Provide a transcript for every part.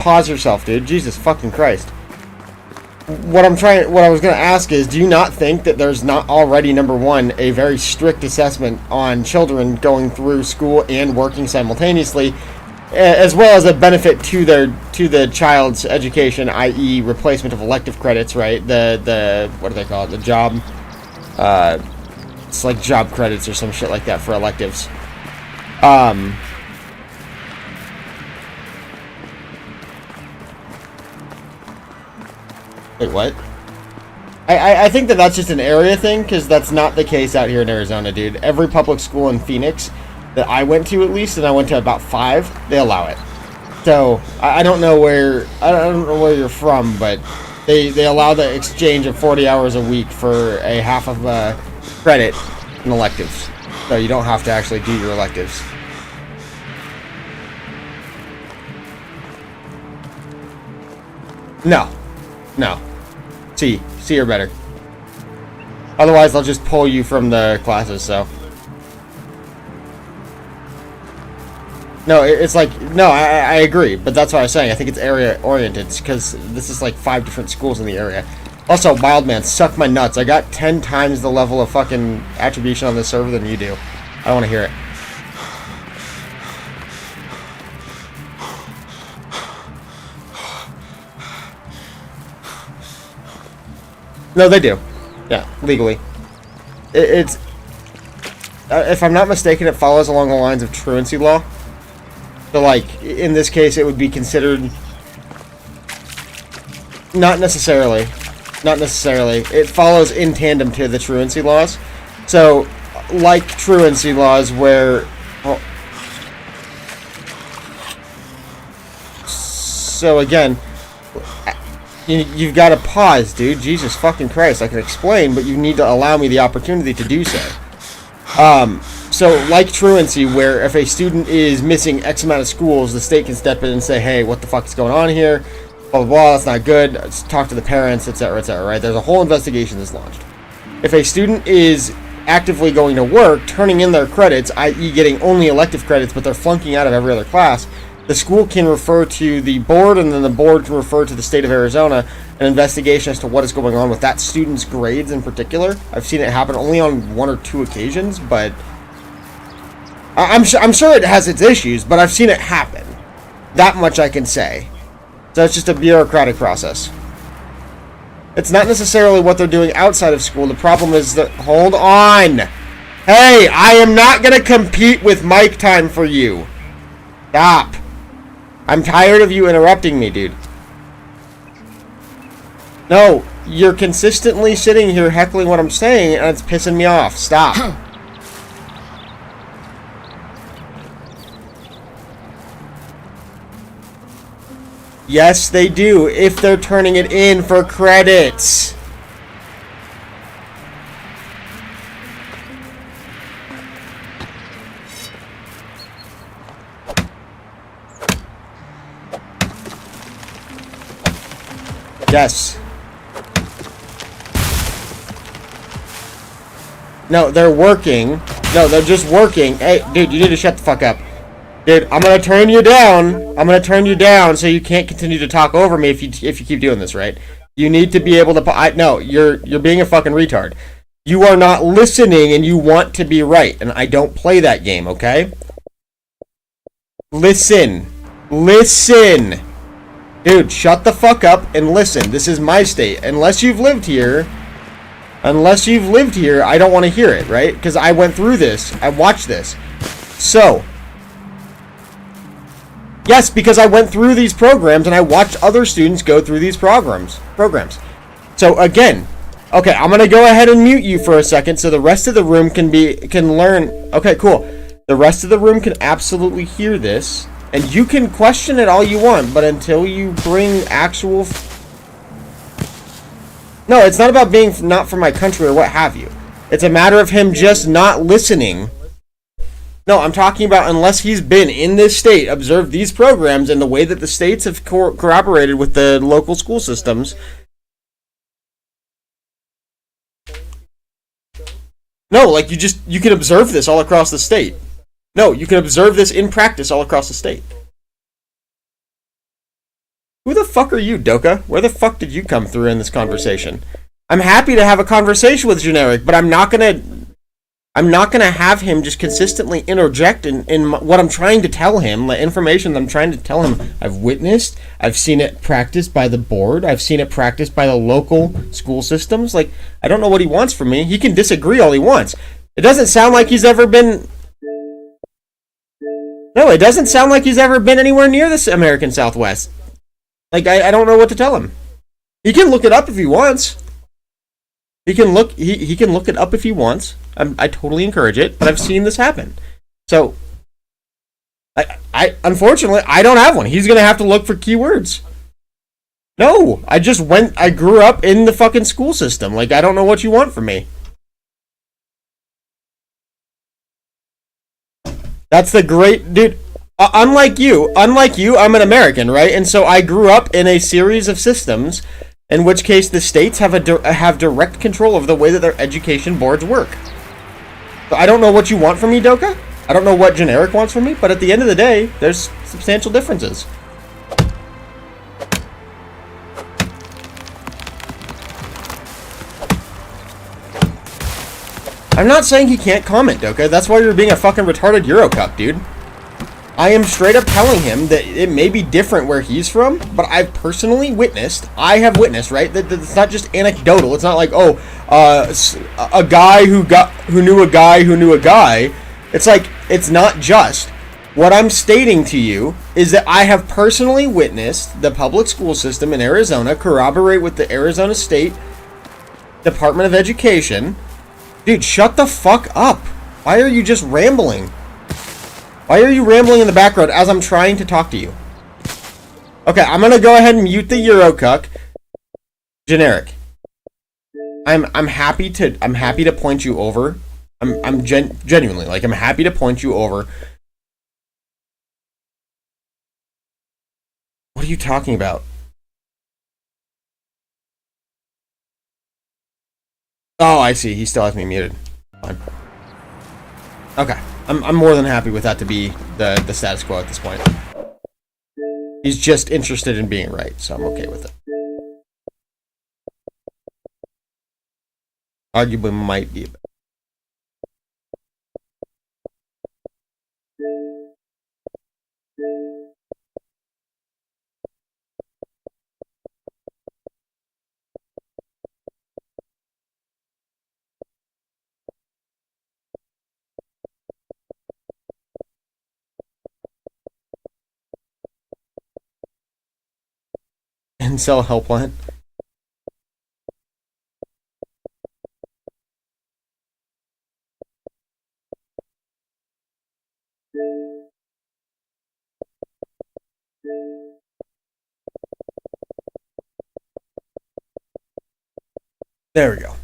Pause yourself, dude. Jesus fucking Christ. What I was going to ask is, do you not think that there's not already, number one, a very strict assessment on children going through school and working simultaneously, as well as a benefit to the child's education, i.e. replacement of elective credits, right? The what do they call it? The job, it's like job credits or some shit like that for electives. Wait, what? I think that's just an area thing, because that's not the case out here in Arizona, dude. Every public school in Phoenix that I went to, at least, and I went to about 5, they allow it. So I don't know where you're from, but they allow the exchange of 40 hours a week for a half of a credit in electives. So you don't have to actually do your electives. No. C or better. Otherwise, they'll just pull you from the classes, so. No, it's like, no, I agree, but that's what I was saying. I think it's area-oriented, because this is like 5 different schools in the area. Also, Wildman, suck my nuts. I got 10 times the level of fucking attribution on this server than you do. I don't want to hear it. No, they do. Yeah, legally. It's... if I'm not mistaken, it follows along the lines of truancy law. So, like, in this case, it would be considered... Not necessarily. It follows in tandem to the truancy laws. So, like truancy laws where... Well, so, again... You've got to pause, dude. Jesus fucking Christ. I can explain, but you need to allow me the opportunity to do so. So, like truancy, where if a student is missing X amount of schools, the state can step in and say, hey, what the fuck is going on here? Blah, blah, blah, that's not good. Let's talk to the parents, etc., right? There's a whole investigation that's launched. If a student is actively going to work, turning in their credits, i.e. getting only elective credits, but they're flunking out of every other class, the school can refer to the board, and then the board can refer to the state of Arizona an investigation as to what is going on with that student's grades in particular. I've seen it happen only on 1 or 2 occasions, but I'm sure it has its issues, but I've seen it happen. That much I can say. So it's just a bureaucratic process. It's not necessarily what they're doing outside of school. The problem is that... Hold on! Hey, I am not going to compete with mic time for you. Stop. I'm tired of you interrupting me, dude. No, you're consistently sitting here heckling what I'm saying, and it's pissing me off. Stop. Yes, they do, if they're turning it in for credits. Yes. No, they're working. No, they're just working. Hey, dude, you need to shut the fuck up. Dude, I'm gonna turn you down. I'm gonna turn you down so you can't continue to talk over me if you keep doing this, right? You need to be able to... no, you're being a fucking retard. You are not listening and you want to be right, and I don't play that game, okay? Listen. Listen. Dude, shut the fuck up and listen. This is my state. Unless you've lived here, I don't want to hear it, right? Because I went through this. I watched this. So, yes, because I went through these programs and I watched other students go through these programs. So, again, okay, I'm going to go ahead and mute you for a second so the rest of the room can learn. Okay, cool. The rest of the room can absolutely hear this. And you can question it all you want, but until you bring actual... No, it's not about being not from my country or what have you. It's a matter of him just not listening. No, I'm talking about unless he's been in this state, observed these programs, and the way that the states have cooperated with the local school systems. No, like you can observe this all across the state. No, you can observe this in practice all across the state. Who the fuck are you, Doka? Where the fuck did you come through in this conversation? I'm happy to have a conversation with Generic, but I'm not gonna have him just consistently interject in what I'm trying to tell him, the information that I'm trying to tell him. I've witnessed, I've seen it practiced by the board, I've seen it practiced by the local school systems. Like, I don't know what he wants from me. He can disagree all he wants. It doesn't sound like he's ever been... No, it doesn't sound like he's ever been anywhere near this American Southwest. Like, I don't know what to tell him. He can look it up if he wants. He can look it up if he wants. I totally encourage it, but I've seen this happen. So, I unfortunately, I don't have one. He's going to have to look for keywords. No, I grew up in the fucking school system. Like, I don't know what you want from me. That's the great, dude. Unlike you, I'm an American, right? And so I grew up in a series of systems, in which case the states have direct control over the way that their education boards work. So I don't know what you want from me, Doka. I don't know what Generic wants from me, but at the end of the day, there's substantial differences. I'm not saying he can't comment, Doka. That's why you're being a fucking retarded Eurocup, dude. I am straight up telling him that it may be different where he's from, but I have witnessed, right? That it's not just anecdotal. It's not like, oh, a guy who knew a guy who knew a guy. It's like, it's not just. What I'm stating to you is that I have personally witnessed the public school system in Arizona corroborate with the Arizona State Department of Education. Dude, shut the fuck up. Why are you just rambling? Why are you rambling in the background as I'm trying to talk to you? Okay, I'm gonna go ahead and mute the Eurocuck. Generic. I'm happy to point you over. I'm genuinely, like, I'm happy to point you over. What are you talking about? Oh, I see. He still has me muted. Fine. Okay. I'm more than happy with that to be the status quo at this point. He's just interested in being right, so I'm okay with it. Arguably might be a bit. Incel helpline. There we go.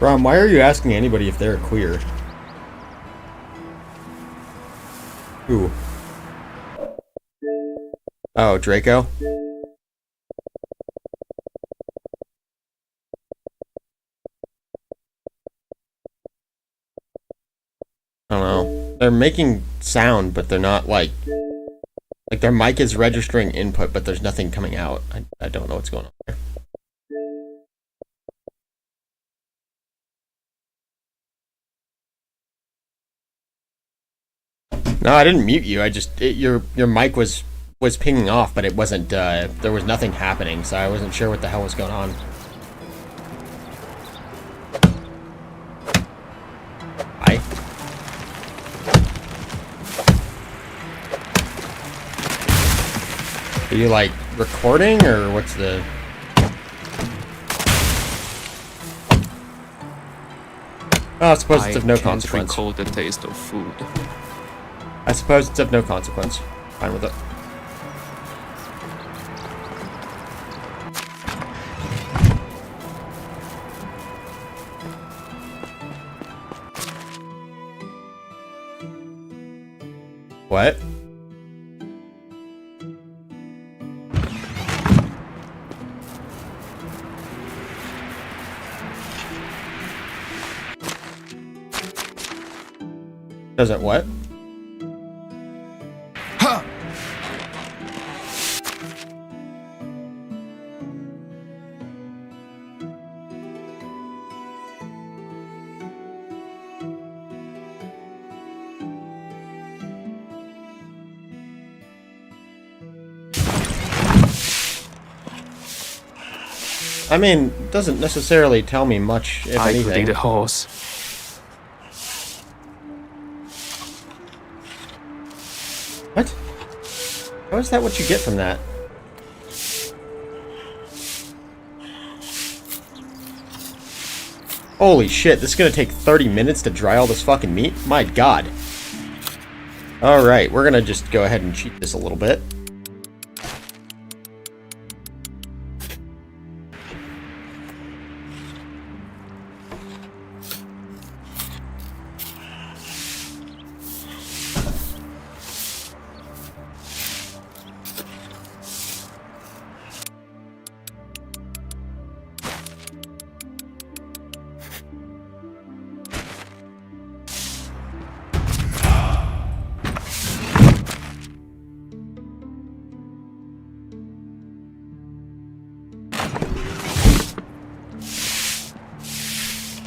Ron, why are you asking anybody if they're queer? Who? Oh, Draco? I don't know. They're making sound, but they're not like their mic is registering input, but there's nothing coming out. I don't know what's going on there. No, I didn't mute you. I just your mic was pinging off, but it wasn't. There was nothing happening, so I wasn't sure what the hell was going on. Hi. Are you like recording or what's the? Oh, I suppose it's of no consequence. I can't recall the taste of food. I suppose it's of no consequence. Fine with it. What? Does it what? I mean, it doesn't necessarily tell me much, if anything. I could eat a horse. What? How is that what you get from that? Holy shit, this is gonna take 30 minutes to dry all this fucking meat? My god. Alright, we're gonna just go ahead and cheat this a little bit.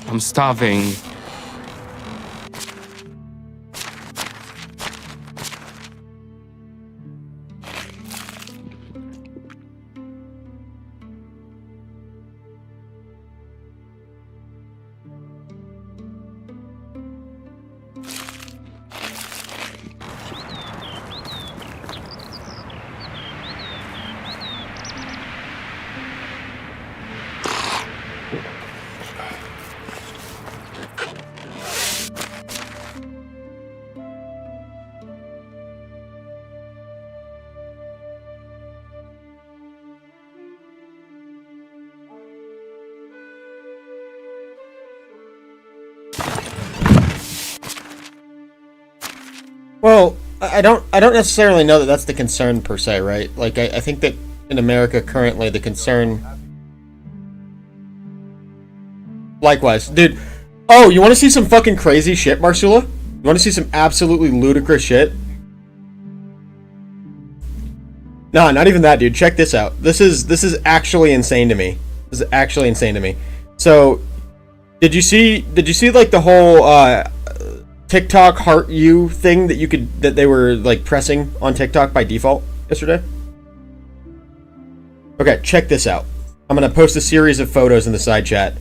I'm starving. Well, I don't necessarily know that that's the concern per se, right? Like, I think that in America currently the concern... Likewise. Dude, oh, you want to see some fucking crazy shit, Marsula? You want to see some absolutely ludicrous shit? Nah, not even that, dude. Check this out. This is actually insane to me. This is actually insane to me. So, did you see like the whole TikTok heart you thing that they were like pressing on TikTok by default yesterday? Okay, check this out. I'm gonna post a series of photos in the side chat.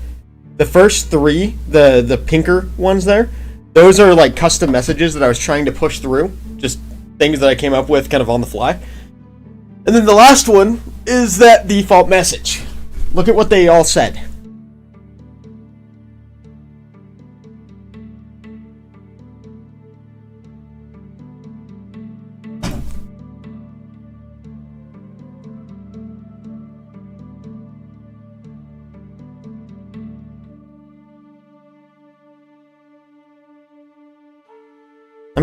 The first three, the pinker ones there, those are like custom messages that I was trying to push through, just things that I came up with kind of on the fly. And then the last one is that default message. Look at what they all said.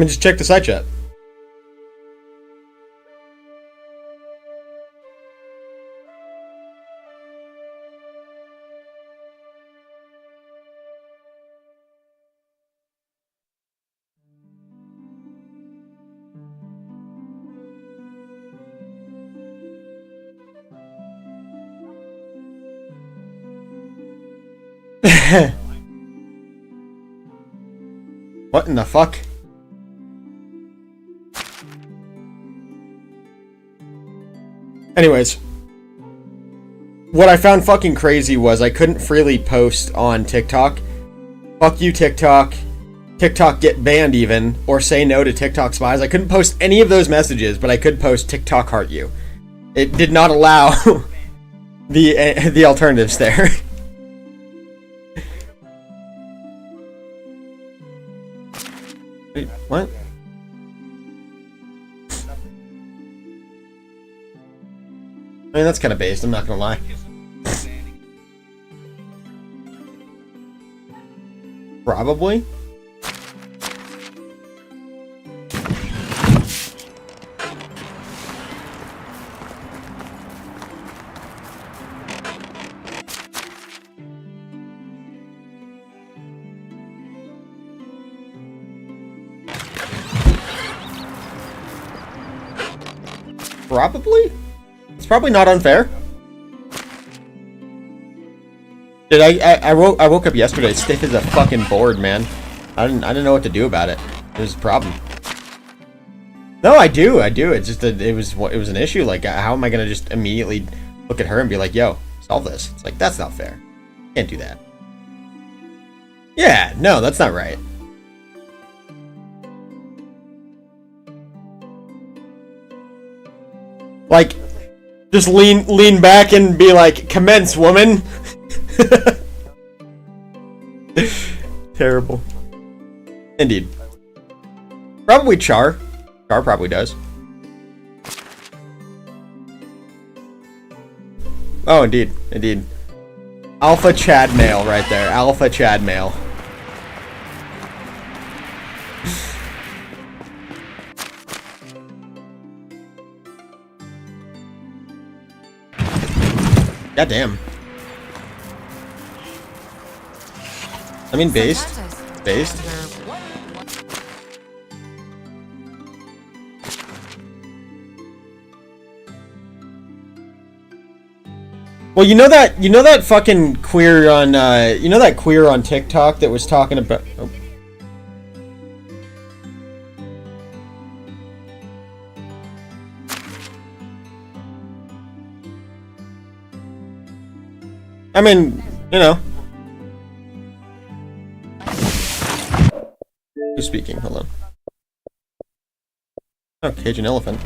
mean, just check the side chat. What in the fuck? Anyways, what I found fucking crazy was I couldn't freely post on TikTok. Fuck you, TikTok. TikTok get banned even, or say no to TikTok spies. I couldn't post any of those messages, but I could post TikTok heart you. It did not allow the alternatives there. Wait, what? I mean, that's kind of based, I'm not gonna lie. Probably. Probably? It's probably not unfair. Dude, I woke up yesterday stiff as a fucking board, man. I didn't know what to do about it. It was a problem. No, I do. It's just that it was an issue. Like, how am I gonna just immediately look at her and be like, "Yo, solve this"? It's like, that's not fair. Can't do that. Yeah, no, that's not right. Like, just lean back and be like, "Commence, woman." Terrible. Indeed. Probably Char. Char probably does. Oh, indeed. Indeed. Alpha Chad male right there. Alpha Chad male. God damn. I mean, based. Based. Well, you know that fucking queer on, you know that queer on TikTok that was talking about... Oh. I mean, you know. Who's speaking? Hold on. Oh, Cajun elephant.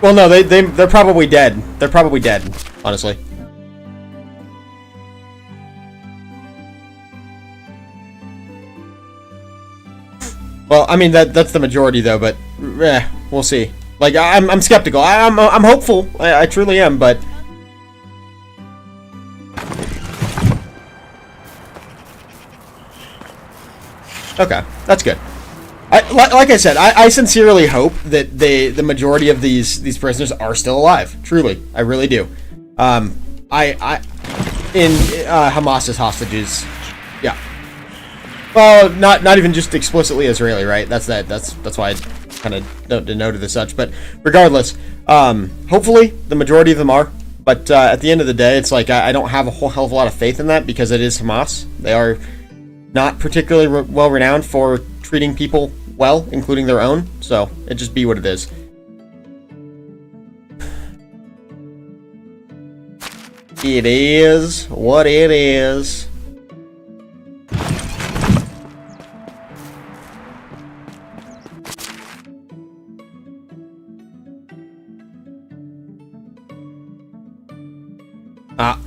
Well, no, they're probably dead. They're probably dead, honestly. Well, I mean that's the majority though, but we'll see. Like, I'm skeptical. I'm hopeful. I truly am, but okay, that's good. Like I said, I sincerely hope that the majority of these prisoners are still alive. Truly, I really do. Hamas's hostages, yeah. Well, not even just explicitly Israeli, right? That's why I kind of denoted as such. But regardless, hopefully the majority of them are. But at the end of the day, it's like I don't have a whole hell of a lot of faith in that because it is Hamas. They are not particularly well renowned for treating people well, including their own. So it just be what it is. It is what it is. Ah.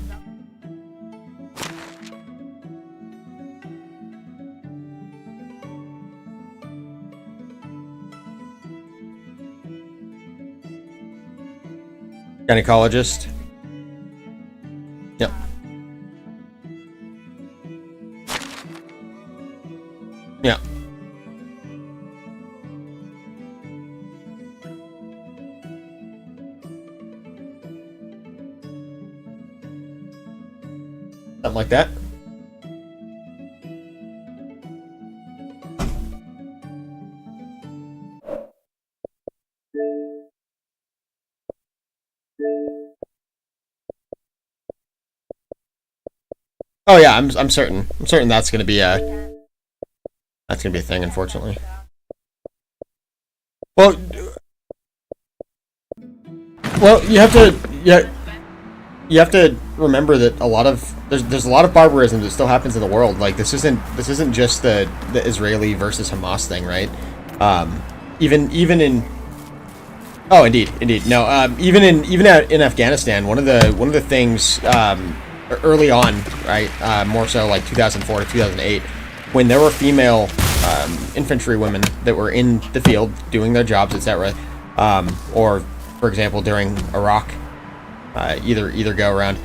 Gynecologist. Yep. Yeah. Something like that. Oh yeah, I'm certain. I'm certain that's gonna be a thing, unfortunately. Well, you have to you have to remember that a lot of there's a lot of barbarism that still happens in the world. Like this isn't just the Israeli versus Hamas thing, right? Even in indeed no even in Afghanistan, one of the things early on, right, more so like 2004 to 2008, when there were female infantry women that were in the field doing their jobs, etc. Or for example during Iraq, either go around,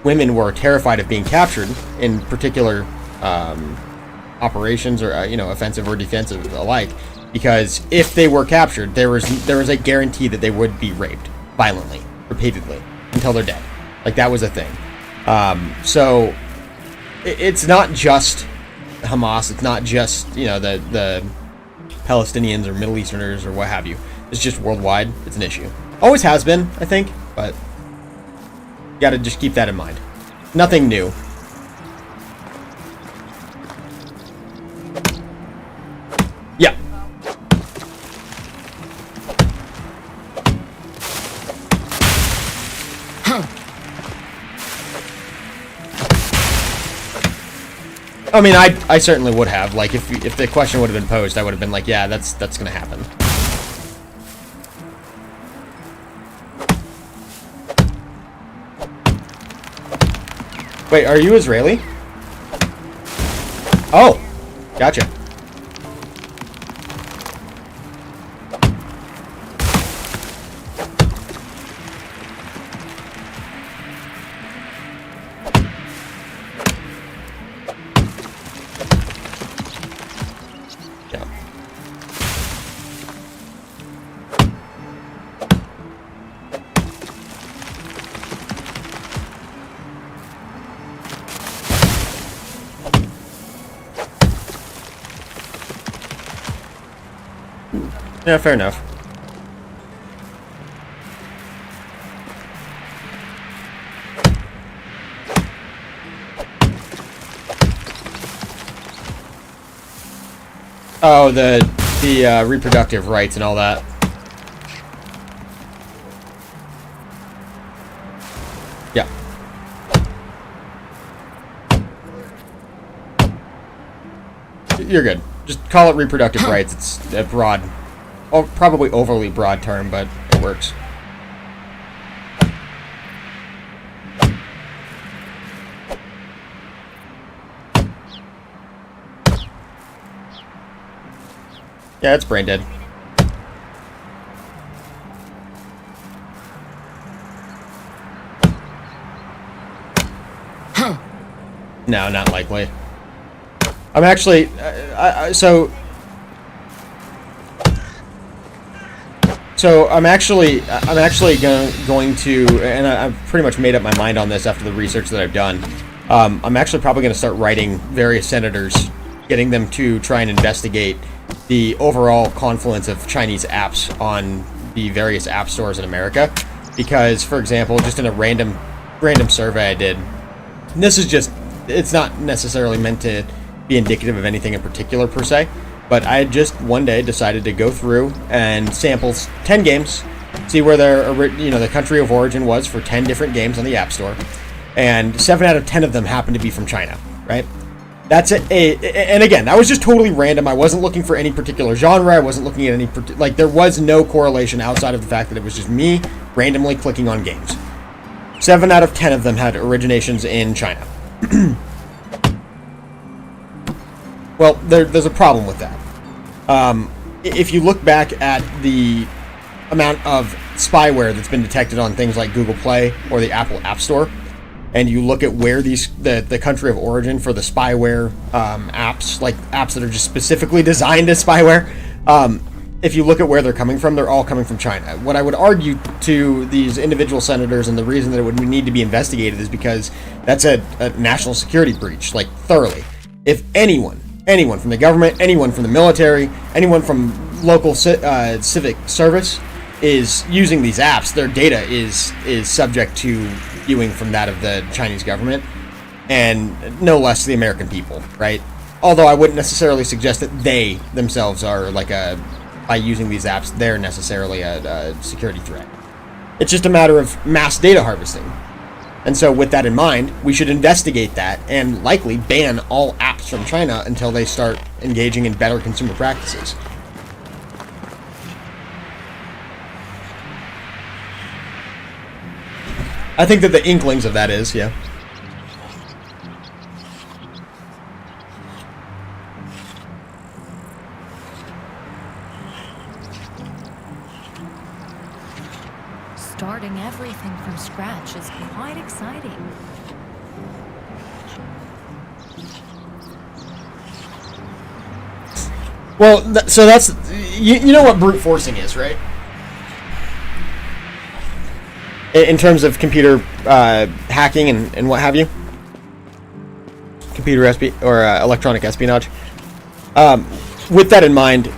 women were terrified of being captured in particular operations, or offensive or defensive alike, because if they were captured, there was a guarantee that they would be raped violently, repeatedly, until they're dead. Like that was a thing. So it's not just Hamas. It's not just the Palestinians or Middle Easterners or what have you. It's just worldwide. It's an issue. Always has been, I think, but you got to just keep that in mind. Nothing new. Yeah. I mean, I certainly would have. Like, if the question would have been posed, I would have been like, yeah, that's gonna happen. Wait, are you Israeli? Oh, gotcha. Yeah, fair enough. Oh, the reproductive rights and all that. Yeah. You're good. Just call it reproductive rights. It's a broad, probably overly broad term, but it works. Yeah, it's brain dead. No, not likely. I'm actually, so I'm actually going to, and I've pretty much made up my mind on this after the research that I've done. I'm actually probably going to start writing various senators, getting them to try and investigate the overall confluence of Chinese apps on the various app stores in America. Because, for example, just in a random survey I did, and this is just, it's not necessarily meant to be indicative of anything in particular per se, but I just one day decided to go through and sample 10 games, see where the country of origin was for 10 different games on the App Store, and 7 out of 10 of them happened to be from China, right? That's it. And again, that was just totally random. I wasn't looking for any particular genre. I wasn't looking at any there was no correlation outside of the fact that it was just me randomly clicking on games. 7 out of 10 of them had originations in China. Well, there's a problem with that. If you look back at the amount of spyware that's been detected on things like Google Play or the Apple App Store, and you look at where the country of origin for the spyware apps, like apps that are just specifically designed as spyware, if you look at where they're coming from, they're all coming from China. What I would argue to these individual senators, and the reason that it would need to be investigated, is because that's a national security breach, like thoroughly. If anyone from the government, anyone from the military, anyone from local civic service is using these apps, their data is subject to viewing from that of the Chinese government, and no less the American people, right? Although I wouldn't necessarily suggest that they themselves are by using these apps, they're necessarily a security threat. It's just a matter of mass data harvesting. And so with that in mind, we should investigate that and likely ban all apps from China until they start engaging in better consumer practices. I think that the inklings of that is, yeah. Starting everything from scratch is quite exciting. Well, so that's... You know what brute forcing is, right? In terms of computer hacking and what have you? Computer electronic espionage. With that in mind,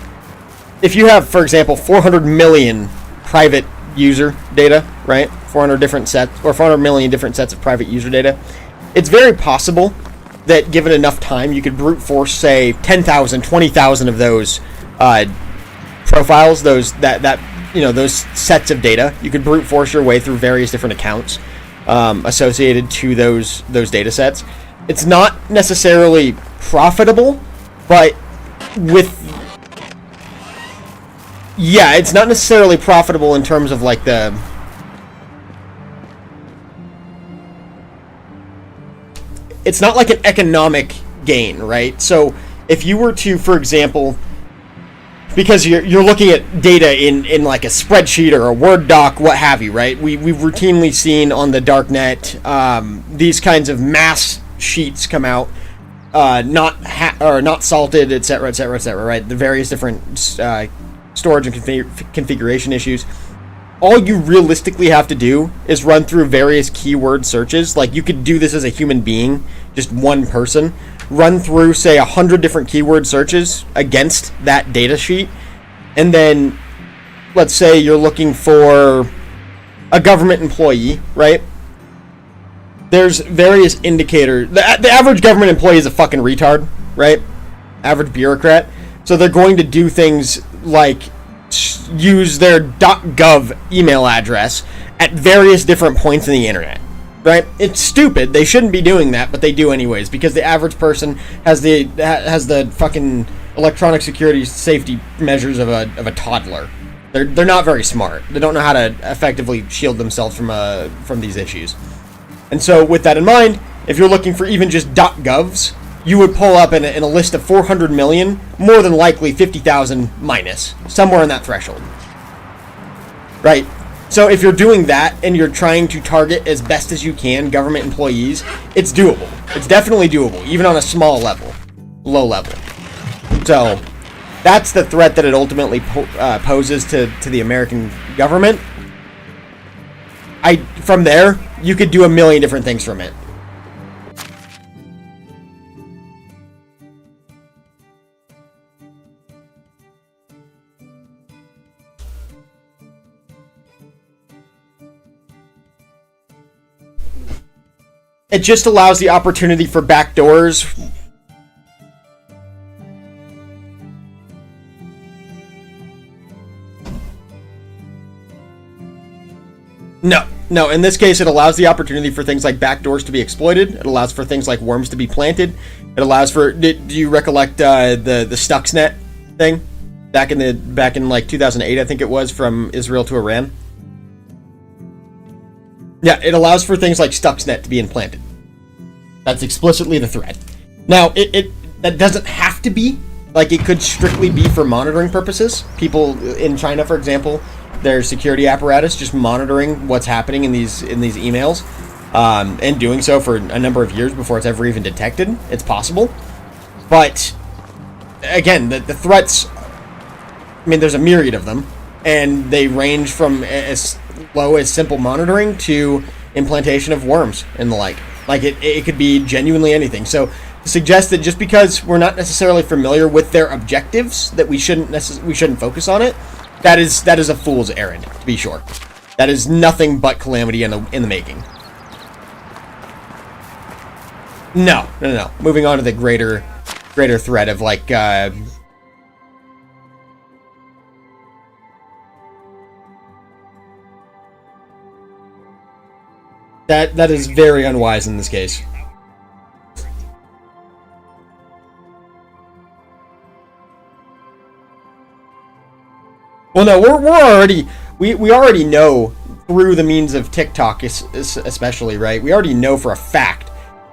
if you have, for example, 400 million private user data, right? 400 different sets, or 400 million different sets of private user data. It's very possible that given enough time, you could brute force, say, 10,000, 20,000 of those profiles, those sets of data. You could brute force your way through various different accounts associated to those data sets. It's not necessarily profitable, but it's not necessarily profitable in terms of like it's not like an economic gain, right? So if you were to, for example, because you're looking at data in like a spreadsheet or a Word doc, what have you, right? We've routinely seen on the dark net these kinds of mass sheets come out, not salted, etc., etc., etc., right? The various different storage and configuration issues. All you realistically have to do is run through various keyword searches. Like, you could do this as a human being, just one person. Run through, say, 100 different keyword searches against that data sheet. And then, let's say you're looking for a government employee, right? There's various indicators. The average government employee is a fucking retard, right? Average bureaucrat. So they're going to do things like use their .gov email address at various different points in the internet, right? It's stupid. They shouldn't be doing that, but they do anyways, because the average person has the fucking electronic security safety measures of a toddler. They're not very smart. They don't know how to effectively shield themselves from these issues. And so with that in mind, if you're looking for even just .govs, you would pull up in a list of 400 million, more than likely 50,000 minus, somewhere in that threshold. Right? So if you're doing that and you're trying to target as best as you can government employees, it's doable. It's definitely doable, even on a small level, low level. So that's the threat that it ultimately poses to the American government. From there, you could do a million different things from it. It just allows the opportunity for backdoors. No, in this case, it allows the opportunity for things like backdoors to be exploited. It allows for things like worms to be planted. It allows for... Do you recollect the Stuxnet thing? Back in like 2008, I think it was, from Israel to Iran? Yeah, it allows for things like Stuxnet to be implanted. That's explicitly the threat. Now, that doesn't have to be. Like, it could strictly be for monitoring purposes. People in China, for example, their security apparatus just monitoring what's happening in these emails. and doing so for a number of years before it's ever even detected. It's possible. But, again, the threats, I mean, there's a myriad of them, and they range from as low as simple monitoring to implantation of worms and the like. Like, it could be genuinely anything. So, to suggest that just because we're not necessarily familiar with their objectives, that we shouldn't focus on it, that is a fool's errand, to be sure. That is nothing but calamity in the making. No. Moving on to the greater threat of, like, that is very unwise in this case. Well, no, we already know through the means of TikTok, especially, right? We already know for a fact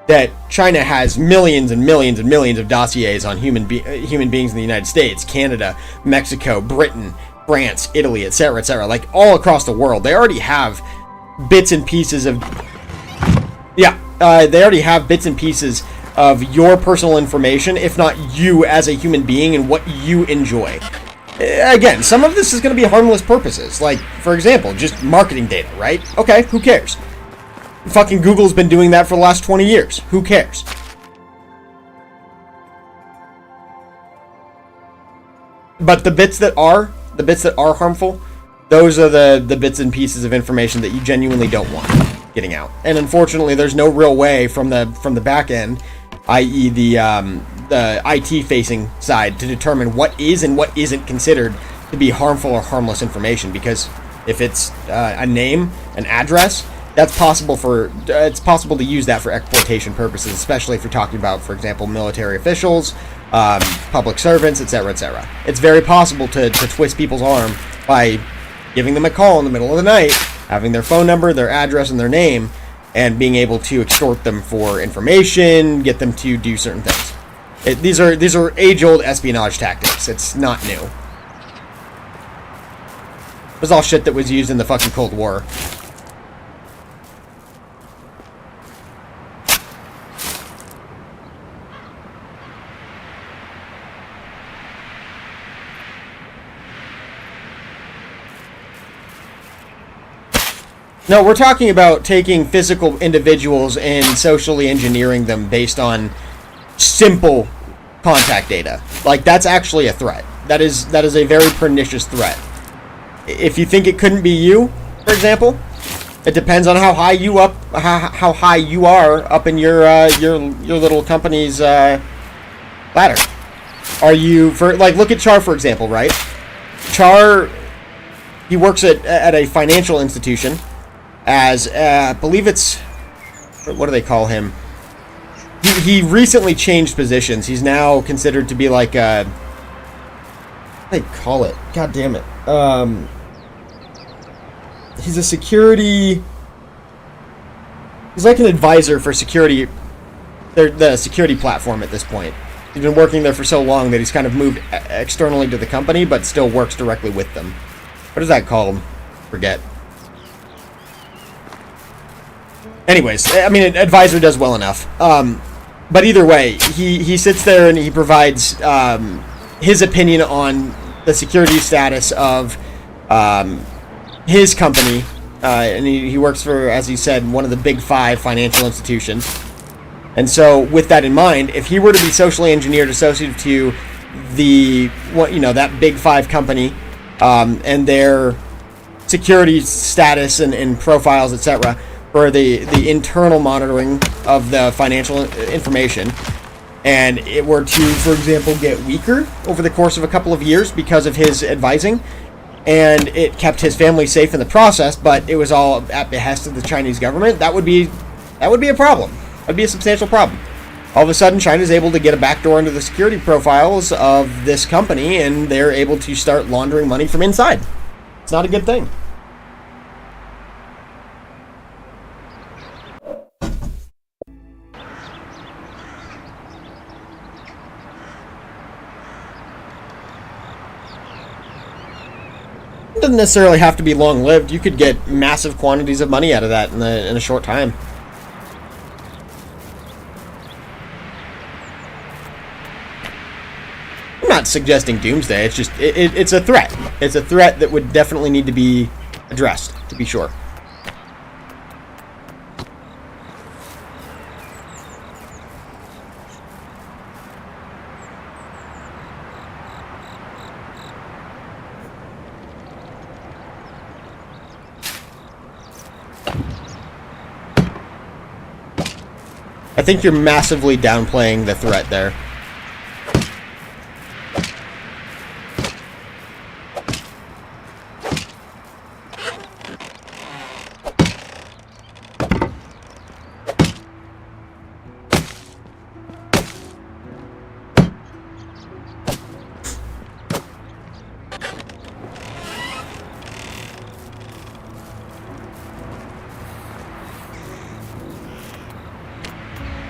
that China has millions and millions and millions of dossiers on human beings in the United States, Canada, Mexico, Britain, France, Italy, etc., like all across the world. They already have bits and pieces of your personal information, if not you as a human being and what you enjoy. Again, some of this is going to be harmless purposes, like, for example, just marketing data, right? Okay, who cares? Fucking Google's been doing that for the last 20 years. Who cares? But the bits that are harmful, those are the bits and pieces of information that you genuinely don't want getting out. And unfortunately, there's no real way from the back end, i.e. the IT-facing side, to determine what is and what isn't considered to be harmful or harmless information. Because if it's a name, an address, it's possible to use that for exploitation purposes, especially if you're talking about, for example, military officials, public servants, etc., etc. It's very possible to twist people's arm by giving them a call in the middle of the night, having their phone number, their address, and their name, and being able to extort them for information, get them to do certain things. These are age-old espionage tactics. It's not new. It was all shit that was used in the fucking Cold War. No, we're talking about taking physical individuals and socially engineering them based on simple contact data. Like, that's actually a threat. That is a very pernicious threat. If you think it couldn't be you, for example, it depends on how high you are up in your little company's ladder. Are you, look at Char, for example, right? Char, he works at a financial institution as, I believe it's, what do they call him? He recently changed positions. He's now considered to be like a, what do they call it? God damn it. He's a security, he's like an advisor for security, the security platform at this point. He's been working there for so long that he's kind of moved externally to the company, but still works directly with them. What is that called? Forget. Anyways, I mean, an advisor does well enough. But either way, he sits there and he provides his opinion on the security status of his company. And he works for, as he said, one of the big 5 financial institutions. And so, with that in mind, if he were to be socially engineered associated to that big 5 company and their security status and profiles, etc., for the internal monitoring of the financial information, and it were to, for example, get weaker over the course of a couple of years because of his advising, and it kept his family safe in the process, but it was all at behest of the Chinese government, that would be a problem. That would be a substantial problem. All of a sudden, China's able to get a backdoor into the security profiles of this company, and they're able to start laundering money from inside. It's not a good thing. It doesn't necessarily have to be long-lived. You could get massive quantities of money out of that in a short time. not suggesting doomsday. It's just it's a threat. It's a threat that would definitely need to be addressed, to be sure. I think you're massively downplaying the threat there.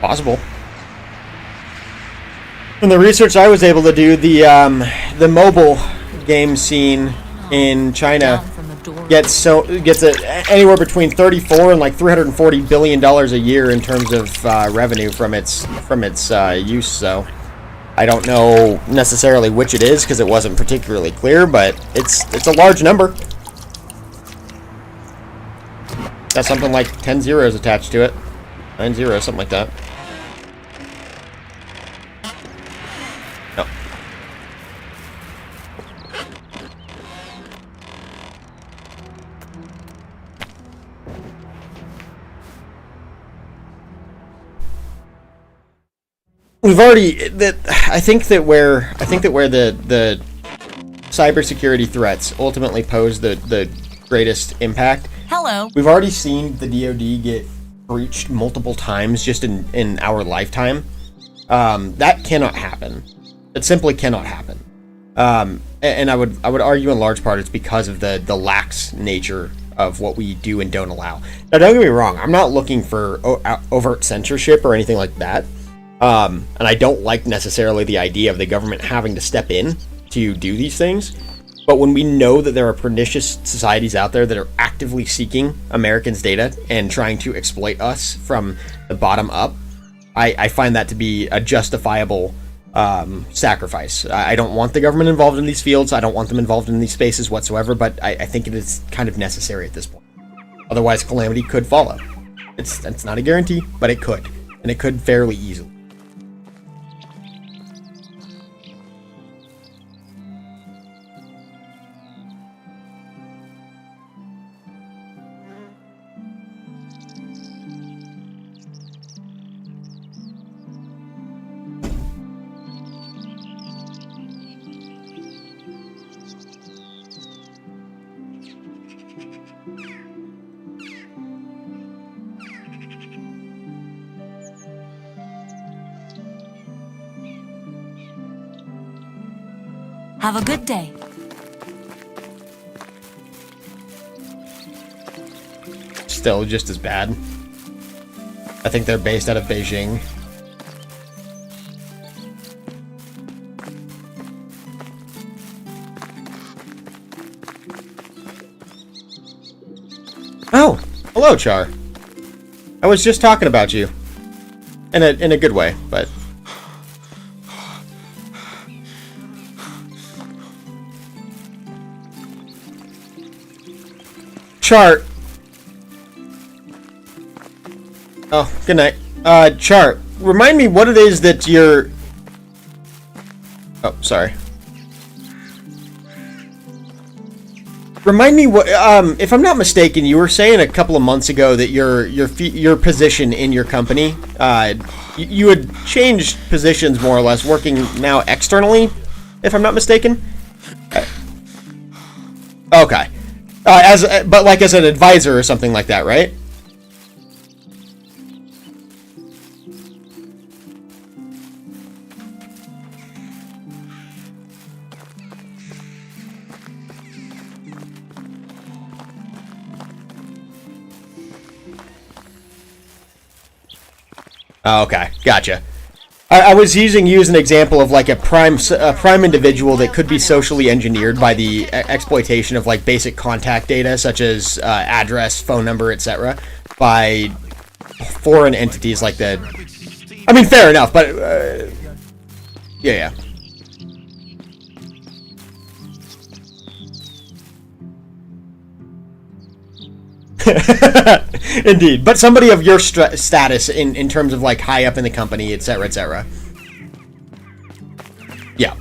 Possible. In the research I was able to do, the mobile game scene in China gets anywhere between 34 and like $340 billion a year in terms of revenue from its use. So I don't know necessarily which it is because it wasn't particularly clear, but it's a large number. Got something like 10 zeros attached to it. 9 zeros, something like that. No. We've already I think that where the cybersecurity threats ultimately pose the greatest impact. Hello. We've already seen the DoD get breached multiple times just in our lifetime. That cannot happen. It simply cannot happen. And I would argue in large part it's because of the lax nature of what we do and don't allow. Now, don't get me wrong. I'm not looking for overt censorship or anything like that. And I don't like necessarily the idea of the government having to step in to do these things. But when we know that there are pernicious societies out there that are actively seeking Americans' data and trying to exploit us from the bottom up, I find that to be a justifiable sacrifice. I don't want the government involved in these fields. I don't want them involved in these spaces whatsoever, but I think it is kind of necessary at this point. Otherwise, calamity could follow. It's not a guarantee, but it could. And it could fairly easily. Have a good day. Still just as bad. I think they're based out of Beijing. Oh, hello, Char. I was just talking about you. In a good way, but... Chart. Oh, good night. Chart, remind me what it is that you're... Oh, sorry. Remind me what, if I'm not mistaken, you were saying a couple of months ago that your position in your company, you had changed positions more or less, working now externally, if I'm not mistaken? Okay. But like as an advisor or something like that, right? Oh, okay, gotcha. I was using you as an example of like a prime individual that could be socially engineered by the exploitation of like basic contact data such as address, phone number, etc. by foreign entities like the... I mean, fair enough, but yeah. Indeed, but somebody of your status in terms of like high up in the company, etc., etc. Yeah,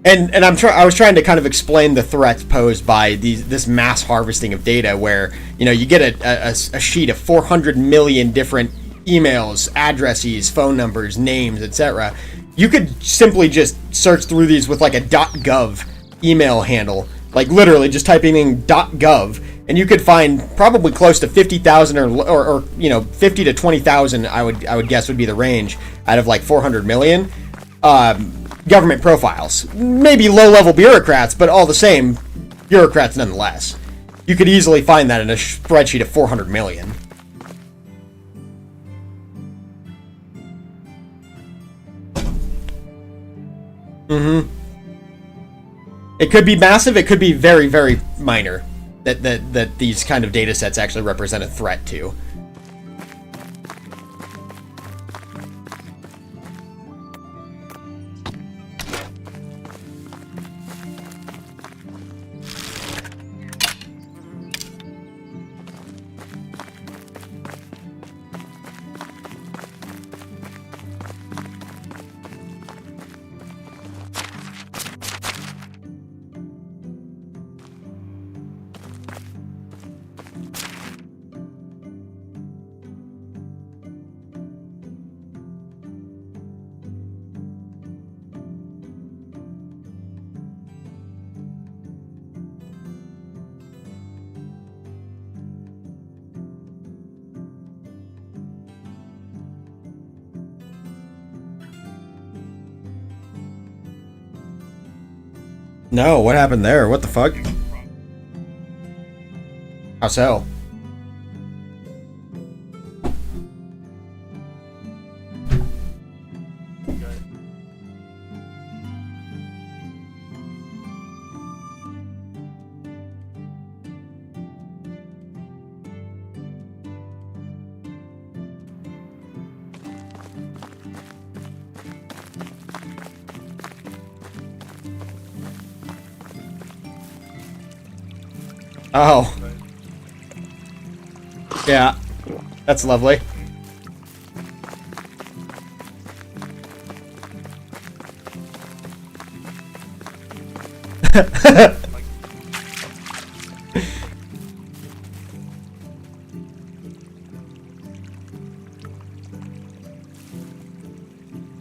and I was trying to kind of explain the threats posed by this mass harvesting of data, where you get a sheet of 400 million different emails, addresses, phone numbers, names, etc. You could simply just search through these with like a .gov email handle, like literally just typing in .gov. And you could find probably close to 50,000 or 50 to 20,000. I would guess would be the range out of like 400 million government profiles. Maybe low-level bureaucrats, but all the same, bureaucrats nonetheless. You could easily find that in a spreadsheet of 400 million. Mm-hmm. It could be massive. It could be very, very minor. That these kind of data sets actually represent a threat to. No, what happened there? What the fuck? How so? Oh. Yeah. That's lovely.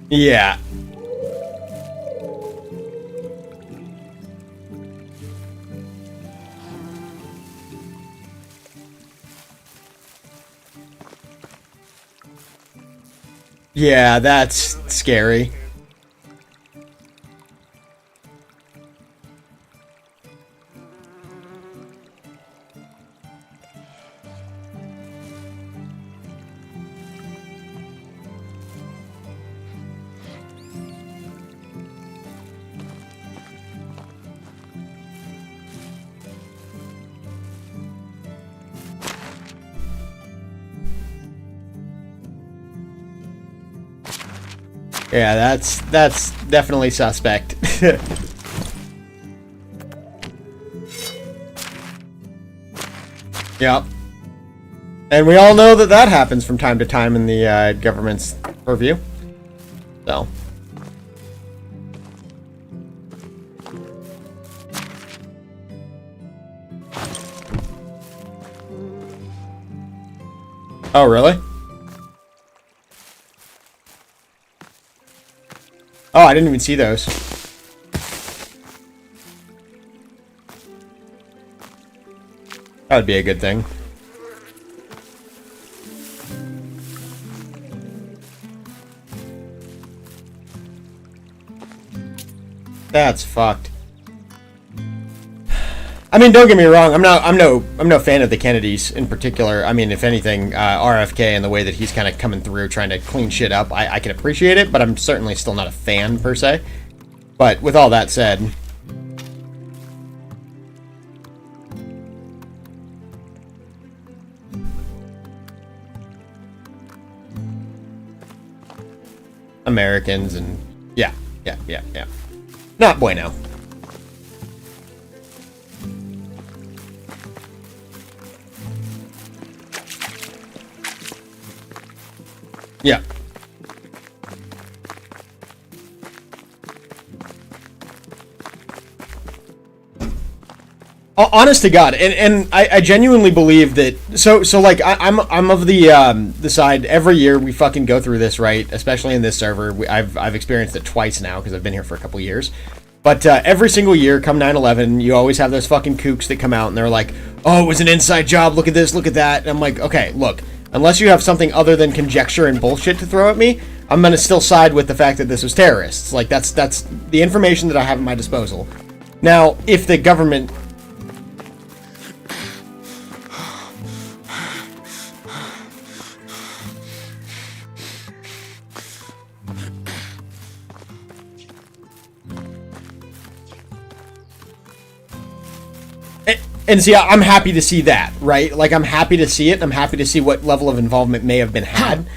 Yeah. Yeah, that's scary. Yeah, that's definitely suspect. Yep. And we all know that happens from time to time in the government's purview. So. Oh, really? Oh, I didn't even see those. That would be a good thing. That's fucked. I mean, don't get me wrong. I'm no fan of the Kennedys in particular. I mean, if anything, RFK and the way that he's kind of coming through, trying to clean shit up, I can appreciate it. But I'm certainly still not a fan per se. But with all that said, Americans and yeah, not bueno. Yeah. Honest to God, and I genuinely believe that. So like I'm of the side. Every year we fucking go through this, right? Especially in this server, I've experienced it twice now because I've been here for a couple years. But every single year, come 9/11, you always have those fucking kooks that come out and they're like, "Oh, it was an inside job. Look at this, look at that." And I'm like, okay, look. Unless you have something other than conjecture and bullshit to throw at me, I'm gonna still side with the fact that this was terrorists. Like that's the information that I have at my disposal. Now, if the government And see, I'm happy to see that, right? Like, I'm happy to see it. I'm happy to see what level of involvement may have been had.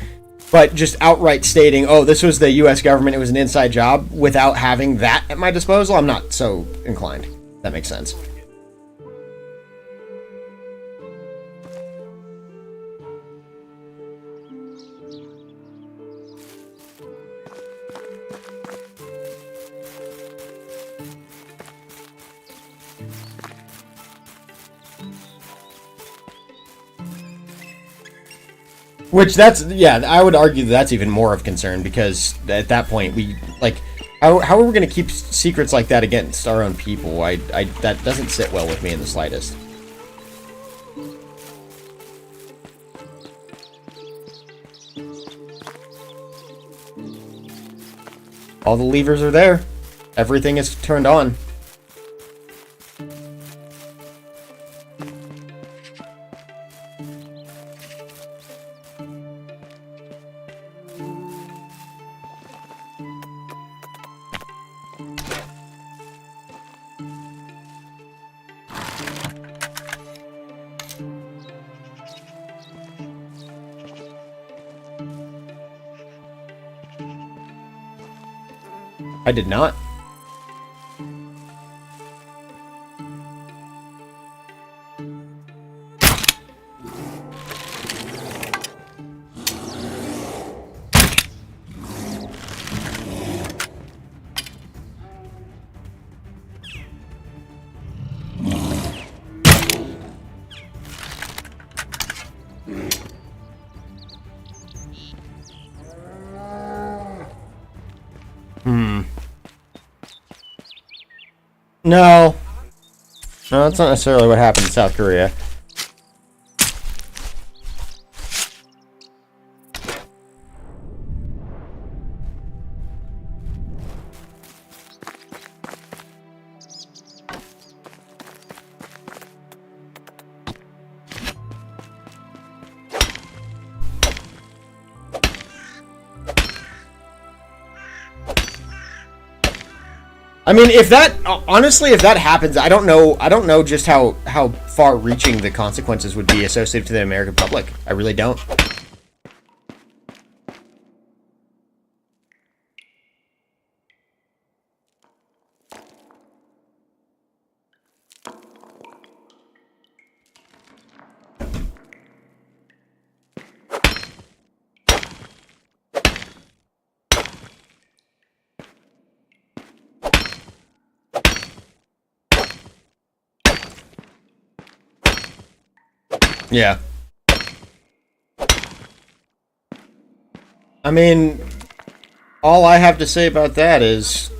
But just outright stating, oh, this was the U.S. government, it was an inside job, without having that at my disposal, I'm not so inclined. That makes sense. Which yeah, I would argue that's even more of concern because at that point we, like, how are we going to keep secrets like that against our own people? That doesn't sit well with me in the slightest. All the levers are there. Everything is turned on. I did not. No. No, that's not necessarily what happened in South Korea. I mean, if that honestly, if that happens, I don't know just how far-reaching the consequences would be associated to the American public. I really don't. Yeah. I mean, all I have to say about that is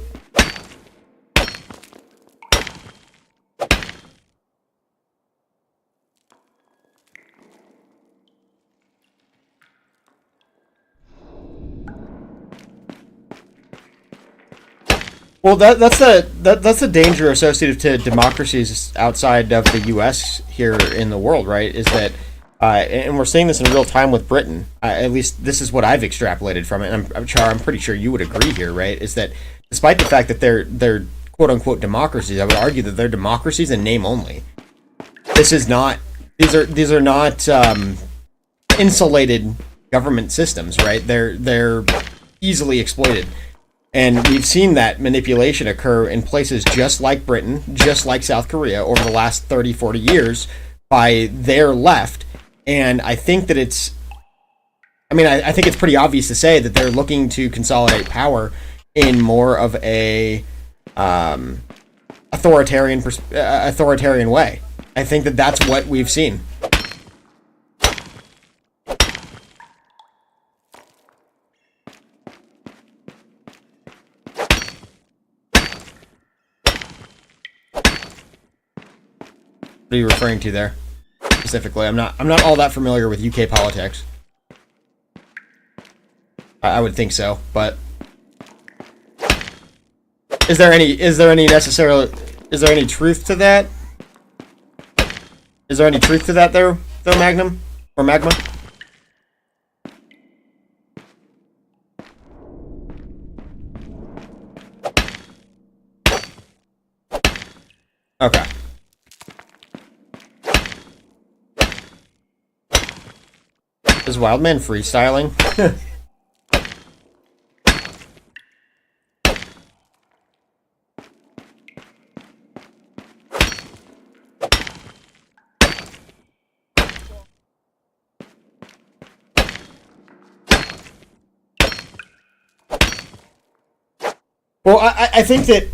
well, that's the danger associated to democracies outside of the U.S. here in the world, right? Is that, and we're seeing this in real time with Britain. At least this is what I've extrapolated from it, and I'm pretty sure you would agree here, right? Is that despite the fact that they're quote unquote democracies, I would argue that they're democracies in name only. This is not. These are not insulated government systems, right? They're easily exploited. And we've seen that manipulation occur in places just like Britain, just like South Korea over the last 30, 40 years by their left. And I think that it's I mean, I think it's pretty obvious to say that they're looking to consolidate power in more of a authoritarian way. I think that that's what we've seen. What are you referring to there specifically? I'm not all that familiar with UK politics. I would think so, but is there any truth to that? Is there any truth to that there, though, Magnum or Magma? Okay. Is Wildman freestyling? Well, I think that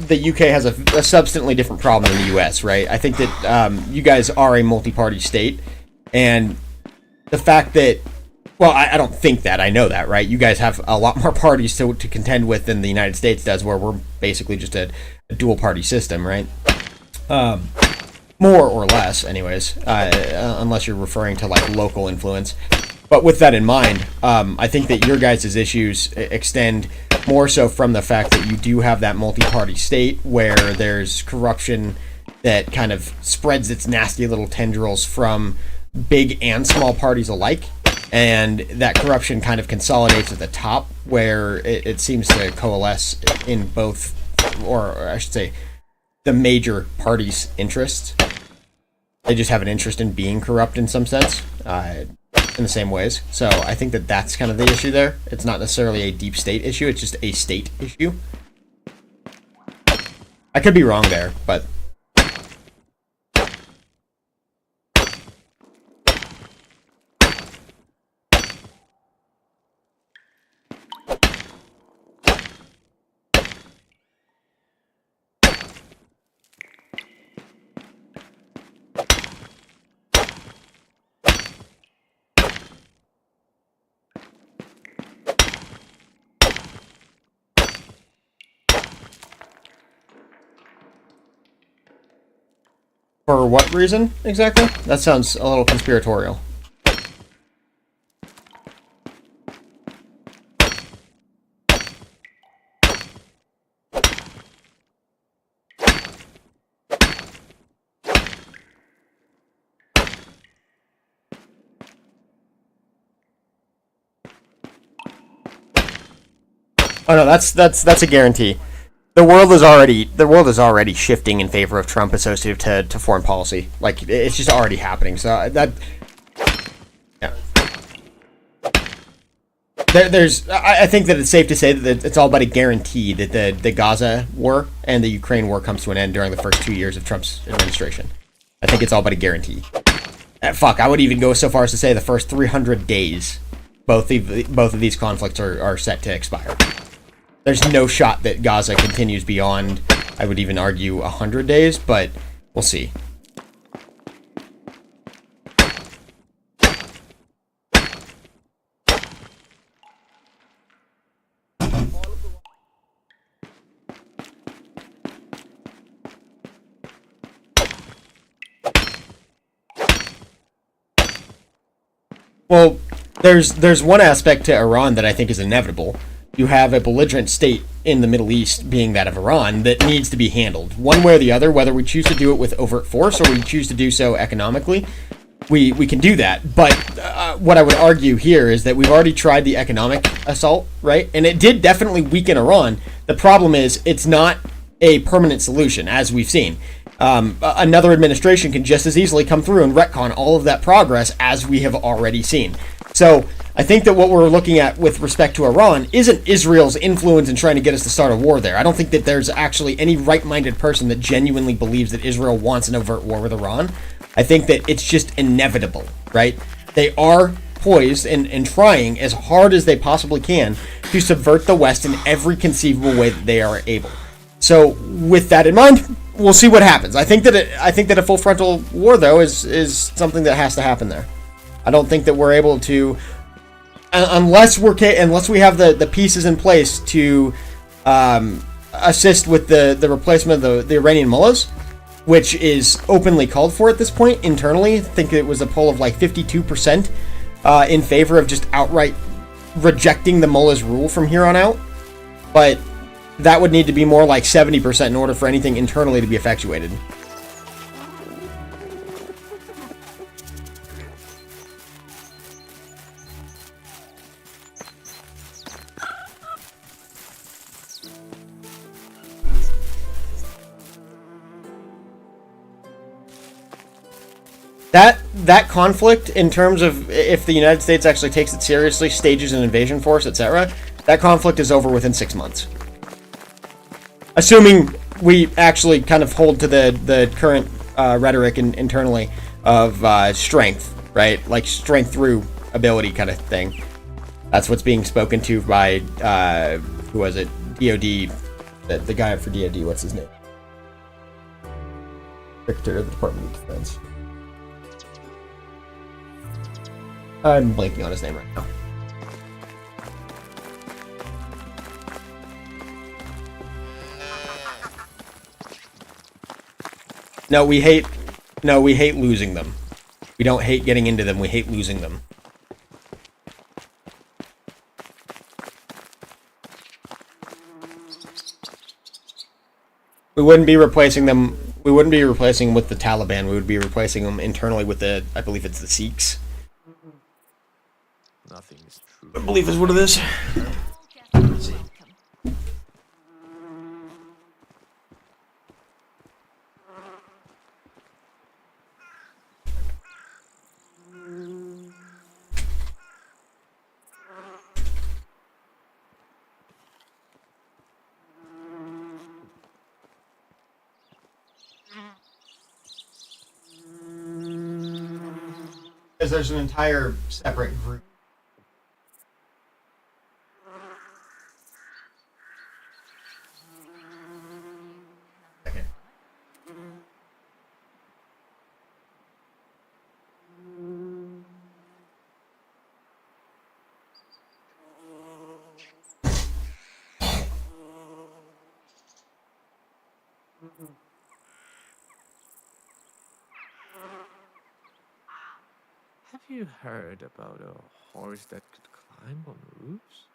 the UK has a substantially different problem than the US, right? I think that you guys are a multi-party state, and the fact that, well, I don't think that, I know that, right? You guys have a lot more parties to contend with than the United States does, where we're basically just a dual-party system, right? More or less, anyways, unless you're referring to, like, local influence. But with that in mind, I think that your guys' issues extend more so from the fact that you do have that multi-party state where there's corruption that kind of spreads its nasty little tendrils from big and small parties alike, and that corruption kind of consolidates at the top where it seems to coalesce in both, or I should say, the major parties' interests. They just have an interest in being corrupt in some sense. In the same ways. So I think that that's kind of the issue there. It's not necessarily a deep state issue, it's just a state issue. I could be wrong there, but... For what reason, exactly? That sounds a little conspiratorial. Oh no, that's a guarantee. The world is already shifting in favor of Trump associated to foreign policy. Like, it's just already happening. So that, yeah. I think that it's safe to say that it's all but a guarantee that the Gaza war and the Ukraine war comes to an end during the first 2 years of Trump's administration. I think it's all but a guarantee. Fuck, I would even go so far as to say the first 300 days, both of these conflicts are set to expire. There's no shot that Gaza continues beyond, I would even argue, 100 days, but we'll see. Well, there's one aspect to Iran that I think is inevitable. You have a belligerent state in the Middle East, being that of Iran, that needs to be handled. One way or the other, whether we choose to do it with overt force or we choose to do so economically, we can do that. But what I would argue here is that we've already tried the economic assault, right? And it did definitely weaken Iran. The problem is it's not a permanent solution, as we've seen. Another administration can just as easily come through and retcon all of that progress, as we have already seen. So I think that what we're looking at with respect to Iran isn't Israel's influence in trying to get us to start a war there. I don't think that there's actually any right-minded person that genuinely believes that Israel wants an overt war with Iran. I think that it's just inevitable, right? they are poised and trying as hard as they possibly can to subvert the West in every conceivable way that they are able. So with that in mind, we'll see what happens. I think that a full frontal war, though, is something that has to happen there. I don't think that we're able to, unless we have the pieces in place to assist with the replacement of the Iranian mullahs, which is openly called for at this point internally. I think it was a poll of like 52% in favor of just outright rejecting the mullah's rule from here on out. But that would need to be more like 70% in order for anything internally to be effectuated. That conflict, in terms of if the United States actually takes it seriously, stages an invasion force, etc., that conflict is over within 6 months. Assuming we actually kind of hold to the current rhetoric internally of strength, right? Like strength through ability kind of thing. That's what's being spoken to by, who was it? DOD, the guy up for DOD, what's his name? Secretary of the Department of Defense. I'm blanking on his name right now. No, we hate losing them. We don't hate getting into them, we hate losing them. We wouldn't be replacing them with the Taliban, we would be replacing them internally with I believe it's the Sikhs. Nothing is true. I believe is what it is. Let's see. Because there's an entire separate group. Okay. Have you heard about a horse that could climb on roofs?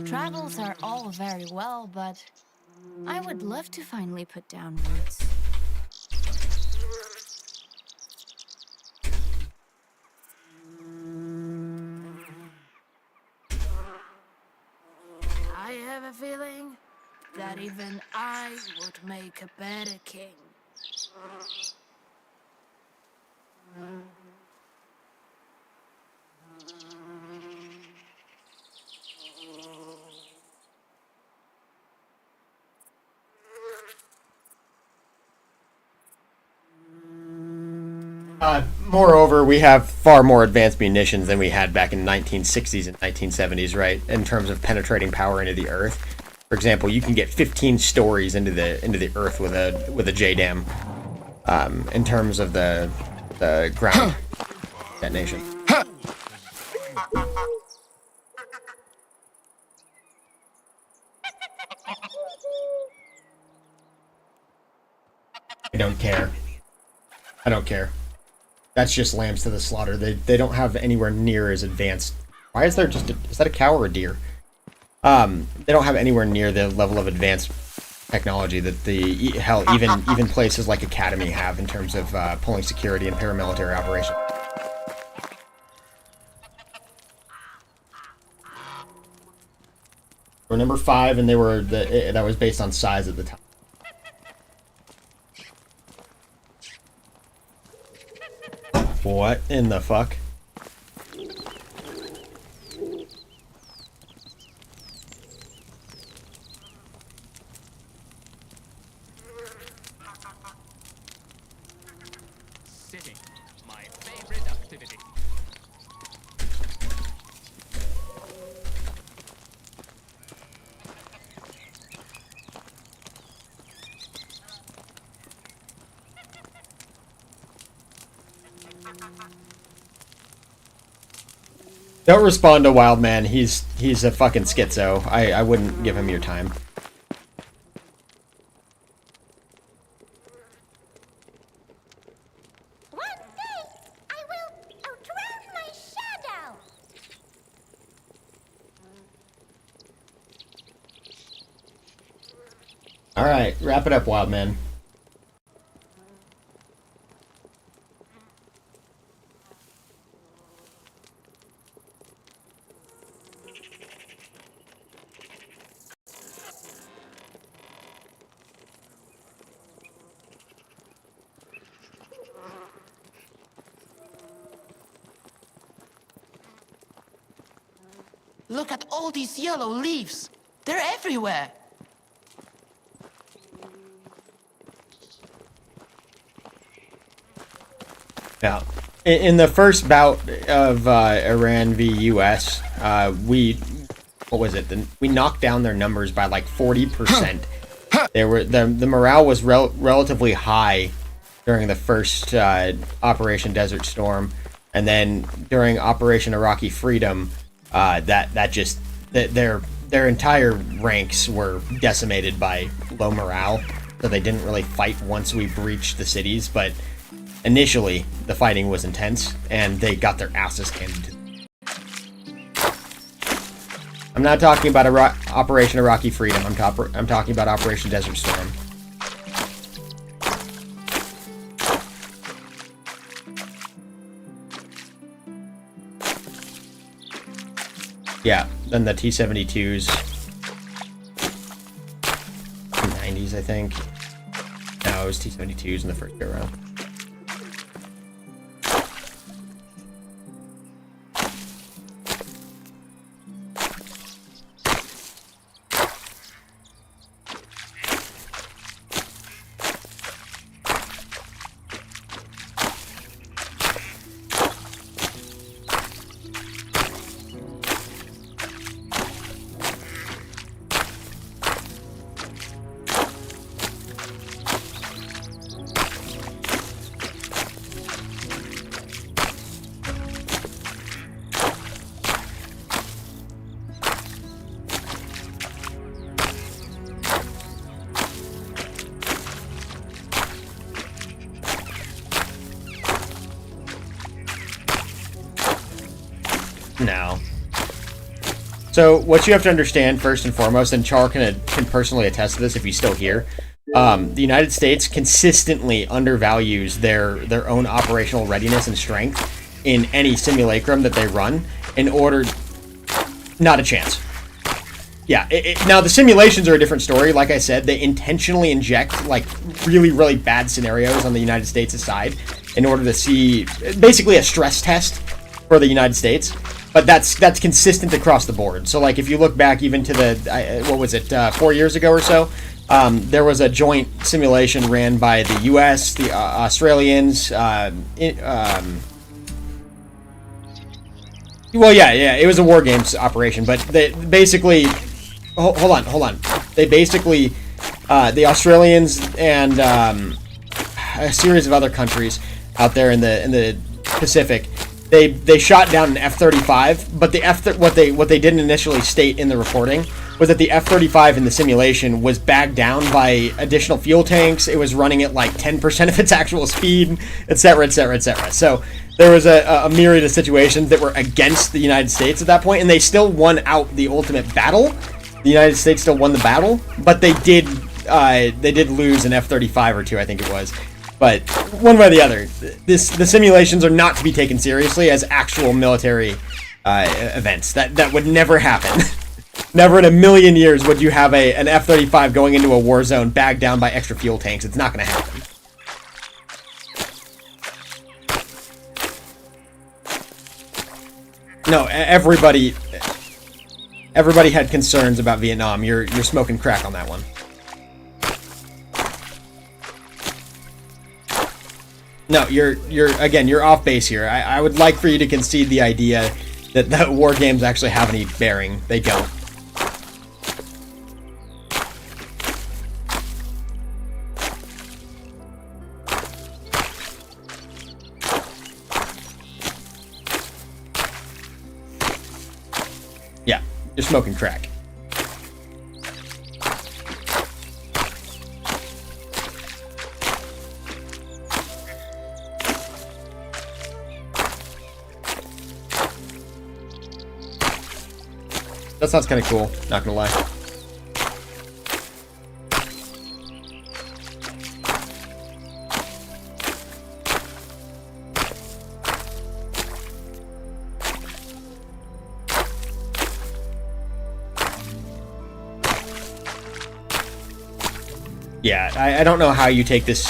Travels are all very well, but I would love to finally put down roots. I have a feeling that even I would make a better king. Moreover, we have far more advanced munitions than we had back in the 1960s and 1970s, right? In terms of penetrating power into the earth. For example, you can get 15 stories into the earth with a JDAM. In terms of the ground detonation. I don't care. I don't care. That's just lambs to the slaughter. They don't have anywhere near as advanced. Why is there just is that a cow or a deer? They don't have anywhere near the level of advanced technology that even places like Academy have in terms of pulling security and paramilitary operations. We're number 5, and that was based on size at the time. What in the fuck? Don't respond to Wildman. He's a fucking schizo. I wouldn't give him your time. One day, I will outrun my shadow. All right, wrap it up, Wildman. Look at all these yellow leaves. They're everywhere. Yeah. In the first bout of Iran v. U.S., we knocked down their numbers by like 40%. The morale was relatively high during the first Operation Desert Storm, and then during Operation Iraqi Freedom, their entire ranks were decimated by low morale, so they didn't really fight once we breached the cities. But initially, the fighting was intense, and they got their asses handed to them. I'm not talking about Operation Iraqi Freedom. I'm talking about Operation Desert Storm. Yeah, then the T-72s. 90s, I think. No, it was T-72s in the first go round. No. So what you have to understand first and foremost, and Char can personally attest to this if he's still here, the United States consistently undervalues their own operational readiness and strength in any simulacrum that they run in order... Not a chance. Yeah, now the simulations are a different story. Like I said, they intentionally inject like really, really bad scenarios on the United States' side in order to see basically a stress test for the United States. But that's consistent across the board. So like if you look back even to the 4 years ago or so, there was a joint simulation ran by the U.S., the Australians. It was a war games operation, but they basically hold on. They basically the Australians and a series of other countries out there in the Pacific. They shot down an F-35, but what they didn't initially state in the reporting was that the F-35 in the simulation was bagged down by additional fuel tanks. It was running at like 10% of its actual speed, etc., etc., etc. So there was a myriad of situations that were against the United States at that point, and they still won out the ultimate battle. The United States still won the battle, but they did lose an F-35 or two, I think it was. But one way or the other, the simulations are not to be taken seriously as actual military events. That would never happen. Never in a million years would you have an F-35 going into a war zone bagged down by extra fuel tanks. It's not going to happen. No, everybody had concerns about Vietnam. You're smoking crack on that one. No, you're off base here. I would like for you to concede the idea that war games actually have any bearing. They don't. you're smoking crack. That sounds kind of cool, not gonna lie. Yeah, I don't know how you take this.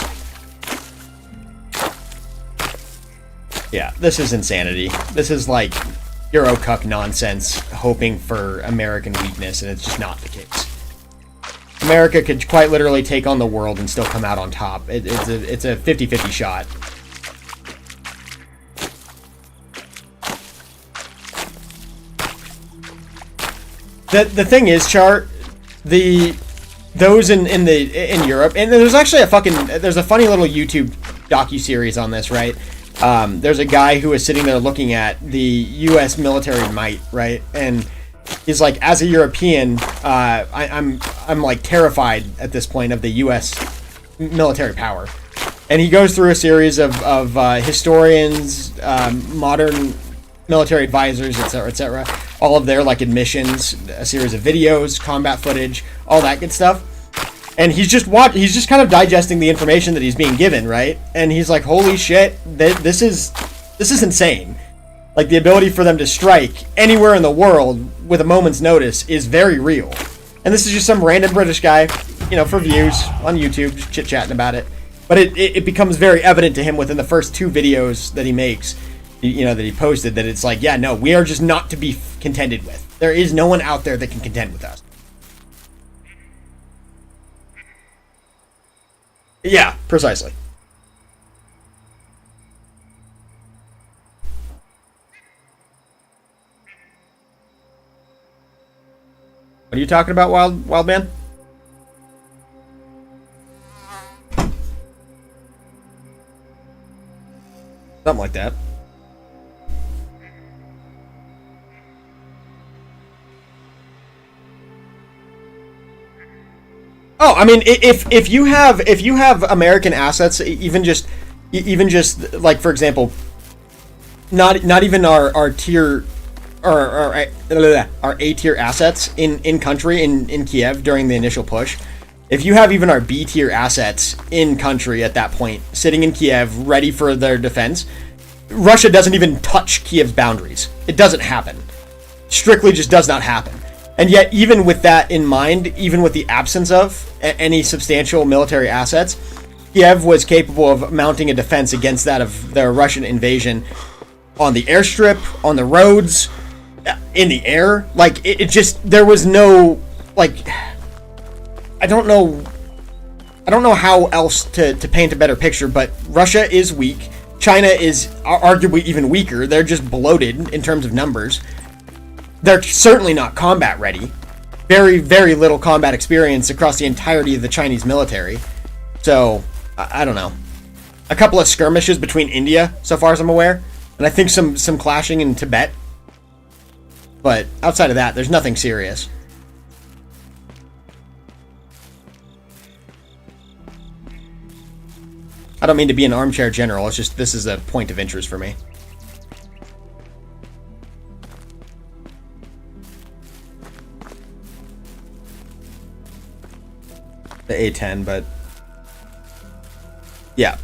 Yeah, this is insanity. This is like Eurocuck nonsense, hoping for American weakness, and it's just not the case. America could quite literally take on the world and still come out on top. It's a 50-50 shot. The thing is, Chart, those in Europe, and there's actually there's a funny little YouTube docu-series on this, right? There's a guy who is sitting there looking at the U.S. military might, right? And he's like, as a European, I'm like terrified at this point of the U.S. military power. And he goes through a series of historians, modern military advisors, etc., etc., all of their like admissions, a series of videos, combat footage, all that good stuff. And he's just kind of digesting the information that he's being given, right? And he's like, holy shit, this is insane. Like, the ability for them to strike anywhere in the world with a moment's notice is very real. And this is just some random British guy, you know, for views on YouTube, just chit-chatting about it. But it becomes very evident to him within the first 2 videos that he makes, you know, that he posted, that it's like, yeah, no, we are just not to be contended with. There is no one out there that can contend with us. Yeah, precisely. What are you talking about, Wild Man? Something like that. Oh, I mean, if you have American assets, even just like, for example, not even our tier or our A tier assets in country in Kiev during the initial push. If you have even our B tier assets in country at that point, sitting in Kiev, ready for their defense, Russia doesn't even touch Kiev's boundaries. It doesn't happen. Strictly just does not happen. And yet, even with that in mind, even with the absence of any substantial military assets, Kiev was capable of mounting a defense against that of the Russian invasion on the airstrip, on the roads, in the air. Like, it just, there was no, like, I don't know how else to paint a better picture, but Russia is weak. China is arguably even weaker. They're just bloated in terms of numbers. They're certainly not combat ready. Very, very little combat experience across the entirety of the Chinese military. So, I don't know. A couple of skirmishes between India, so far as I'm aware. And I think some clashing in Tibet. But outside of that, there's nothing serious. I don't mean to be an armchair general. It's just, this is a point of interest for me. The A10, but yeah.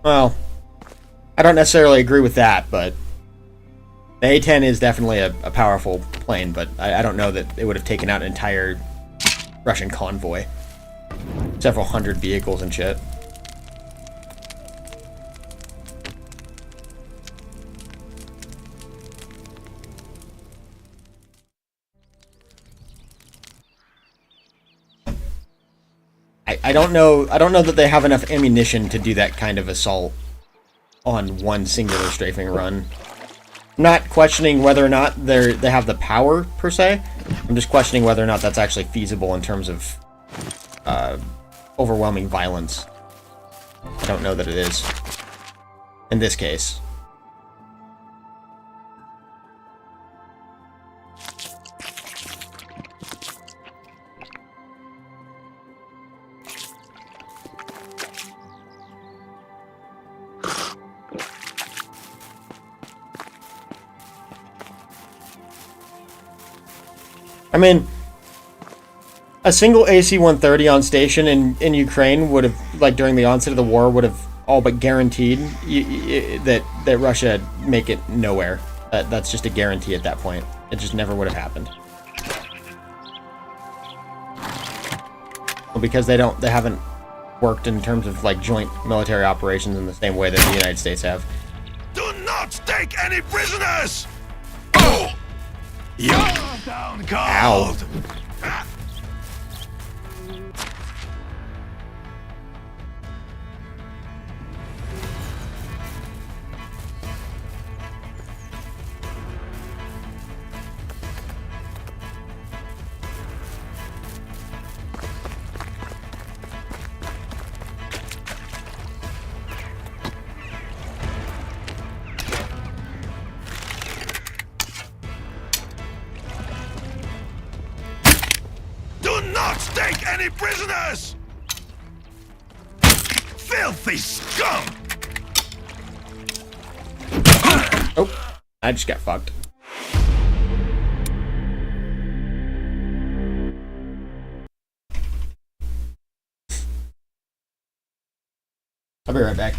Well, I don't necessarily agree with that, but the A10 is definitely a powerful plane, but I don't know that it would have taken out an entire Russian convoy. Several hundred vehicles and shit. I don't know that they have enough ammunition to do that kind of assault on one singular strafing run. I'm not questioning whether or not they have the power per se. I'm just questioning whether or not that's actually feasible in terms of overwhelming violence. I don't know that it is. In this case. I mean, a single AC-130 on station in Ukraine would have, like during the onset of the war, would have all but guaranteed that Russia make it nowhere. That's just a guarantee at that point. It just never would have happened. Well, because they haven't worked in terms of like joint military operations in the same way that the United States have. Do not take any prisoners! Oh! You're down Ow. cold! Do not take any prisoners! Filthy scum! Oh, I just got fucked. I'll be right back.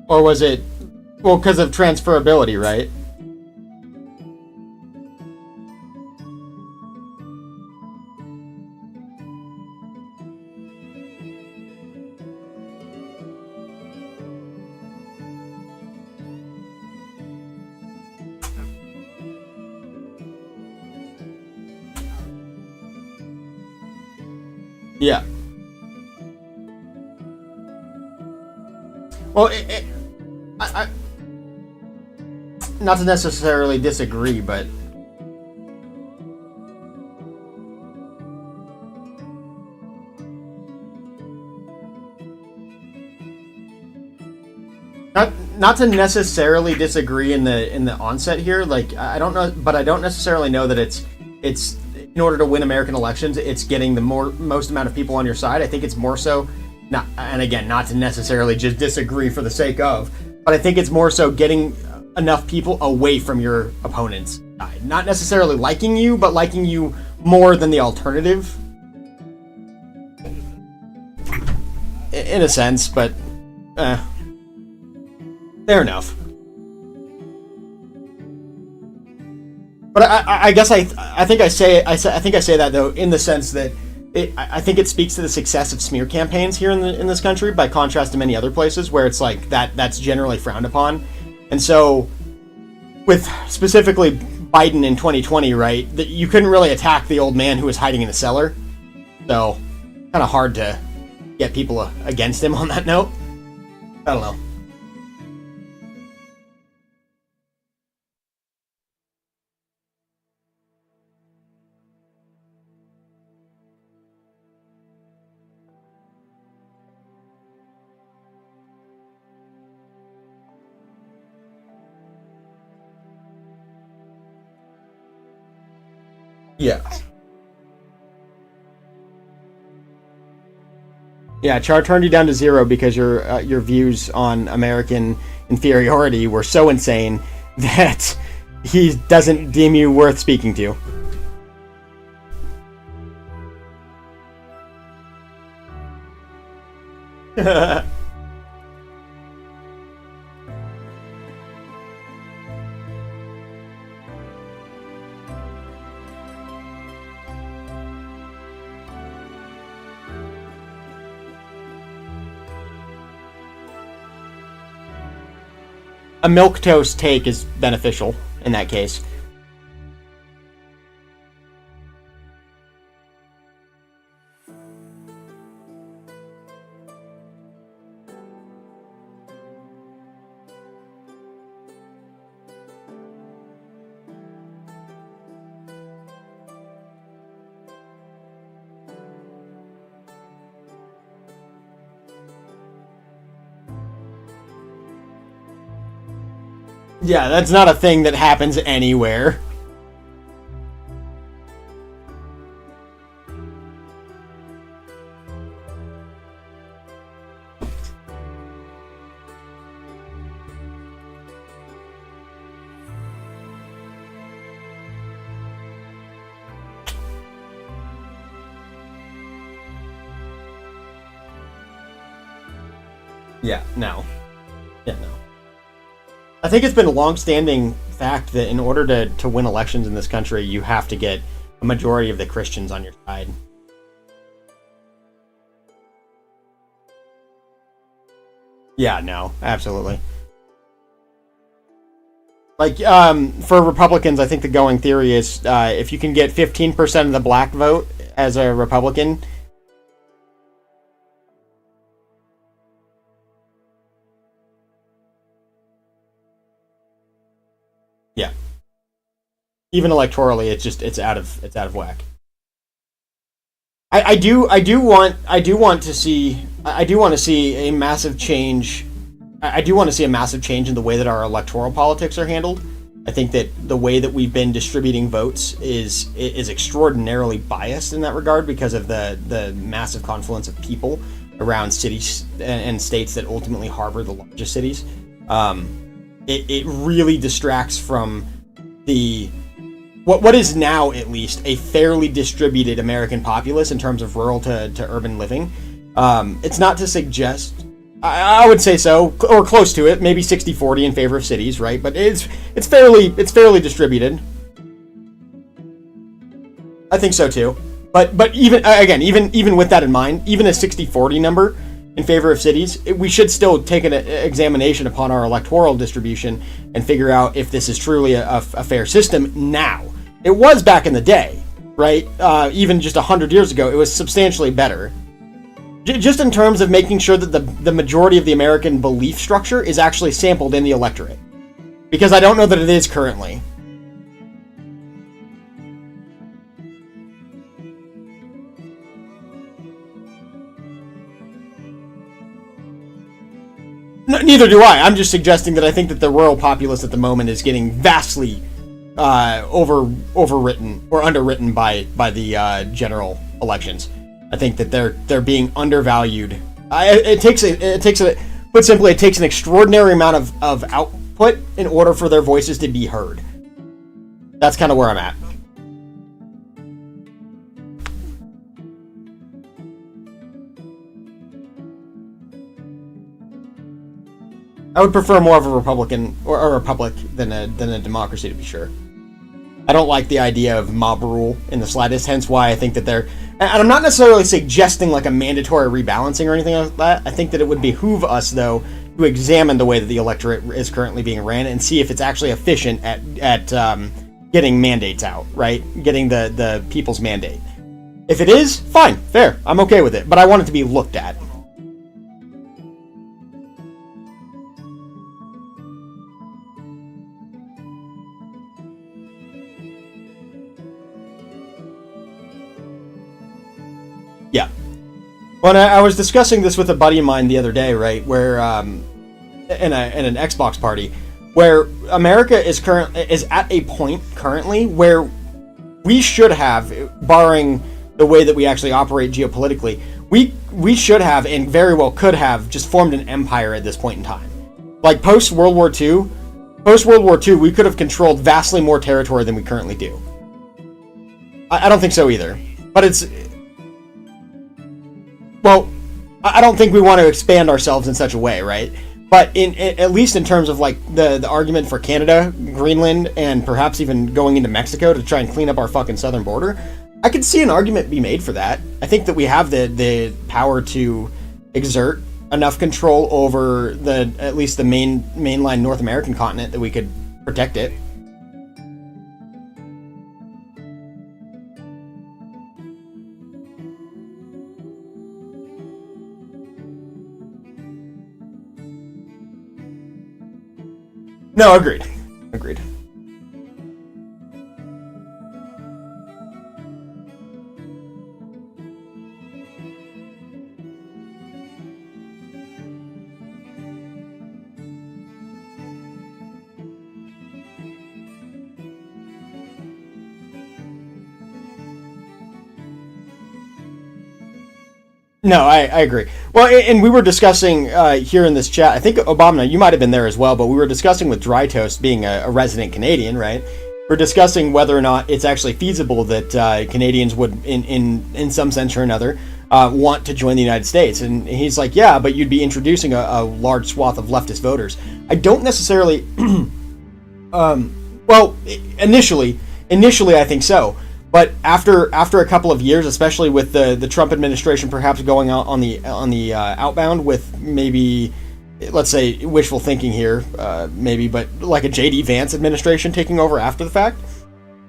Or was it, well, because of transferability, right? Yeah. Well, I not to necessarily disagree, but not to necessarily disagree in the onset here. Like, I don't know, but I don't necessarily know that it's in order to win American elections, it's getting the most amount of people on your side. I think it's more so, not, and again, not to necessarily just disagree for the sake of, but I think it's more so getting enough people away from your opponent's side. Not necessarily liking you, but liking you more than the alternative. In a sense, but fair enough. But I guess I think I say that though in the sense that I think it speaks to the success of smear campaigns here in this country by contrast to many other places where it's like that's generally frowned upon. And so with specifically Biden in 2020, right, that you couldn't really attack the old man who was hiding in the cellar. So kind of hard to get people against him on that note. I don't know. Yeah. Yeah, Char turned you down to 0 because your views on American inferiority were so insane that he doesn't deem you worth speaking to. A milquetoast take is beneficial in that case. Yeah, that's not a thing that happens anywhere. Yeah, no. Yeah, no. I think it's been a long-standing fact that in order to win elections in this country, you have to get a majority of the Christians on your side. Yeah, no, absolutely. Like, for Republicans, I think the going theory is if you can get 15% of the black vote as a Republican... Yeah. Even electorally, it's out of whack. I do want to see a massive change. I do want to see a massive change in the way that our electoral politics are handled. I think that the way that we've been distributing votes is extraordinarily biased in that regard because of the massive confluence of people around cities and states that ultimately harbor the largest cities. It really distracts from what is now at least a fairly distributed American populace in terms of rural to urban living. It's not to suggest I would say so, or close to it. Maybe 60-40 in favor of cities, right? But it's fairly distributed. I think so too. But even with that in mind, even a 60-40 number in favor of cities, we should still take an examination upon our electoral distribution and figure out if this is truly a fair system now. It was back in the day, right? Even just 100 years ago, it was substantially better. Just in terms of making sure that the majority of the American belief structure is actually sampled in the electorate. Because I don't know that it is currently. No, neither do I. I'm just suggesting that I think that the rural populace at the moment is getting vastly overwritten or underwritten by the general elections. I think that they're being undervalued. It takes put simply, it takes an extraordinary amount of output in order for their voices to be heard. That's kind of where I'm at. I would prefer more of a Republican or a republic than a democracy, to be sure. I don't like the idea of mob rule in the slightest, hence why I think that they're... And I'm not necessarily suggesting like a mandatory rebalancing or anything like that. I think that it would behoove us, though, to examine the way that the electorate is currently being ran and see if it's actually efficient at getting mandates out, right? Getting the people's mandate. If it is, fine, fair. I'm okay with it, but I want it to be looked at. Yeah. Well, I was discussing this with a buddy of mine the other day, right? Where, in an Xbox party, where America is at a point currently where we should have, barring the way that we actually operate geopolitically, we should have and very well could have just formed an empire at this point in time. Like post World War II, we could have controlled vastly more territory than we currently do. I don't think so either. But it's... Well, I don't think we want to expand ourselves in such a way, right? But at least in terms of like the argument for Canada, Greenland, and perhaps even going into Mexico to try and clean up our fucking southern border, I could see an argument be made for that. I think that we have the power to exert enough control over at least the mainline North American continent that we could protect it. No, agreed. Agreed. No, I agree. Well, and we were discussing here in this chat, I think, Obama, you might have been there as well, but we were discussing with Dry Toast being a resident Canadian, right? We're discussing whether or not it's actually feasible that Canadians would, in some sense or another, want to join the United States. And he's like, yeah, but you'd be introducing a large swath of leftist voters. I don't necessarily... well, initially, I think so. But after a couple of years, especially with the Trump administration perhaps going out on the outbound with maybe, let's say, wishful thinking here, maybe, but like a J.D. Vance administration taking over after the fact,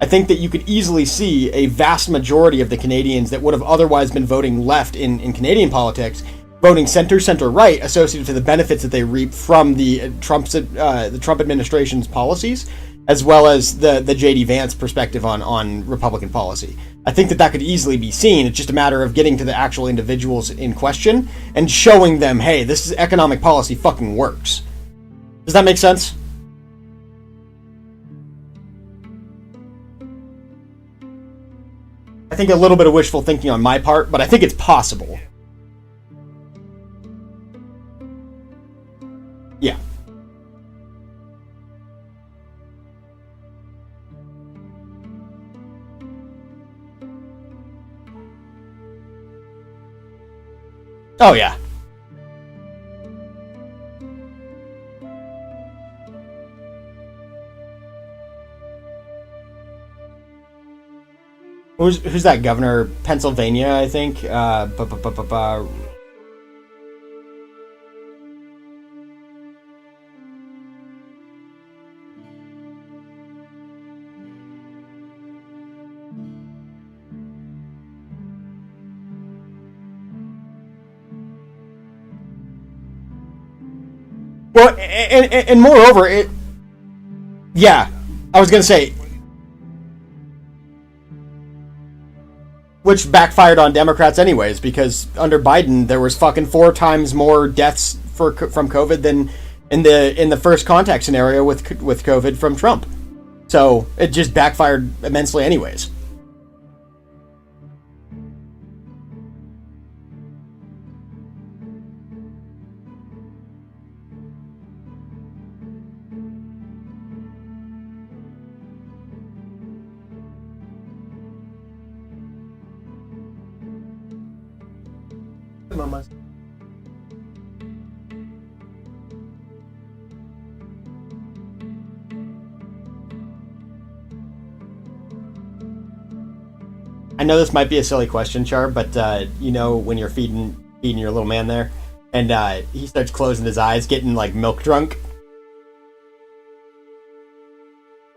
I think that you could easily see a vast majority of the Canadians that would have otherwise been voting left in Canadian politics, voting center-right, associated to the benefits that they reap from the Trump administration's policies, as well as the J.D. Vance perspective on Republican policy. I think that could easily be seen. It's just a matter of getting to the actual individuals in question and showing them, hey, this is economic policy fucking works. Does that make sense? I think a little bit of wishful thinking on my part, but I think it's possible. Yeah. Oh, yeah. Who's that governor? Pennsylvania, I think. Well, and moreover, yeah, I was gonna say, which backfired on Democrats anyways, because under Biden there was fucking 4 times more deaths from COVID than in the first contact scenario with COVID from Trump. So it just backfired immensely anyways. I know this might be a silly question, Char, but you know when you're feeding your little man there, and he starts closing his eyes, getting like milk drunk.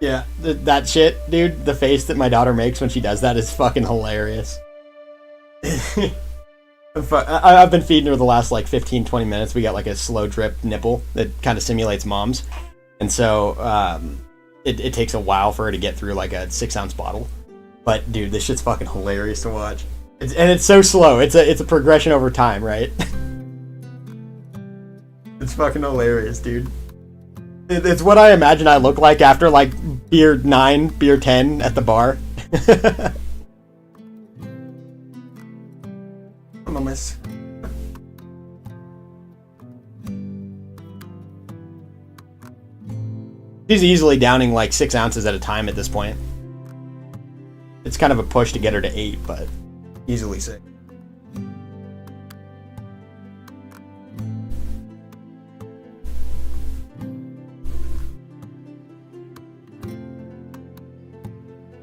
Yeah, that shit, dude. The face that my daughter makes when she does that is fucking hilarious. I've been feeding her the last like 15-20 minutes. We got like a slow drip nipple that kind of simulates mom's, and so it takes a while for her to get through like a 6-ounce bottle. But dude, this shit's fucking hilarious to watch. It's so slow. It's a progression over time, right? It's fucking hilarious, dude. It's what I imagine I look like after like beer 9, beer 10 at the bar. I'm a miss. She's easily downing like 6 ounces at a time at this point. It's kind of a push to get her to 8, but easily 6.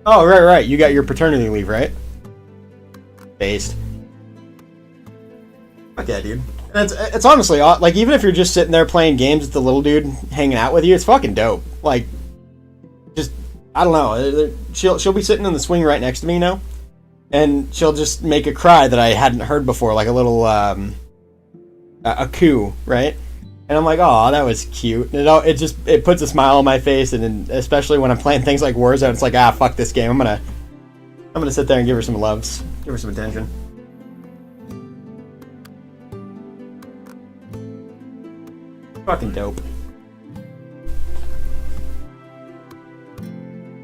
Oh, right. You got your paternity leave, right? Based. Okay, dude. And it's honestly, like, even if you're just sitting there playing games with the little dude hanging out with you, it's fucking dope. Like, just, I don't know. She'll be sitting in the swing right next to me, you know? And she'll just make a cry that I hadn't heard before, like a little, a coo, right? And I'm like, oh, that was cute. It puts a smile on my face, and especially when I'm playing things like Warzone, it's like, fuck this game. I'm gonna sit there and give her some loves, give her some attention. Fucking dope.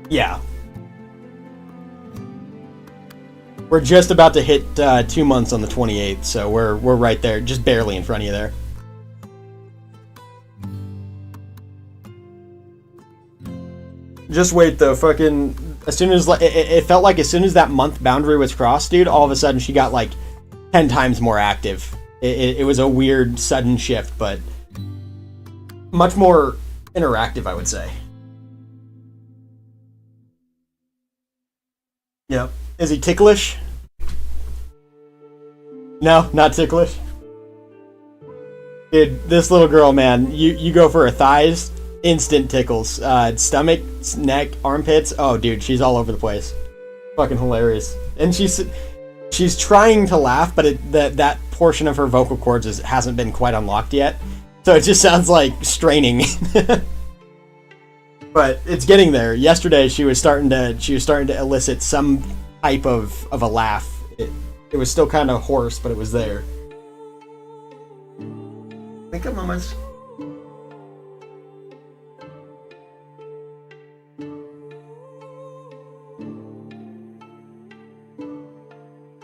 Yeah. We're just about to hit 2 months on the 28th, so we're right there, just barely in front of you there. Just wait though, fucking, as soon as, it felt like as soon as that month boundary was crossed, dude, all of a sudden she got like 10 times more active. It was a weird sudden shift, but much more interactive, I would say. Yep. Is he ticklish? No, not ticklish. Dude, this little girl, man, you go for her thighs, instant tickles. Stomach, neck, armpits. Oh, dude, she's all over the place. Fucking hilarious. And she's trying to laugh, but that portion of her vocal cords hasn't been quite unlocked yet. So it just sounds like straining. But it's getting there. Yesterday she was starting to elicit some type of a laugh. It was still kind of hoarse, but it was there. Think of mamas.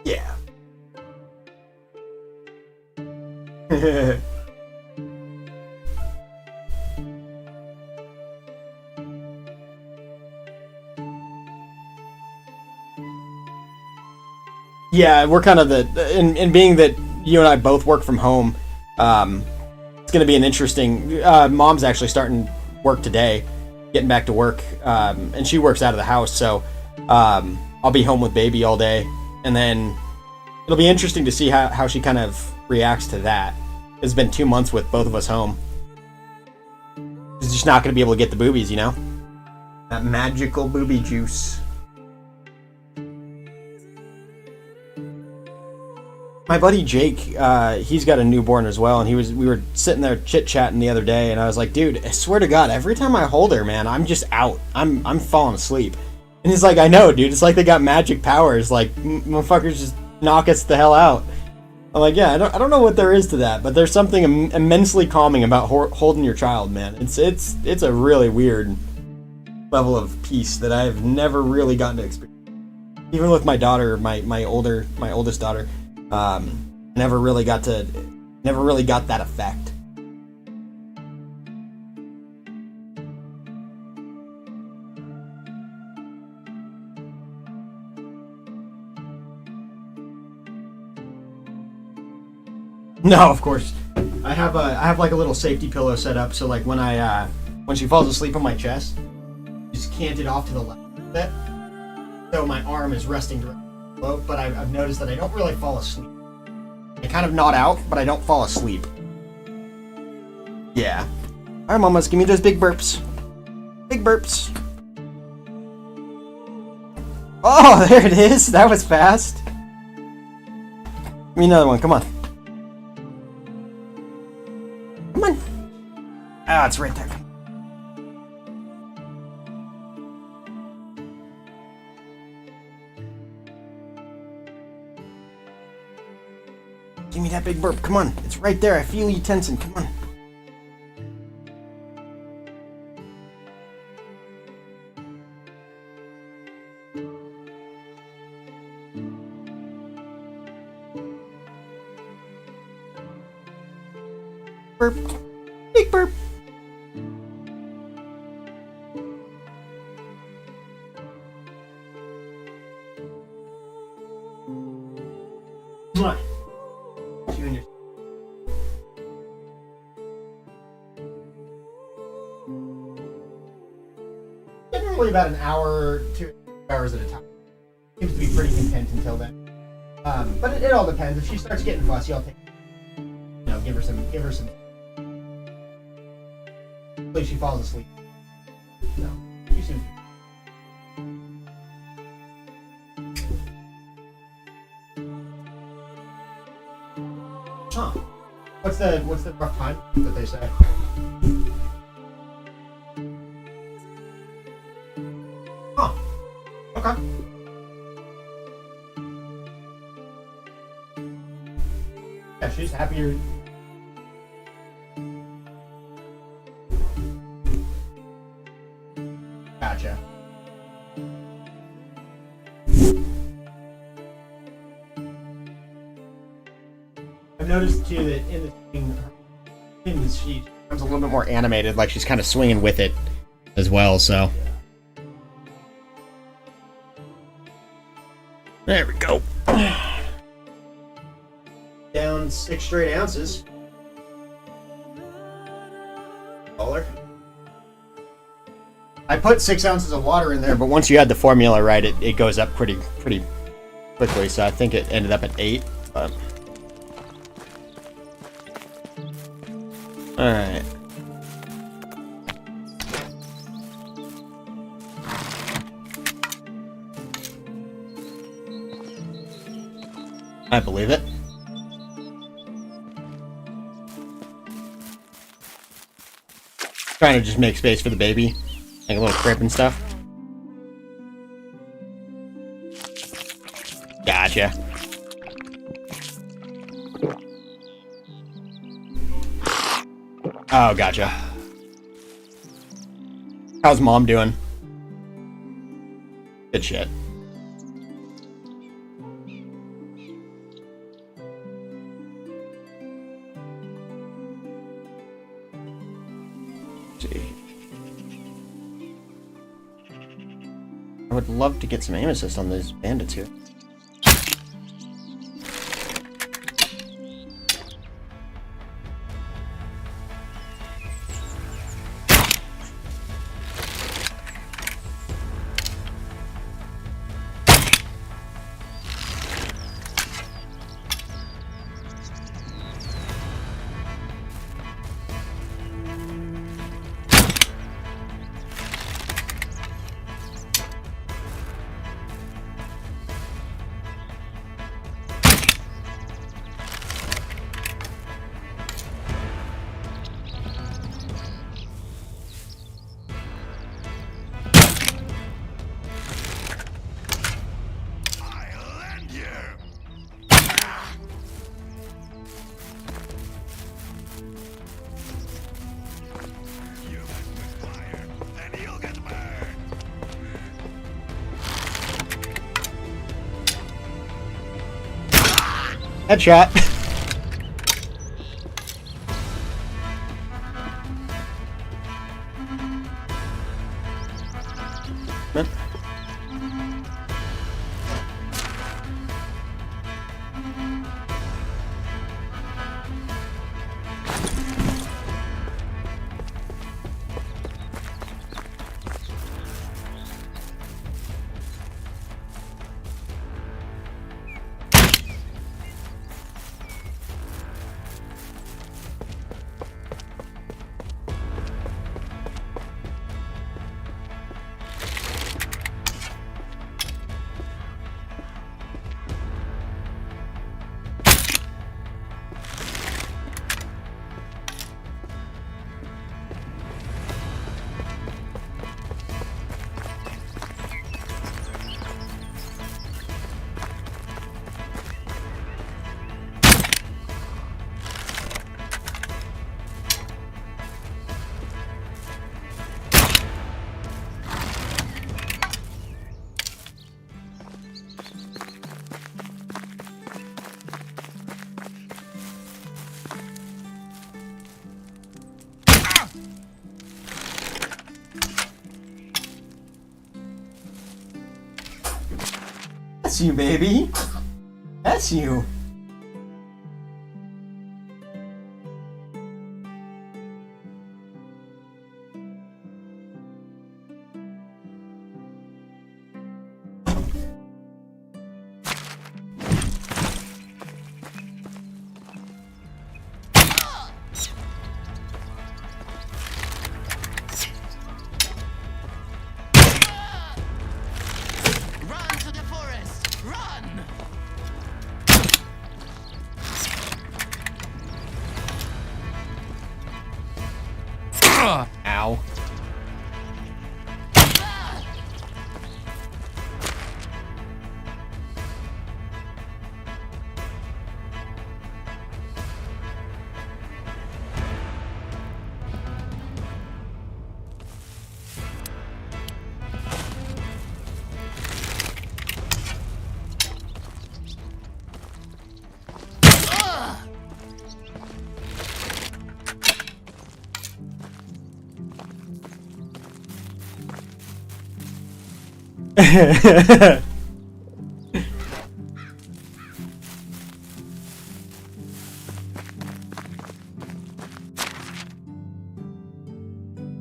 Yeah. Yeah, we're kind of in being that you and I both work from home, it's going to be an interesting, mom's actually starting work today, getting back to work, and she works out of the house, so I'll I'll be home with baby all day, and then it'll be interesting to see how she kind of reacts to that. It's been 2 months with both of us home. She's just not going to be able to get the boobies, you know? That magical booby juice. My buddy Jake, he's got a newborn as well, and we were sitting there chit-chatting the other day, and I was like, dude, I swear to God, every time I hold her, man, I'm just out. I'm falling asleep. And he's like, I know, dude, it's like they got magic powers, like, motherfuckers just knock us the hell out. I'm like, yeah, I don't know what there is to that, but there's something immensely calming about holding your child, man. It's a really weird level of peace that I've never really gotten to experience. Even with my daughter, my oldest daughter, never really got that effect. No, of course. I have like a little safety pillow set up, so like when she falls asleep on my chest, just cant it off to the left a bit, so my arm is resting directly below. But I've noticed that I don't really fall asleep. I kind of nod out, but I don't fall asleep. Yeah. All right, mamas, give me those big burps. Big burps. Oh, there it is. That was fast. Give me another one. Come on. Come on. Ah, it's right there. Give me that big burp. Come on. It's right there. I feel you tensing. Come on. Burp. Big burp. Come on. Junior. Generally about an hour, 2 hours at a time. Seems to be pretty content until then. But it all depends. If she starts getting fussy, I'll take, give her some. Hopefully she falls asleep. No, too soon. Huh. What's the rough time that they say? Huh. Okay. Yeah, she's happier. Gotcha. I've noticed too that in the scene, she becomes a little bit more animated, like she's kind of swinging with it as well, so. There we go. Down 6 straight ounces. Baller. I put 6 ounces of water in there, but once you add the formula right, it goes up pretty quickly, so I think it ended up at 8, but. Alright. I believe it. Trying to just make space for the baby. Like a little crib and stuff. Gotcha. Oh, gotcha. How's mom doing? Good shit. Let's see. I would love to get some aim assist on these bandits here. Headshot. That's you, baby. That's you. Run to the forest! Run! Ow.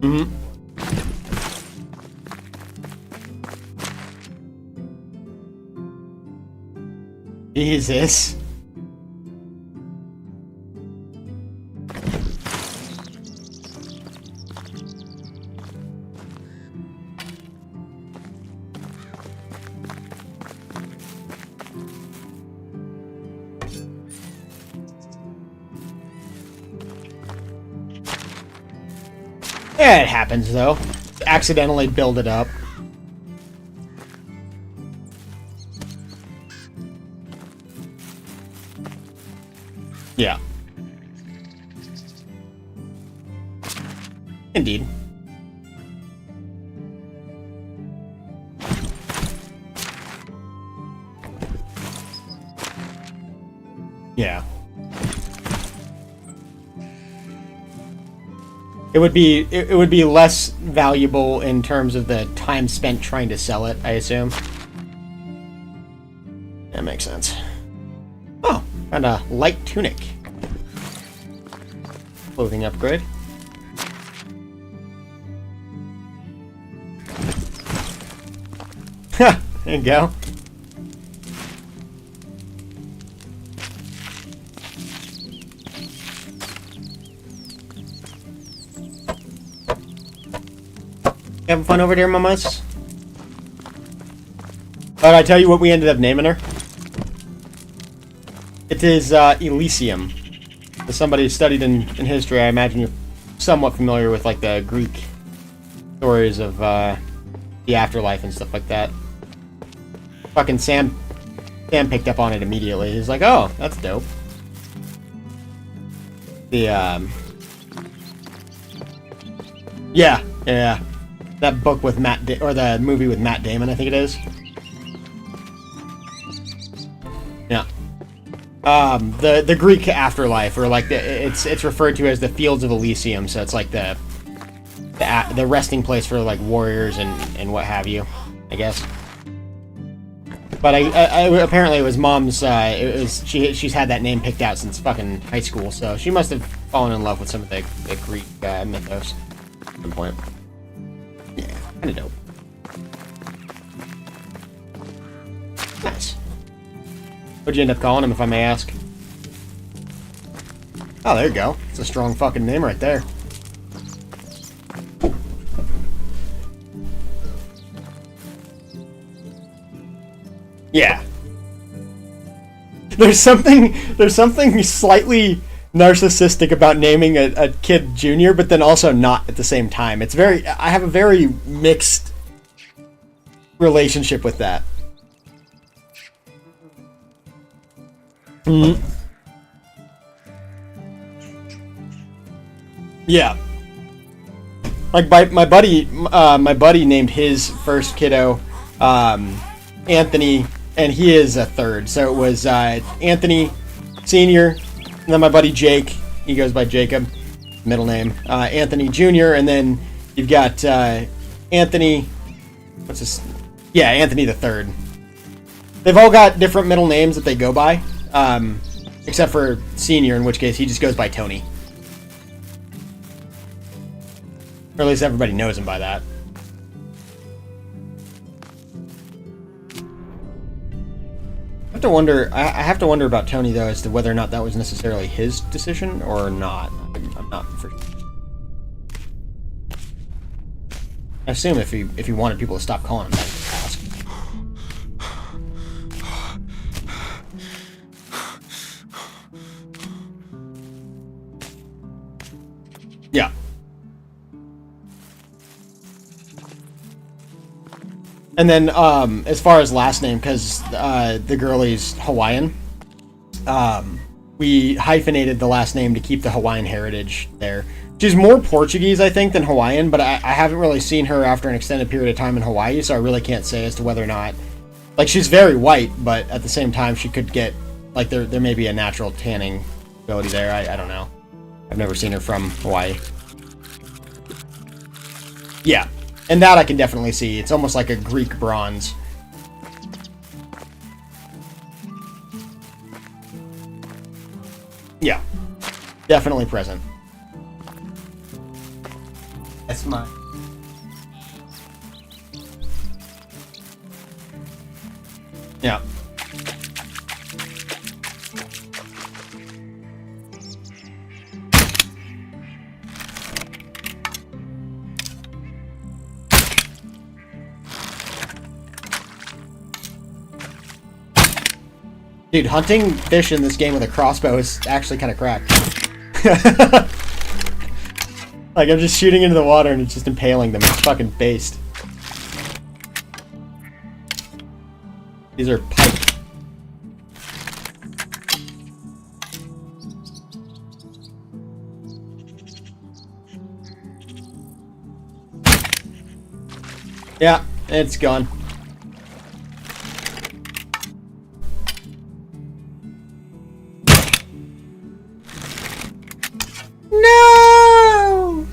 Mm-hmm. Jesus. Yeah, it happens though. Accidentally build it up. Yeah. Indeed. Yeah. It would be less valuable in terms of the time spent trying to sell it, I assume. That makes sense. Oh, found a light tunic. Clothing upgrade. Ha! There you go. Having fun over there, mamas? But I tell you what we ended up naming her? It is Elysium. As somebody who studied in history, I imagine you're somewhat familiar with like the Greek stories of the afterlife and stuff like that. Fucking Sam picked up on it immediately. He's like, oh, that's dope. The yeah. That book with or the movie with Matt Damon, I think it is. Yeah. The Greek afterlife, or like it's referred to as the Fields of Elysium. So it's like the resting place for like warriors and what have you, I guess. But I apparently it was Mom's. She's had that name picked out since fucking high school, so she must have fallen in love with some of the Greek mythos at some point. Yeah, kind of dope. Nice. What'd you end up calling him, if I may ask? Oh, there you go. It's a strong fucking name right there. Yeah. There's something slightly narcissistic about naming a kid Junior, but then also not at the same time. I have a very mixed relationship with that. Mm. Yeah. Like my buddy named his first kiddo Anthony, and he is a third. So it was Anthony Senior, and then my buddy Jake. He goes by Jacob, middle name. Anthony Junior, and then you've got Anthony. What's his? Yeah, Anthony the third. They've all got different middle names that they go by. Except for Senior, in which case he just goes by Tony. Or at least everybody knows him by that. I have to wonder about Tony, though, as to whether or not that was necessarily his decision or not. I'm not for sure. I assume if he wanted people to stop calling him that, he'd ask. Yeah. And then, as far as last name, because the girlie's Hawaiian, we hyphenated the last name to keep the Hawaiian heritage there. She's more Portuguese, I think, than Hawaiian, but I haven't really seen her after an extended period of time in Hawaii, so I really can't say as to whether or not... Like, she's very white, but at the same time, she could get... Like, there may be a natural tanning ability there. I don't know. I've never seen her from Hawaii. Yeah. And that I can definitely see. It's almost like a Greek bronze. Yeah. Definitely present. That's mine. Yeah. Dude, hunting fish in this game with a crossbow is actually kind of cracked. Like, I'm just shooting into the water and it's just impaling them. It's fucking based. These are pike. Yeah, it's gone. No!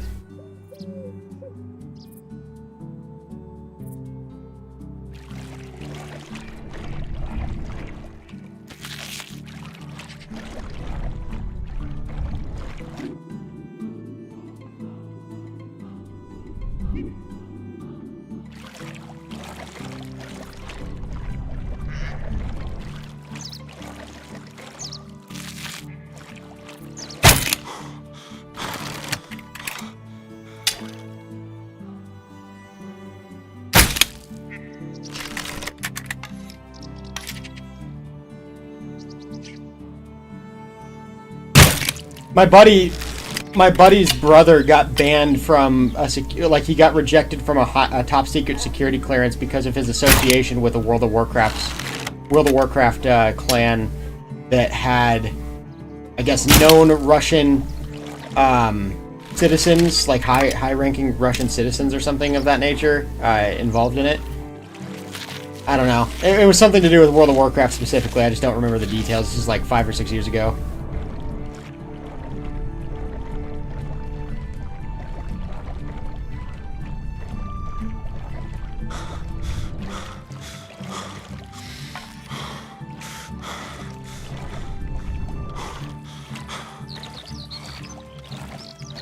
My buddy's brother got banned from he got rejected from a top secret security clearance because of his association with a World of Warcraft clan that had, I guess, known Russian citizens, like high-ranking Russian citizens or something of that nature, involved in it. I don't know. It was something to do with World of Warcraft specifically. I just don't remember the details. This is like 5 or 6 years ago.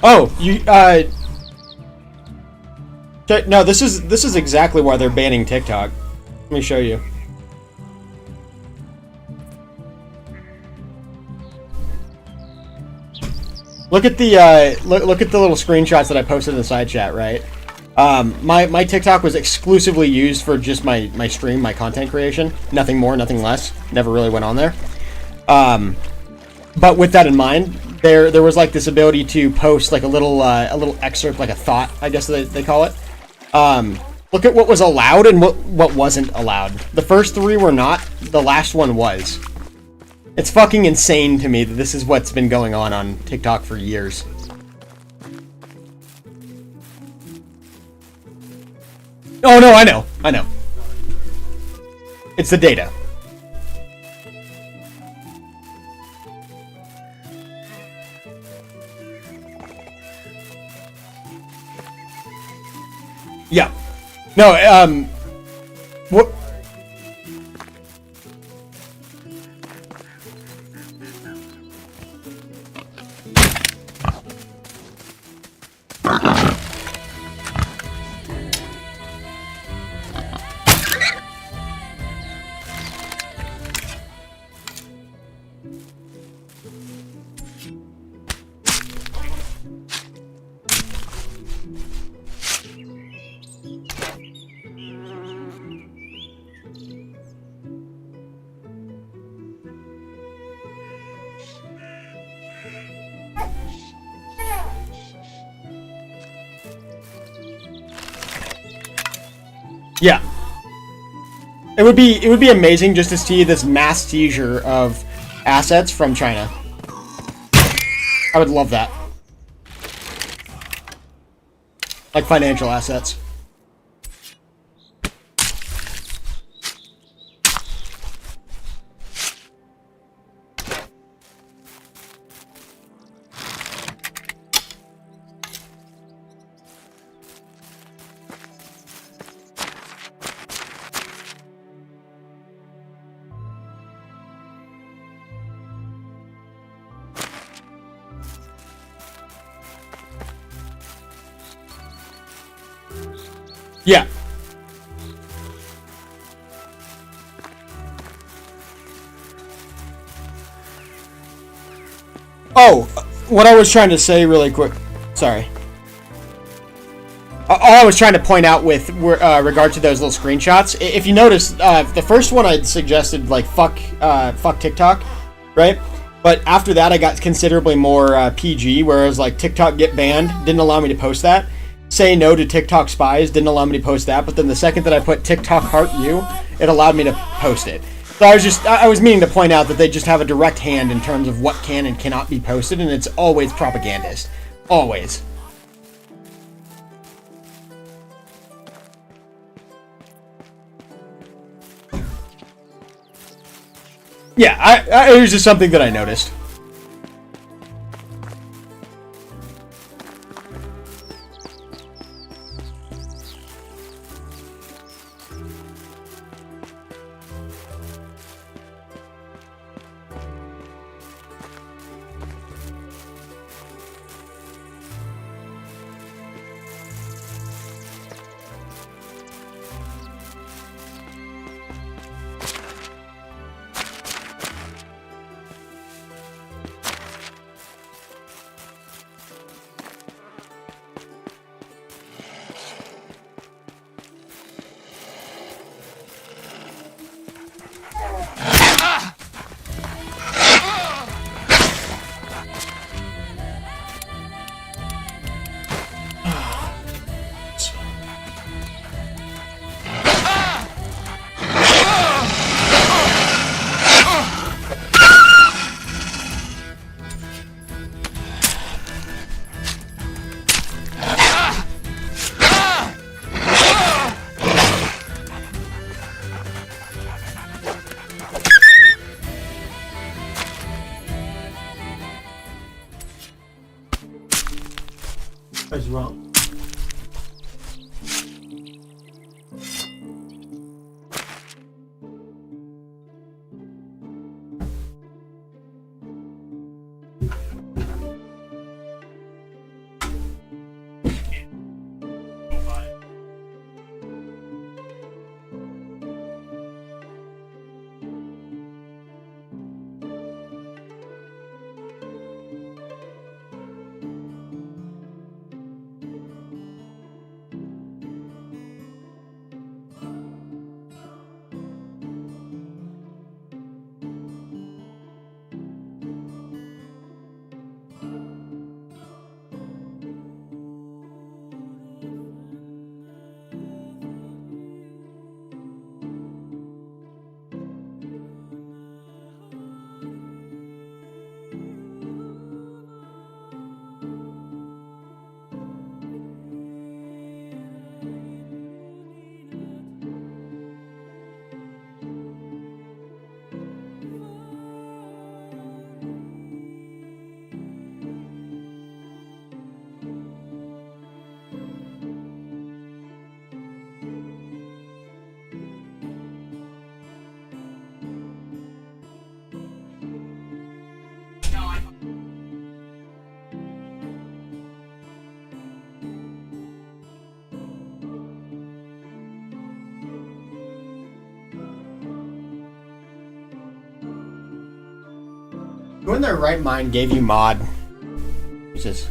Oh, you, no, this is exactly why they're banning TikTok. Let me show you. Look at the, look at the little screenshots that I posted in the side chat, right? My TikTok was exclusively used for just my stream, my content creation. Nothing more, nothing less. Never really went on there. But with that in mind, there was like this ability to post like a little excerpt, like a thought, I guess they call it. Look at what was allowed and what wasn't allowed. The first 3 were not. The last one was. It's fucking insane to me that this is what's been going on TikTok for years. Oh no, I know. It's the data. Yeah. No, what? Yeah. It would be amazing just to see this mass seizure of assets from China. I would love that. Like financial assets. Yeah. Oh, what I was trying to say really quick. Sorry. All I was trying to point out with regard to those little screenshots, if you notice, the first one I suggested, like, fuck TikTok, right? But after that, I got considerably more PG, whereas, like, TikTok get banned didn't allow me to post that. Say no to TikTok spies didn't allow me to post that, but then the second that I put TikTok heart you, it allowed me to post it. So I was meaning to point out that they just have a direct hand in terms of what can and cannot be posted, and it's always propagandist. Always. Yeah, it was just something that I noticed. What's wrong? Who in their right mind gave you mod? Jesus.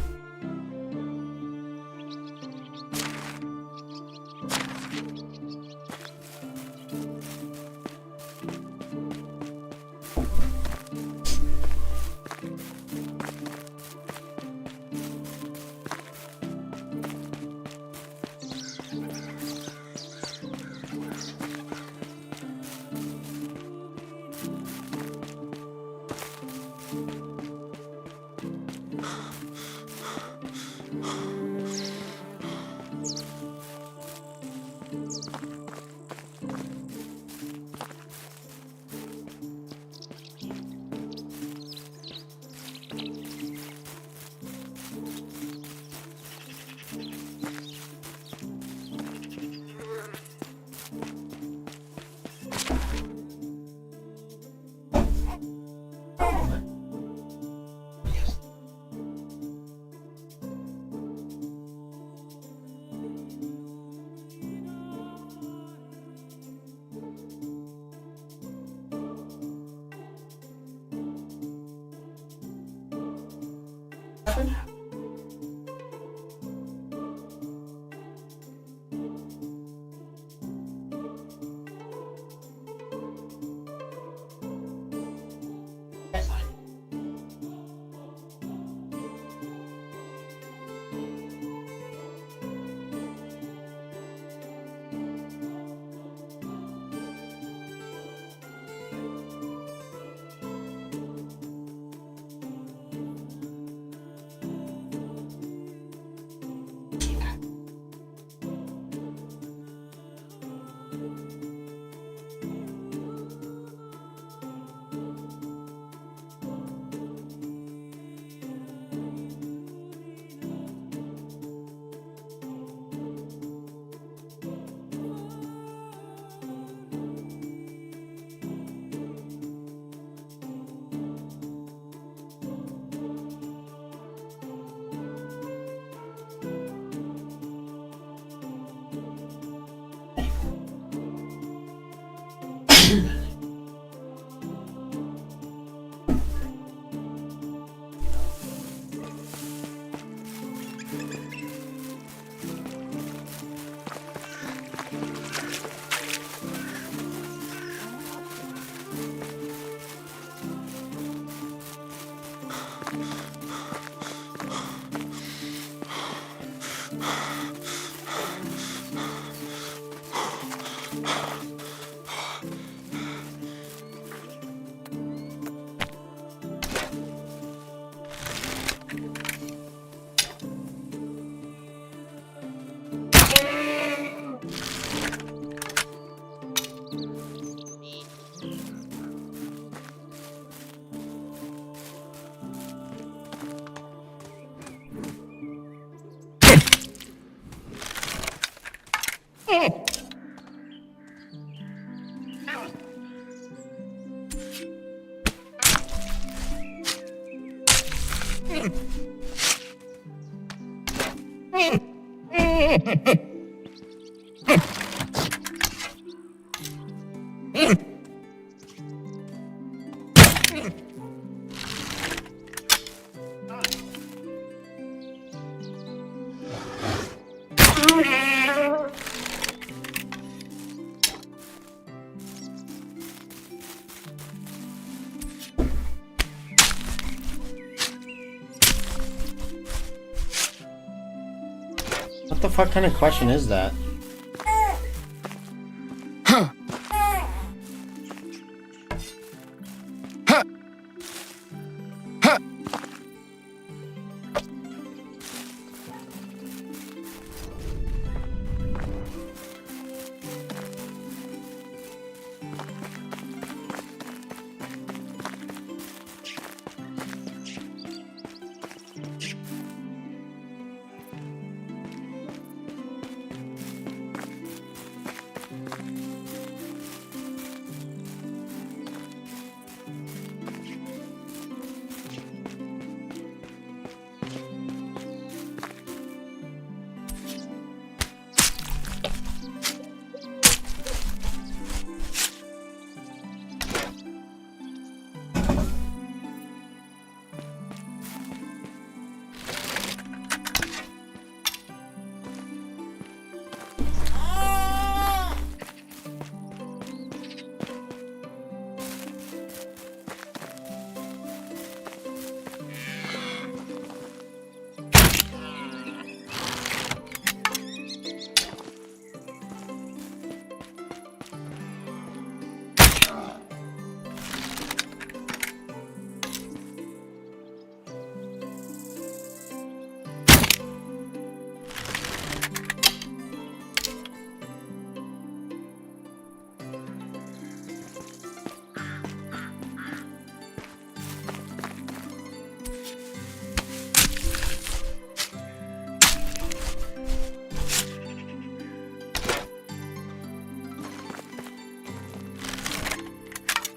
What the fuck kind of question is that?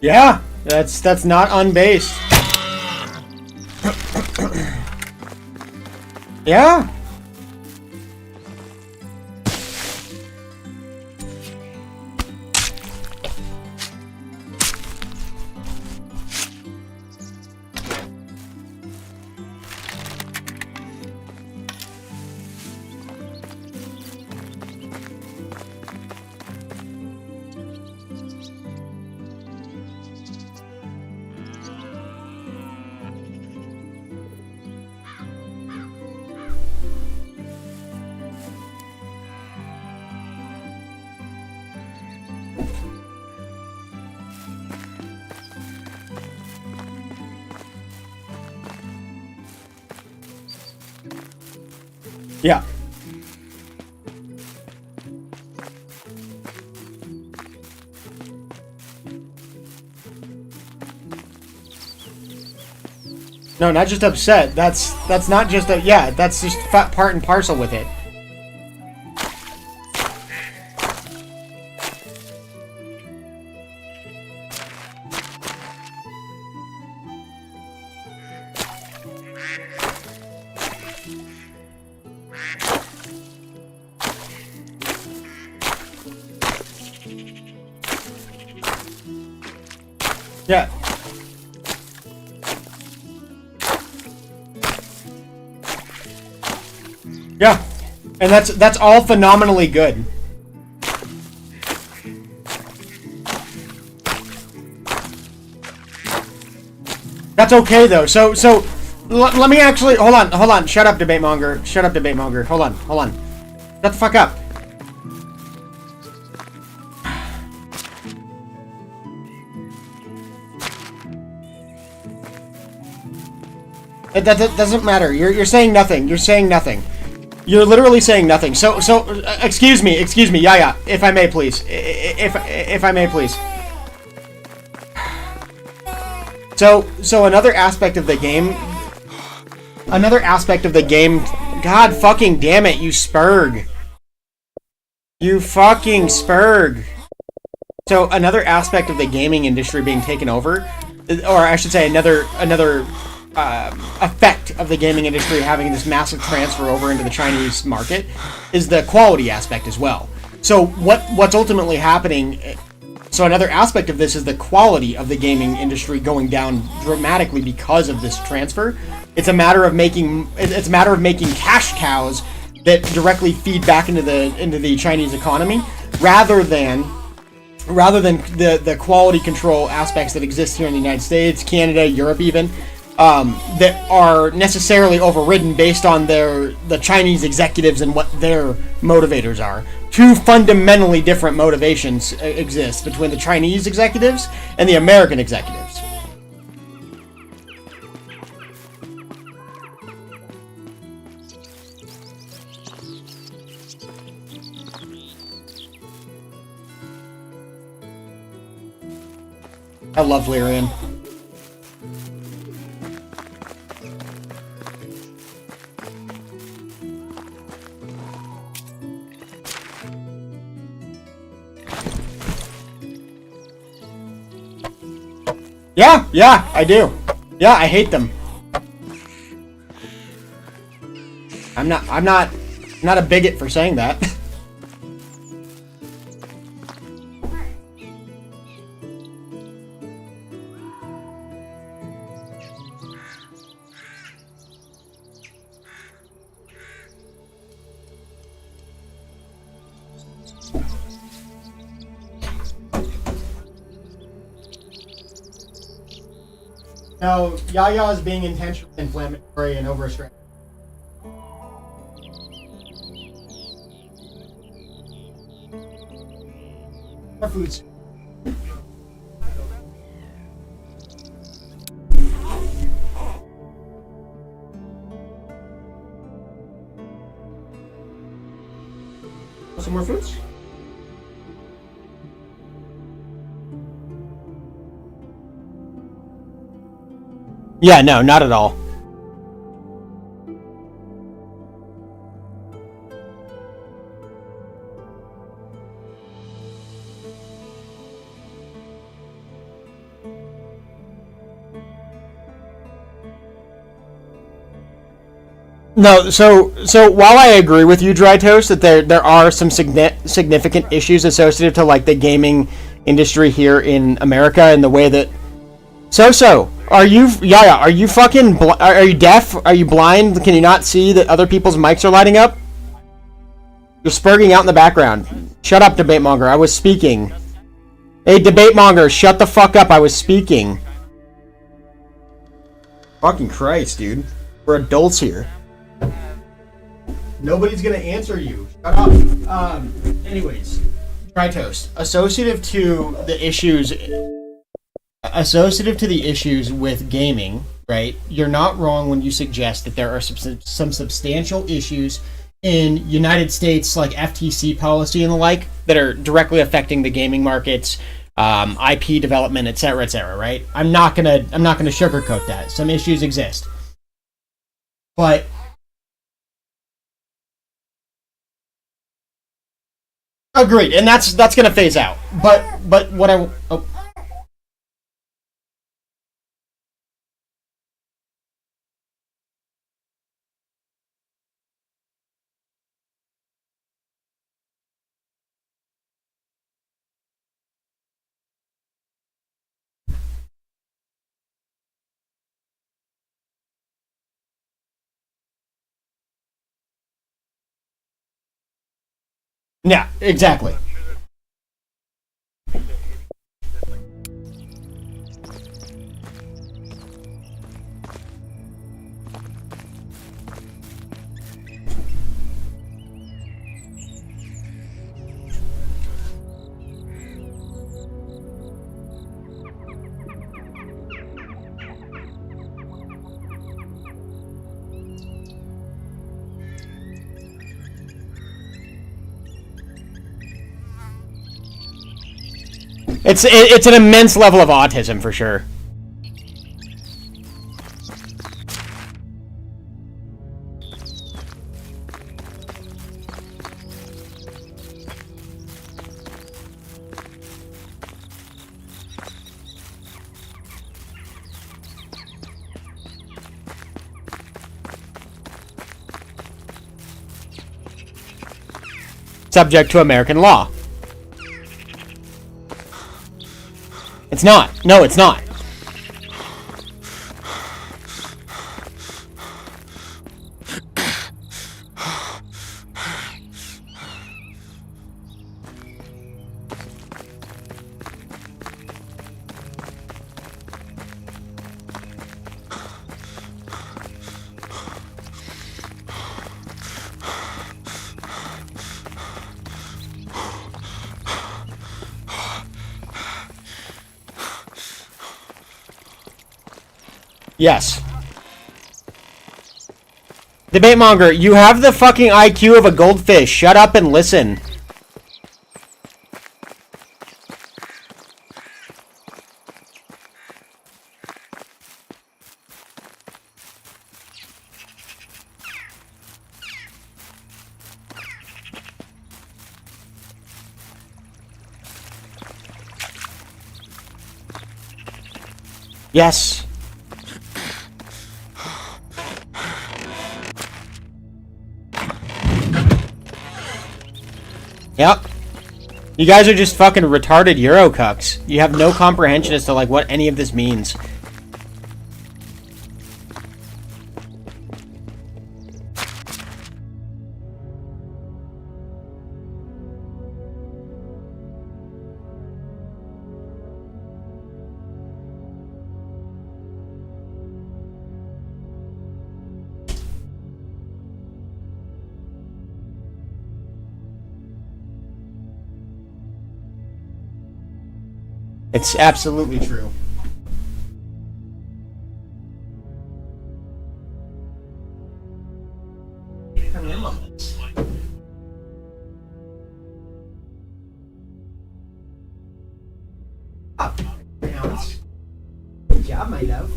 Yeah, that's not unbased. Yeah. Yeah. No, not just upset. That's not just a, yeah, that's just part and parcel with it. Yeah. Yeah. And that's all phenomenally good. That's okay though. So let me actually hold on. Shut up, debate monger. Shut up, debate monger. Hold on. Shut the fuck up. That doesn't matter. You're saying nothing. You're saying nothing. You're literally saying nothing. So excuse me. Yeah. If I may, please. If I may, please. So another aspect of the game. God fucking damn it, you spurg. You fucking spurg. So another aspect of the gaming industry being taken over, or I should say another effect of the gaming industry having this massive transfer over into the Chinese market is the quality aspect as well. So what's ultimately happening? So another aspect of this is the quality of the gaming industry going down dramatically because of this transfer. It's a matter of making cash cows that directly feed back into the Chinese economy, rather than the quality control aspects that exist here in the United States, Canada, Europe even, that are necessarily overridden based on the Chinese executives and what their motivators are. Two fundamentally different motivations exist between the Chinese executives and the American executives. I love Lyrian. Yeah, I do. Yeah, I hate them. I'm not a bigot for saying that. No, Yaya is being intentionally inflammatory and overstressed. Our foods. Some more fruits? Yeah, no, not at all. No, so while I agree with you, Dry Toast, that there are some significant issues associated to like the gaming industry here in America and the way that are you fucking are you deaf? Are you blind? Can you not see that other people's mics are lighting up? You're spurging out in the background. Shut up, debate monger. I was speaking. Hey, debate monger, shut the fuck up. I was speaking. Fucking Christ, dude. We're adults here. Nobody's gonna answer you. Shut up. Anyways, Dry Toast. Associative to the issues with gaming, right? You're not wrong when you suggest that there are some substantial issues in United States, like FTC policy and the like, that are directly affecting the gaming markets, IP development, etc., right? I'm not gonna sugarcoat that. Some issues exist, but agreed, and that's gonna phase out. But what I yeah, exactly. It's an immense level of autism for sure. subject to American law. It's not. No, it's not. Yes. Debate monger, you have the fucking IQ of a goldfish. Shut up and listen. Yes. Yep. You guys are just fucking retarded Eurocucks. You have no comprehension as to, like, what any of this means. It's absolutely true. Good job, my love.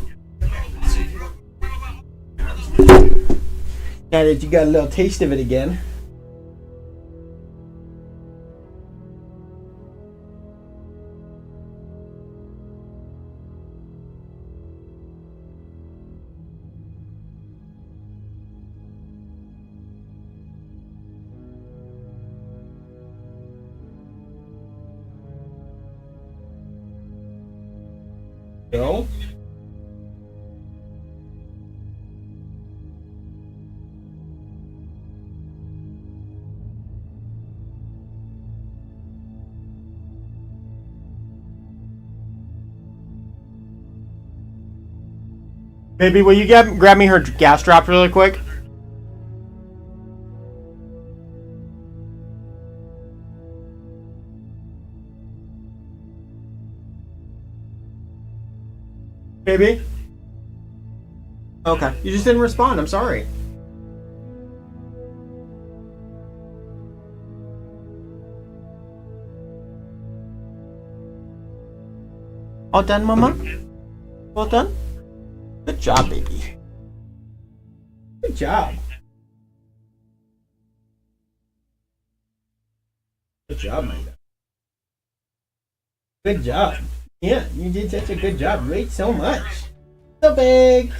Now that you got a little taste of it again. Go. Baby, will you grab me her gas drops really quick? Baby? Okay. You just didn't respond. I'm sorry. All done, Mama? All done? Good job, baby. Good job. Good job, my dad. Good job. Yeah, you did such a good job. You ate so much. So big.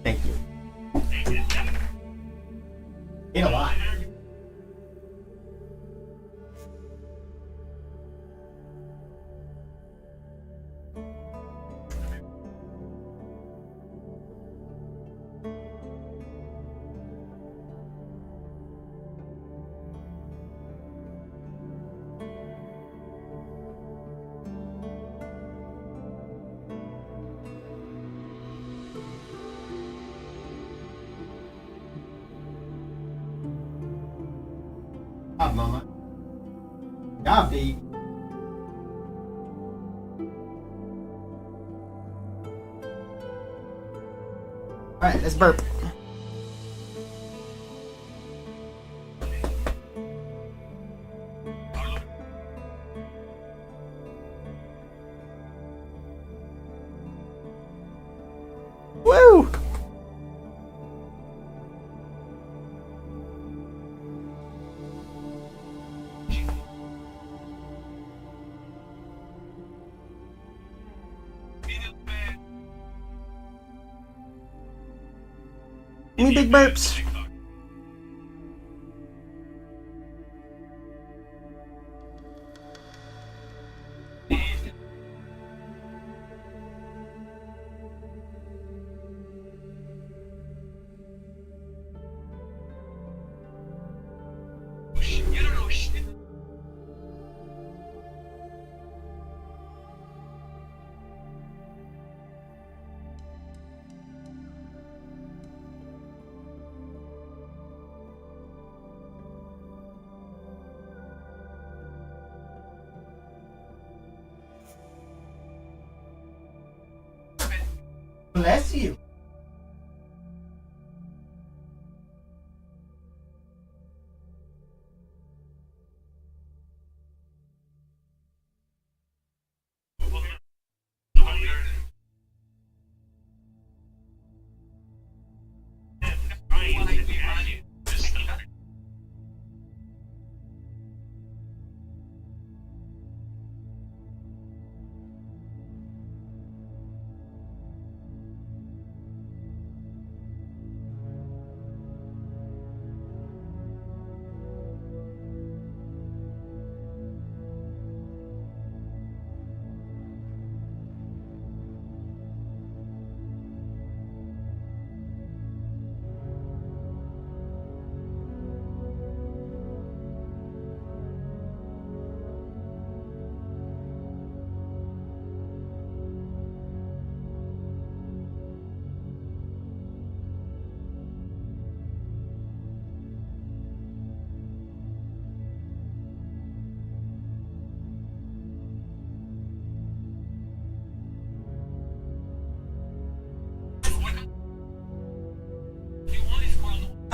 Thank you. Ate a lot. Job, Mama. Job, baby. Alright, let's burp. Woo! Any big burps? bless you.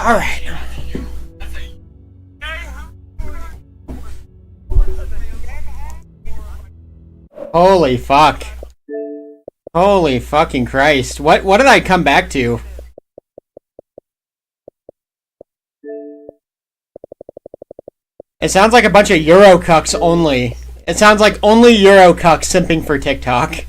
All right. Holy fuck. Holy fucking Christ. What did I come back to? It sounds like a bunch of Eurocucks only. It sounds like only Eurocucks simping for TikTok.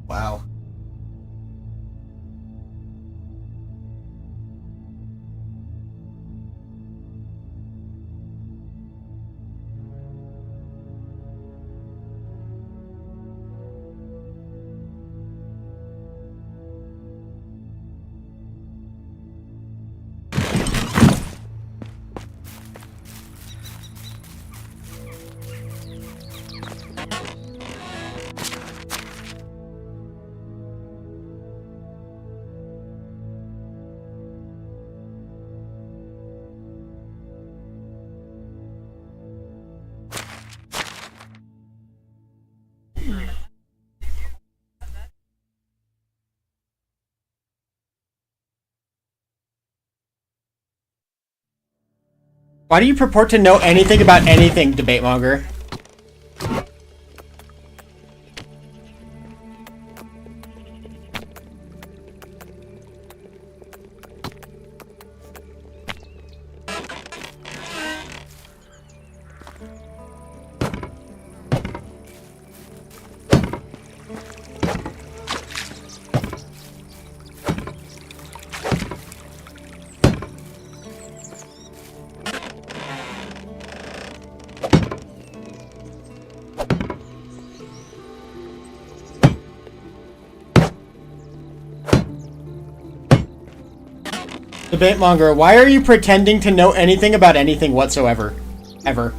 Wow. Why do you purport to know anything about anything, debate monger? Debate monger, why are you pretending to know anything about anything whatsoever? Ever.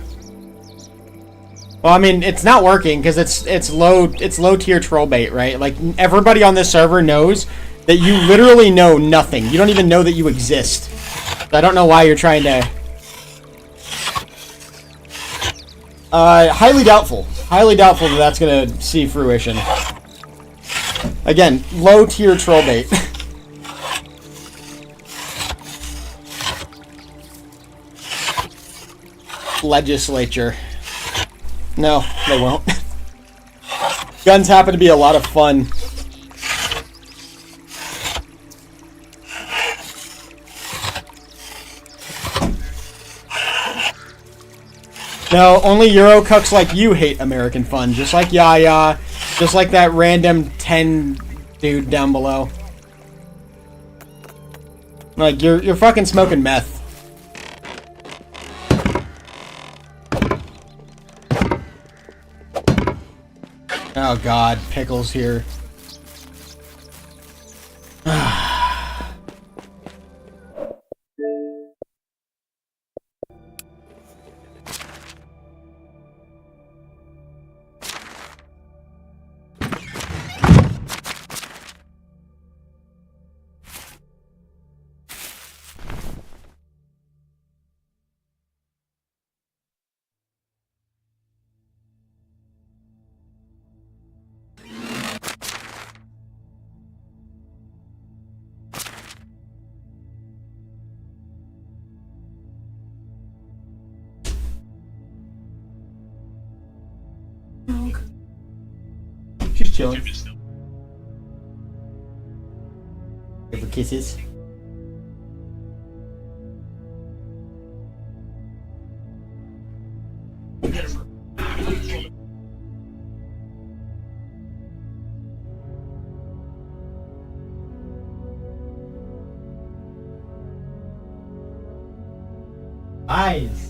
Well, I mean, it's not working because it's low tier troll bait, right? Like everybody on this server knows that you literally know nothing. You don't even know that you exist. So I don't know why you're trying to. Highly doubtful. Highly doubtful that that's gonna see fruition. Again, low tier troll bait. Legislature. No, they won't. Guns happen to be a lot of fun. No, only Eurocucks like you hate American fun, just like Yaya, just like that random 10 dude down below. Like you're fucking smoking meth. Oh god, Pickle's here. chilling. Give her kisses. Eyes.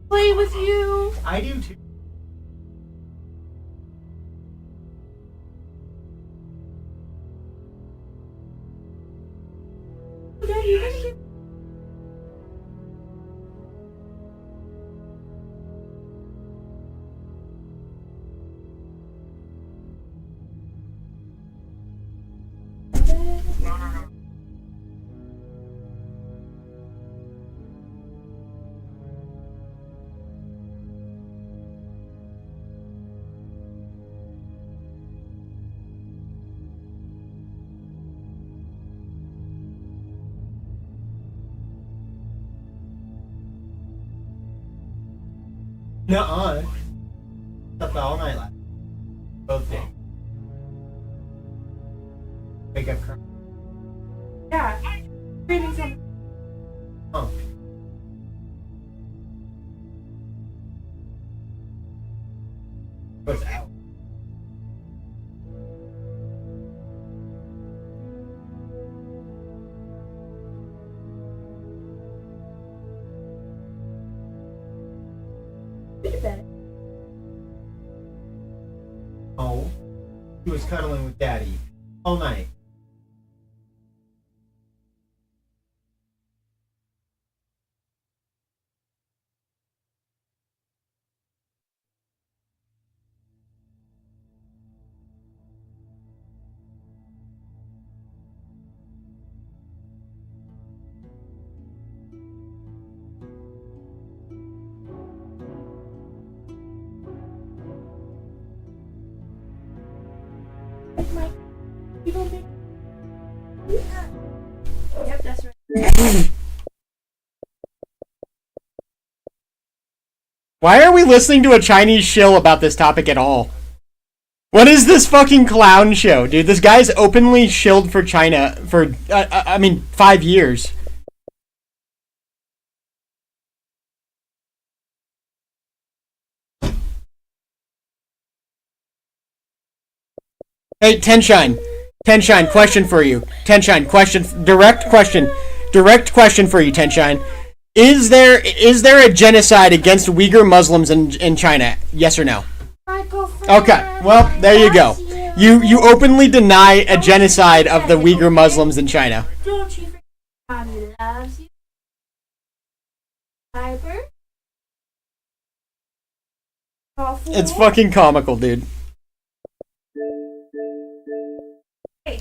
Play with you. I do too. Daddy, you're gonna get. Nuh-uh. Slept all night last. Both days. Wake up crying. Yeah. Craving some. Oh. What's out? Oh. He was cuddling with Daddy all night. Yep, that's right. Why are we listening to a Chinese shill about this topic at all? What is this fucking clown show, dude? This guy's openly shilled for China for, 5 years. Hey, Tenshine, question for you. Tenshine, direct question for you, Tenshine. Is there a genocide against Uyghur Muslims in China? Yes or no? Okay, well, there you go. You openly deny a genocide of the Uyghur Muslims in China. Don't you forget Mommy loves you. Piper. It's fucking comical, dude. Hey.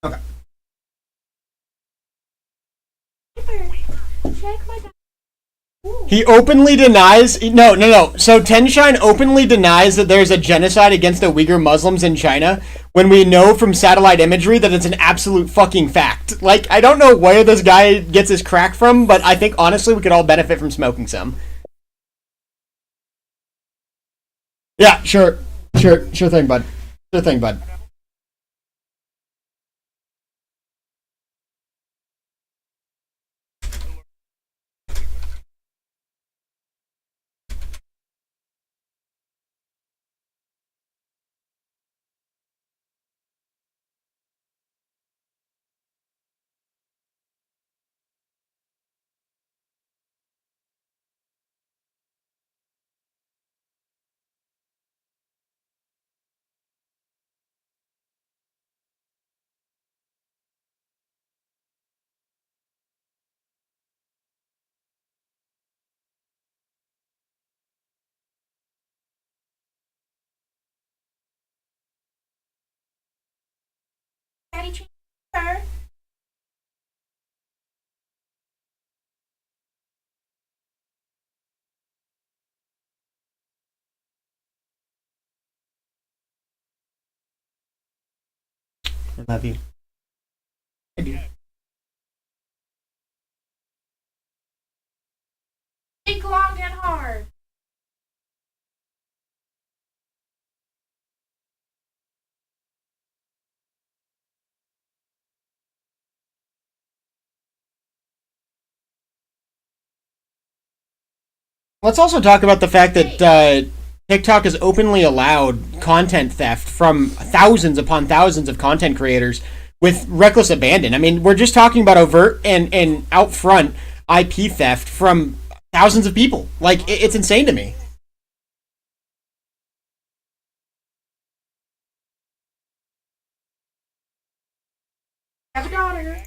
Okay. Check my. He openly denies. No. So Tenshine openly denies that there's a genocide against the Uyghur Muslims in China when we know from satellite imagery that it's an absolute fucking fact. Like, I don't know where this guy gets his crack from, but I think honestly we could all benefit from smoking some. Yeah, sure thing, bud. Sure thing, bud. I love you. I do. Think long and hard. Let's also talk about the fact that TikTok has openly allowed content theft from thousands upon thousands of content creators with reckless abandon. I mean, we're just talking about overt and out front IP theft from thousands of people. Like, it's insane to me. Have a daughter.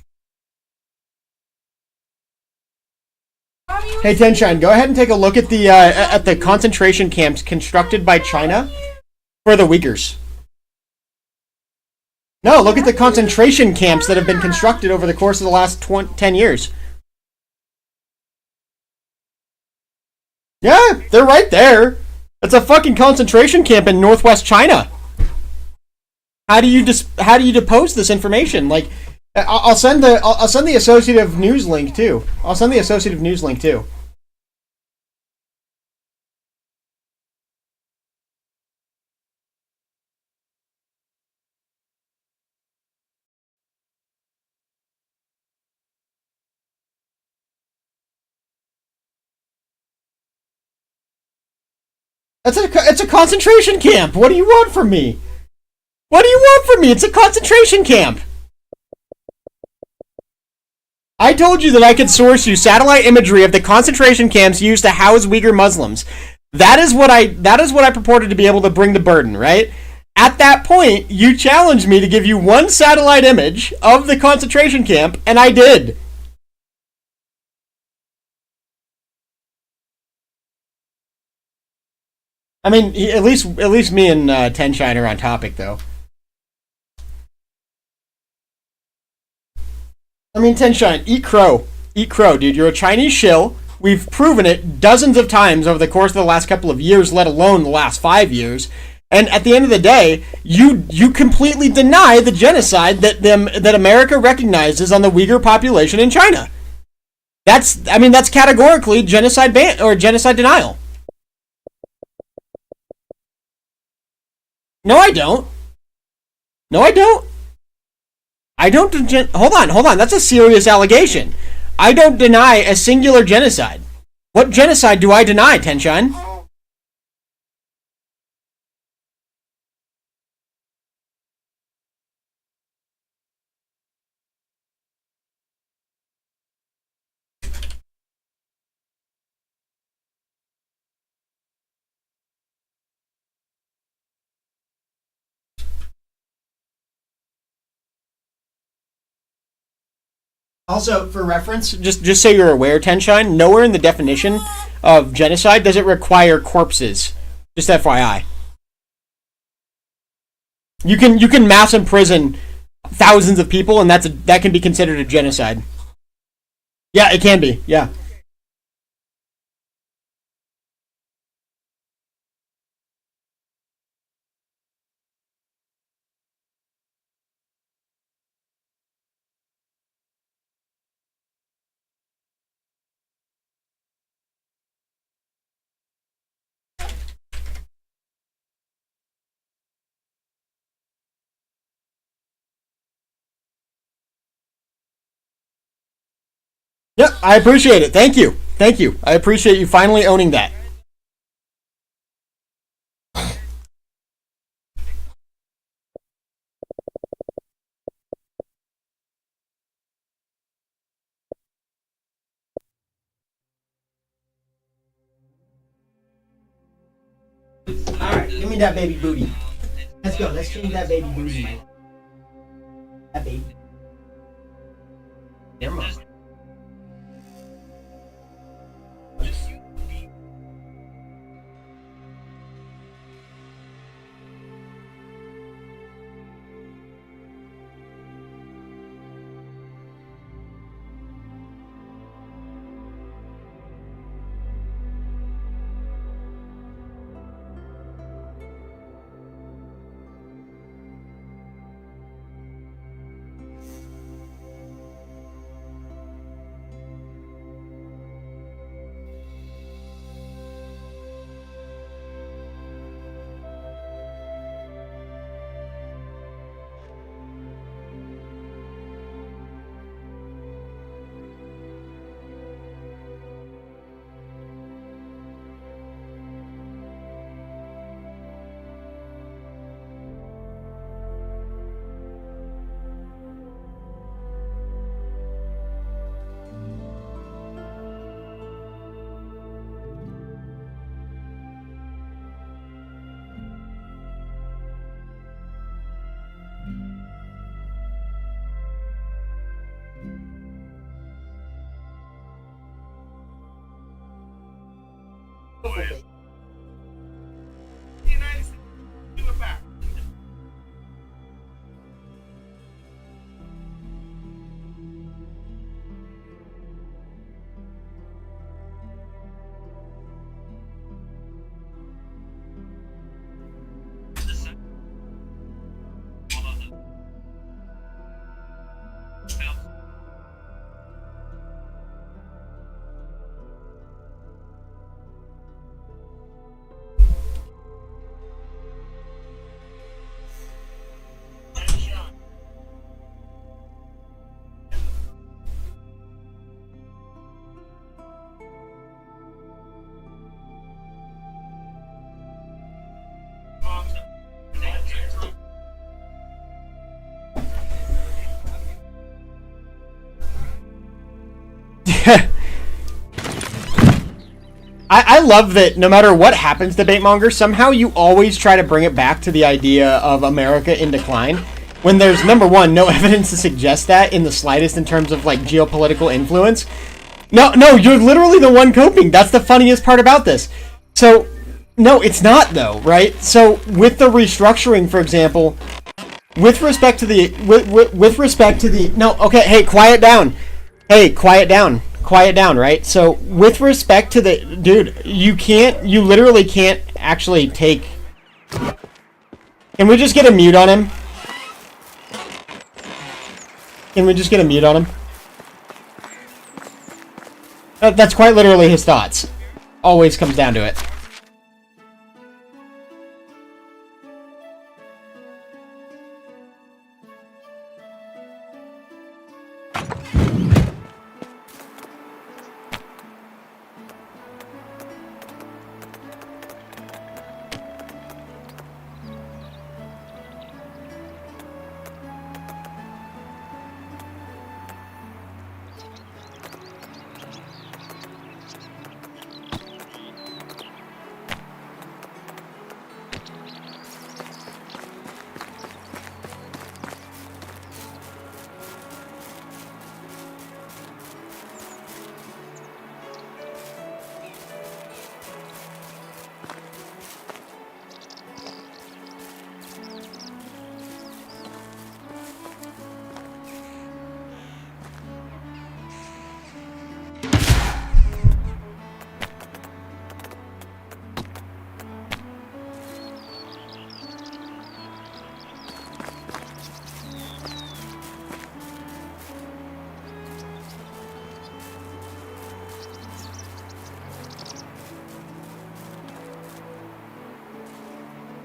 Hey, Tenshine, go ahead and take a look at the concentration camps constructed by China for the Uyghurs. No, look at the concentration camps that have been constructed over the course of the last 10 years. Yeah, they're right there. It's a fucking concentration camp in northwest China. How do you depose this information? Like, I'll send the Associative News link too. I'll send the Associative News link too. It's a concentration camp. What do you want from me? What do you want from me? It's a concentration camp. I told you that I could source you satellite imagery of the concentration camps used to house Uyghur Muslims. That is what I purported to be able to bring the burden, right? At that point, you challenged me to give you one satellite image of the concentration camp, and I did. I mean, at least me and Tenshine are on topic, though. I mean, Tenshine, eat crow, dude. You're a Chinese shill. We've proven it dozens of times over the course of the last couple of years, let alone the last 5 years. And at the end of the day, you completely deny the genocide that America recognizes on the Uyghur population in China. That's categorically genocide genocide denial. No, I don't. No, I don't. I don't. Hold on. That's a serious allegation. I don't deny a singular genocide. What genocide do I deny, Tenshine? Also, for reference, just so you're aware, Tenshine, nowhere in the definition of genocide does it require corpses. Just FYI. You can mass imprison thousands of people, and that can be considered a genocide. Yeah, it can be. Yeah. Yep, I appreciate it. Thank you. I appreciate you finally owning that. Alright, give me that baby booty. Let's go. Let's change that baby booty, man. That baby. Never mind. The United States do it back. I love that no matter what happens, Debatemonger, somehow you always try to bring it back to the idea of America in decline, when there's, number one, no evidence to suggest that in the slightest in terms of, like, geopolitical influence. No, you're literally the one coping. That's the funniest part about this. So, no, it's not, though, right? So, with the restructuring, for example, with respect to the... With respect to the... No, okay, hey, quiet down. Hey, quiet down, right? So, with respect to the... Dude, you literally can't actually take... Can we just get a mute on him? Can we just get a mute on him? That's quite literally his thoughts. Always comes down to it.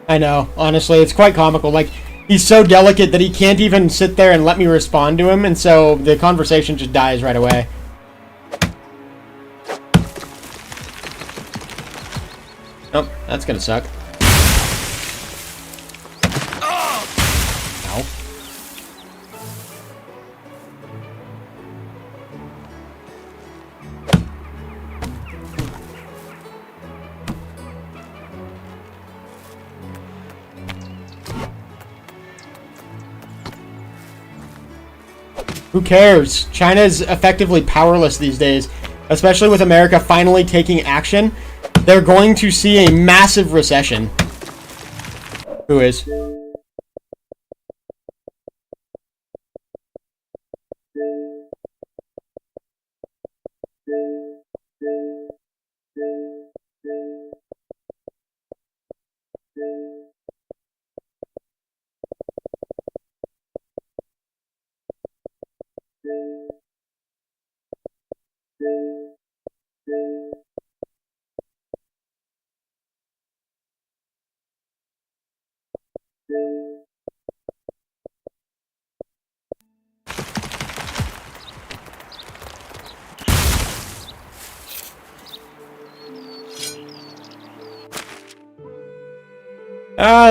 I know, honestly, it's quite comical. Like, he's so delicate that he can't even sit there and let me respond to him, and so the conversation just dies right away. Nope, that's gonna suck. Ow. Who cares? China is effectively powerless these days, especially with America finally taking action. They're going to see a massive recession. Who is?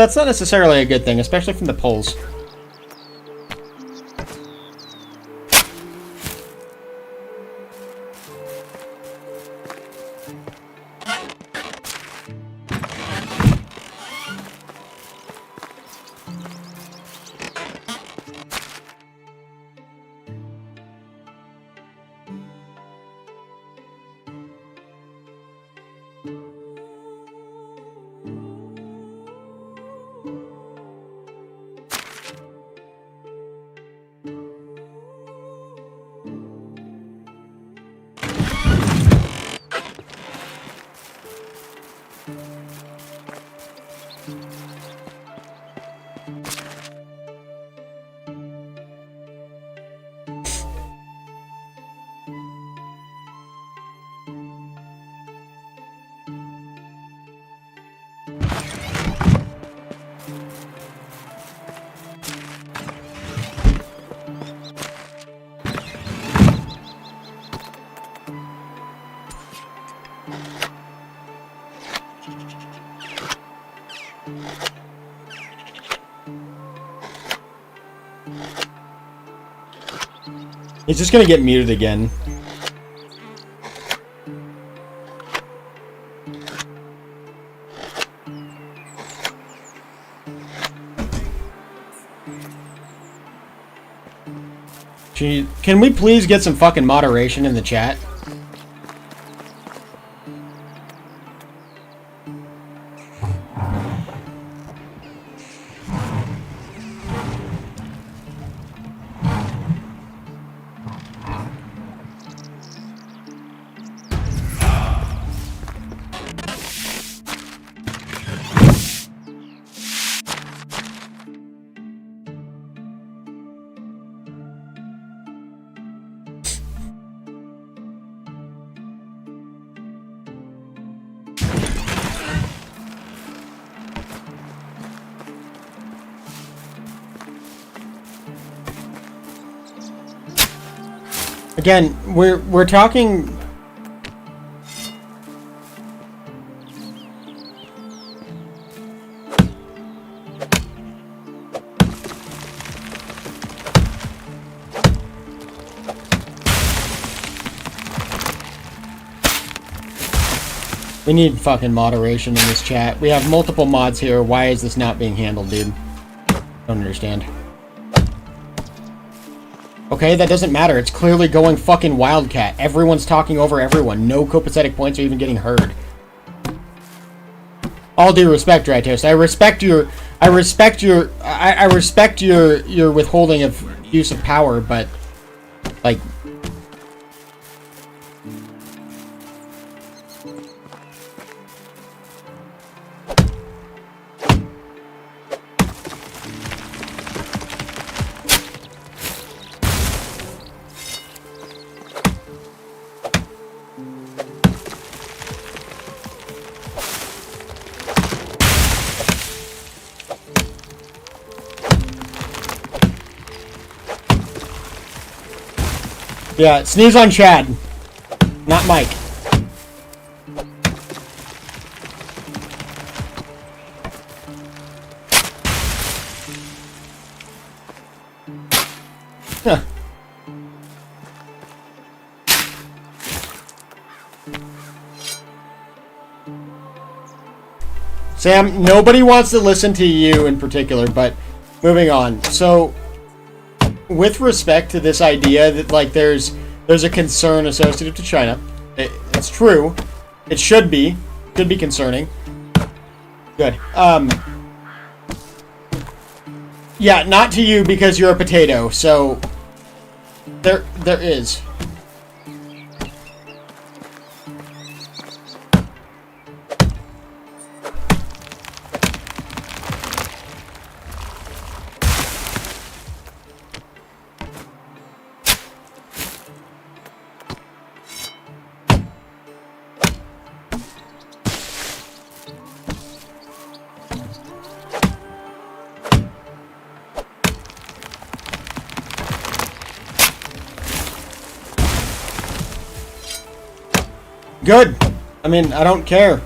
That's not necessarily a good thing, especially from the polls. He's just gonna get muted again. Can we please get some fucking moderation in the chat? Again, we're talking. We need fucking moderation in this chat. We have multiple mods here. Why is this not being handled, dude? Don't understand. Okay, that doesn't matter. It's clearly going fucking Wildcat. Everyone's talking over everyone. No copacetic points are even getting heard. All due respect, Dry Toast. I respect your withholding of use of power, but like yeah, sneeze on Chad, not Mike. Huh. Sam, nobody wants to listen to you in particular, but moving on. So, with respect to this idea that like there's a concern associated to China, it's true. It should be concerning. Good. Yeah, not to you because you're a potato. So there is. Good. I mean, I don't care.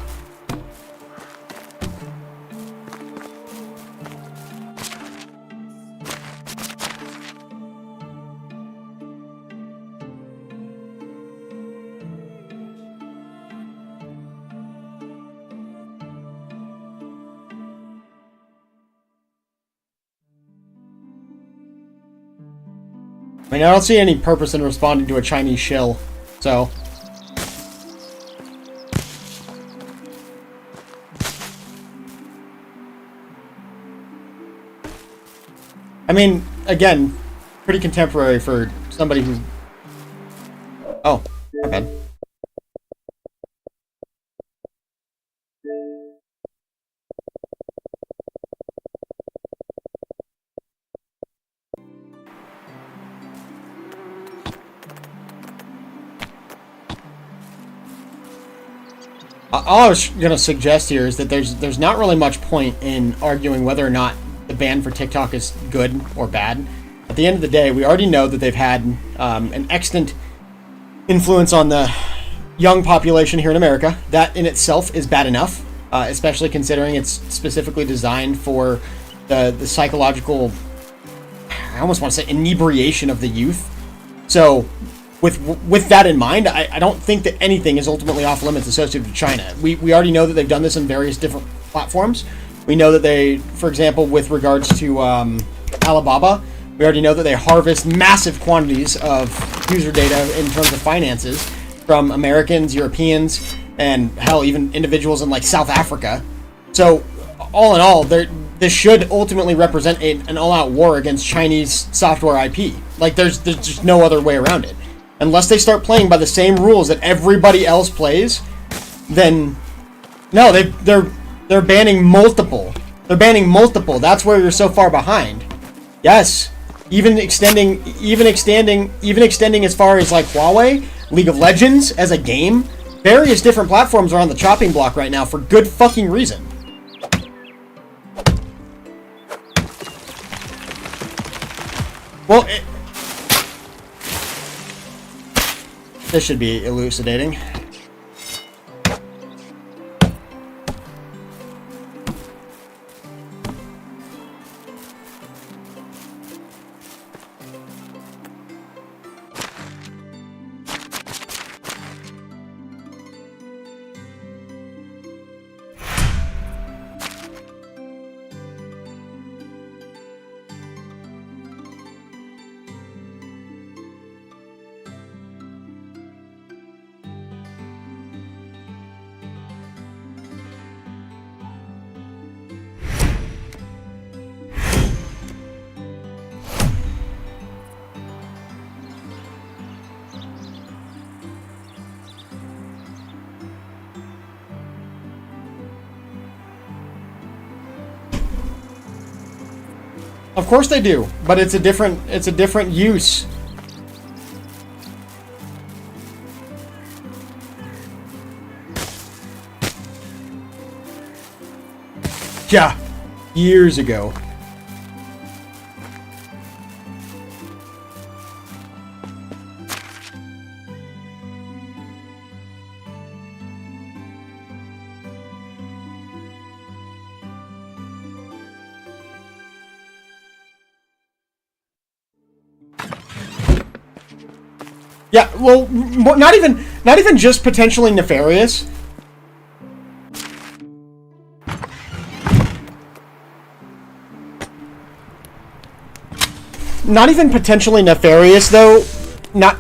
I mean, I don't see any purpose in responding to a Chinese shill, so... I mean, again, pretty contemporary for somebody who... Oh, my bad. All I was going to suggest here is that there's not really much point in arguing whether or not the ban for TikTok is good or bad. At the end of the day, we already know that they've had an extant influence on the young population here in America. That in itself is bad enough, especially considering it's specifically designed for the psychological, I almost want to say, inebriation of the youth. So with that in mind, I don't think that anything is ultimately off limits associated with China. We already know that they've done this in various different platforms. We know that they, for example, with regards to Alibaba, we already know that they harvest massive quantities of user data in terms of finances from Americans, Europeans, and hell, even individuals in like South Africa. So all in all, this should ultimately represent an all-out war against Chinese software IP. Like there's just no other way around it. Unless they start playing by the same rules that everybody else plays, then no, they're banning multiple. They're banning multiple. That's where you're so far behind. Yes, even extending as far as like Huawei, League of Legends as a game. Various different platforms are on the chopping block right now for good fucking reason. Well, this should be elucidating. Of course they do, but it's a different use. Yeah, years ago. Yeah, well, not even just potentially nefarious. Not even potentially nefarious, though. Not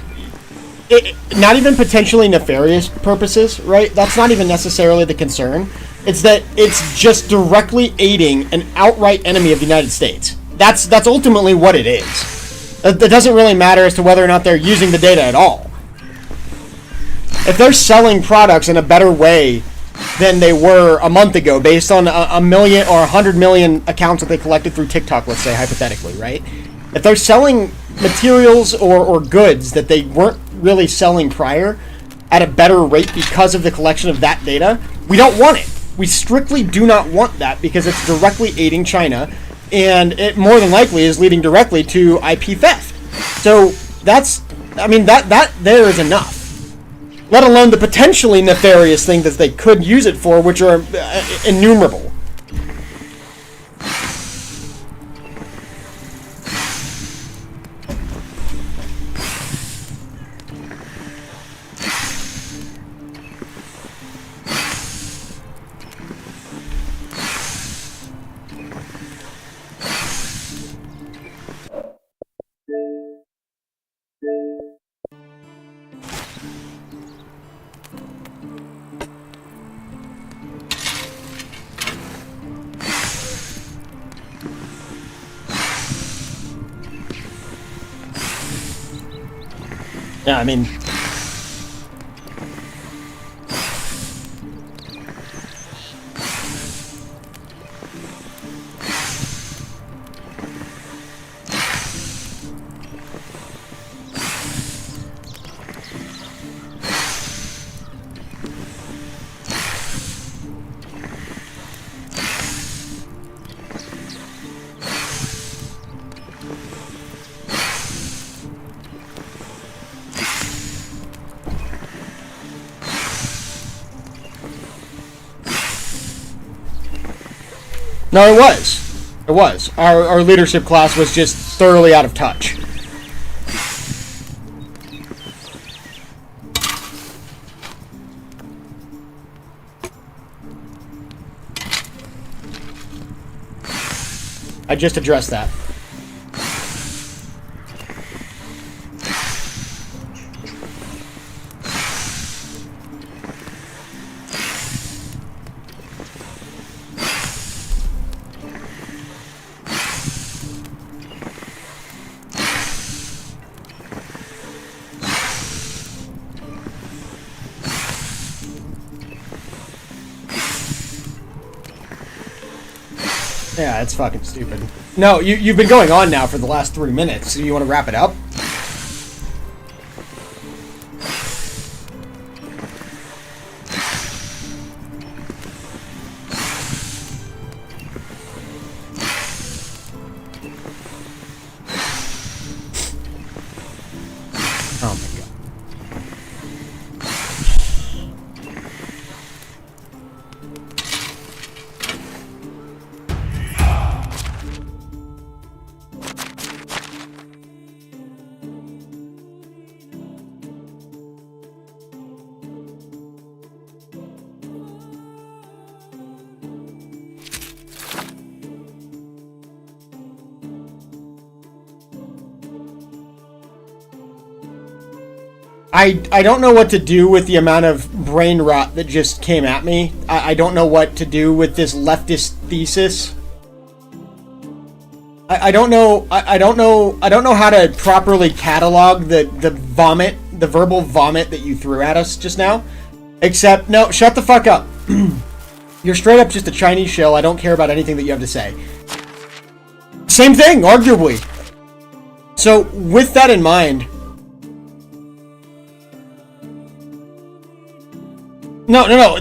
even potentially nefarious purposes, right? That's not even necessarily the concern. It's that it's just directly aiding an outright enemy of the United States. That's ultimately what it is. It doesn't really matter as to whether or not they're using the data at all. If they're selling products in a better way than they were a month ago, based on a million or 100 million accounts that they collected through TikTok, let's say, hypothetically, right? If they're selling materials or goods that they weren't really selling prior at a better rate because of the collection of that data, we don't want it. We strictly do not want that because it's directly aiding China, and it more than likely is leading directly to IP theft. So that's, I mean, that there is enough. Let alone the potentially nefarious things that they could use it for, which are innumerable. Yeah, I mean, No, it was. It was. Our leadership class was just thoroughly out of touch. I just addressed that. Yeah, it's fucking stupid. No, you've been going on now for the last 3 minutes. So you want to wrap it up? Oh my god. I don't know what to do with the amount of brain rot that just came at me. I don't know what to do with this leftist thesis. I don't know how to properly catalog the vomit, the verbal vomit that you threw at us just now. Except, no, shut the fuck up. You're straight up just a Chinese shill. I don't care about anything that you have to say. Same thing, arguably. So, with that in mind... No.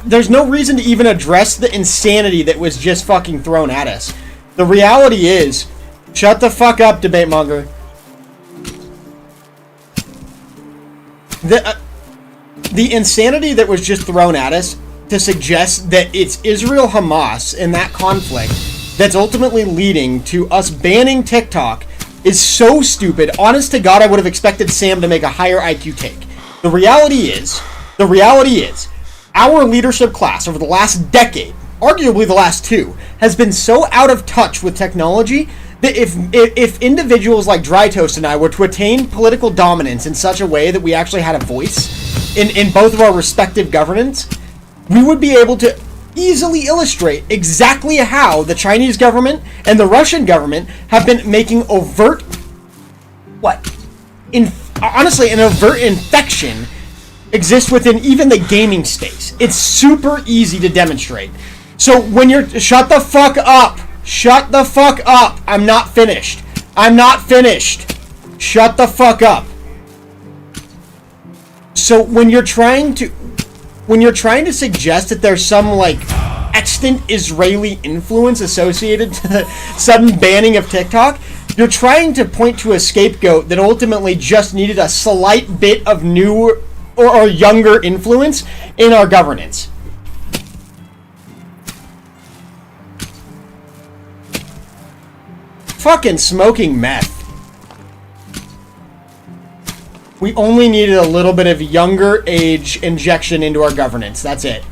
There's no reason to even address the insanity that was just fucking thrown at us. The reality is, shut the fuck up, debate monger. The insanity that was just thrown at us to suggest that it's Israel-Hamas in that conflict that's ultimately leading to us banning TikTok is so stupid. Honest to God, I would have expected Sam to make a higher IQ take. The reality is, our leadership class over the last decade, arguably the last 2, has been so out of touch with technology that if individuals like Dry Toast and I were to attain political dominance in such a way that we actually had a voice in both of our respective governments, we would be able to easily illustrate exactly how the Chinese government and the Russian government have been making overt, honestly, an overt infection exist within even the gaming space. It's super easy to demonstrate. So when you're... Shut the fuck up! Shut the fuck up! I'm not finished. Shut the fuck up. So when you're trying to suggest that there's some, like, extant Israeli influence associated to the sudden banning of TikTok, you're trying to point to a scapegoat that ultimately just needed a slight bit of new or younger influence in our governance. Fucking smoking meth. We only needed a little bit of younger age injection into our governance. That's it.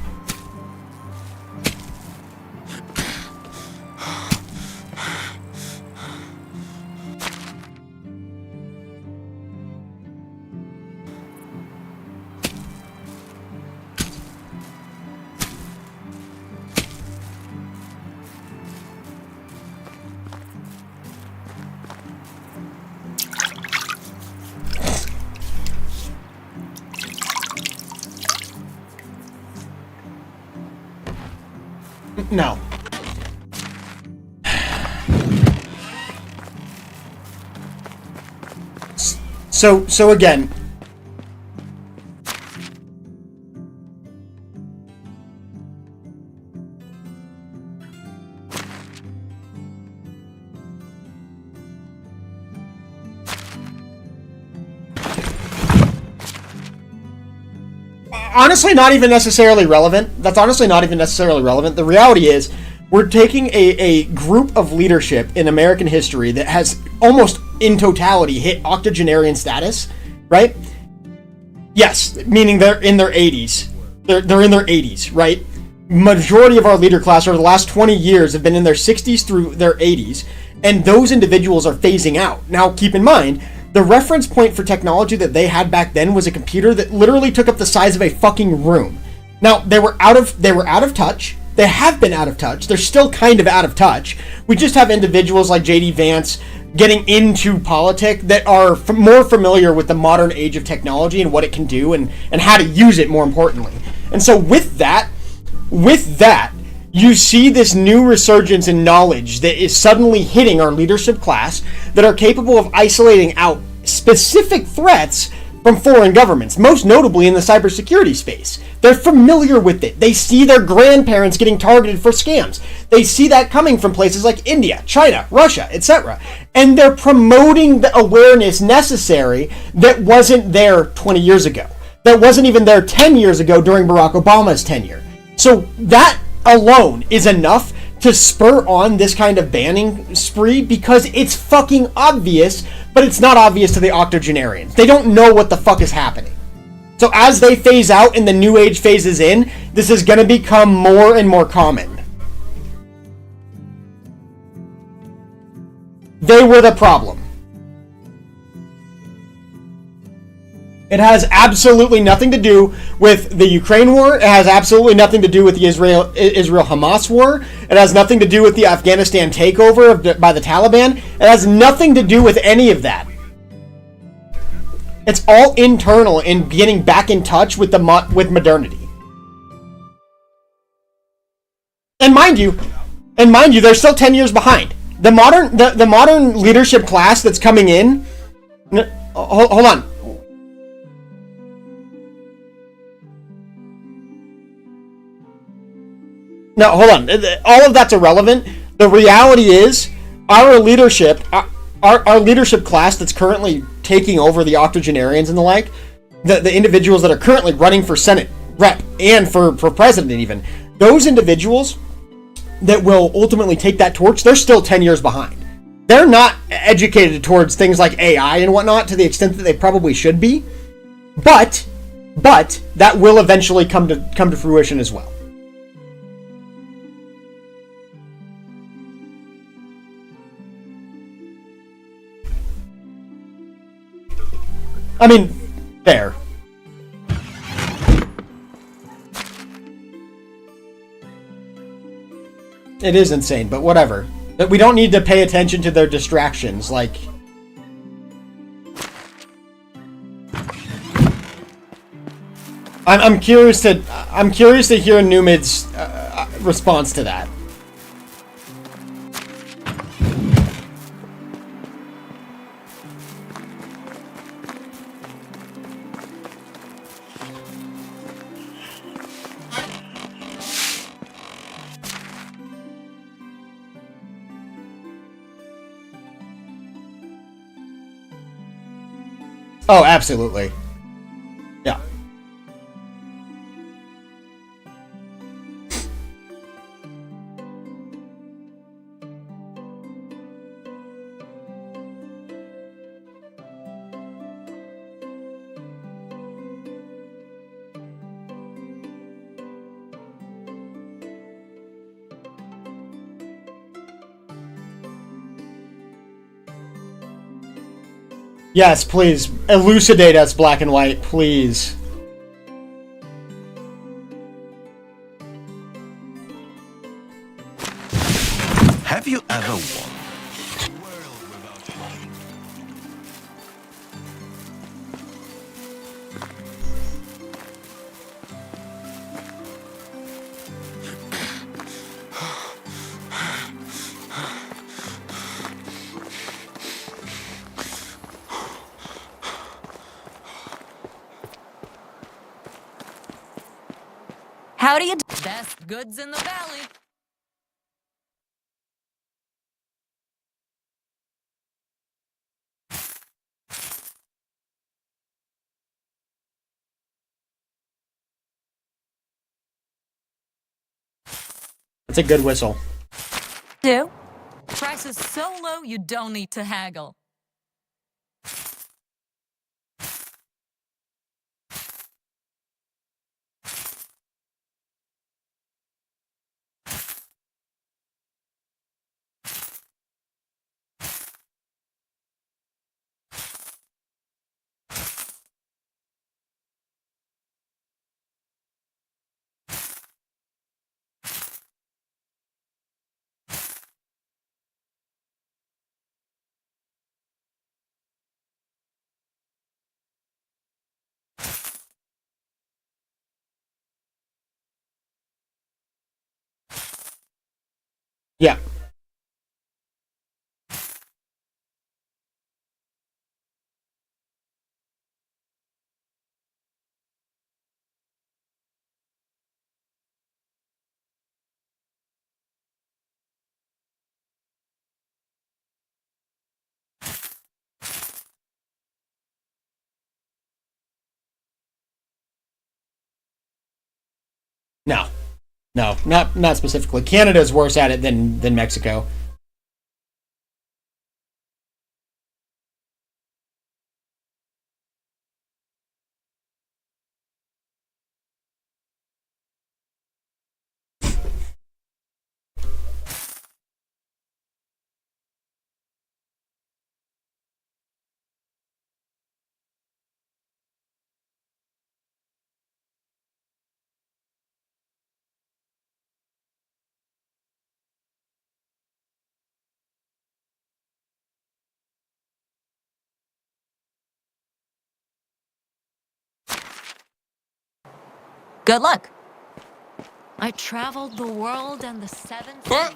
No. So again, honestly not even necessarily relevant. That's honestly not even necessarily relevant. The reality is, We're taking a group of leadership in American history that has almost in totality hit octogenarian status, right? Yes, meaning they're in their 80s. They're in their 80s, right? Majority of our leader class over the last 20 years have been in their 60s through their 80s, and those individuals are phasing out. Now, keep in mind, the reference point for technology that they had back then was a computer that literally took up the size of a fucking room. Now, they were out of touch. They have been out of touch. They're still kind of out of touch. We just have individuals like J.D. Vance getting into politics that are more familiar with the modern age of technology and what it can do and how to use it, more importantly. And so with that, you see this new resurgence in knowledge that is suddenly hitting our leadership class that are capable of isolating out specific threats from foreign governments, most notably in the cybersecurity space. They're familiar with it. They see their grandparents getting targeted for scams. They see that coming from places like India, China, Russia, etc. And they're promoting the awareness necessary that wasn't there 20 years ago. That wasn't even there 10 years ago during Barack Obama's tenure. So that alone is enough to spur on this kind of banning spree because it's fucking obvious, but it's not obvious to the octogenarians. They don't know what the fuck is happening. So as they phase out and the new age phases in, this is going to become more and more common. They were the problem. It has absolutely nothing to do with the Ukraine war. It has absolutely nothing to do with the Israel-Hamas war. It has nothing to do with the Afghanistan takeover by the Taliban. It has nothing to do with any of that. It's all internal and getting back in touch with with modernity. And mind you, they're still 10 years behind. The modern leadership class that's coming in. Hold on. No, hold on. All of that's irrelevant. The reality is, our leadership class that's currently taking over the octogenarians and the like, the individuals that are currently running for Senate rep and for president even, those individuals that will ultimately take that torch, they're still 10 years behind. They're not educated towards things like AI and whatnot to the extent that they probably should be, but that will eventually come to fruition as well. I mean, fair. It is insane, but whatever. But we don't need to pay attention to their distractions, like... I'm curious to hear Numid's response to that. Oh, absolutely. Yeah. Yes, please. Elucidate us, Black and White, please. Have you ever wondered? How do you Best goods in the valley. It's a good whistle. Do? Price is so low you don't need to haggle. Yeah. No. No, not specifically. Canada's worse at it than Mexico. Good luck. I traveled the world and the seven seas.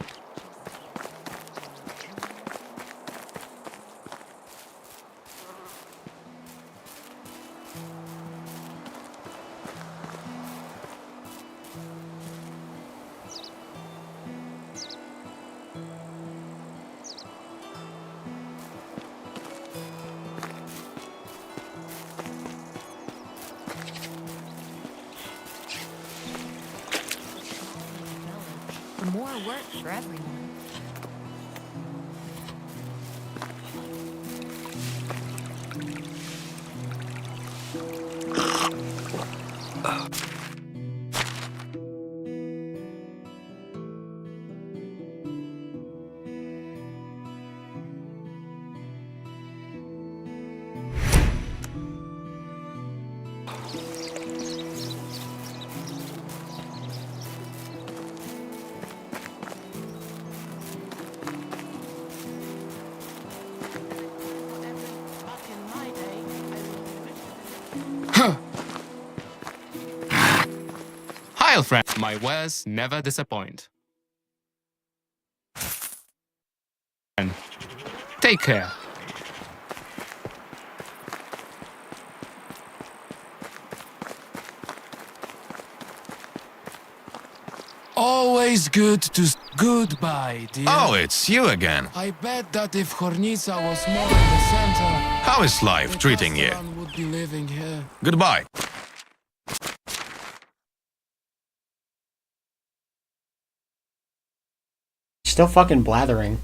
The more work for everyone. Back in my day, Hi, friend. My wares never disappoint. And take care. Always good to... Goodbye, dear. Oh, it's you again. I bet that if Hornica was more in the center... How is life the treating you? Castellan would be living here. Goodbye. Still fucking blathering.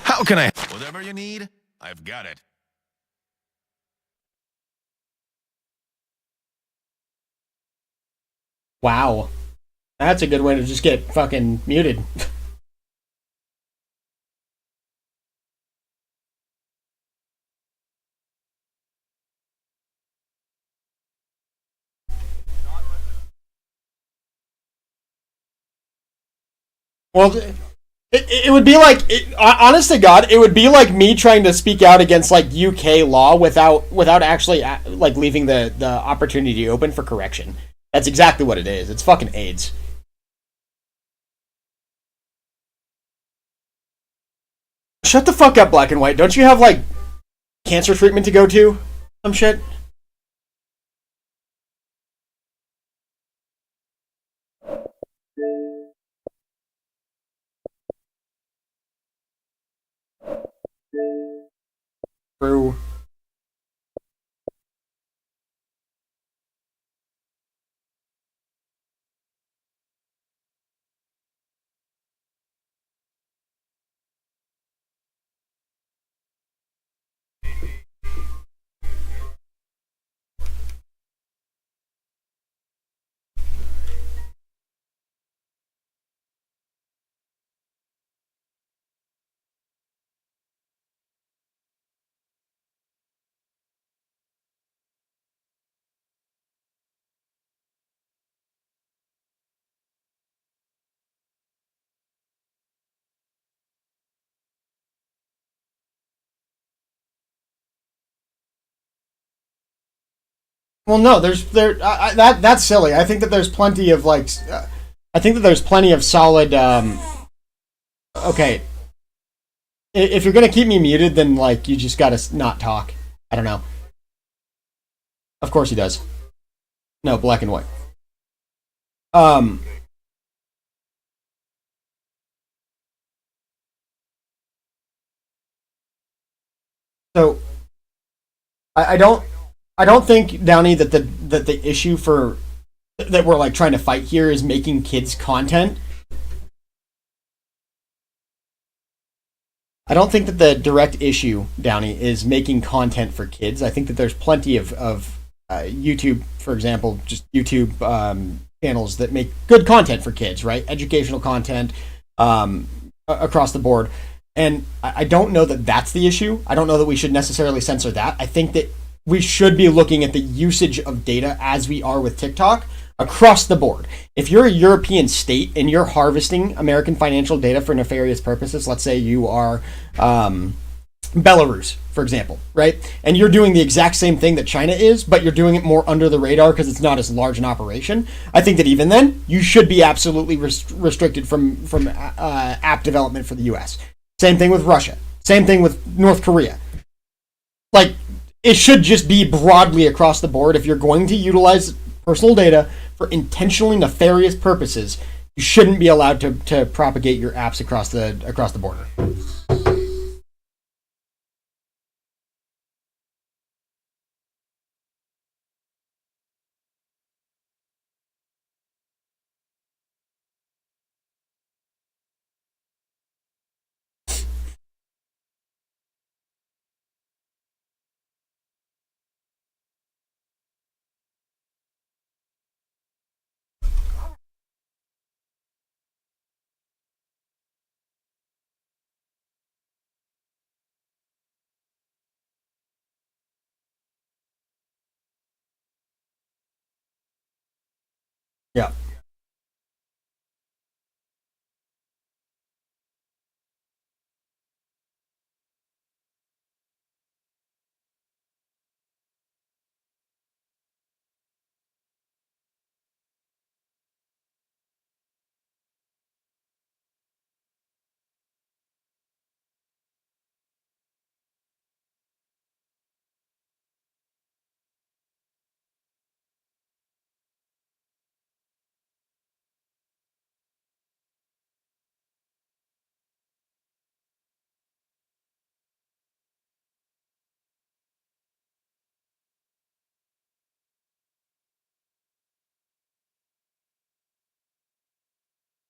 How can I? Whatever you need, I've got it. Wow. That's a good way to just get fucking muted. Well, It would be like, honest to God, it would be like me trying to speak out against like UK law without actually like leaving the opportunity open for correction. That's exactly what it is. It's fucking AIDS. Shut the fuck up, Black and White. Don't you have like cancer treatment to go to? Some shit. True. Well, no, that's silly. I think that there's plenty of like, I think that there's plenty of solid. Okay, if you're gonna keep me muted, then like you just gotta not talk. I don't know. Of course he does. No, Black and White. So I don't think, Downey, that the issue for that we're like trying to fight here is making kids content. I don't think that the direct issue, Downey, is making content for kids. I think that there's plenty of YouTube, for example, just YouTube channels that make good content for kids, right? Educational content across the board. And I don't know that that's the issue. I don't know that we should necessarily censor that. I think that we should be looking at the usage of data as we are with TikTok across the board. If you're a European state and you're harvesting American financial data for nefarious purposes, let's say you are Belarus, for example, right? And you're doing the exact same thing that China is, but you're doing it more under the radar because it's not as large an operation. I think that even then, you should be absolutely restricted from app development for the US. Same thing with Russia. Same thing with North Korea. Like, it should just be broadly across the board. If you're going to utilize personal data for intentionally nefarious purposes, you shouldn't be allowed to propagate your apps across the border. Yeah.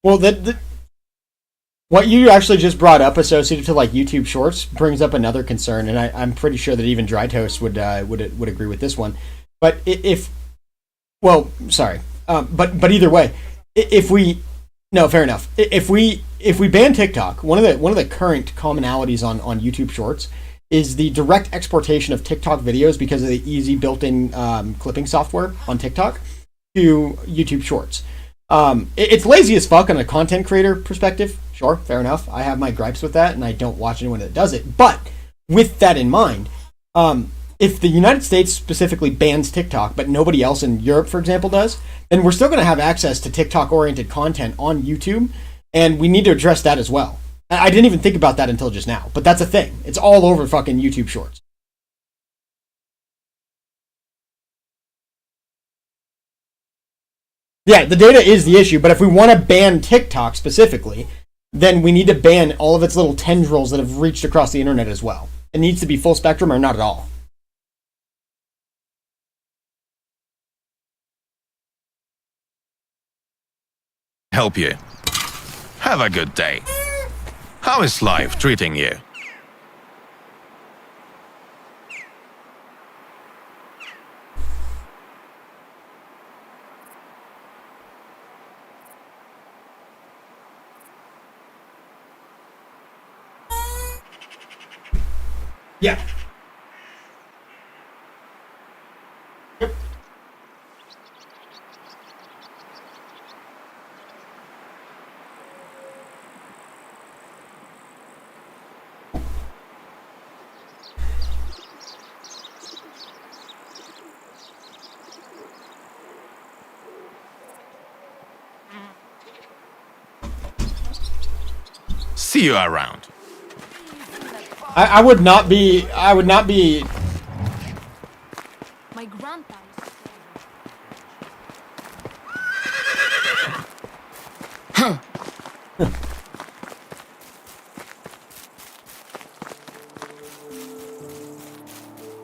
Well, what you actually just brought up associated to like YouTube Shorts brings up another concern, and I'm pretty sure that even Dry Toast would agree with this one. But but either way, fair enough. If we ban TikTok, one of the current commonalities on YouTube Shorts is the direct exportation of TikTok videos because of the easy built-in clipping software on TikTok to YouTube Shorts. It's lazy as fuck on a content creator perspective, Sure, fair enough. I have my gripes with that, and I don't watch anyone that does it. But with that in mind, if the United States specifically bans TikTok, but nobody else in Europe, for example, does, then we're still going to have access to TikTok-oriented content on YouTube, and we need to address that as well. I didn't even think about that until just now, but that's a thing. It's all over fucking YouTube Shorts. Yeah, the data is the issue, but if we want to ban TikTok specifically, then we need to ban all of its little tendrils that have reached across the internet as well. It needs to be full spectrum or not at all. Help you. Have a good day. How is life treating you? Yeah. See you around. I would not be. My grandpa.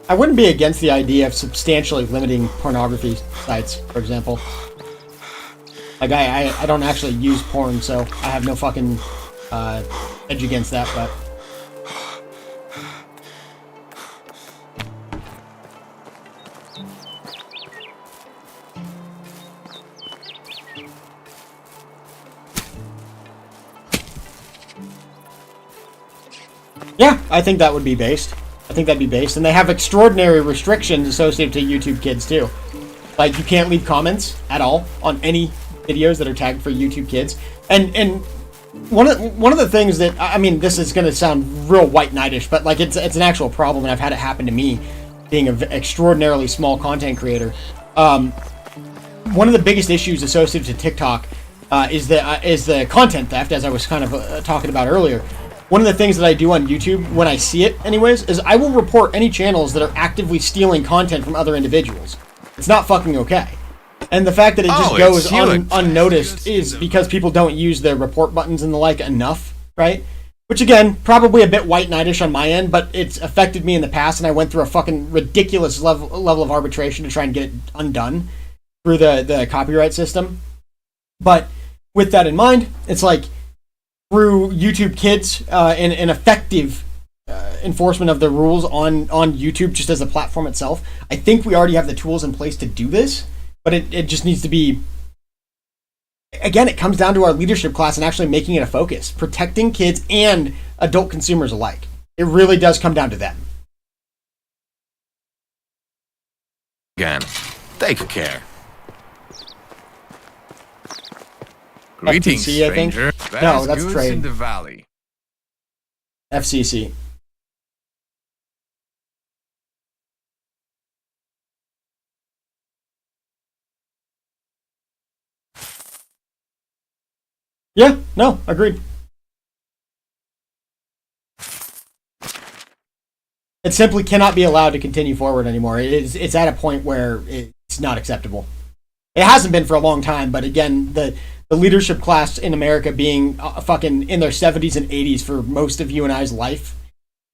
I wouldn't be against the idea of substantially limiting pornography sites, for example. Like, I don't actually use porn, so I have no fucking edge against that, but... Yeah, I think that would be based. I think that'd be based. And they have extraordinary restrictions associated to YouTube Kids, too. Like, you can't leave comments at all on any videos that are tagged for YouTube Kids. And one of the things that, I mean, this is going to sound real white knightish, but, like, it's an actual problem, and I've had it happen to me, being an extraordinarily small content creator. One of the biggest issues associated to TikTok is the content theft, as I was kind of talking about earlier. One of the things that I do on YouTube, when I see it anyways, is I will report any channels that are actively stealing content from other individuals. It's not fucking okay. And the fact that it just goes unnoticed is because people don't use the report buttons and the like enough, right? Which again, probably a bit white knightish on my end, but it's affected me in the past, and I went through a fucking ridiculous level of arbitration to try and get it undone through the copyright system. But with that in mind, it's like, through YouTube Kids and an effective enforcement of the rules on YouTube just as a platform itself, I think we already have the tools in place to do this, but it just needs to be... Again, it comes down to our leadership class and actually making it a focus, protecting kids and adult consumers alike. It really does come down to them. Again, take care. Greetings, FTC, I think. stranger. No, that's goods trade. in the valley. FCC. Yeah, no, agreed. It simply cannot be allowed to continue forward anymore. It's at a point where it's not acceptable. It hasn't been for a long time, but again, the leadership class in America being fucking in their 70s and 80s for most of you and I's life,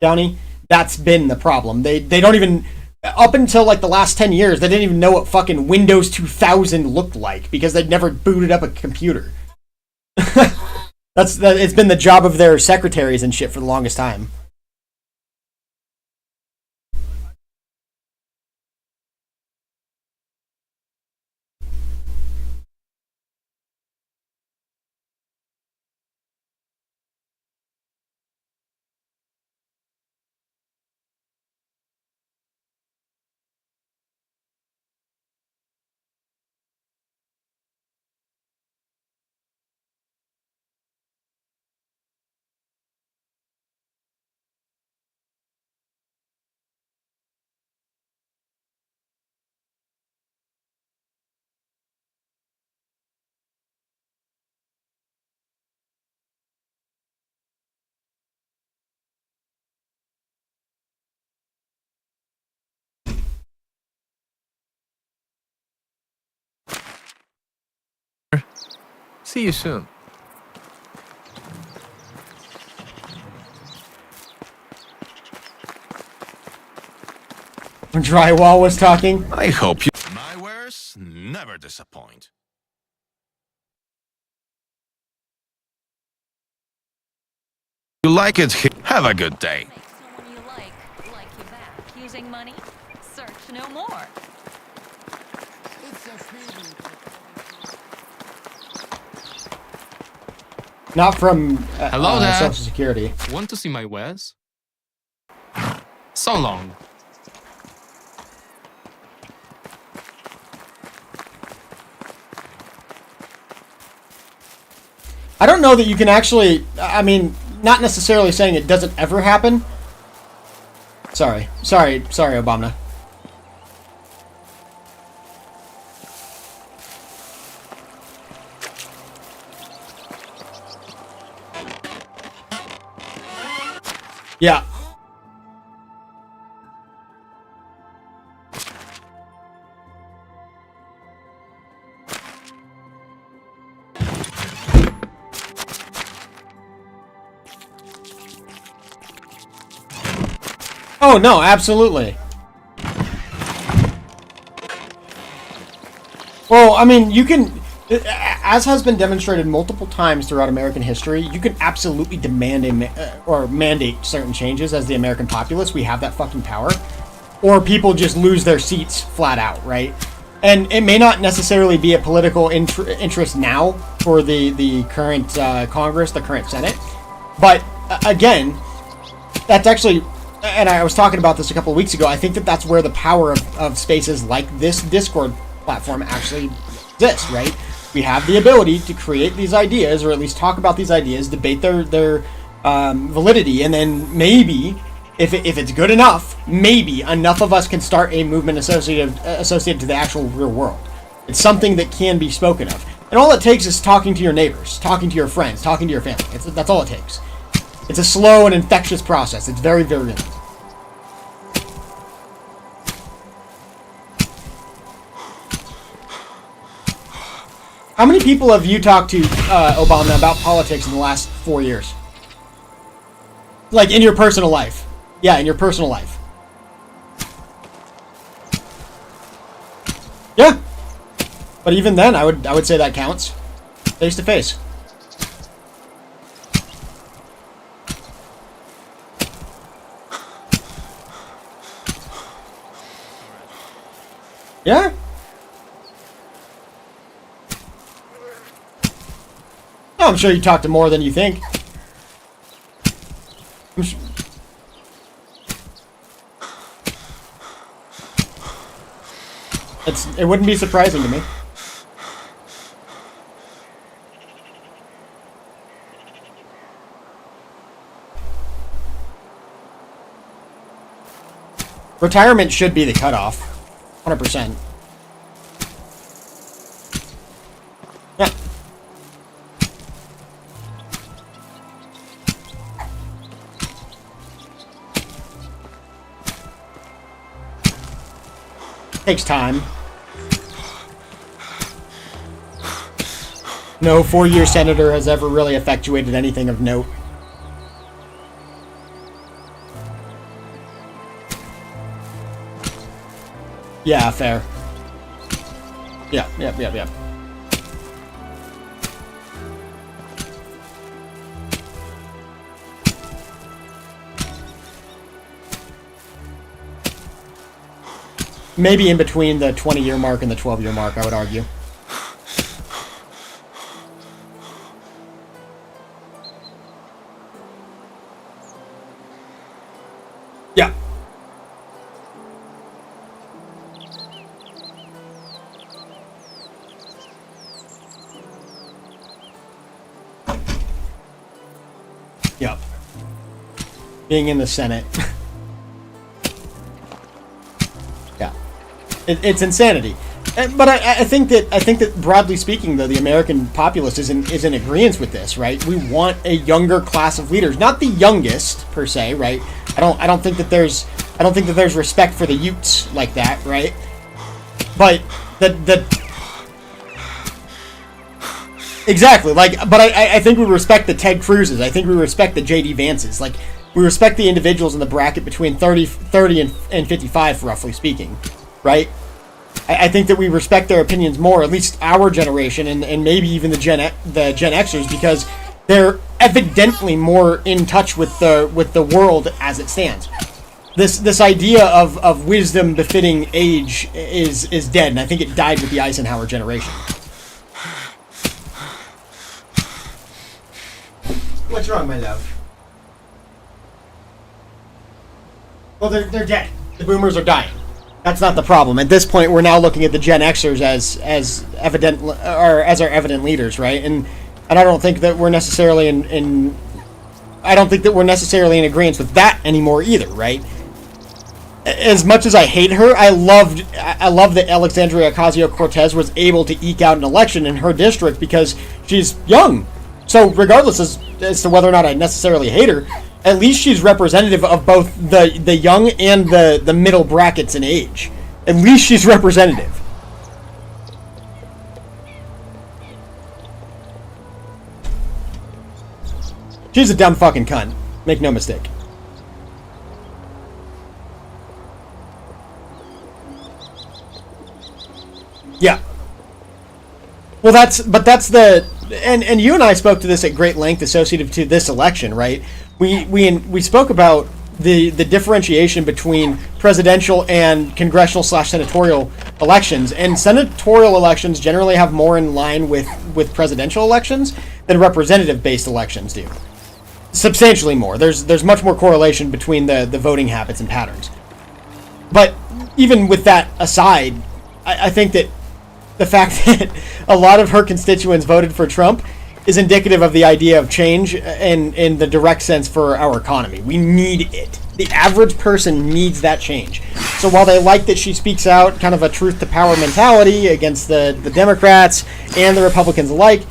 Downey, that's been the problem. They don't even, up until like the last 10 years, they didn't even know what fucking Windows 2000 looked like because they'd never booted up a computer. It's been the job of their secretaries and shit for the longest time. See you soon. When Drywall was talking. I hope you... My wares never disappoint. You like it here? Have a good day. Make someone you like you back. Using money? Search no more. It's a feeling. Not from Hello there. Social Security. Want to see my wares? So long. I don't know that you can actually, I mean, not necessarily saying it doesn't ever happen. Sorry, Obama. Yeah. Oh, no, absolutely. Well, I mean, you can, as has been demonstrated multiple times throughout American history, you can absolutely demand or mandate certain changes as the American populace. We have that fucking power. Or people just lose their seats flat out, right? And it may not necessarily be a political interest now for the current Congress, the current Senate. But, again, that's actually... And I was talking about this a couple of weeks ago. I think that that's where the power of spaces like this Discord platform actually exists, right? We have the ability to create these ideas, or at least talk about these ideas, debate their validity, and then maybe, if it's good enough, maybe enough of us can start a movement associated to the actual real world. It's something that can be spoken of. And all it takes is talking to your neighbors, talking to your friends, talking to your family. That's all it takes. It's a slow and infectious process. It's very, very real. How many people have you talked to, Obama, about politics in the last 4 years? Like, in your personal life. Yeah, in your personal life. Yeah. But even then, I would say that counts. Face to face. Yeah. Oh, I'm sure you talk to more than you think. It wouldn't be surprising to me. Retirement should be the cutoff. 100%. Yeah. Takes time. No 4-year senator has ever really effectuated anything of note. Yeah, fair. Yeah. Maybe in between the 20-year mark and the 12-year mark, I would argue. Yeah. Yep. Being in the Senate. Yeah. It's insanity. But I think that broadly speaking, though, the American populace is in agreement with this, right? We want a younger class of leaders, not the youngest per se, right? I don't think that there's respect for the Utes like that, right? But Exactly. Like, but I think we respect the Ted Cruzes. I think we respect the J.D. Vances. Like, we respect the individuals in the bracket between 30 and 55, roughly speaking, right? I think that we respect their opinions more, at least our generation, and maybe even the Gen Xers, because they're evidently more in touch with the world as it stands. This idea of wisdom befitting age is dead, and I think it died with the Eisenhower generation. What's wrong, my love? Well, they're dead. The boomers are dying. That's not the problem. At this point, we're now looking at the Gen Xers as evident, or as our evident leaders, right? And I don't think that we're necessarily I don't think that we're necessarily in agreement with that anymore either, right? As much as I hate her, I love that Alexandria Ocasio-Cortez was able to eke out an election in her district because she's young. So regardless as to whether or not I necessarily hate her, at least she's representative of both the young and the middle brackets in age. At least she's representative. She's a dumb fucking cunt. Make no mistake. Yeah. Well, that's the... And you and I spoke to this at great length associated to this election, right? We spoke about the differentiation between presidential and congressional / senatorial elections, and senatorial elections generally have more in line with presidential elections than representative-based elections do. Substantially more. There's much more correlation between the voting habits and patterns. But even with that aside, I think that the fact that a lot of her constituents voted for Trump is indicative of the idea of change in the direct sense for our economy. We need it. The average person needs that change. So while they like that she speaks out kind of a truth to power mentality against the Democrats and the Republicans alike,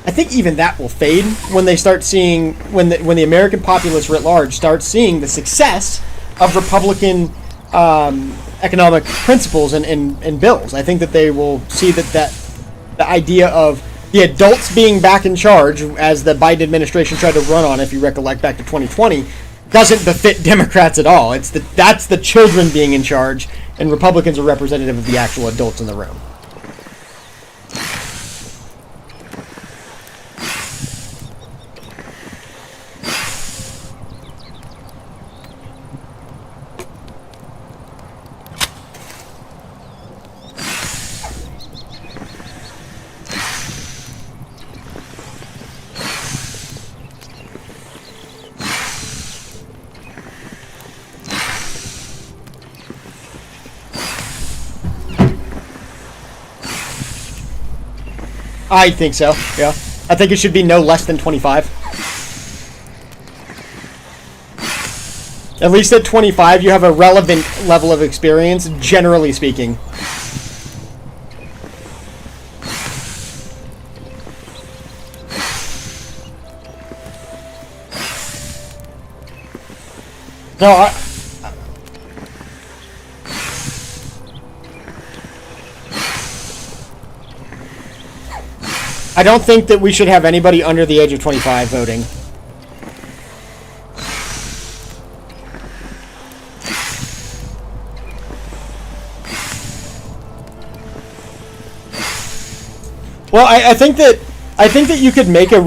I think even that will fade when they start seeing, when the American populace writ large starts seeing the success of Republican economic principles and bills. I think that they will see that the idea of the adults being back in charge, as the Biden administration tried to run on, if you recollect back to 2020, doesn't befit Democrats at all. That's the children being in charge, and Republicans are representative of the actual adults in the room. I think so, yeah. I think it should be no less than 25. At least at 25, you have a relevant level of experience, generally speaking. No, I don't think that we should have anybody under the age of 25 voting. Well, I think that you could make a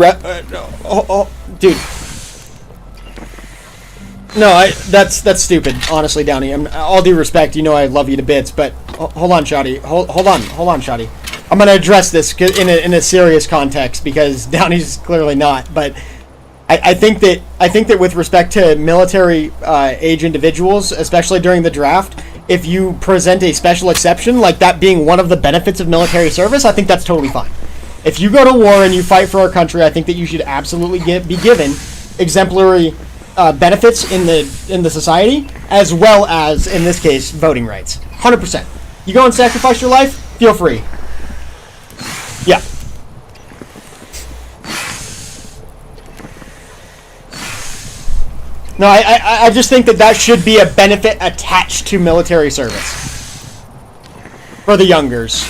dude. No, that's stupid. Honestly, Downey. All due respect, you know I love you to bits, but hold on, Shoddy. Hold on, Shoddy. I'm going to address this in a serious context because Downey's clearly not. But I think that with respect to military age individuals, especially during the draft, if you present a special exception, like that being one of the benefits of military service, I think that's totally fine. If you go to war and you fight for our country, I think that you should absolutely be given exemplary benefits in the society, as well as, in this case, voting rights. 100%. You go and sacrifice your life, feel free. Yeah. No, I just think that should be a benefit attached to military service for the youngers.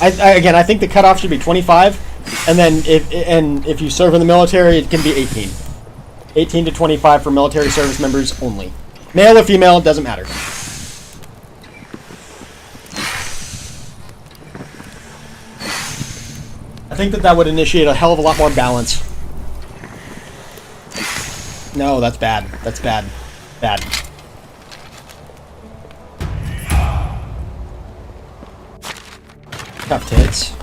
Again, I think the cutoff should be 25, and then if you serve in the military, it can be 18. 18 to 25 for military service members only. Male or female, doesn't matter. I think that would initiate a hell of a lot more balance. No, that's bad. That's bad. Bad. Tough tits.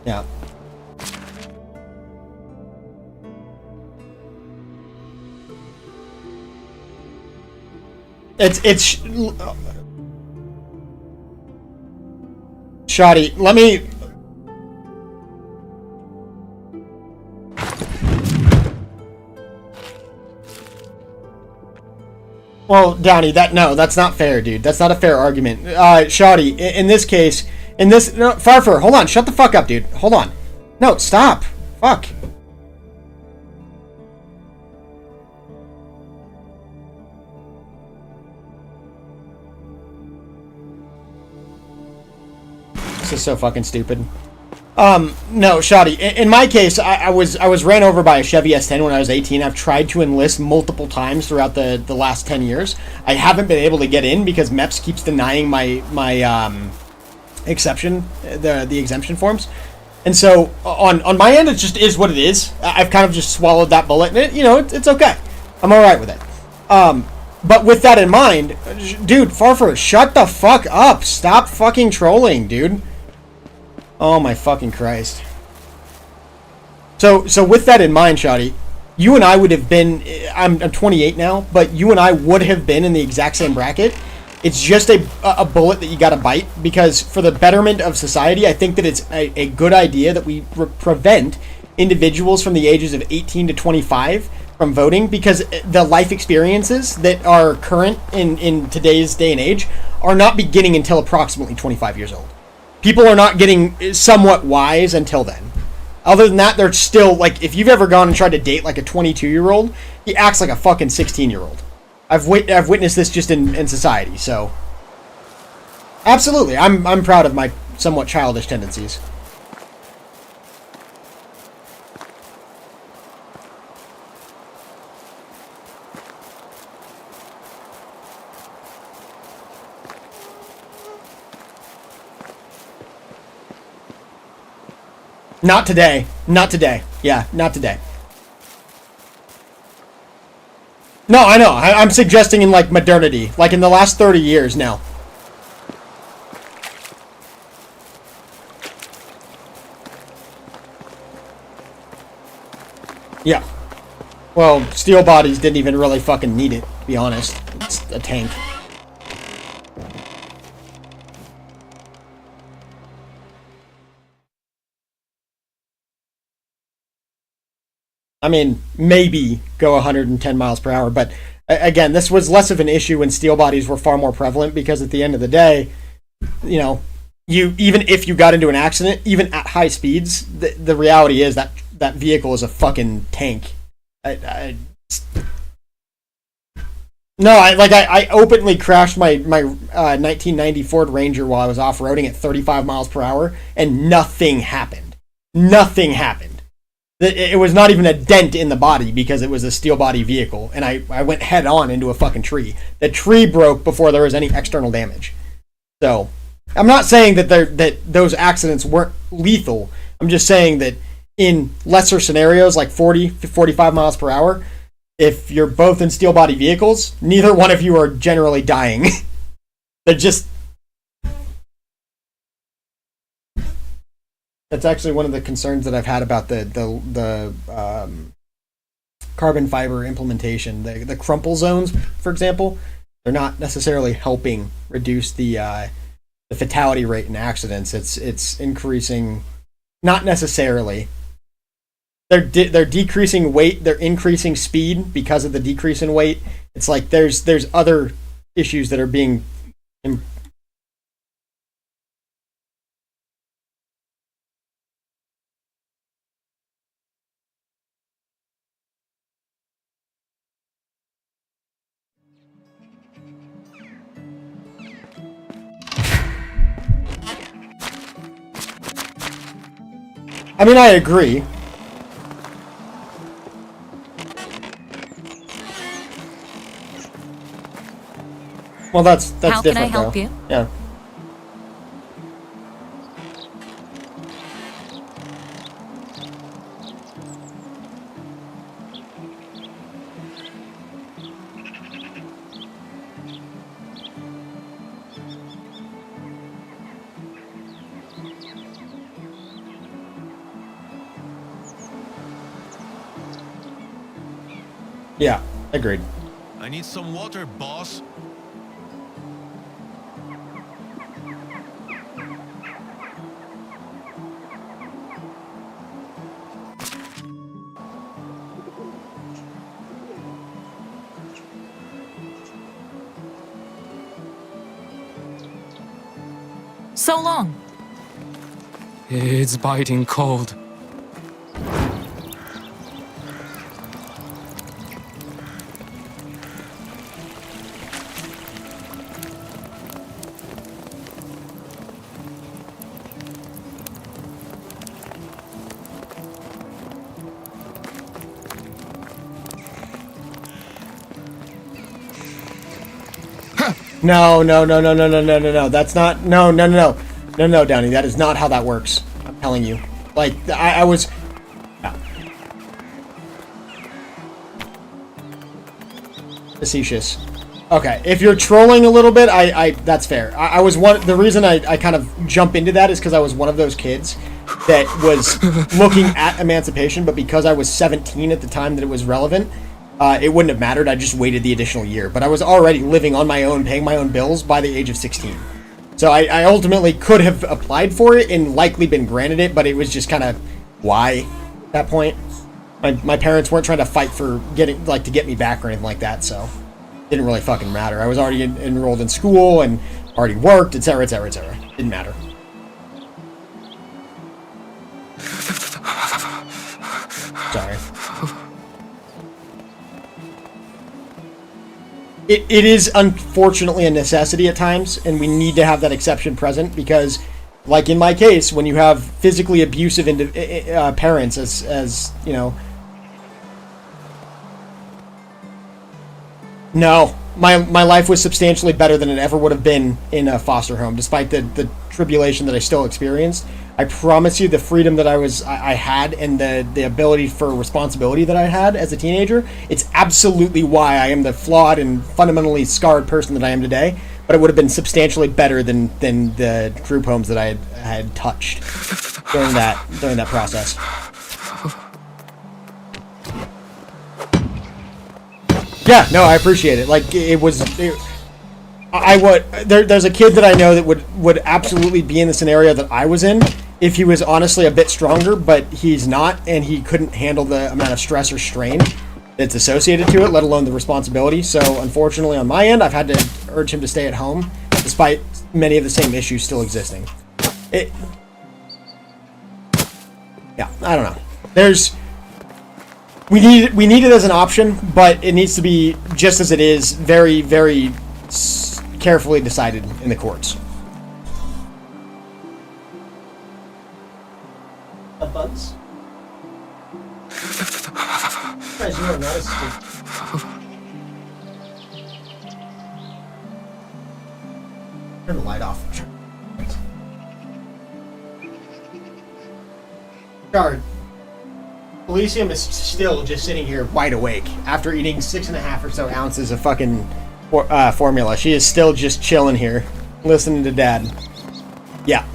Yeah. It's shoddy. Let me. Well, Downey, that's not fair, dude. That's not a fair argument. Shoddy, in this case, no, Farfer, hold on, shut the fuck up, dude. Hold on. No, stop. Fuck. This is so fucking stupid. No, Shoddy. In my case, I was ran over by a Chevy S10 when I was 18. I've tried to enlist multiple times throughout the last 10 years. I haven't been able to get in because MEPS keeps denying my exception, the exemption forms. And so on my end, it just is what it is. I've kind of just swallowed that bullet, and it's okay. I'm all right with it. But with that in mind, dude, Farfer, shut the fuck up. Stop fucking trolling, dude. Oh my fucking Christ. So with that in mind, Shoddy, you and I would have been, I'm 28 now, but you and I would have been in the exact same bracket. It's just a bullet that you gotta bite, because for the betterment of society, I think that it's a good idea that we prevent individuals from the ages of 18 to 25 from voting, because the life experiences that are current in today's day and age are not beginning until approximately 25 years old. People are not getting somewhat wise until then. Other than that, they're still, like, if you've ever gone and tried to date, like, a 22-year-old, he acts like a fucking 16-year-old. I've witnessed this just in society, so... Absolutely, I'm proud of my somewhat childish tendencies. Not today. Not today. Yeah, not today. No, I know. I'm suggesting in, like, modernity. Like, in the last 30 years now. Yeah. Well, steel bodies didn't even really fucking need it, to be honest. It's a tank. I mean, maybe go 110 miles per hour, but again, this was less of an issue when steel bodies were far more prevalent, because at the end of the day, even if you got into an accident, even at high speeds, the reality is that that vehicle is a fucking tank. I openly crashed my 1990 Ford Ranger while I was off-roading at 35 miles per hour, and nothing happened. Nothing happened. It was not even a dent in the body, because it was a steel body vehicle, and I went head on into a fucking tree. The tree broke before there was any external damage. So, I'm not saying that those accidents weren't lethal. I'm just saying that in lesser scenarios, like 40, 45 miles per hour, if you're both in steel body vehicles, neither one of you are generally dying. They're just... That's actually one of the concerns that I've had about the carbon fiber implementation. The crumple zones, for example, they're not necessarily helping reduce the fatality rate in accidents. It's increasing, not necessarily. They're decreasing weight. They're increasing speed because of the decrease in weight. It's like there's other issues that are being I mean, I agree. Well, that's How different, can I help though. you? Yeah. Yeah, agreed. I need some water, boss. So long. It's biting cold. No, no, no, no, no, no, no, no, no. That's not. No, no, no, no, no, no, Downey. That is not how that works. I'm telling you. Like, I was. No. Facetious. Okay, if you're trolling a little bit, that's fair. I was one. The reason I kind of jump into that is because I was one of those kids that was looking at emancipation, but because I was 17 at the time that it was relevant. It wouldn't have mattered. I just waited the additional year. But I was already living on my own, paying my own bills by the age of 16. So I ultimately could have applied for it and likely been granted it, but it was just kind of why at that point. My parents weren't trying to fight for to get me back or anything like that, so it didn't really fucking matter. I was already enrolled in school and already worked, etc., etc., etc. Didn't matter. Sorry. It is unfortunately a necessity at times, and we need to have that exception present because, like in my case, when you have physically abusive parents, as you know, no, my life was substantially better than it ever would have been in a foster home, despite the tribulation that I still experienced. I promise you, the freedom that I had and the ability for responsibility that I had as a teenager, it's absolutely why I am the flawed and fundamentally scarred person that I am today. But it would have been substantially better than the group homes that I had touched during that process. Yeah, no, I appreciate it. Like there's a kid that I know that would absolutely be in the scenario that I was in if he was honestly a bit stronger, but he's not, and he couldn't handle the amount of stress or strain that's associated to it, let alone the responsibility. So unfortunately on my end, I've had to urge him to stay at home, despite many of the same issues still existing. Yeah, I don't know. We need it as an option, but it needs to be, just as it is, very, very carefully decided in the courts. Bugs? Guys, you are not asleep. Turn the light off. Guard. Elysium is still just sitting here wide awake after eating 6.5 or so ounces of fucking formula. She is still just chilling here, listening to Dad. Yeah.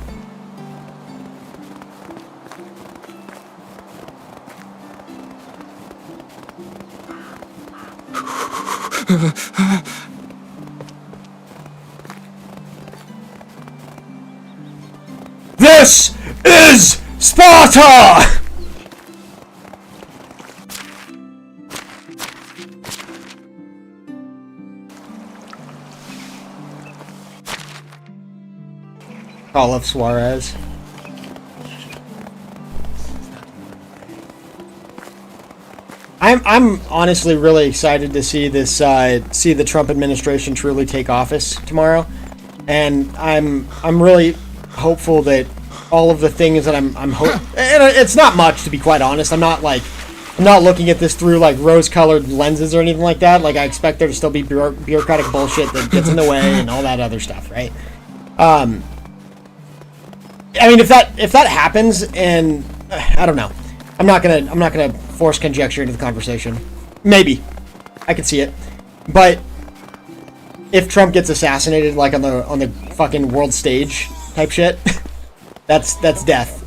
This is Sparta! Call of Suarez. I'm honestly really excited to see this see the Trump administration truly take office tomorrow, and I'm really hopeful that all of the things that I'm hoping. And it's not much, to be quite honest. I'm not looking at this through like rose-colored lenses or anything like that. Like I expect there to still be bureaucratic bullshit that gets in the way and all that other stuff, right? I mean, if that happens, and I don't know, I'm not gonna force conjecture into the conversation. Maybe I could see it, but if Trump gets assassinated, like on the fucking world stage type shit, that's death.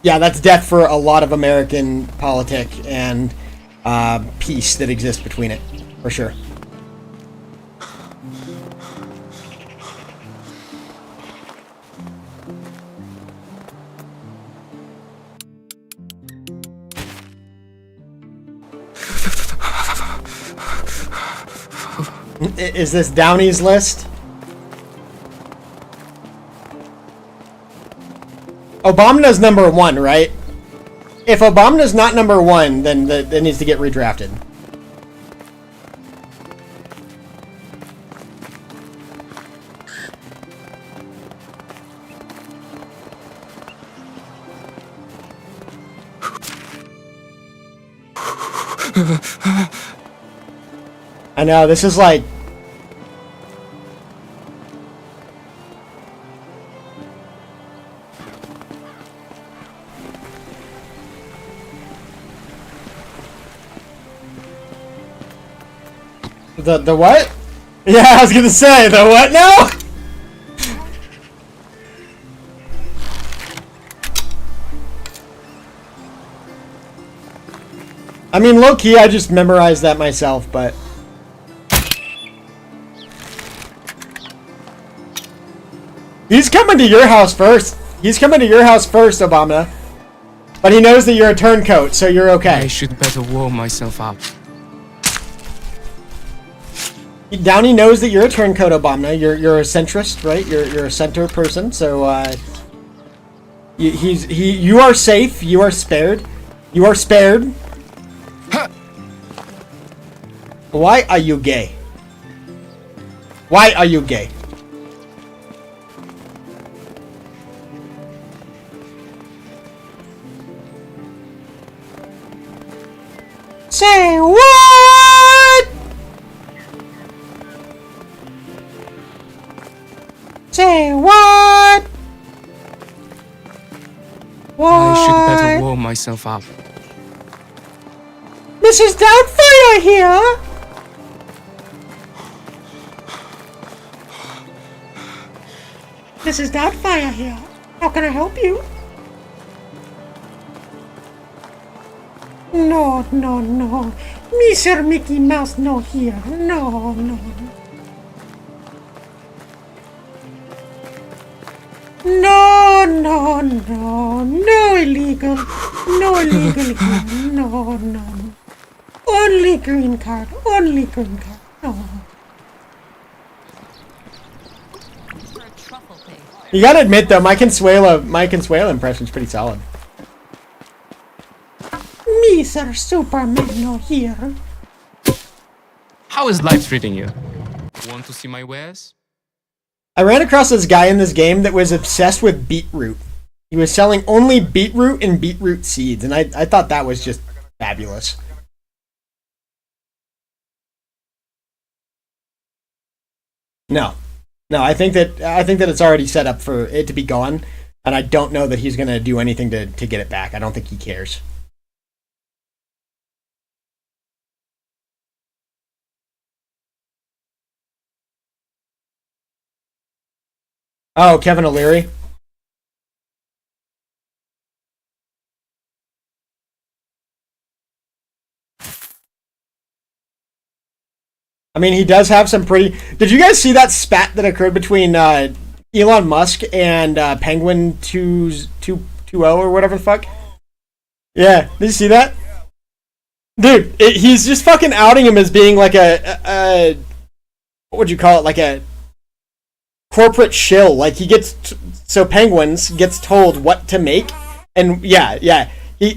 Yeah, that's death for a lot of American politic and peace that exists between it, for sure. Is this Downey's list? Obama's number 1, right? If Obama's not number 1, then that needs to get redrafted. I know, this is like... The what? Yeah, I was gonna say, the what now? I mean, low-key, I just memorized that myself, but... He's coming to your house first. He's coming to your house first, Obama. But he knows that you're a turncoat, so you're okay. I should better warm myself up. Downey knows that you're a turncoat, Obama. You're a centrist, right? You're a center person, so you are safe. You are spared. You are spared. Why are you gay? Why are you gay? Say what? Say what? Why? I should better warm myself up. Mrs. Doubtfire here. Mrs. Doubtfire here. How can I help you? No, no, no. Mr. Mickey Mouse no here. No, no. No, no, no. No illegal. No illegal here. No, no. Only green card. Only green card. No. You gotta admit though, my Consuela impression's pretty solid. Mr. Superman no here. How is life treating you? Want to see my wares? I ran across this guy in this game that was obsessed with beetroot. He was selling only beetroot and beetroot seeds, and I thought that was just fabulous. No, I think that it's already set up for it to be gone, and I don't know that he's gonna do anything to get it back. I don't think he cares. Oh, Kevin O'Leary. I mean, he does have some pretty... Did you guys see that spat that occurred between Elon Musk and Penguin 220 or whatever the fuck? Yeah, did you see that? Dude, he's just fucking outing him as being like a what would you call it? Like a corporate shill. Like he gets... So Penguins gets told what to make. And yeah.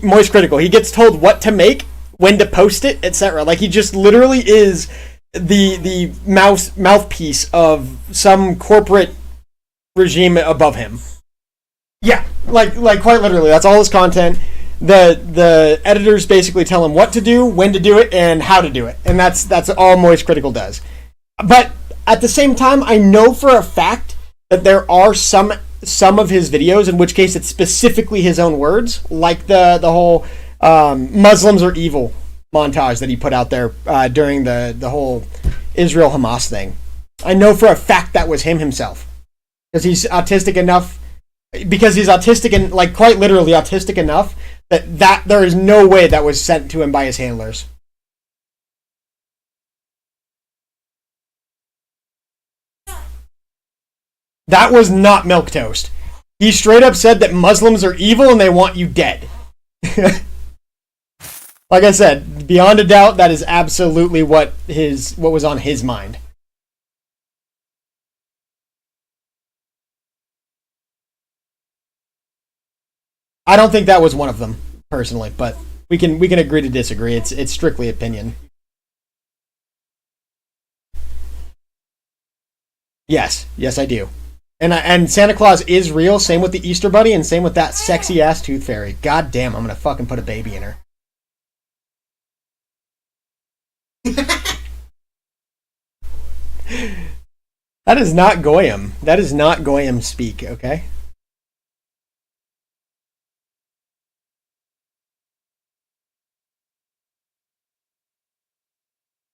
Moist Critical. He gets told what to make, when to post it, etc. Like he just literally is... the mouthpiece of some corporate regime above him. Yeah, like quite literally, that's all his content. The editors basically tell him what to do, when to do it, and how to do it, and that's all Moist Critical does. But at the same time, I know for a fact that there are some of his videos in which case it's specifically his own words, like the whole Muslims are evil montage that he put out there during the whole Israel Hamas thing. I know for a fact that was him himself, because he's autistic enough. Because he's autistic and like quite literally autistic enough that there is no way that was sent to him by his handlers. That was not milquetoast. He straight up said that Muslims are evil and they want you dead. Like I said, beyond a doubt, that is absolutely what was on his mind. I don't think that was one of them, personally, but we can agree to disagree. It's strictly opinion. Yes, I do. And Santa Claus is real. Same with the Easter Bunny, and same with that sexy ass Tooth Fairy. God damn, I'm gonna fucking put a baby in her. That is not Goyim. That is not Goyim speak. Okay.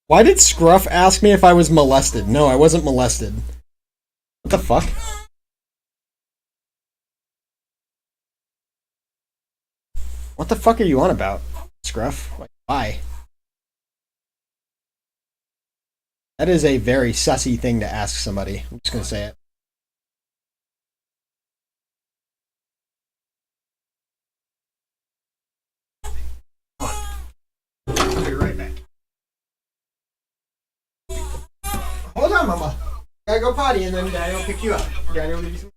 Why did Scruff ask me if I was molested? No, I wasn't molested. What the fuck? What the fuck are you on about, Scruff? Like, why? That is a very sussy thing to ask somebody. I'm just gonna say it. I'll be right back. Hold on, Mama. Gotta go potty, and then Daddy will pick you up. Daddy will leave you some.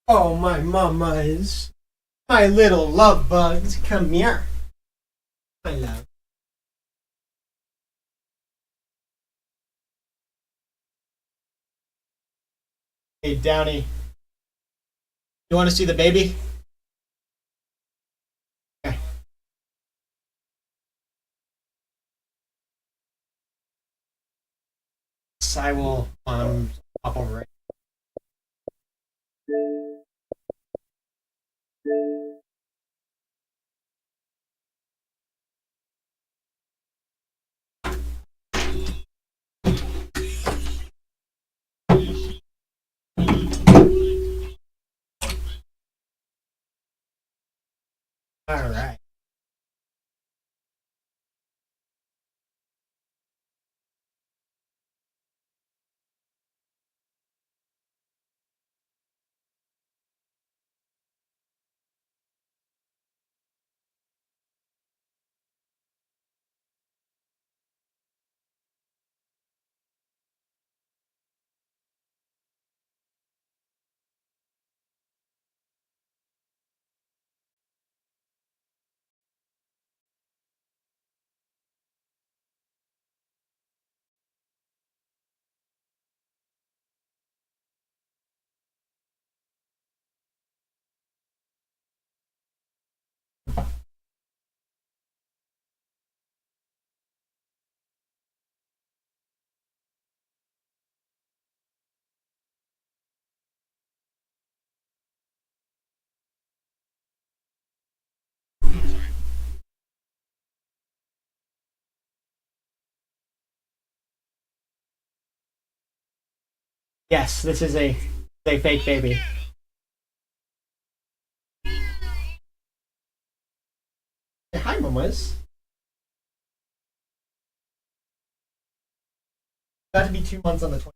Oh, my mamas. My little love bugs. Come here. My love. Hey, Downy. You want to see the baby? Okay. So I will pop over it. All right. Yes, this is a fake baby. Hi, mamas. About to be 2 months on the 20th.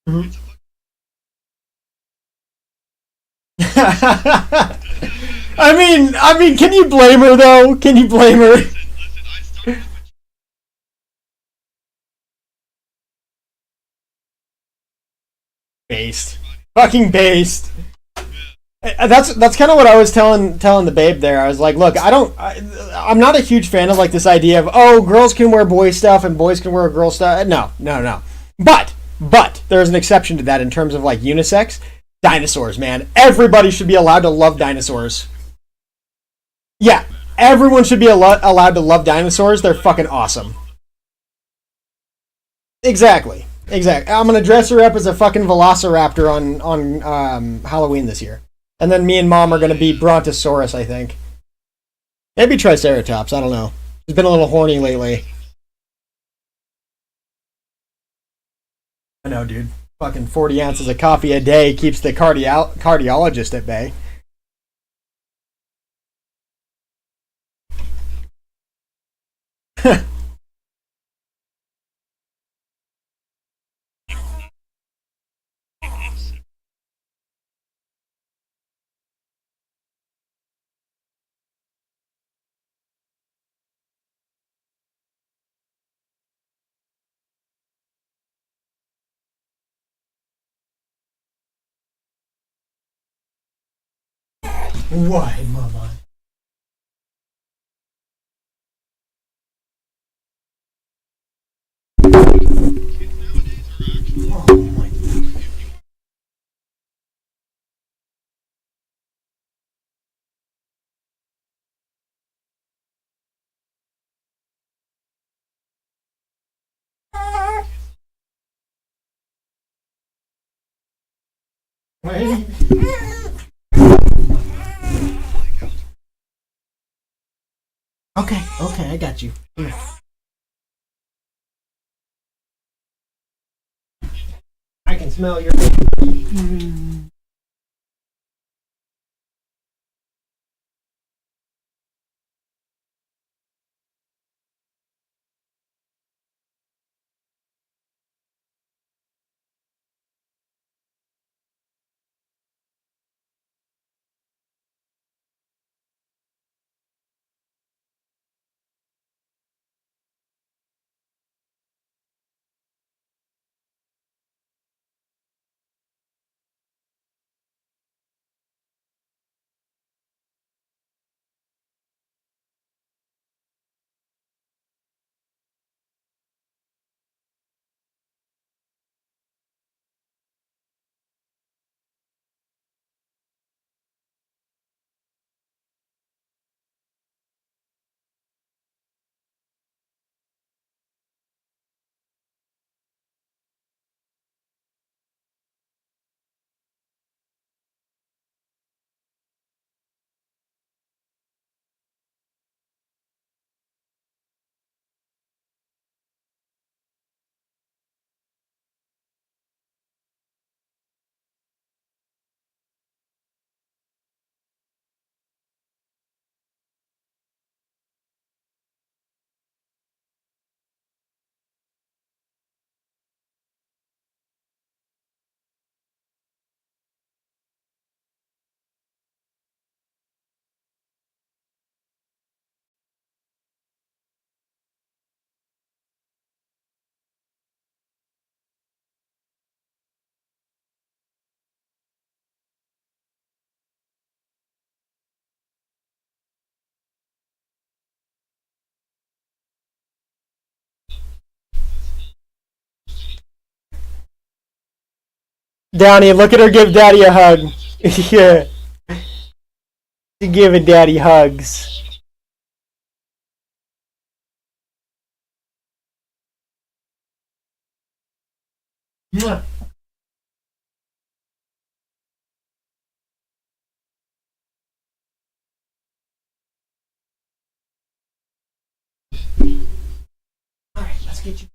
Mm-hmm. I mean, can you blame her though? Can you blame her? Based, fucking based. That's kind of what I was telling the babe there. I was like, look, I'm not a huge fan of like this idea of, oh, girls can wear boy stuff and boys can wear girl stuff. No. But there's an exception to that in terms of like unisex. Dinosaurs, man. Everybody should be allowed to love dinosaurs. Yeah, everyone should be allowed to love dinosaurs. They're fucking awesome. Exactly. I'm gonna dress her up as a fucking velociraptor on Halloween this year. And then me and mom are gonna be Brontosaurus, I think. Maybe Triceratops, I don't know. She's been a little horny lately. I know, dude. Fucking 40 ounces of coffee a day keeps the cardiologist at bay. Why, mama? Oh my. Wait. Okay, I got you. I can smell your. Downey, look at her give Daddy a hug. Yeah. She giving Daddy hugs. Mwah. All right, let's get you.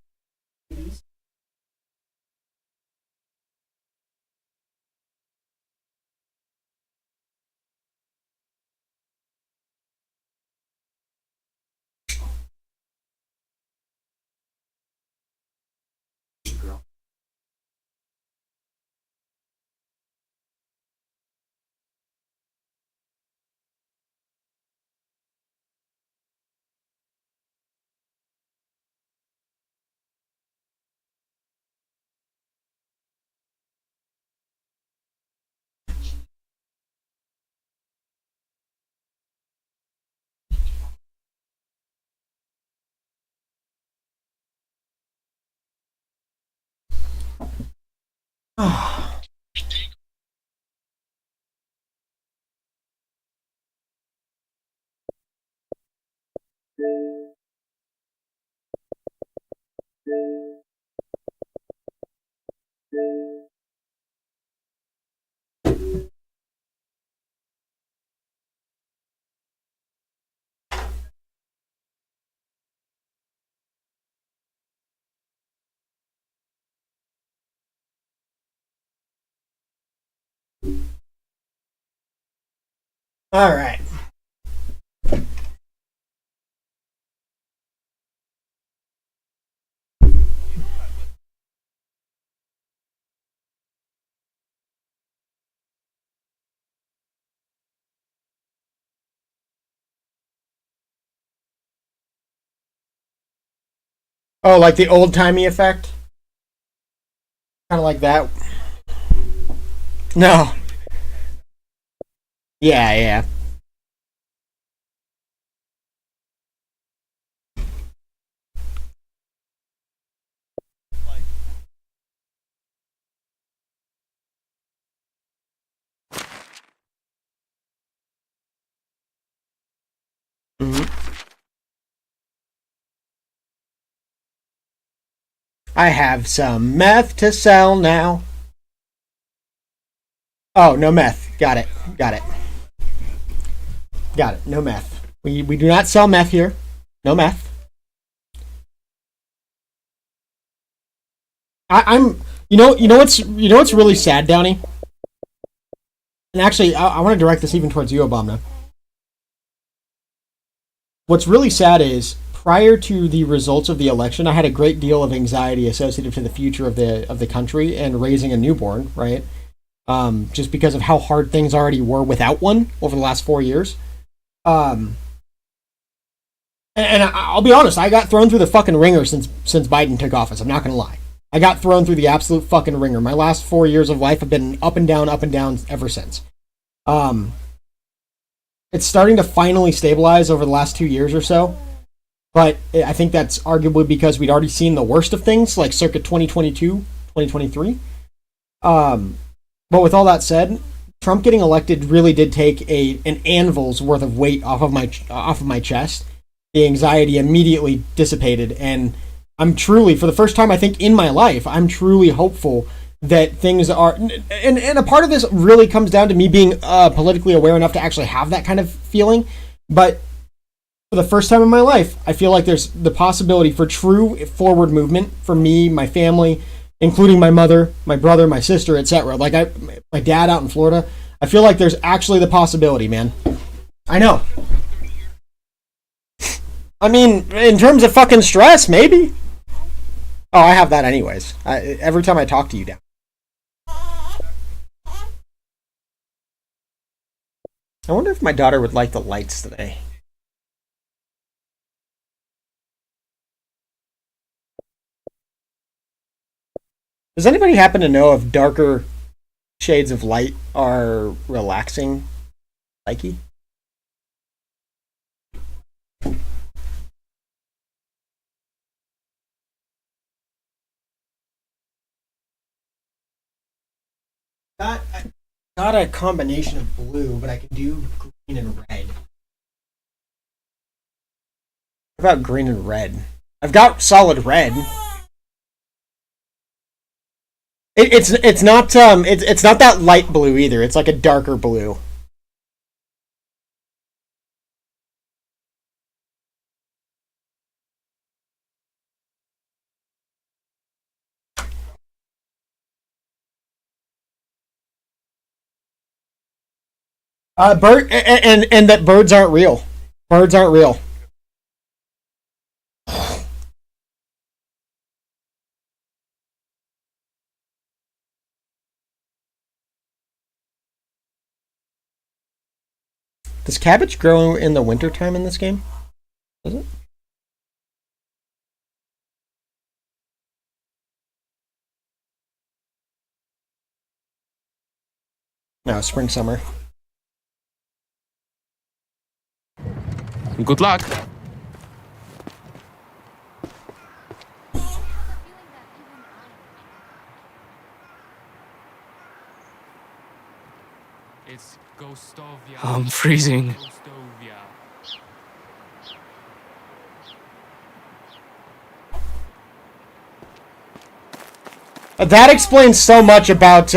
All right. Oh, like the old timey effect? Kind of like that. No. Yeah, yeah. Mhm. I have some meth to sell now. Oh, no meth. Got it. Got it. Got it. No meth. We do not sell meth here. No meth. I'm you know what's really sad, Downey? And actually I want to direct this even towards you, Obama. What's really sad is prior to the results of the election, I had a great deal of anxiety associated to the future of the country and raising a newborn, right? Just because of how hard things already were without one over the last 4 years. And I'll be honest, I got thrown through the fucking ringer since Biden took office. I'm not gonna lie. I got thrown through the absolute fucking ringer. My last 4 years of life have been up and down ever since. It's starting to finally stabilize over the last 2 years or so. But I think that's arguably because we'd already seen the worst of things, like circa 2022, 2023. But with all that said, Trump getting elected really did take an anvil's worth of weight off of my chest. The anxiety immediately dissipated, and I'm truly, for the first time I think in my life, I'm truly hopeful that things are, and a part of this really comes down to me being politically aware enough to actually have that kind of feeling. But for the first time in my life, I feel like there's the possibility for true forward movement for me, my family, including my mother, my brother, my sister, etc. Like my dad out in Florida. I feel like there's actually the possibility, man. I know. I mean, in terms of fucking stress, maybe. Oh, I have that anyways. Every time I talk to you, down. I wonder if my daughter would like the lights today. Does anybody happen to know if darker shades of light are relaxing psyche? Got a combination of blue, but I can do green and red. What about green and red? I've got solid red. It's not it's not that light blue either. It's like a darker blue. Bird and that birds aren't real. Birds aren't real. Does cabbage grow in the wintertime in this game? Does it? No, spring, summer. Good luck. It's Ghostovia. I'm freezing. Ghostovia. That explains so much about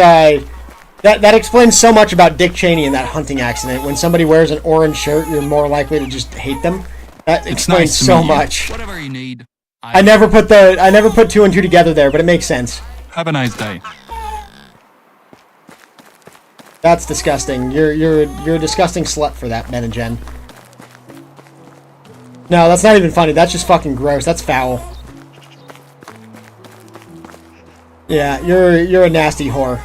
that explains so much about Dick Cheney and that hunting accident. When somebody wears an orange shirt, you're more likely to just hate them. That explains so much. Whatever you need. I never put two and two together there, but it makes sense. Have a nice day. That's disgusting. You're a disgusting slut for that, Ben and Jen. No, that's not even funny. That's just fucking gross. That's foul. Yeah, you're a nasty whore.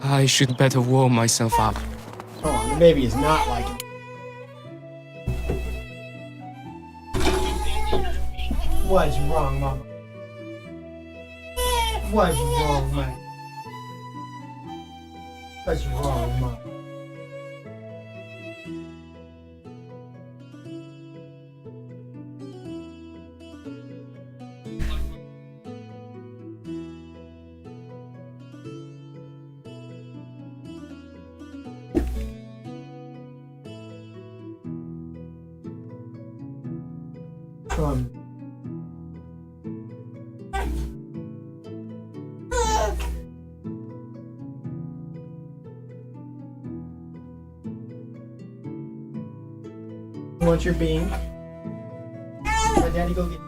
I should better warm myself up. Hold on, the baby is not like it. What's wrong, Mama? What's wrong, man? What's wrong, Mama? You want your bean? Let Daddy go get.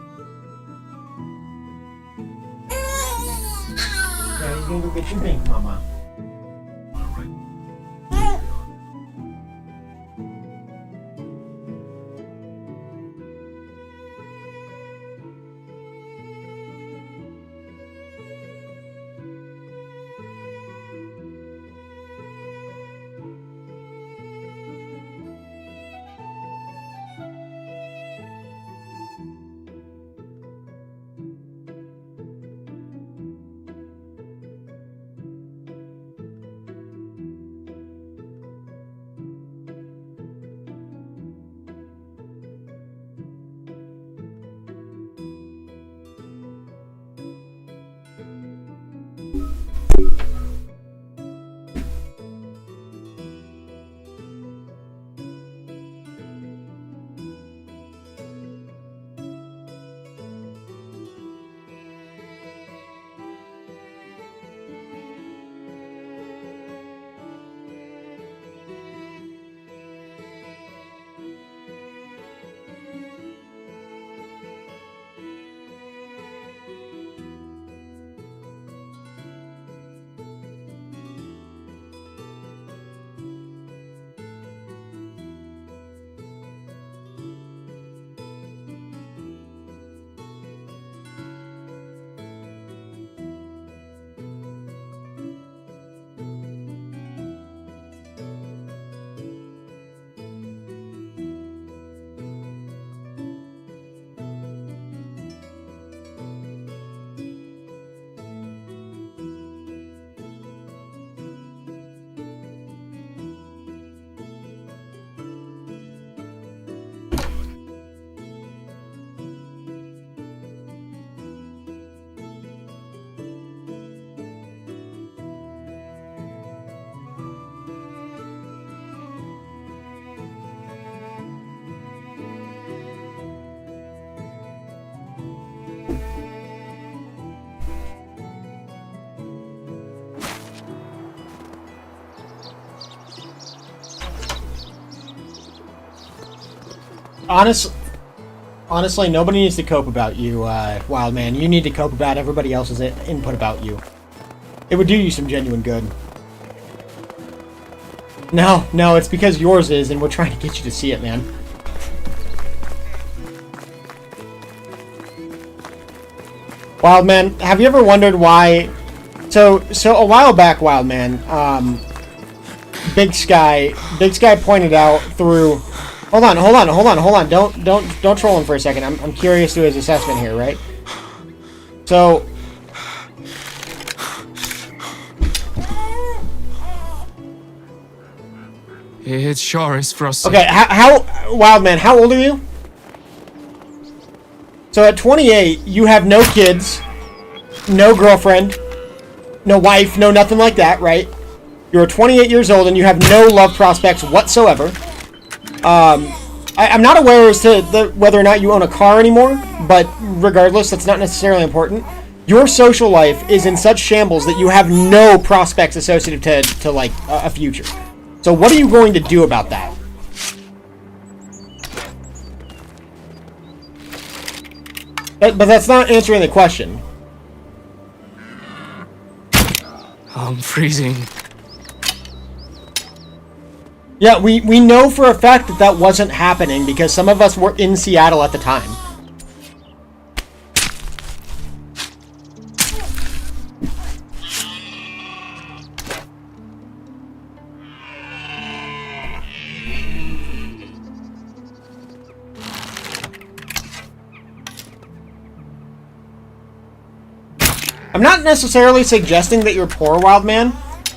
Daddy's gonna go get your bean, Mama. Honestly, nobody needs to cope about you, Wild Man. You need to cope about everybody else's input about you. It would do you some genuine good. No, it's because yours is, and we're trying to get you to see it, man. Wild Man, have you ever wondered why... So a while back, Wild Man, Big Sky pointed out through... Hold on. Don't troll him for a second. I'm curious to his assessment here, right? So... It sure is frustrating. Okay, how Wild Man, how old are you? So at 28, you have no kids, no girlfriend, no wife, no nothing like that, right? You're 28 years old and you have no love prospects whatsoever. I'm not aware as to whether or not you own a car anymore, but regardless, that's not necessarily important. Your social life is in such shambles that you have no prospects associated to like a future. So what are you going to do about that? But that's not answering the question. I'm freezing. Yeah, we know for a fact that wasn't happening because some of us were in Seattle at the time. I'm not necessarily suggesting that you're poor, Wild Man.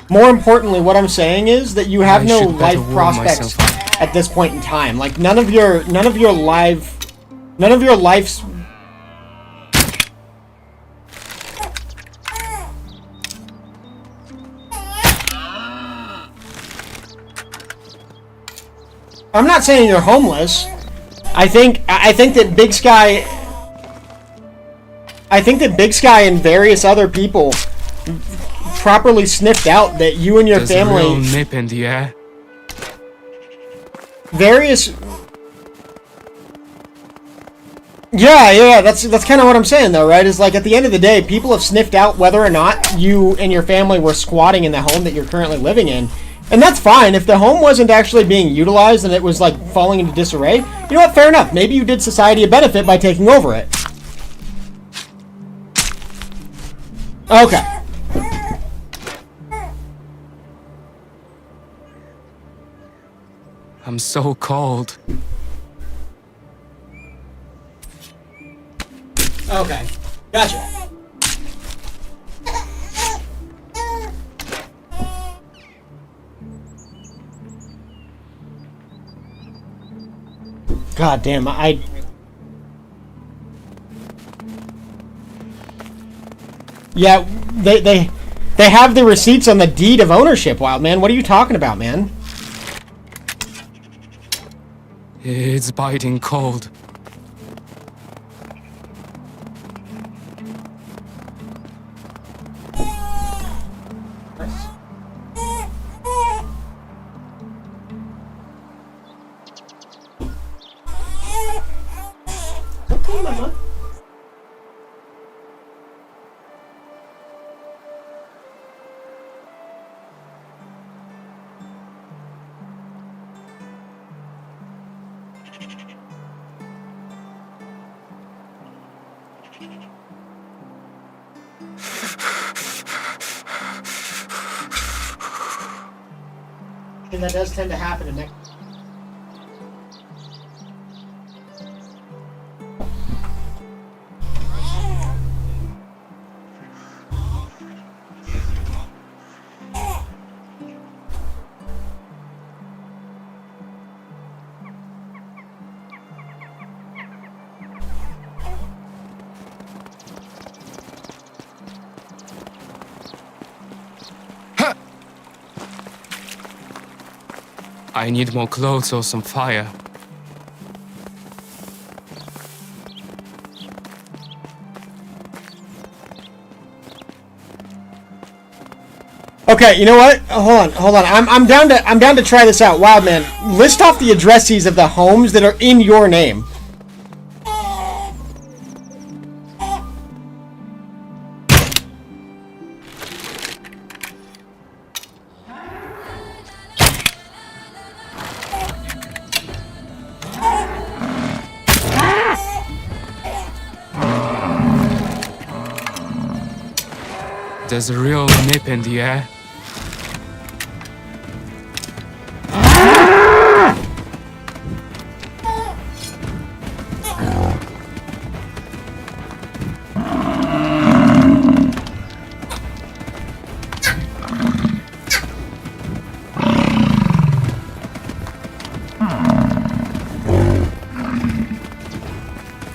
More importantly, what I'm saying is that you have no life prospects at this point in time. Like none of your life's. I'm not saying you're homeless. I think that Big Sky. I think that Big Sky and various other people properly sniffed out that you and your There's family. a real nip in the air. Various. Yeah, that's kind of what I'm saying though, right? Is like at the end of the day, people have sniffed out whether or not you and your family were squatting in the home that you're currently living in. And that's fine. If the home wasn't actually being utilized and it was like falling into disarray, you know what? Fair enough. Maybe you did society a benefit by taking over it. Okay. I'm so cold. Okay. Gotcha. God damn, Yeah, they have the receipts on the deed of ownership, Wild Man. What are you talking about, man? It's biting cold. Okay, Mama. And that does tend to happen in next. I need more clothes or some fire. Okay, you know what? Hold on. I'm down to try this out. Wild man, list off the addresses of the homes that are in your name. There's a real nip in the air.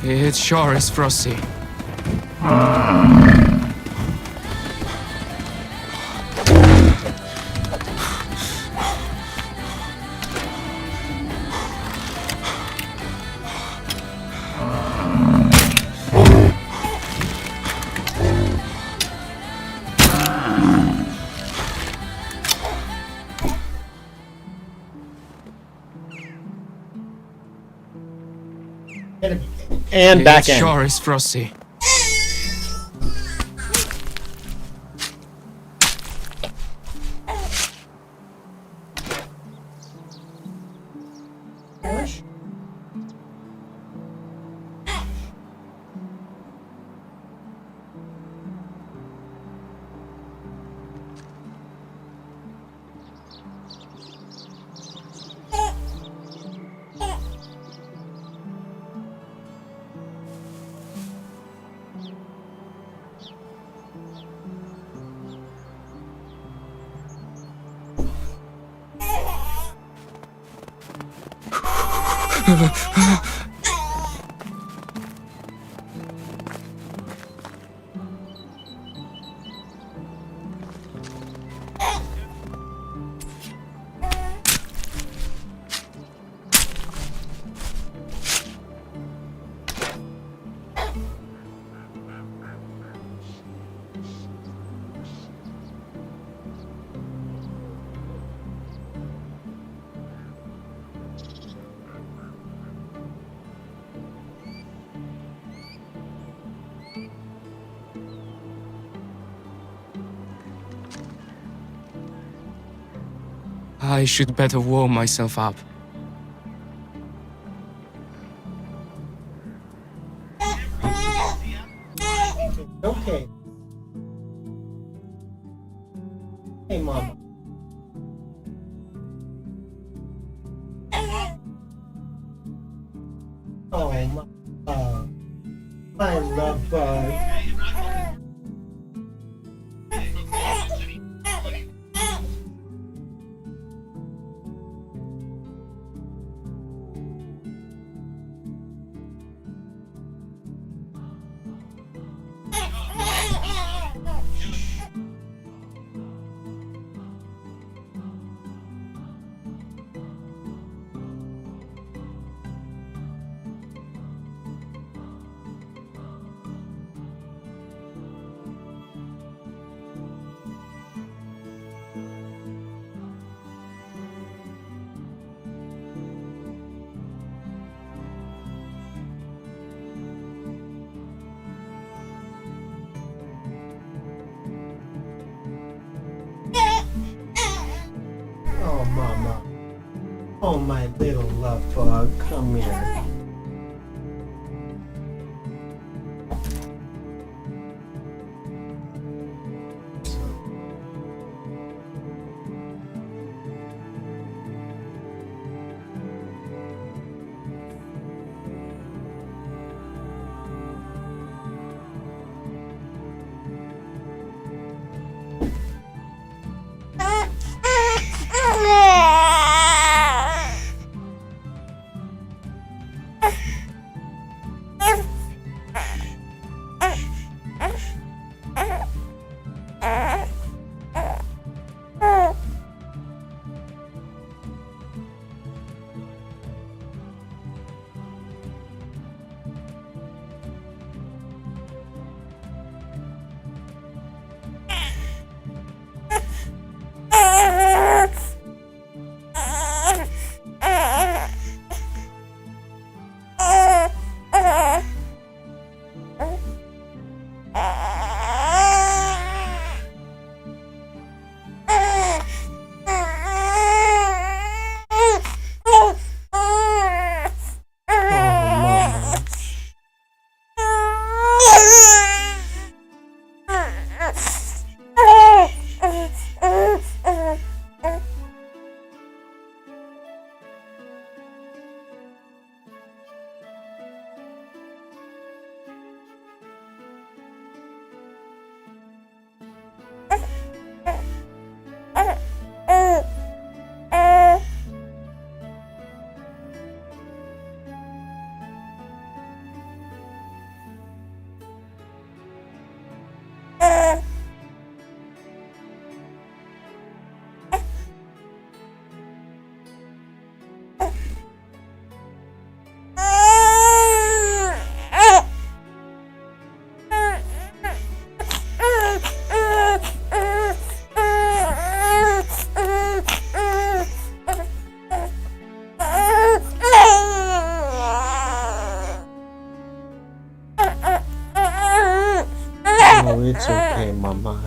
It sure is frosty. And back It end. sure is frosty. I should better warm myself up. Okay. Hey, Mama. Oh, my love bug. Oh, Mama. Oh, my little love bug. Come here. It's okay, mama.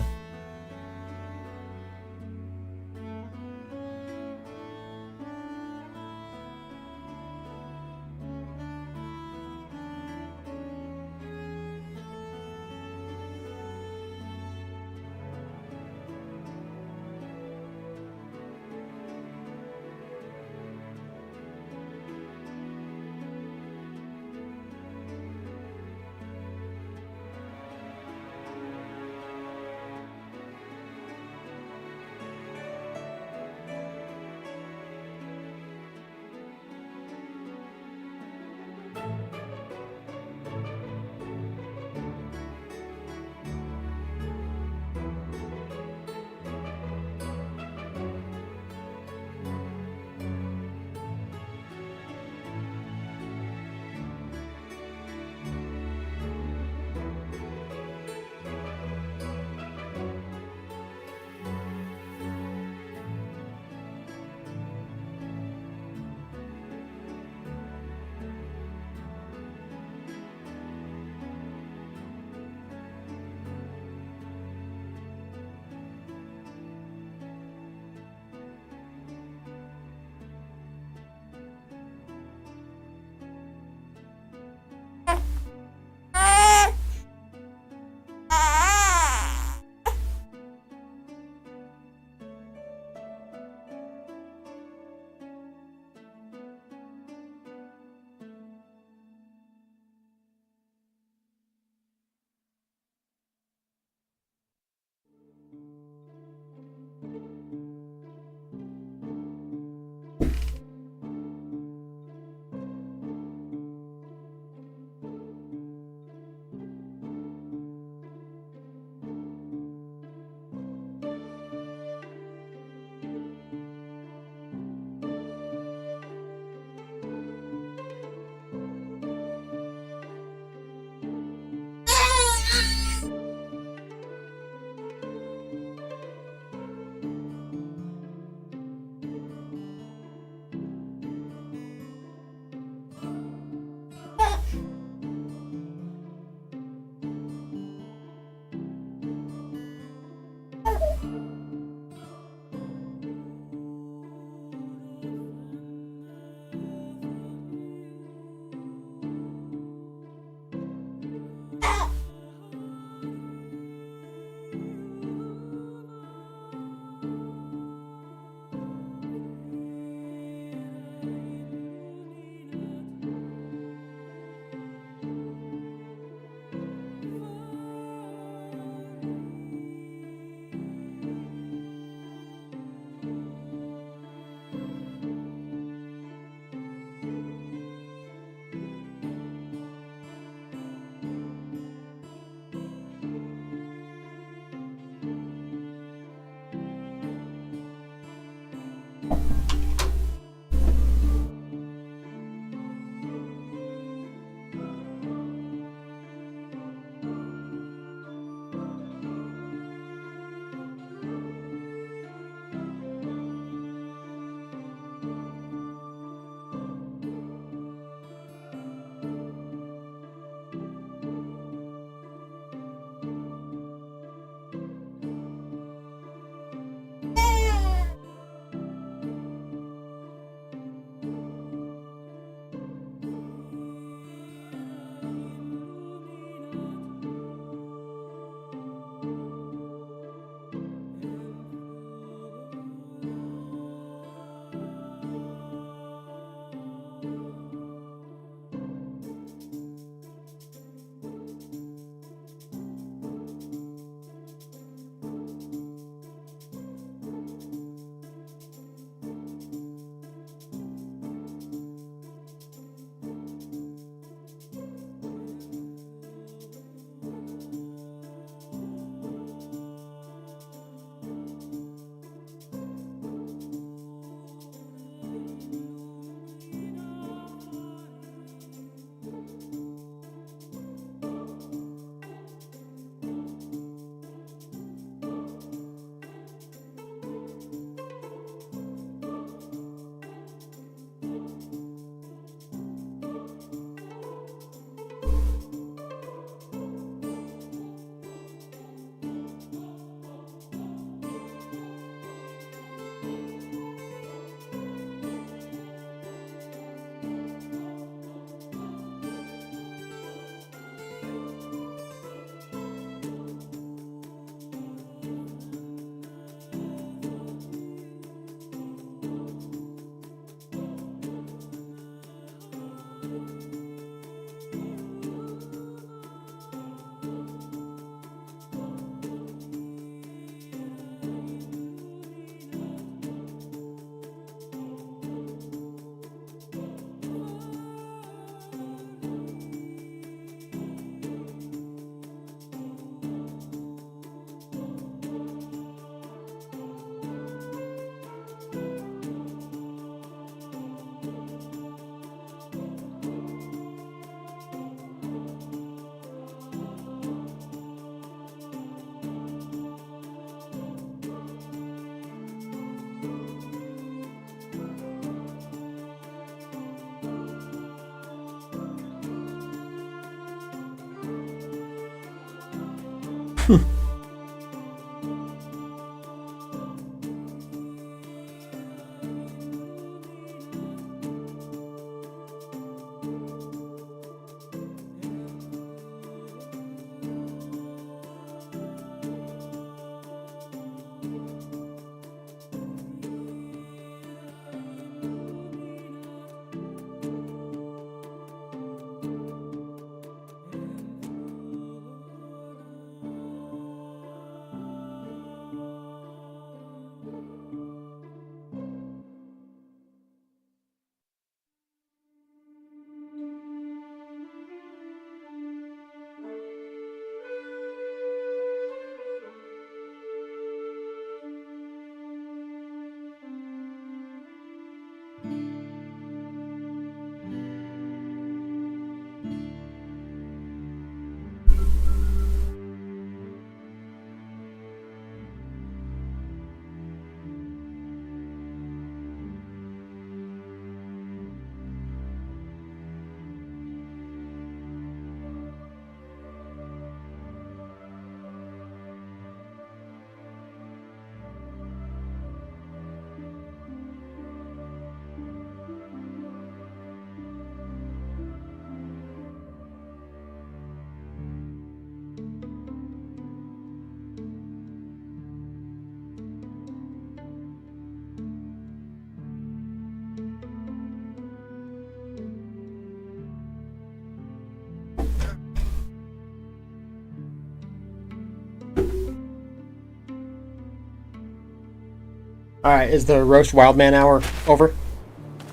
Alright, is the roast wild man hour over?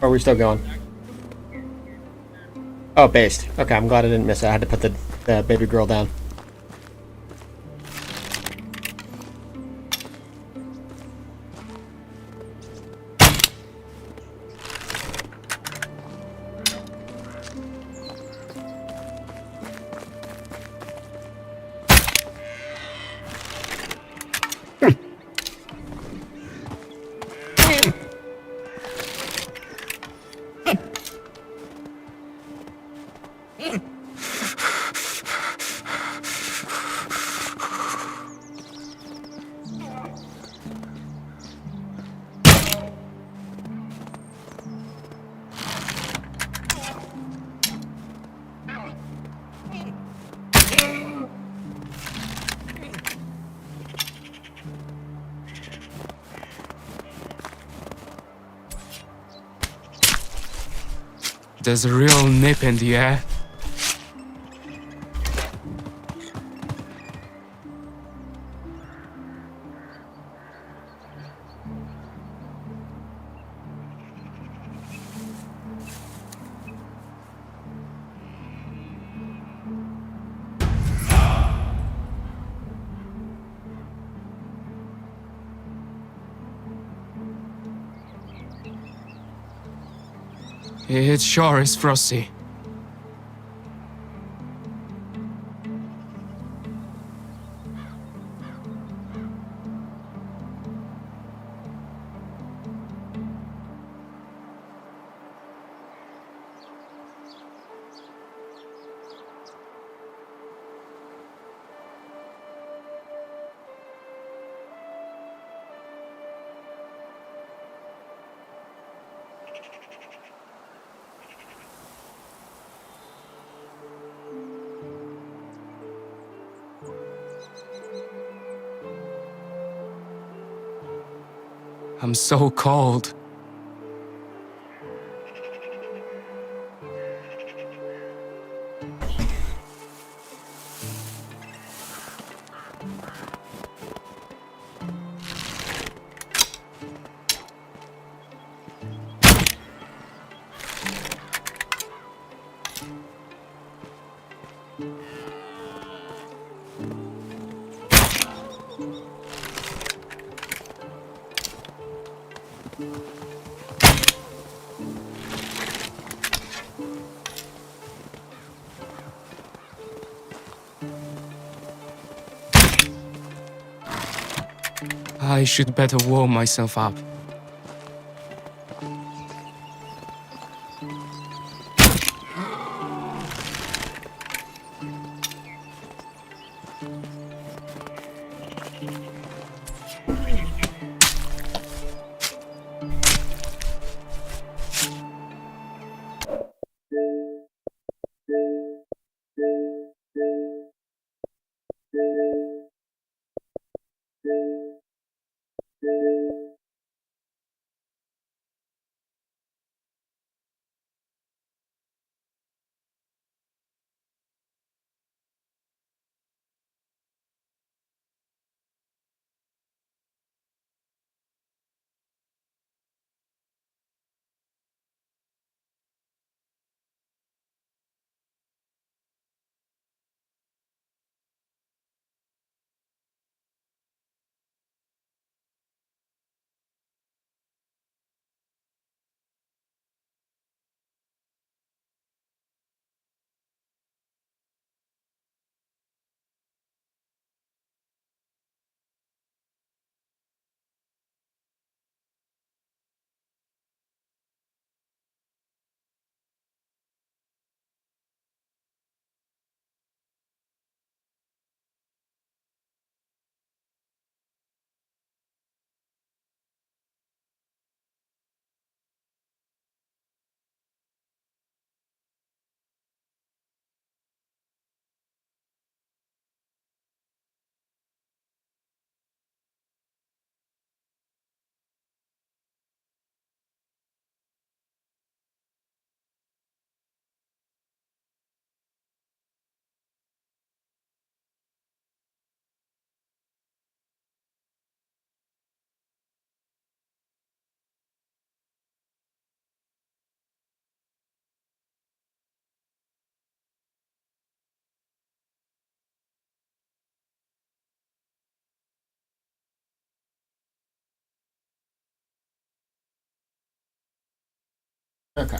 Or are we still going? Oh, based. Okay, I'm glad I didn't miss it. I had to put the baby girl down. There's a real nip in the air. It sure is frosty. I'm so cold. I should better warm myself up. Okay.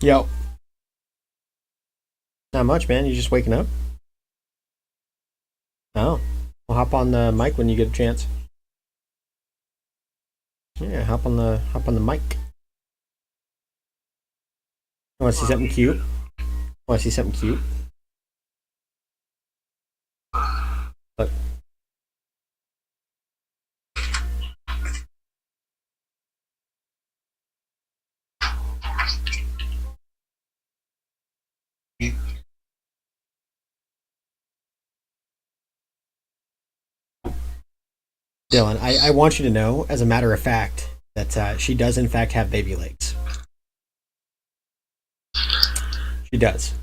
Yo. Not much, man. You just waking up? Oh. Well, hop on the mic when you get a chance. Yeah, hop on the mic. Want to see something cute? Want to see something cute? Look. Dylan, I want you to know, as a matter of fact, that she does in fact have baby legs. She does.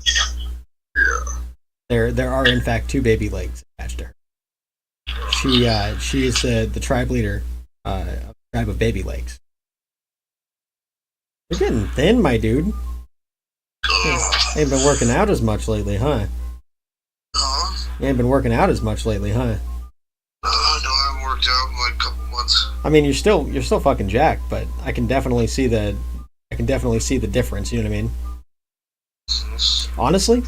There are in fact two baby legs attached to her. She is the tribe leader of the tribe of baby legs. You're getting thin, my dude. Ain't been working out as much lately, huh? You ain't been working out as much lately, huh? No, I haven't worked out in like a couple months. I mean, you're still fucking jacked, but I can definitely see the difference. You know what I mean? Honestly,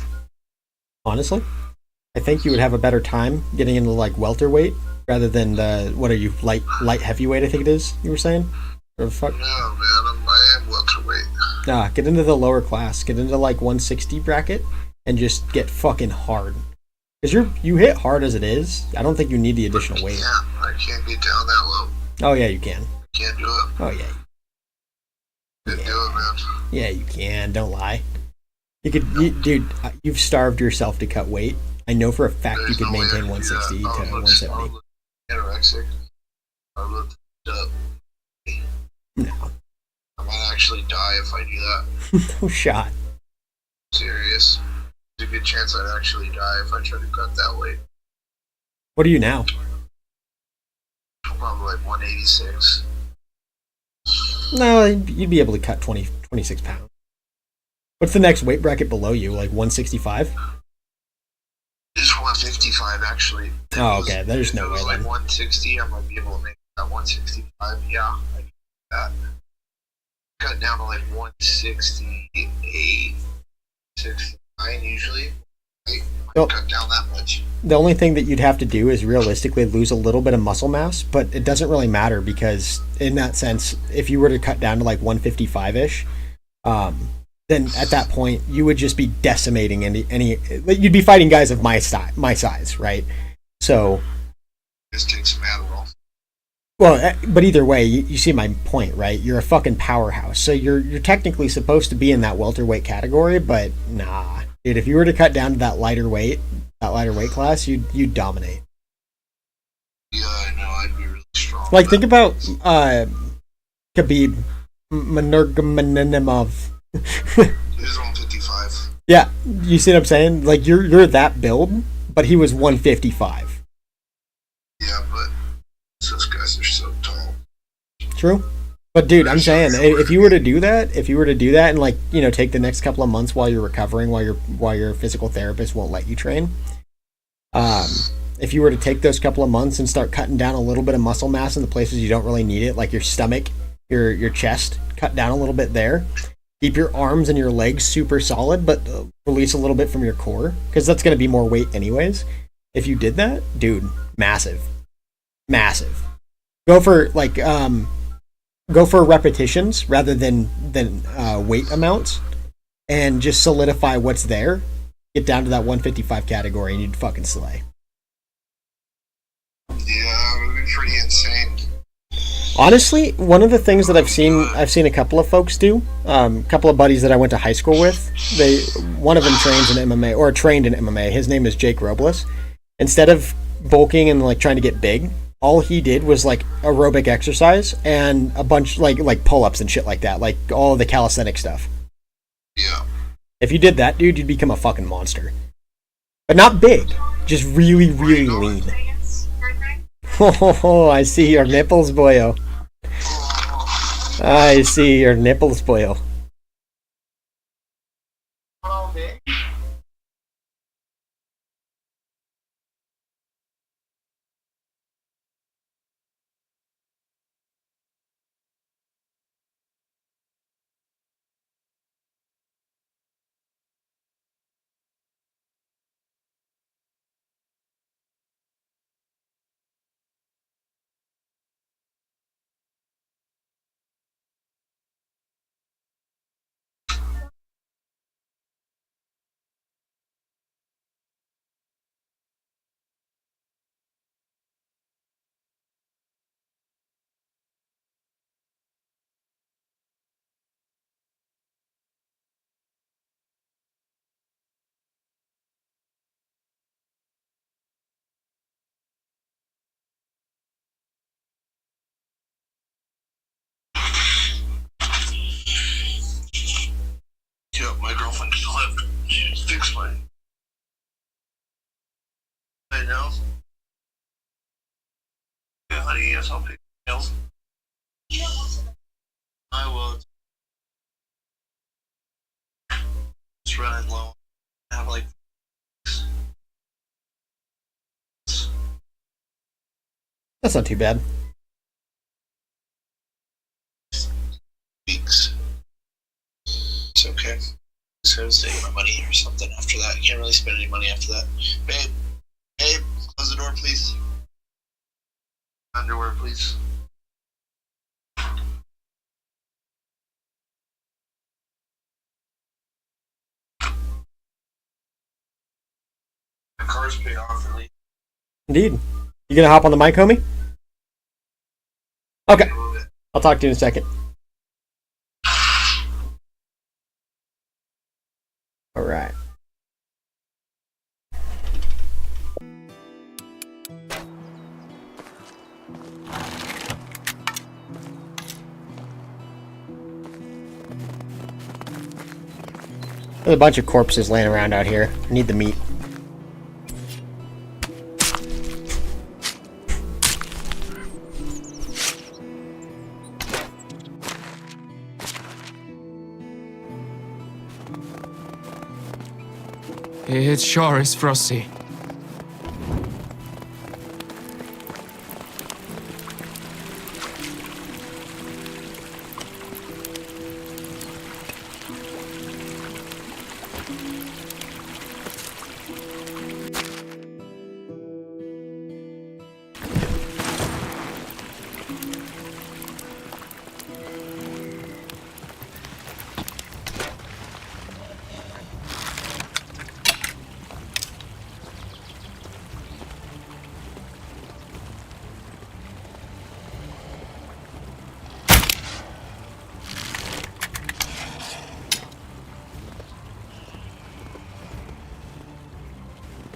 I think you would have a better time getting into like welterweight rather than the what are you light heavyweight? I think it is. You were saying, or fuck? Yeah, man, I am welterweight. Nah, get into the lower class. Get into like 160 bracket and just get fucking hard. Because you hit hard as it is. I don't think you need the additional weight. I can't get down that low. Oh yeah, you can. I can't do it. Oh yeah. Can't do it, man. Yeah, you can. Don't lie. Dude, you've starved yourself to cut weight. I know for a fact you could maintain 160 to 170. Anorexic. I look up. No. I might actually die if I do that. No shot. serious. There's a good chance I'd actually die if I tried to cut that weight. What are you now? Probably like 186. No, you'd be able to cut 26 pounds. What's the next weight bracket below you? Like 165? It's 155 actually. Oh, okay. There's If no it was way like then. 160, I might be able to make that 165. Yeah, I can do that. Cut down to like 168, 69 usually. I Oh. cut down that much. The only thing that you'd have to do is realistically lose a little bit of muscle mass, but it doesn't really matter because in that sense, if you were to cut down to like 155-ish, then at that point you would just be decimating any you'd be fighting guys of my size, right? So Just take some Adderall. well, but either way, you see my point, right? You're a fucking powerhouse, so you're technically supposed to be in that welterweight category, but nah, dude. If you were to cut down to that lighter weight class, you'd dominate. Yeah, I know. I'd be really strong. Like but think about Khabib Nurmagomedov. It was 155. Yeah, you see what I'm saying? Like you're that build, but he was 155. Yeah, but those guys are so tall. True. But dude, I'm saying if you were to do that, and like, you know, take the next couple of months while you're recovering, while your physical therapist won't let you train, if you were to take those couple of months and start cutting down a little bit of muscle mass in the places you don't really need it, like your stomach, your chest, cut down a little bit there. Keep your arms and your legs super solid, but release a little bit from your core, because that's going to be more weight anyways. If you did that, dude, massive. Go for repetitions rather than weight amounts, and just solidify what's there. Get down to that 155 category, and you'd fucking slay. Yeah, it would be pretty insane. Honestly, one of the things that I've seen a couple of folks do, a couple of buddies that I went to high school with, one of them trained in MMA. His name is Jake Robles. Instead of bulking and like trying to get big, all he did was like aerobic exercise and a bunch like pull-ups and shit like that, like all of the calisthenic stuff. Yeah. If you did that, dude, you'd become a fucking monster. But not big, just really, really lean. Oh, I see your nipples, boyo. I see your nipples, boyo. Yeah, my girlfriend just left. She just fixed my. I know. Yeah, honey, yes, I'll pick nails. I will. It's running low. I have like. That's not too bad. Weeks. It's okay. So I'm saving my money or something after that. I can't really spend any money after that. Babe, close the door, please. Underwear, please. My car's paid off at least. Indeed. You gonna hop on the mic, homie? Okay. I'll talk to you in a second. All right. There's a bunch of corpses laying around out here. I need the meat. It sure is frosty.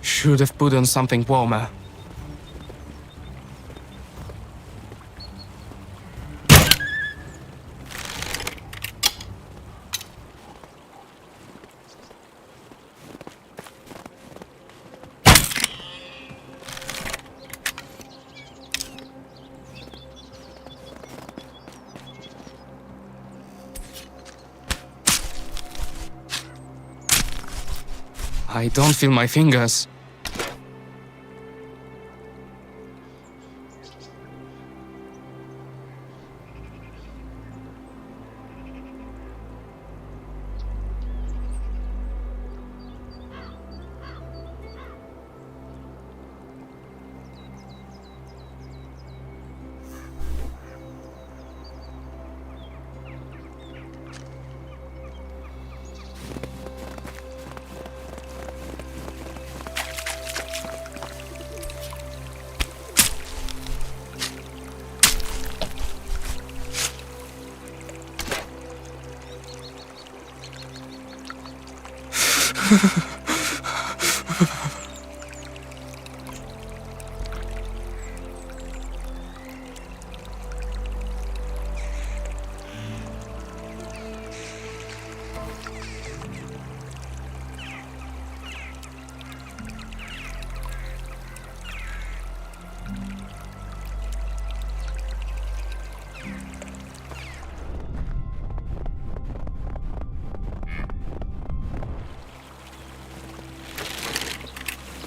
Should have put on something warmer. I don't feel my fingers.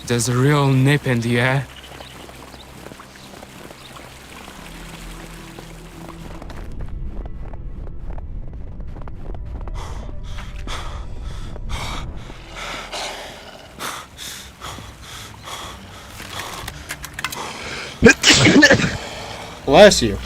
There's a real nip in the air. Bless you.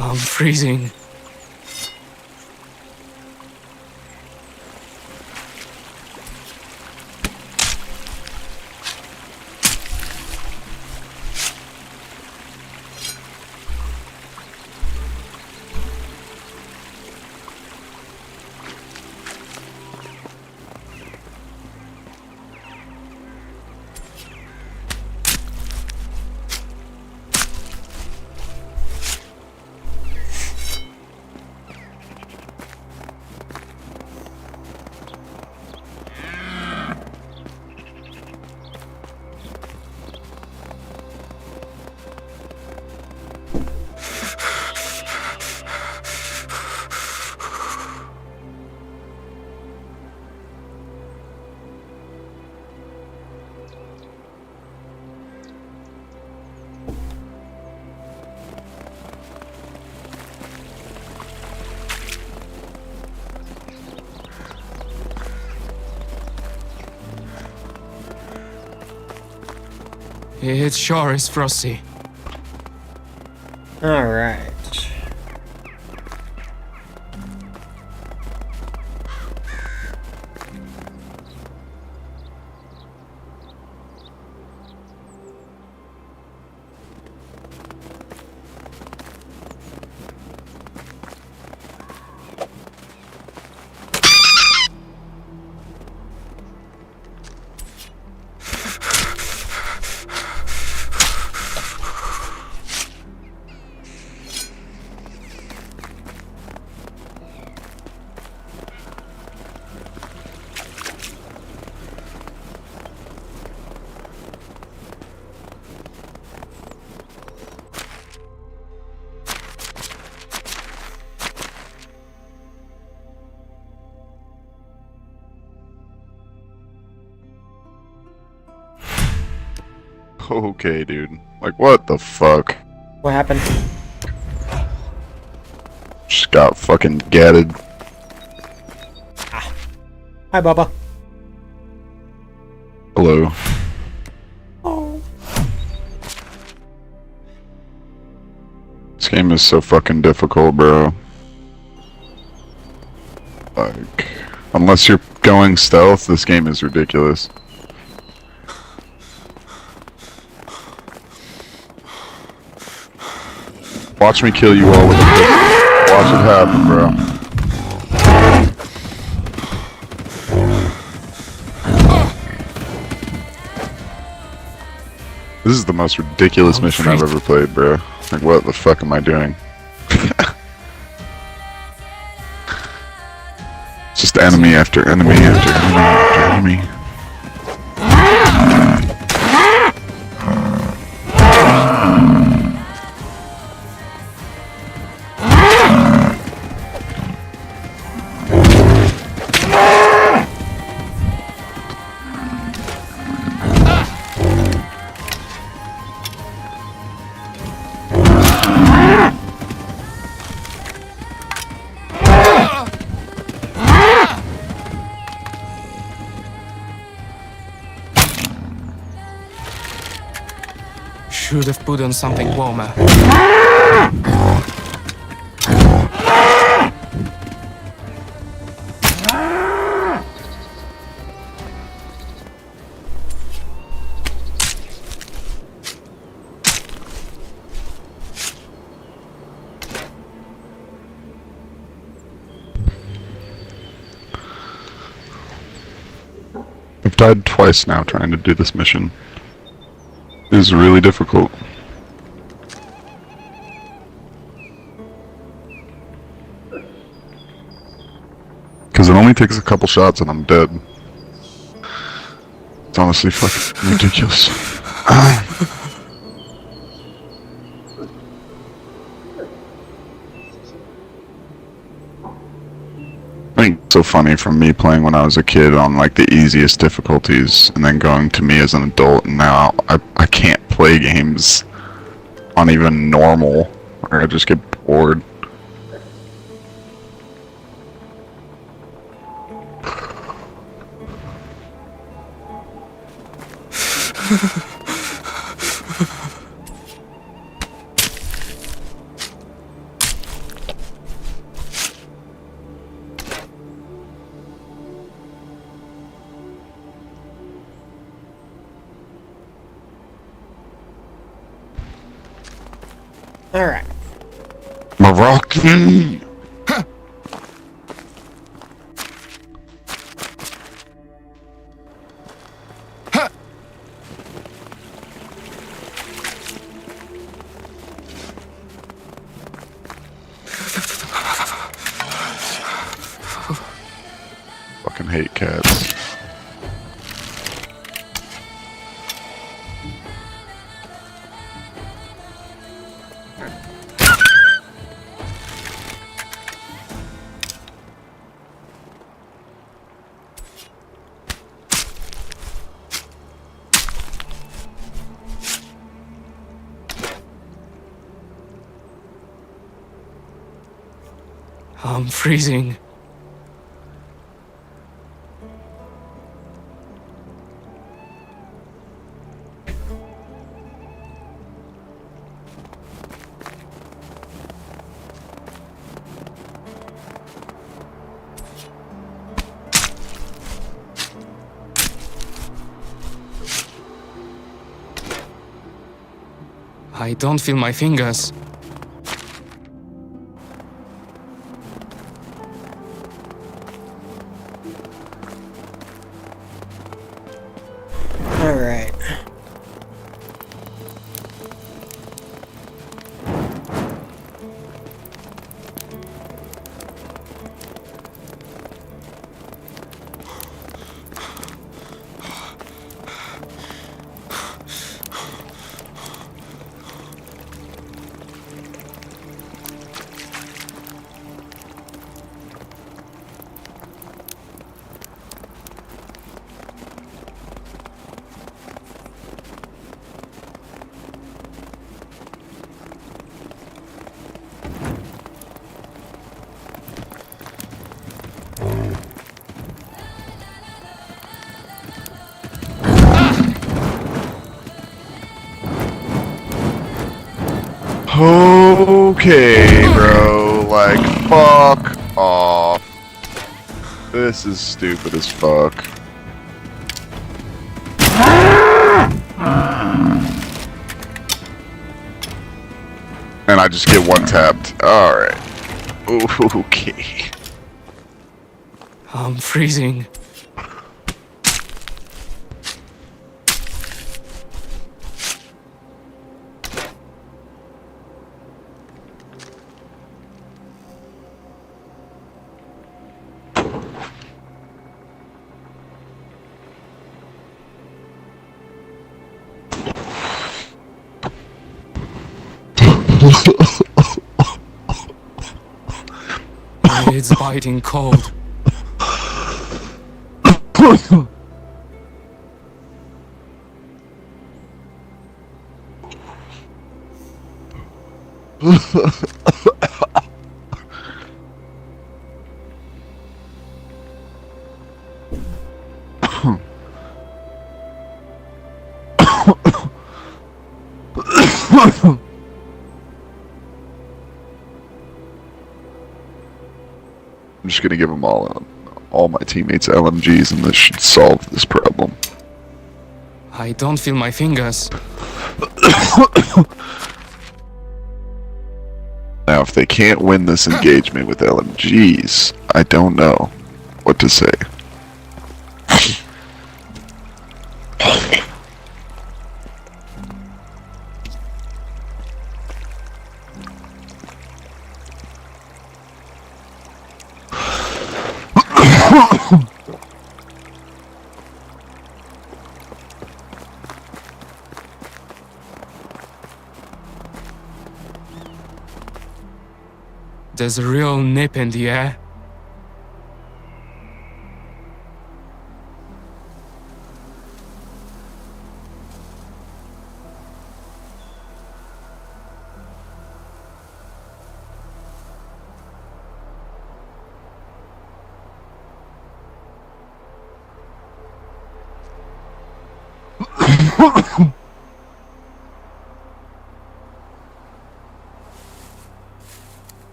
I'm freezing. It sure is frosty. Alright. Okay, dude. Like, what the fuck? What happened? Just got fucking gatted. Hi, Bubba. Hello. Oh. This game is so fucking difficult, bro. Like, unless you're going stealth, this game is ridiculous. Watch me kill you all with a pistol. Watch it happen, bro. This is the most ridiculous mission I've ever played, bro. Like, what the fuck am I doing? Just enemy after enemy after enemy after enemy. Should have put on something warmer. I've died twice now trying to do this mission. It is really difficult. Because it only takes a couple shots and I'm dead. It's honestly fucking ridiculous. I think it's so funny from me playing when I was a kid on like the easiest difficulties and then going to me as an adult, and now I can't play games on even normal or I just get bored. Alright. Moroccan! Fucking hate cats. I'm freezing. I don't feel my fingers. All right. Okay, bro. Like, fuck off. This is stupid as fuck. And I just get one tapped. Alright. Okay. I'm freezing. It's biting cold. I'm just gonna give them all my teammates LMGs, and this should solve this problem. I don't feel my fingers. Now, if they can't win this engagement with LMGs, I don't know what to say. There's a real nip in the air.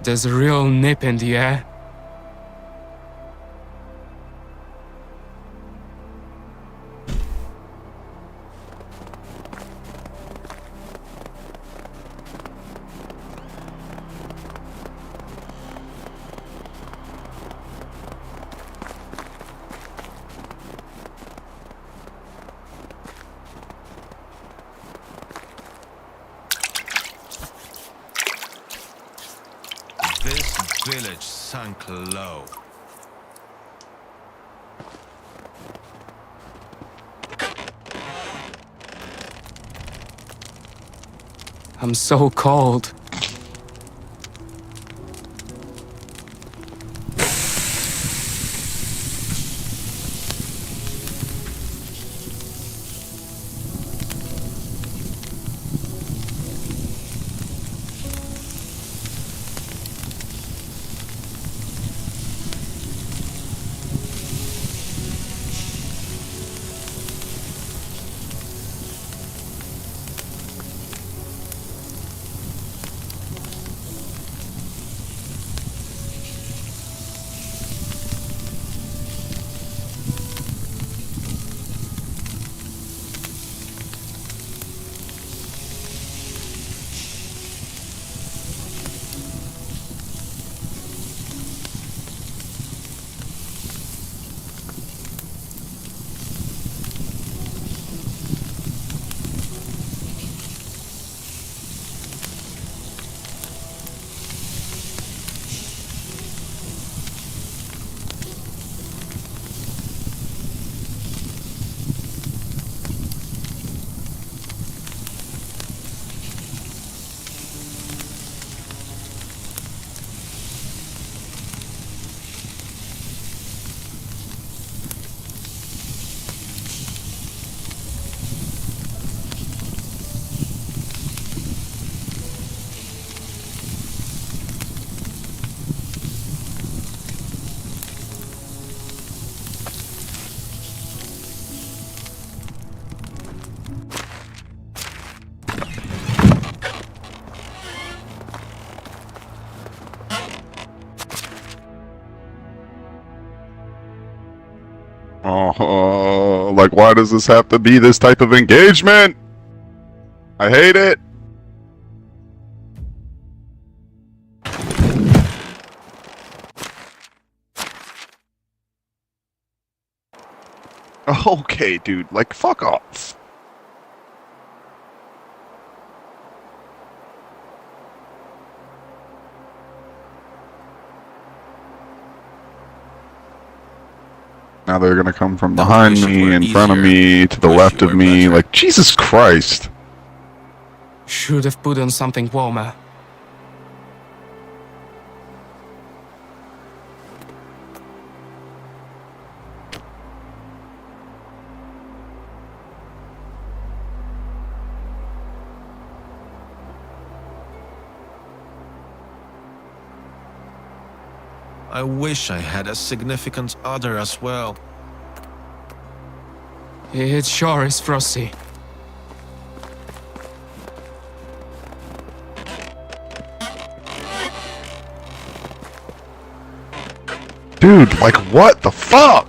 There's a real nip in the air. This village sunk low. I'm so cold. Oh, like why does this have to be this type of engagement? I hate it. Okay, dude, like fuck off. Now they're gonna come from behind me, in front of me, to the left of me, like Jesus Christ. Should have put on something warmer. I wish I had a significant other as well. It sure is frosty. Dude, like what the fuck?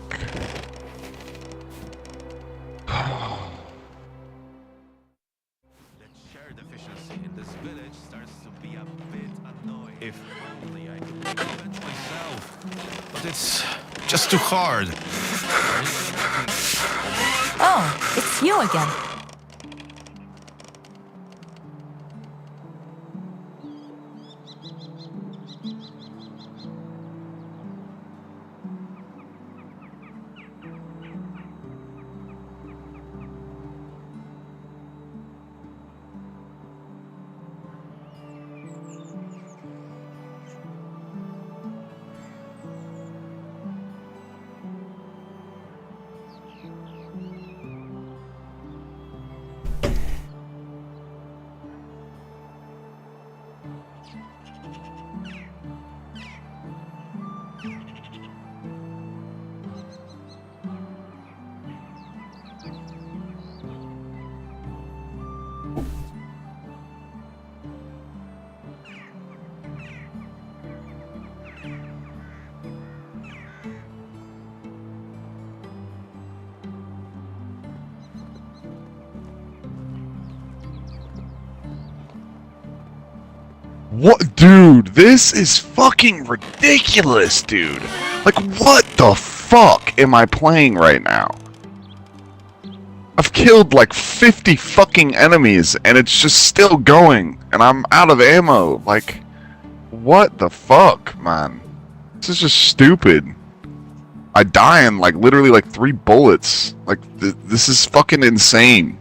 Shared efficiency in this village starts to be a bit annoying. If only I could prevent myself. But it's just too hard. Oh, it's you again. What, dude? This is fucking ridiculous, dude. Like, what the fuck am I playing right now? I've killed like 50 fucking enemies, and it's just still going, and I'm out of ammo. Like, what the fuck, man? This is just stupid. I die in like literally like 3 bullets. Like, this is fucking insane.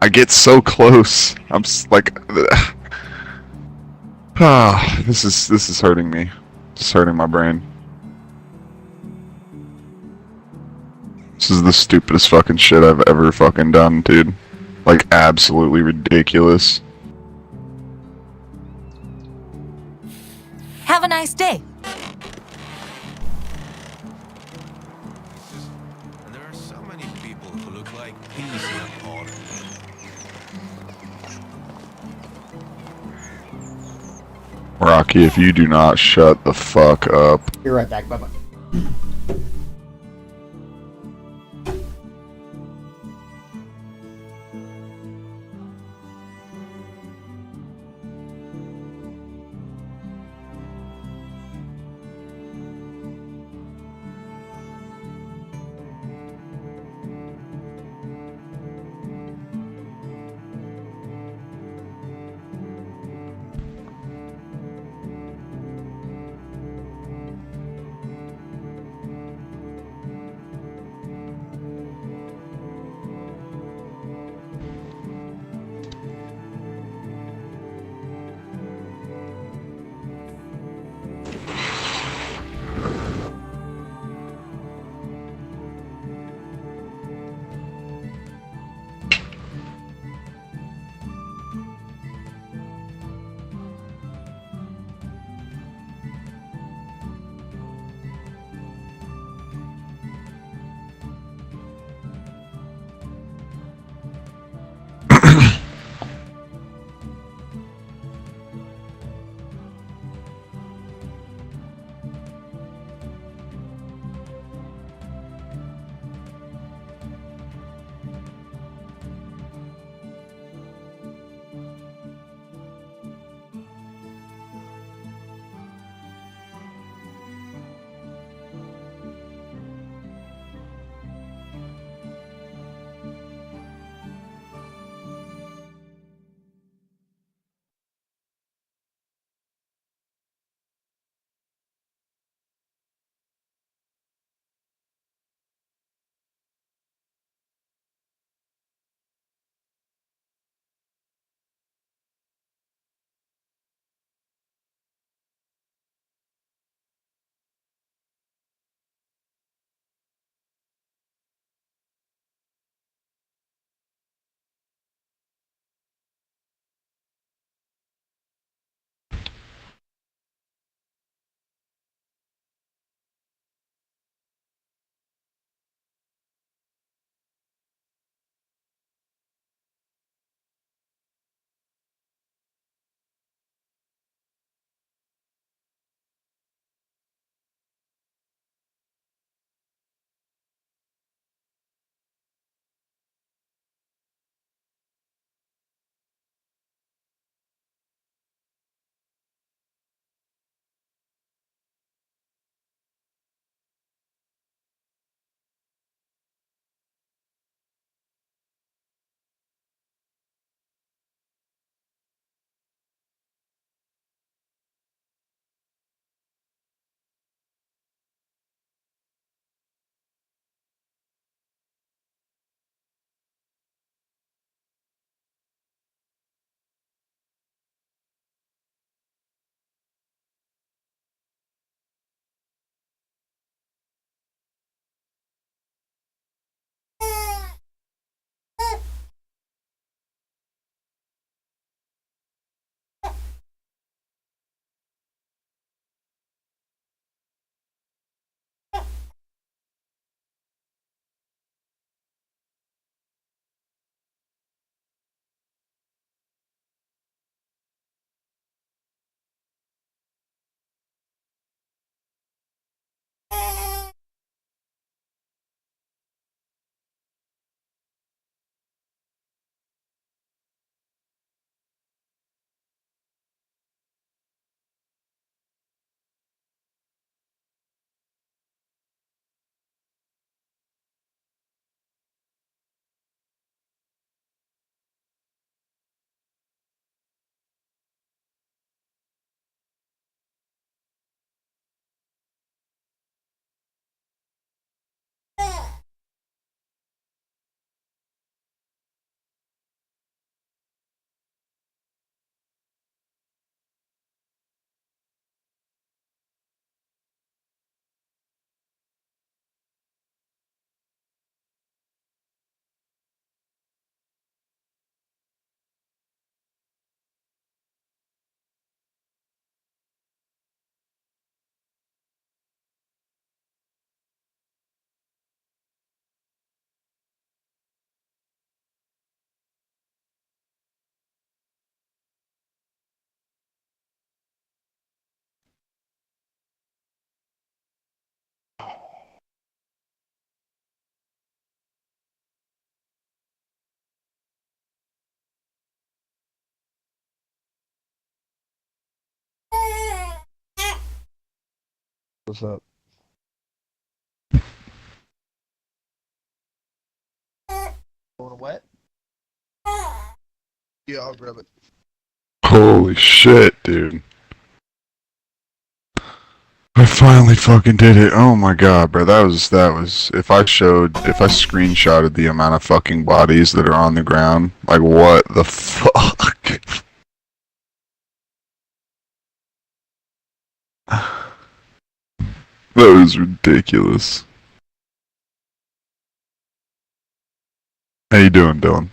I get so close. I'm like. Ah, this is hurting me. It's hurting my brain. This is the stupidest fucking shit I've ever fucking done, dude. Like, absolutely ridiculous. Have a nice day. And there are so many people who look like peas in a pod. Rocky, if you do not shut the fuck up. Be right back. Bye-bye. What's up? Want wet? Yeah, I'll grab it. Holy shit, dude. I finally fucking did it. Oh my god, bro. That was, if I screenshotted the amount of fucking bodies that are on the ground, like, what the fuck? That was ridiculous. How you doing, Dylan?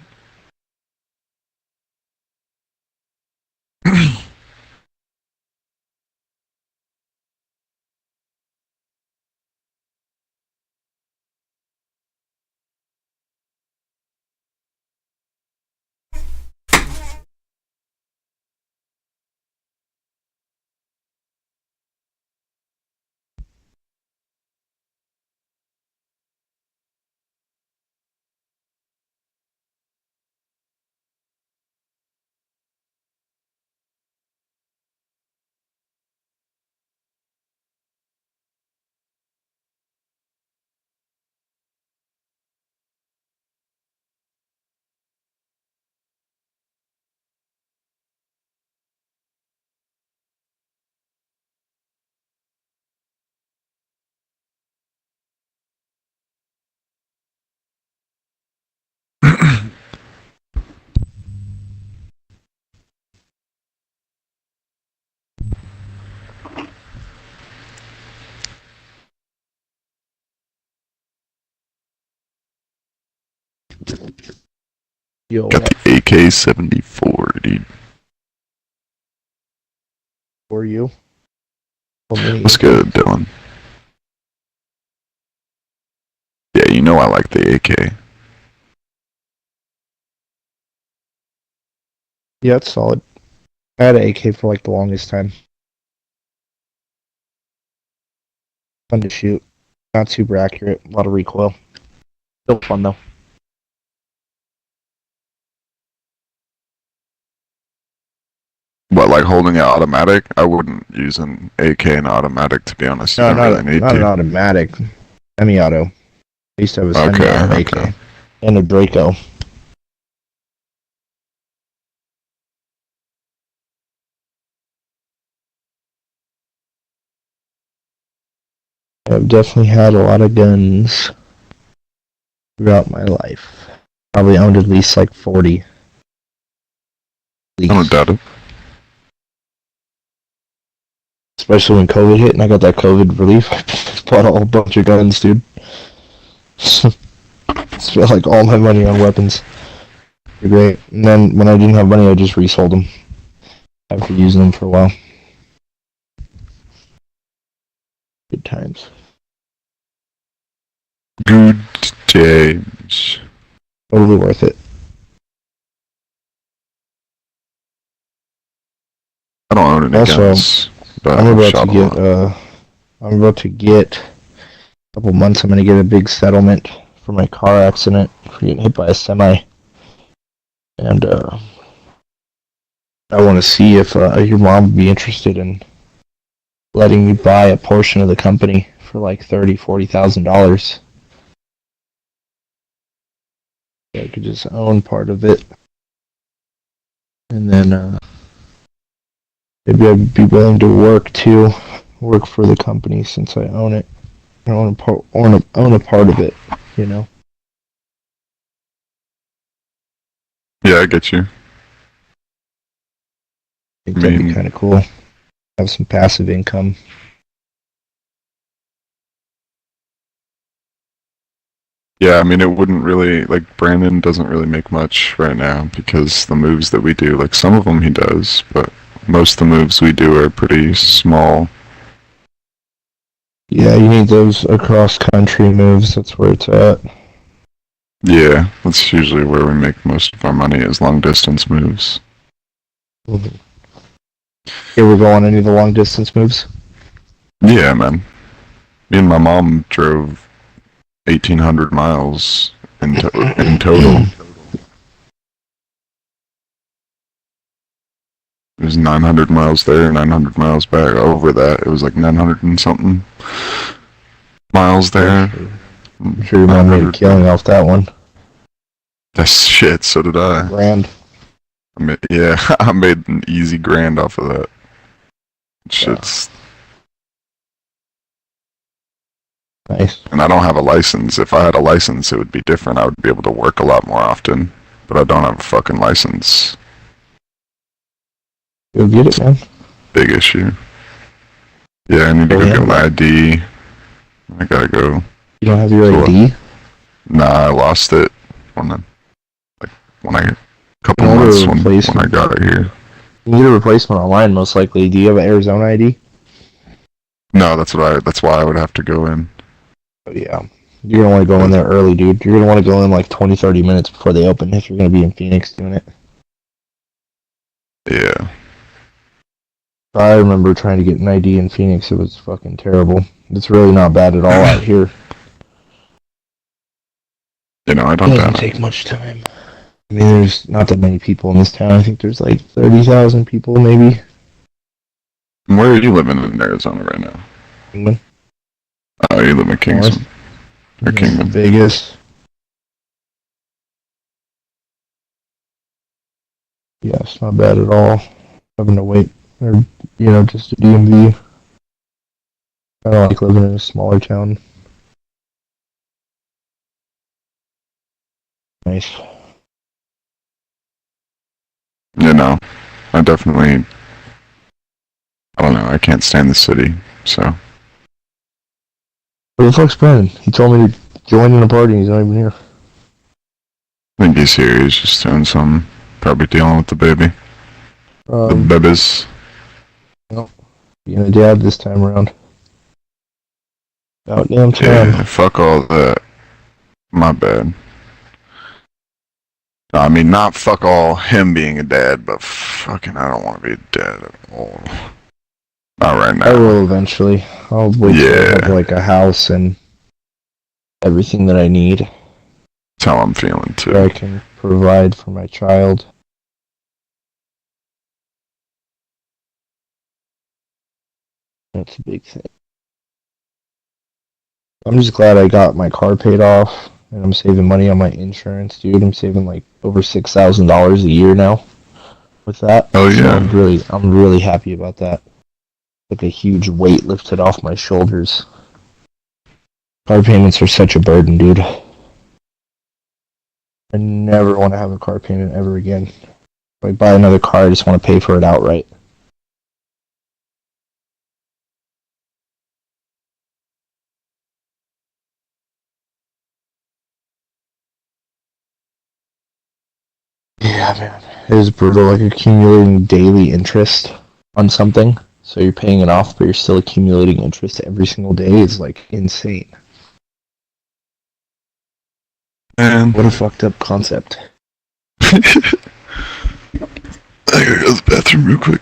Yo, Got the AK-74, dude. for you. What's good, Dylan? Yeah, you know I like the AK. Yeah, it's solid. I had an AK for like the longest time. Fun to shoot. Not super accurate. A lot of recoil. Still fun though. What, like holding it automatic? I wouldn't use an AK and automatic, to be honest. You No, don't really need not to. an automatic. Semi-auto. I used to have a Okay, semi-auto okay. AK. And a Draco. I've definitely had a lot of guns throughout my life. Probably owned at least like 40. At I don't least. doubt it. Especially when COVID hit and I got that COVID relief. I just bought a whole bunch of guns, dude. Spent like all my money on weapons. They're great. And then when I didn't have money, I just resold them after using them for a while. Good times. Good times. Totally worth it. I don't own any Also, guns, but I'm I've about shot to a get lot. I'm about to get a couple months. I'm gonna get a big settlement for my car accident for getting hit by a semi, and I want to see if your mom would be interested in letting me buy a portion of the company for like $40,000. I could just own part of it, and then maybe I'd be willing to work for the company since I own it. I own a part of it, you know. Yeah, I get you. I think that'd be kind of cool. Have some passive income. Yeah, I mean, it wouldn't really, like, Brandon doesn't really make much right now because the moves that we do, like, some of them he does, but most of the moves we do are pretty small. Yeah, you need those across country moves. That's where it's at. Yeah, that's usually where we make most of our money is long distance moves. Mm-hmm. You ever go on any of the long distance moves? Yeah, man. Me and my mom drove 1,800 miles in total. It was 900 miles there, 900 miles back. Over that, it was like 900 and something miles there. I'm sure your mom made a killing off that one. That's shit, so did I. Grand. Yeah, I made an easy grand off of that. Shit's... Nice. And I don't have a license. If I had a license, it would be different. I would be able to work a lot more often. But I don't have a fucking license. Go get it, man. Big issue. Yeah, I need to go get my ID. I gotta go. You don't have your ID? Nah, I lost it when a couple months when I got it here. You need a replacement online, most likely. Do you have an Arizona ID? No, that's why I would have to go in. Oh, yeah. You're gonna want to go in there early, dude. You're gonna want to go in like 20-30 minutes before they open if you're gonna be in Phoenix doing it. Yeah. I remember trying to get an ID in Phoenix. It was fucking terrible. It's really not bad at all out here. You know, I don't. It doesn't take much time. I mean, there's not that many people in this town. I think there's like 30,000 people, maybe. Where are you living in Arizona right now? Kingman. Oh, you live in Kingston. Or Kingman. Vegas. Yeah, it's not bad at all. Having to wait, or just a DMV. I don't like living in a smaller town. Nice. You know, I don't know, I can't stand the city, so. Where the fuck's Brandon? He told me to join in a party and he's not even here. I think he's here, he's just doing something. Probably dealing with the baby. The babies. No. Being a dad this time around. About damn time. Yeah, fuck all that. My bad. I mean, not fuck all him being a dad, but fucking I don't want to be a dad at all. Not right now. I will eventually. I'll wait till I have like a house and everything that I need. That's how I'm feeling too. So I can provide for my child. That's a big thing. I'm just glad I got my car paid off, and I'm saving money on my insurance, dude. I'm saving like over $6,000 a year now with that. Oh yeah. So I'm really happy about that. Like a huge weight lifted off my shoulders. Car payments are such a burden, dude. I never want to have a car payment ever again. If I buy another car, I just want to pay for it outright. Yeah, man. It is brutal, like accumulating daily interest on something. So you're paying it off, but you're still accumulating interest every single day is like insane. Man. What a fucked up concept. I gotta go to the bathroom real quick.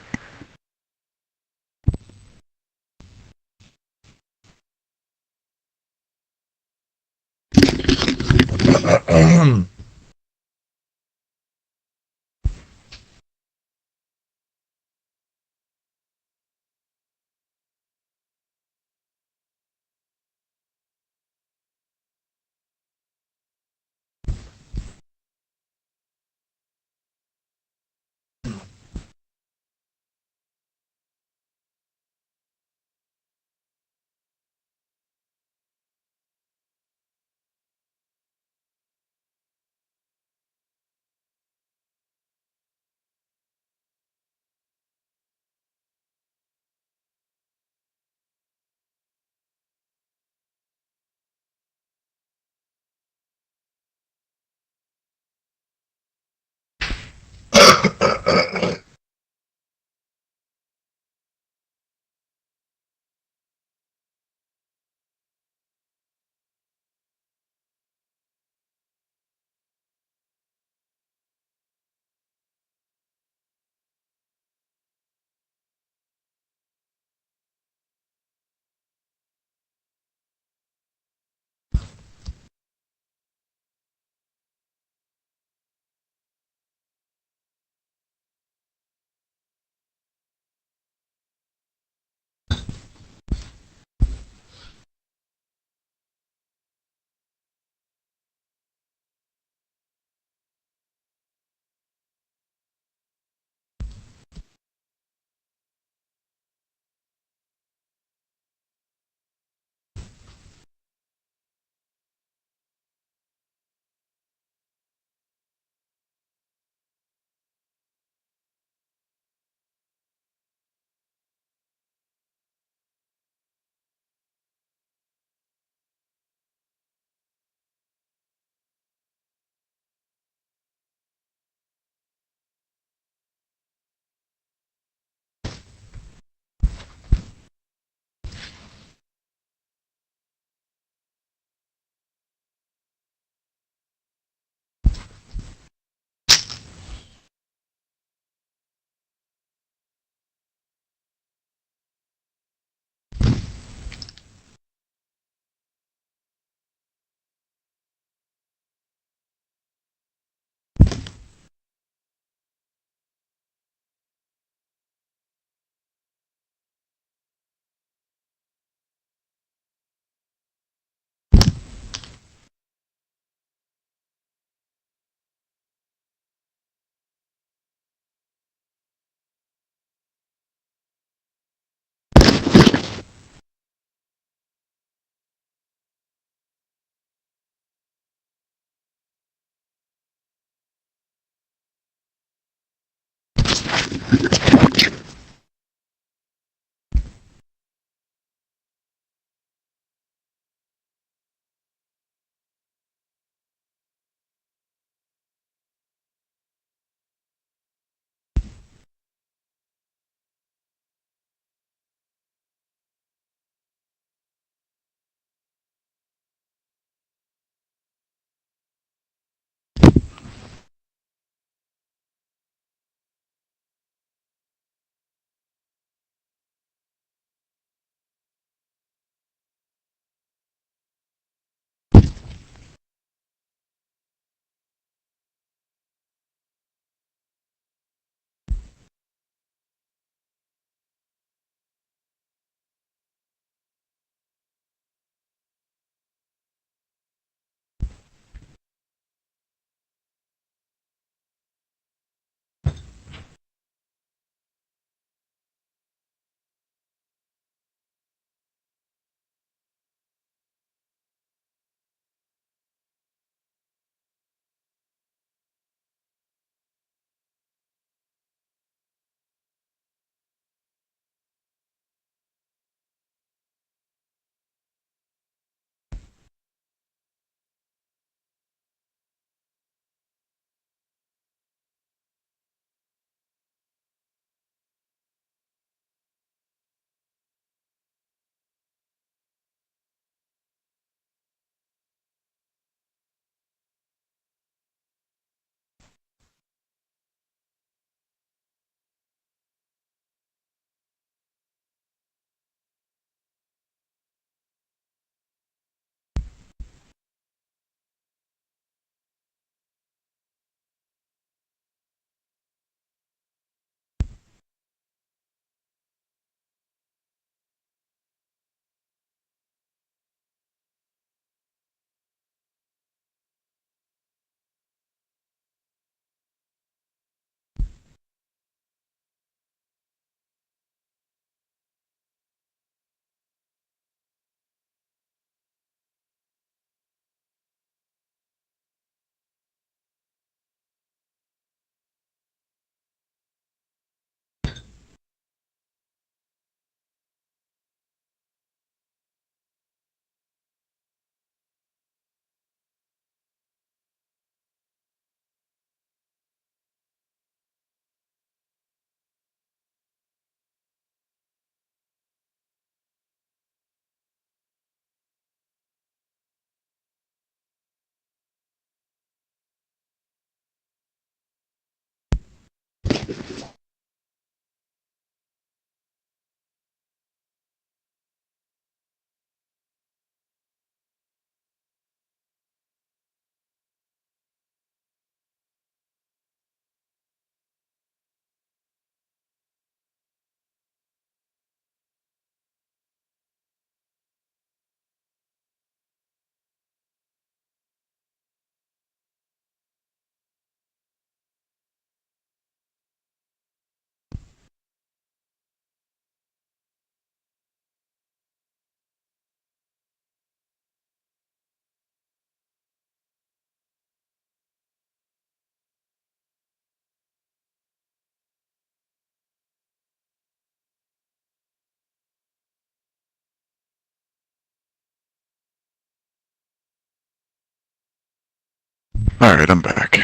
Alright, I'm back.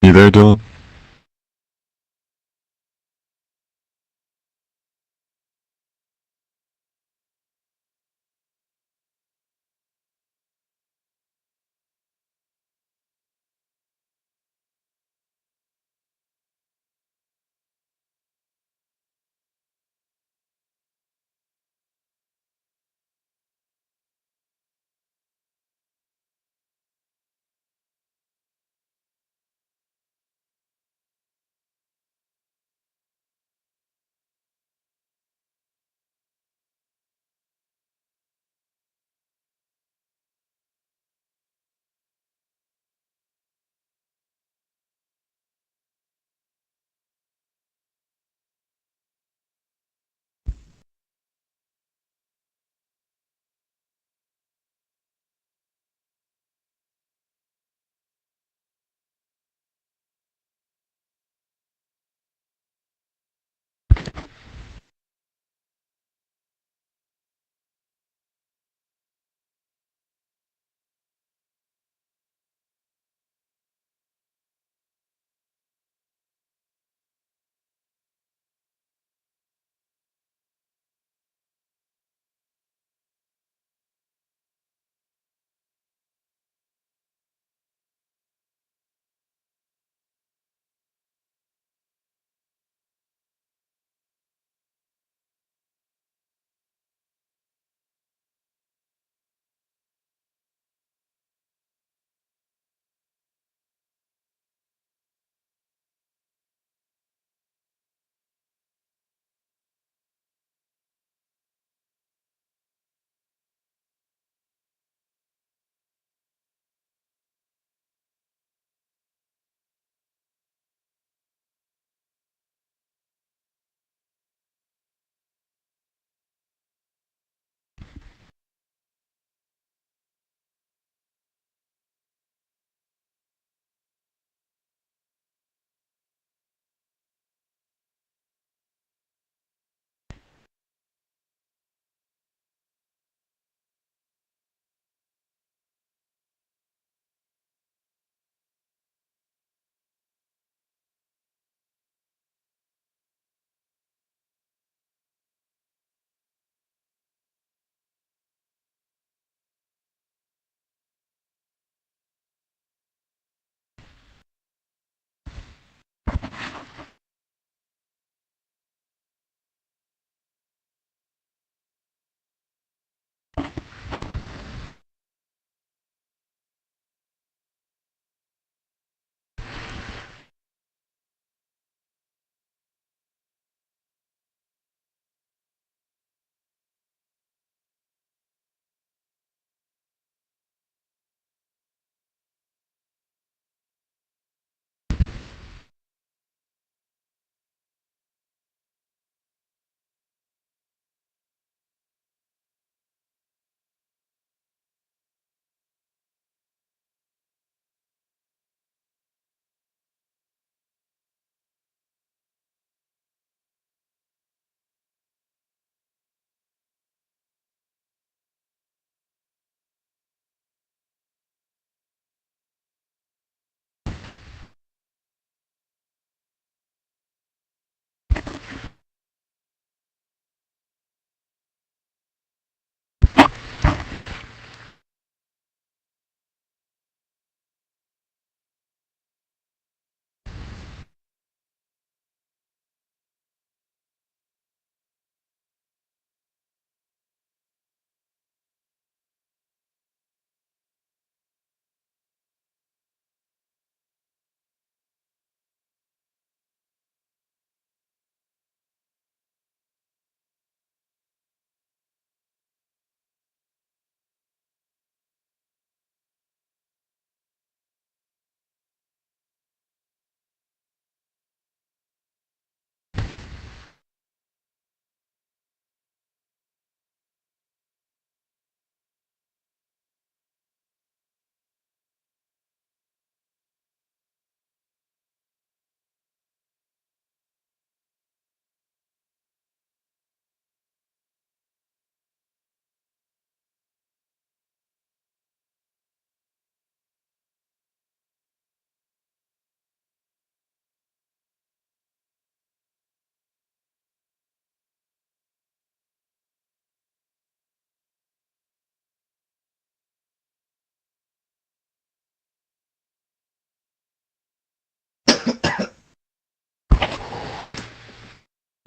You there, Dylan?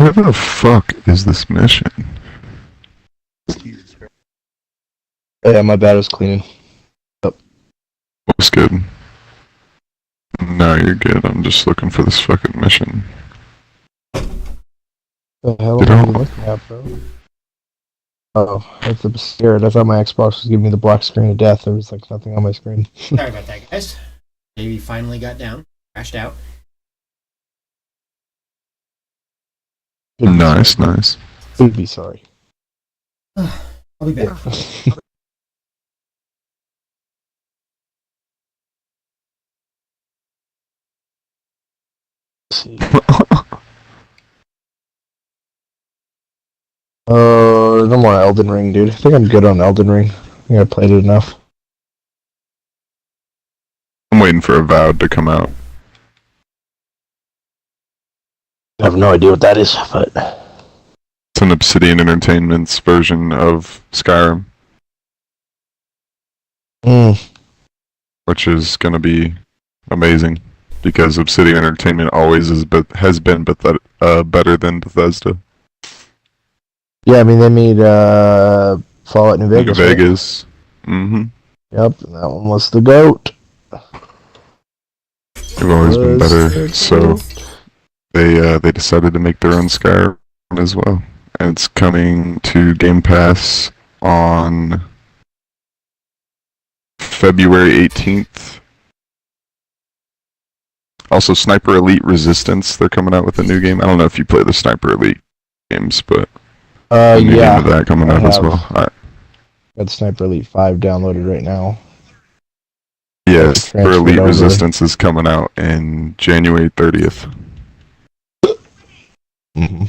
Where the fuck is this mission? Yeah, my bad, I was cleaning. Yep. What's good? No, you're good. I'm just looking for this fucking mission. The hell Get am I out. even looking at, bro? Oh, that's a scared. I thought my Xbox was giving me the black screen of death. There was like nothing on my screen. Sorry about that, guys. Maybe finally got down, crashed out. Nice, nice. Please be sorry. I'll be back. See. No more Elden Ring, dude. I think I'm good on Elden Ring. I think I played it enough. I'm waiting for Avowed to come out. I have no idea what that is, but It's an Obsidian Entertainment's version of Skyrim, which is gonna be amazing because Obsidian Entertainment always has been better than Bethesda. yeah, I mean they made Fallout New Vegas. New right? Vegas. Mm-hmm. Yep, that one was the GOAT. They've always been better, so they decided to make their own Skyrim as well. And it's coming to Game Pass on February 18th. Also, Sniper Elite Resistance, they're coming out with a new game. I don't know if you play the Sniper Elite games, but a new yeah, game of that coming I out as have. well. Alright. Got Sniper Elite 5 downloaded right now. Yeah, Just Sniper transferred Elite over. Resistance is coming out in January 30th. Mm-hmm.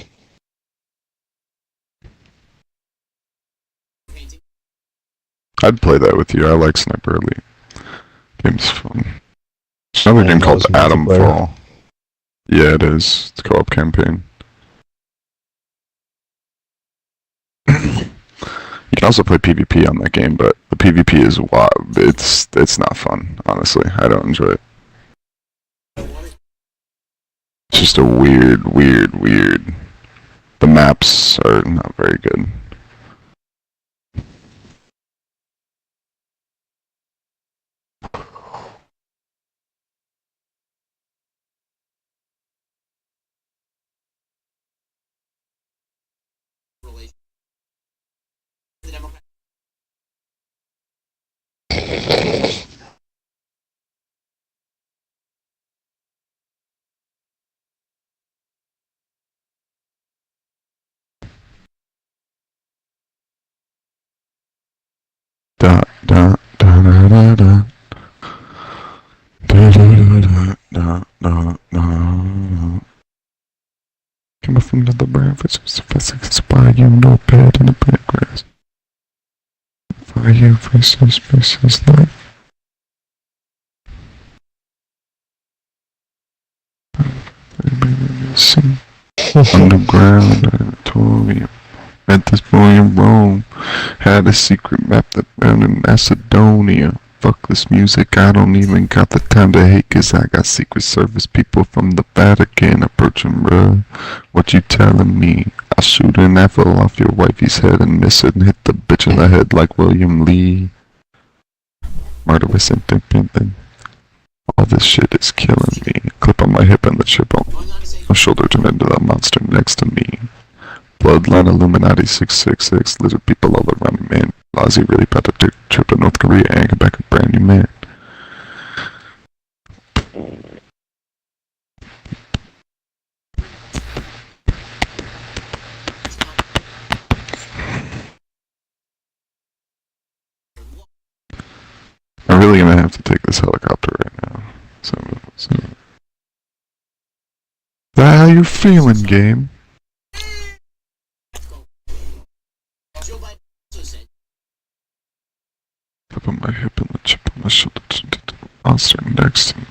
I'd play that with you. I like Sniper Elite. Game's fun. There's another game called Atom Fall. Yeah, it is. It's a co-op campaign. You can also play PvP on that game, but the PvP is wild. It's not fun, honestly. I don't enjoy it. It's just a weird. The maps are not very good. Da da da da da da. Da da da da da da. Come up from the breakfast, inspire you, no bed in the bed grass. For you, precious life. Sing underground auditorium. At this point in Rome, had a secret map that found in Macedonia. Fuck this music, I don't even got the time to hate, cause I got Secret Service people from the Vatican approaching, bruh. What you telling me? I'll shoot an apple off your wifey's head and miss it and hit the bitch in the head like William Lee. Murderous and all this shit is killing me. Clip on my hip and the chip on my shoulder turned into the monster next to me. Bloodline Illuminati 666, lizard people all around me, man. Lazi really about to trip to North Korea and come back a brand new man. I'm really gonna have to take this helicopter right now. So. How you feeling, game? Up on my hip and the chip on my shoulder to the monster next to me.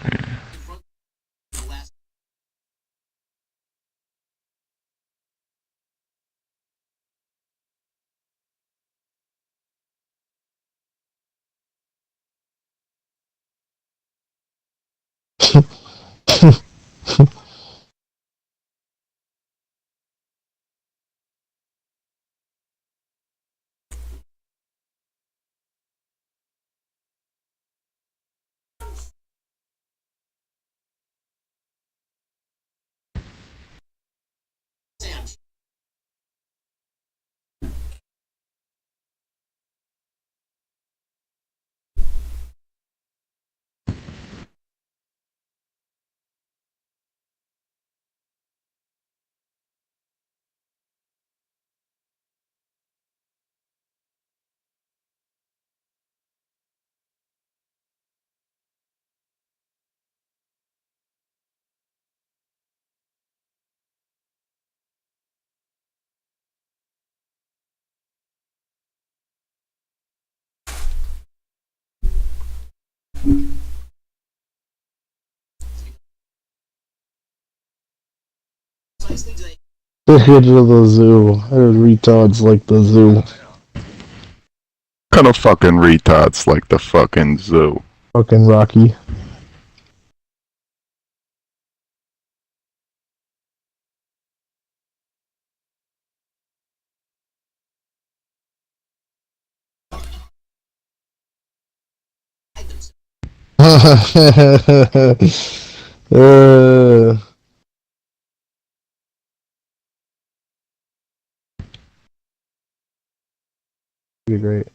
Take it to the zoo. Retards like the zoo. Kind of fucking retards like the fucking zoo. Fucking Rocky. Be great.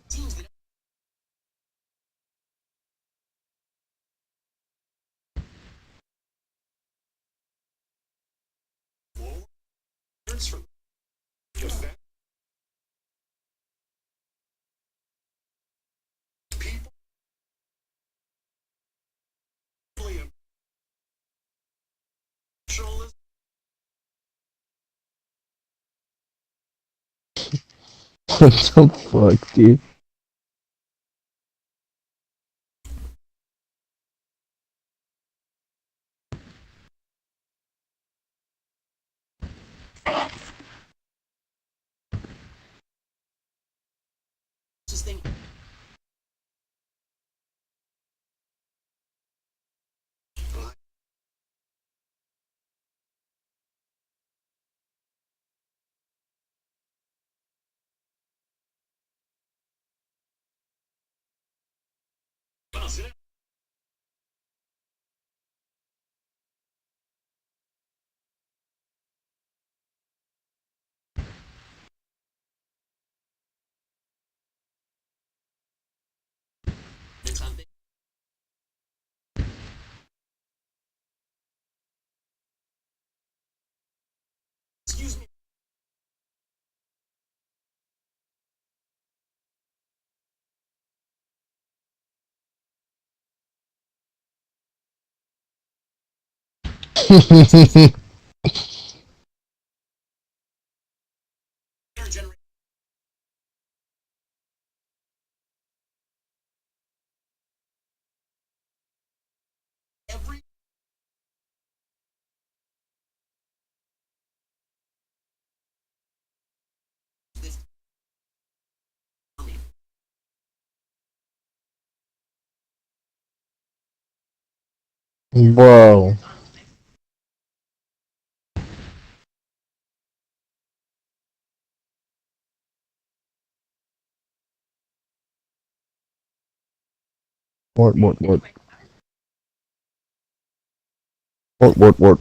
What the fuck, dude? Bro. What? What? What the fuck?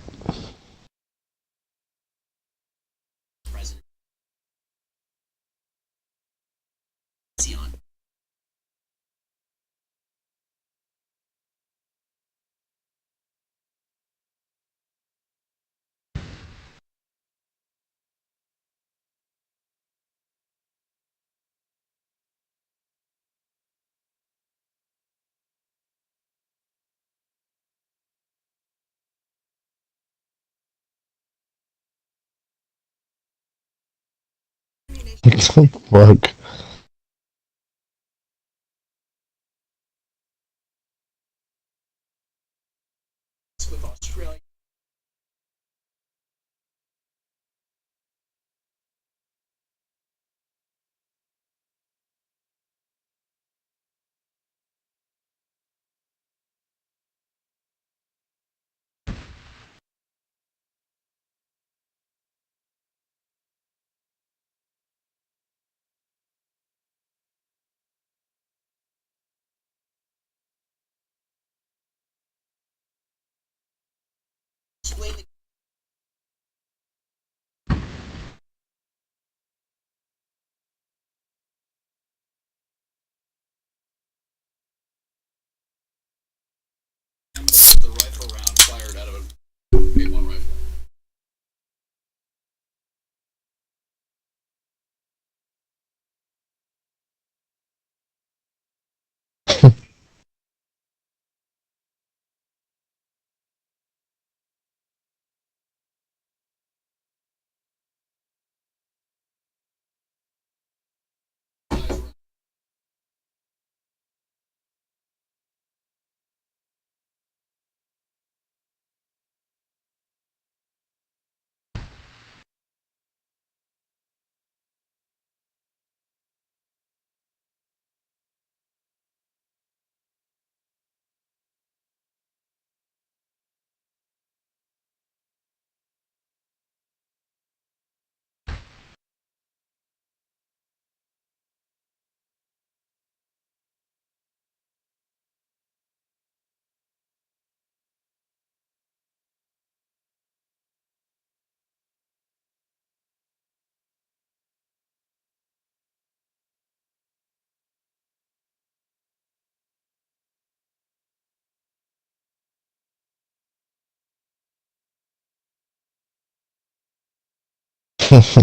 Fuck.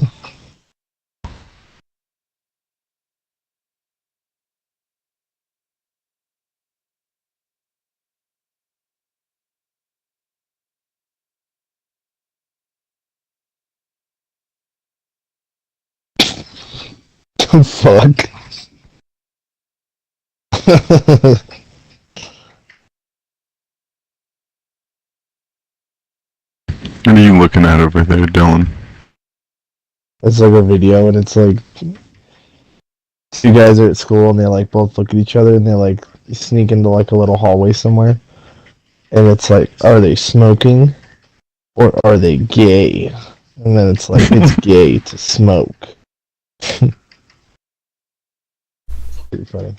What are you looking at over there, Dylan? It's like a video, and it's like two guys are at school, and they like both look at each other, and they like sneak into like a little hallway somewhere, and it's like, are they smoking or are they gay? And then it's like, it's gay to smoke. Pretty funny.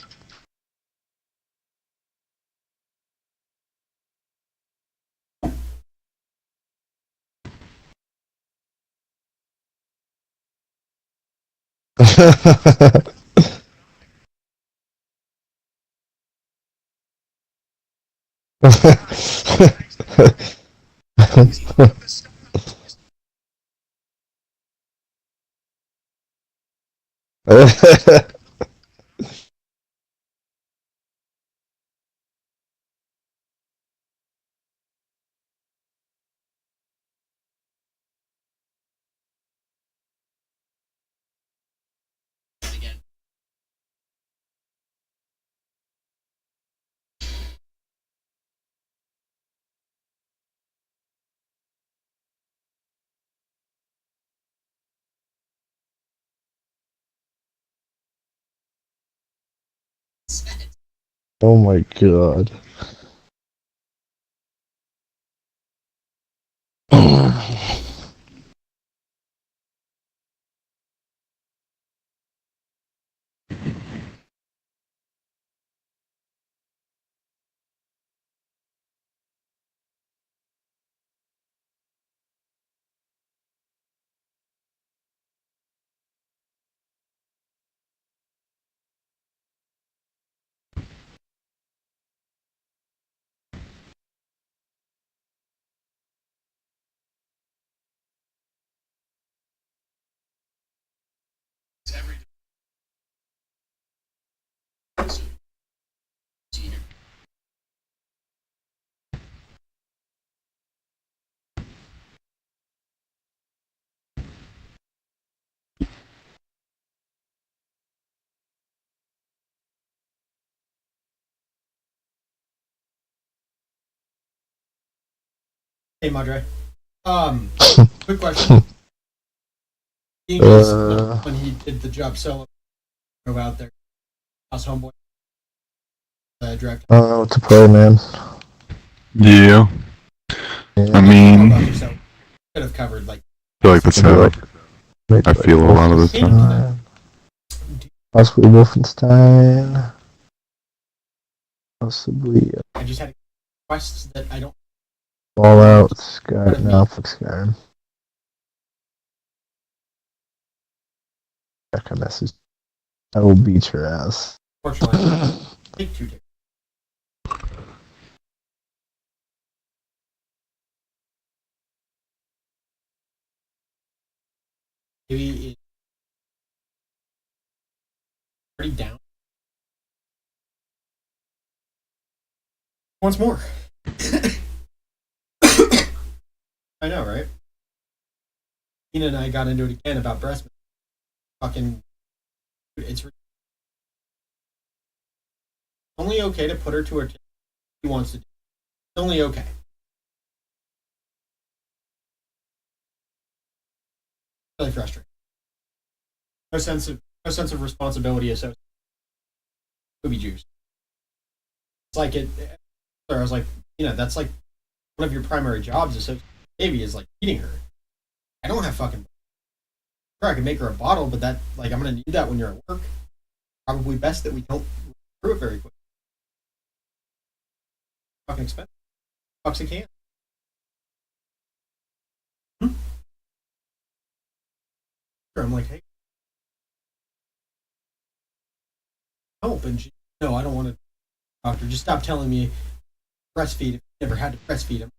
Oh my god. Hey, Madre. Quick question. When he did the job solo, go out there, house homeboy, draft. I don't know what to play, man. Yeah. I mean, I Could have covered like. feel like that's how I feel a lot of the time. Possibly Wolfenstein. Possibly I just had quests that I don't. Fallout, Skyrim. No, fuck Skyrim. Check a message. I will beat your ass. Fortunately, take two tickets. Maybe it's already down. Once more. I know, right? Tina and I got into it again about breast milk. Fucking, it's only okay to put her to her tip. He wants to do. It's only okay. Really frustrating. No sense of responsibility associated. Booby juice. It's like it. I was like, that's like one of your primary jobs associated with baby is like feeding her. I don't have fucking. Sure, I can make her a bottle, but that I'm gonna need that when you're at work. Probably best that we don't through it very quick. Fucking expensive. Bucks a can. Sure, I'm like, hey, help, and she, no, I don't want to. Doctor, just stop telling me breastfeed. If you never had to breastfeed him,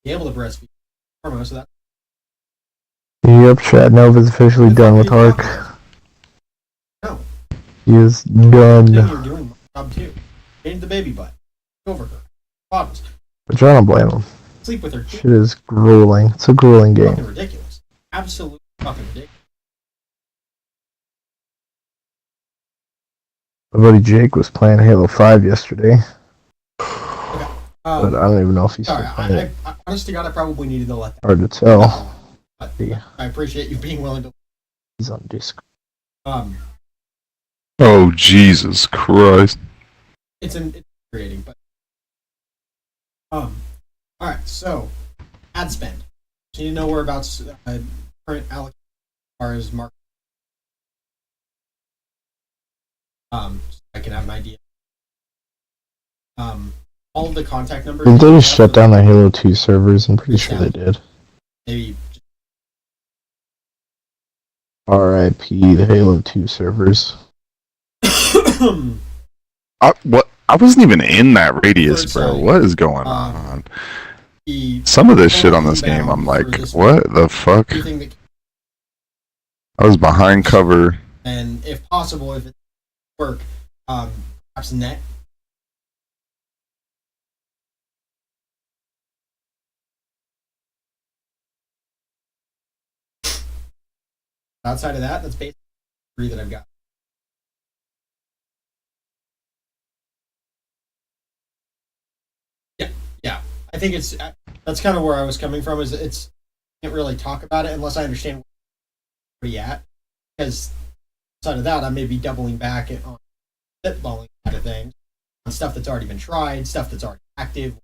be able to breastfeed. So that Yep, Chad Nova's officially done with Ark. No. He is Then done. you're doing my job too. Change the baby butt. Over her. Bottles. Which I don't blame him. Sleep with her. Shit is grueling. It's a grueling game. Fucking ridiculous. Absolutely fucking ridiculous. My buddy Jake was playing Halo 5 yesterday. Okay. But I don't even know if he's Sorry, still playing it. I honest to God, I probably needed to let that. Hard to tell. But I appreciate you being willing to. He's on Discord. Oh, Jesus Christ. It's infuriating, but alright, so ad spend. So you know whereabouts current allocation as far as market. So I can have an idea. All of the contact numbers. Did they just shut down the Halo 2 servers? I'm pretty sure they did. Maybe. RIP the Halo 2 servers. What? I wasn't even in that radius, bro. What is going on? Some of this shit on this game, I'm like, what the fuck? I was behind cover. And if possible, if it work, perhaps net. Outside of that, that's basically 3 that I've got. Yeah. I think that's kind of where I was coming from. Is I can't really talk about it unless I understand where you're at. Because outside of that, I may be doubling back on spitballing kind of things, on stuff that's already been tried, stuff that's already active.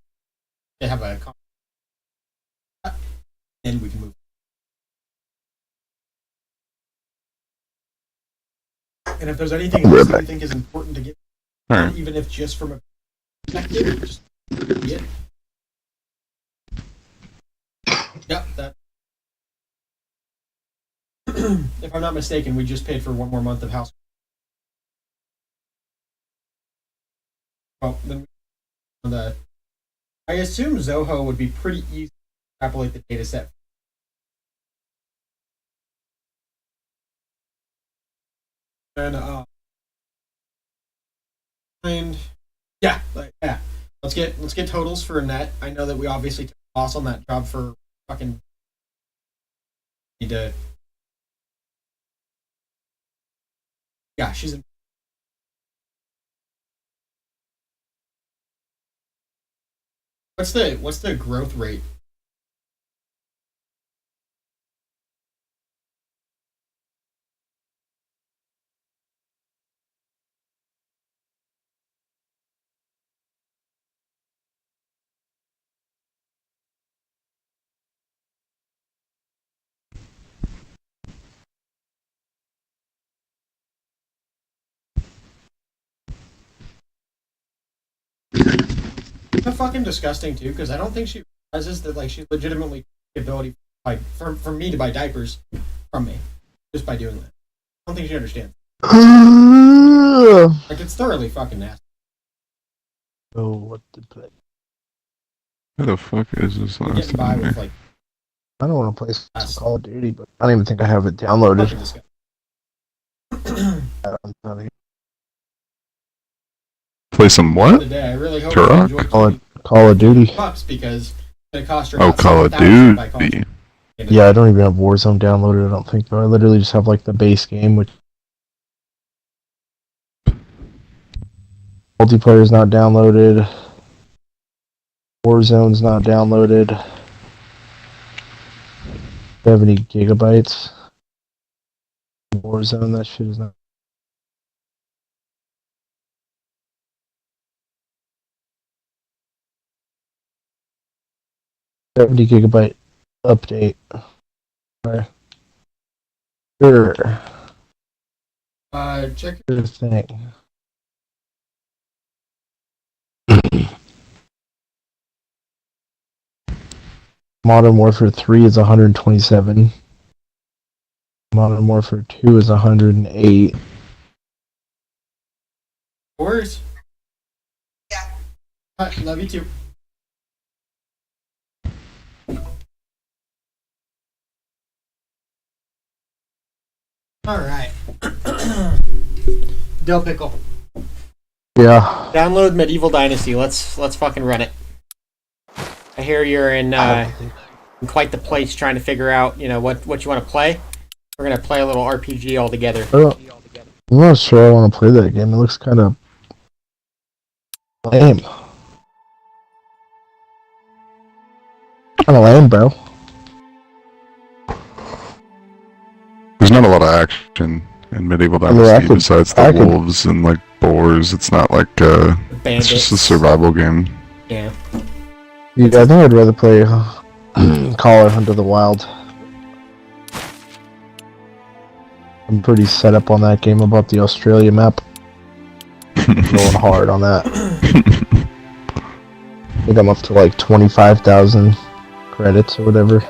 To have a then we can move. And if there's anything else that you think is important to get, even if just from a perspective, just get. Yep, that. If I'm not mistaken, we just paid for 1 more month of house. Well, then I assume Zoho would be pretty easy to extrapolate the data set. And yeah. Let's get totals for a net. I know that we obviously took a loss on that job for fucking need to. Yeah, she's in. What's the growth rate? It's fucking disgusting too, because I don't think she realizes that like she legitimately the ability for me to buy diapers from me just by doing that. I don't think she understands. Like it's thoroughly fucking nasty. Oh, what the play? Who the fuck is this last time? I don't want to play some Call of Duty, but I don't even think I have it downloaded. Play some what? Today, I really hope you enjoy Call of Duty. Because it cost her Call of Duty. Yeah, I don't even have Warzone downloaded, I don't think, but I literally just have like the base game, which multiplayer's not downloaded. Warzone's not downloaded. Do you have any gigabytes? Warzone, that shit is not. $70 gigabyte update. Right. Sure. Check your thing. Modern Warfare 3 is 127. Modern Warfare 2 is 108. Worse. Yeah. Love you too. Alright. Dill Pickle. Yeah. Download Medieval Dynasty. Let's fucking run it. I hear you're in quite the place trying to figure out, what you want to play. We're gonna play a little RPG all together. I'm not sure I want to play that game. It looks kind of lame. Kind of lame, bro. There's not a lot of action in Medieval Dynasty besides the wolves and like boars. It's not like it's just a survival game. Yeah. Yeah, I think I'd rather play Call or Hunt of the Wild. I'm pretty set up on that game about the Australia map. Going hard on that. I think I'm up to like 25,000 credits or whatever.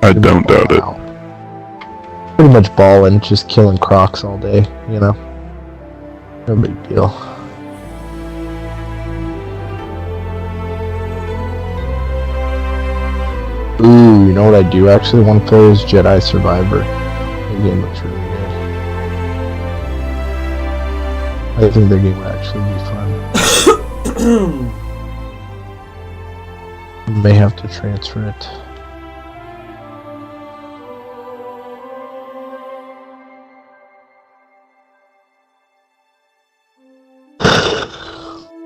I don't doubt it. Pretty much balling, just killing crocs all day, No big deal. Ooh, you know what I do actually want to play is Jedi Survivor. The game looks really good. I think the game would actually be fun. May have to transfer it.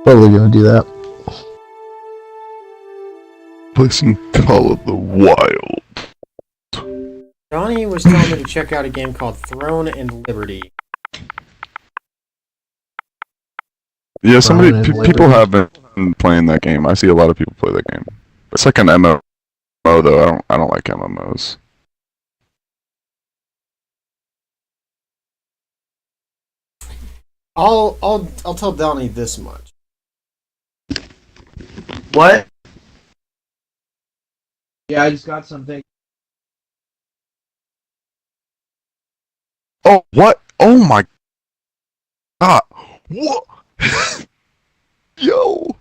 Probably gonna do that. Play some Call of the Wild. Johnny was telling me to check out a game called Throne and Liberty. Yeah, people have been playing that game. I see a lot of people play that game. It's like an MMO though. I don't like MMOs. I'll tell Donnie this much. What? Yeah, I just got something. Oh, what? Oh my god. What? Yo.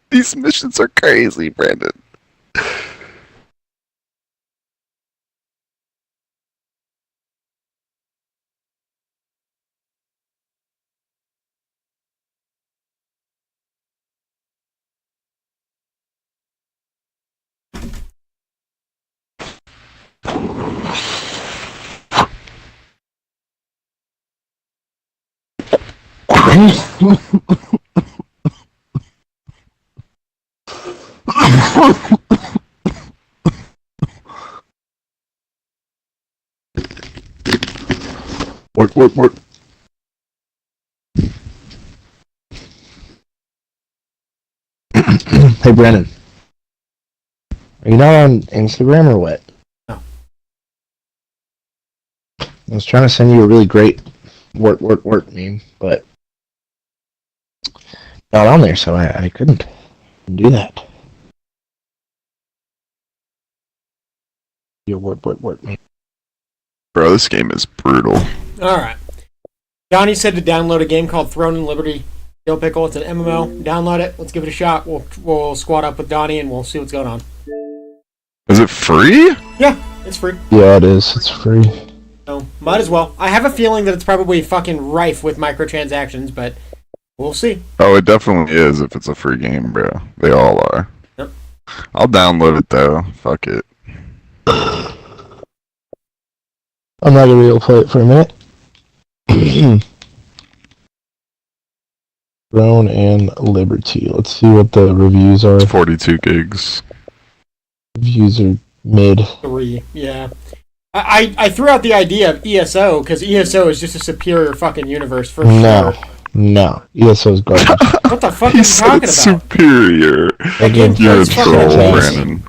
These missions are crazy, Brandon. Work. Hey Brandon, are you not on Instagram or what? No. I was trying to send you a really great work meme, but not on there, so I couldn't do that. Your work meme. Bro, this game is brutal. Alright. Johnny said to download a game called Throne and Liberty. Dill Pickle, it's an MMO. Download it. Let's give it a shot. We'll squad up with Donnie and we'll see what's going on. Is it free? Yeah, it's free. Yeah, it is. It's free. So, might as well. I have a feeling that it's probably fucking rife with microtransactions, but we'll see. Oh, it definitely is if it's a free game, bro. They all are. Yep. I'll download it though. Fuck it. I'm not gonna be able to play it for a minute. Throne and Liberty. Let's see what the reviews are. 42 gigs. Reviews are mid. 3, yeah. I threw out the idea of ESO, because ESO is just a superior fucking universe for sure. No. ESO is garbage. What the fuck are you talking about? Superior. You're a troll, Brandon.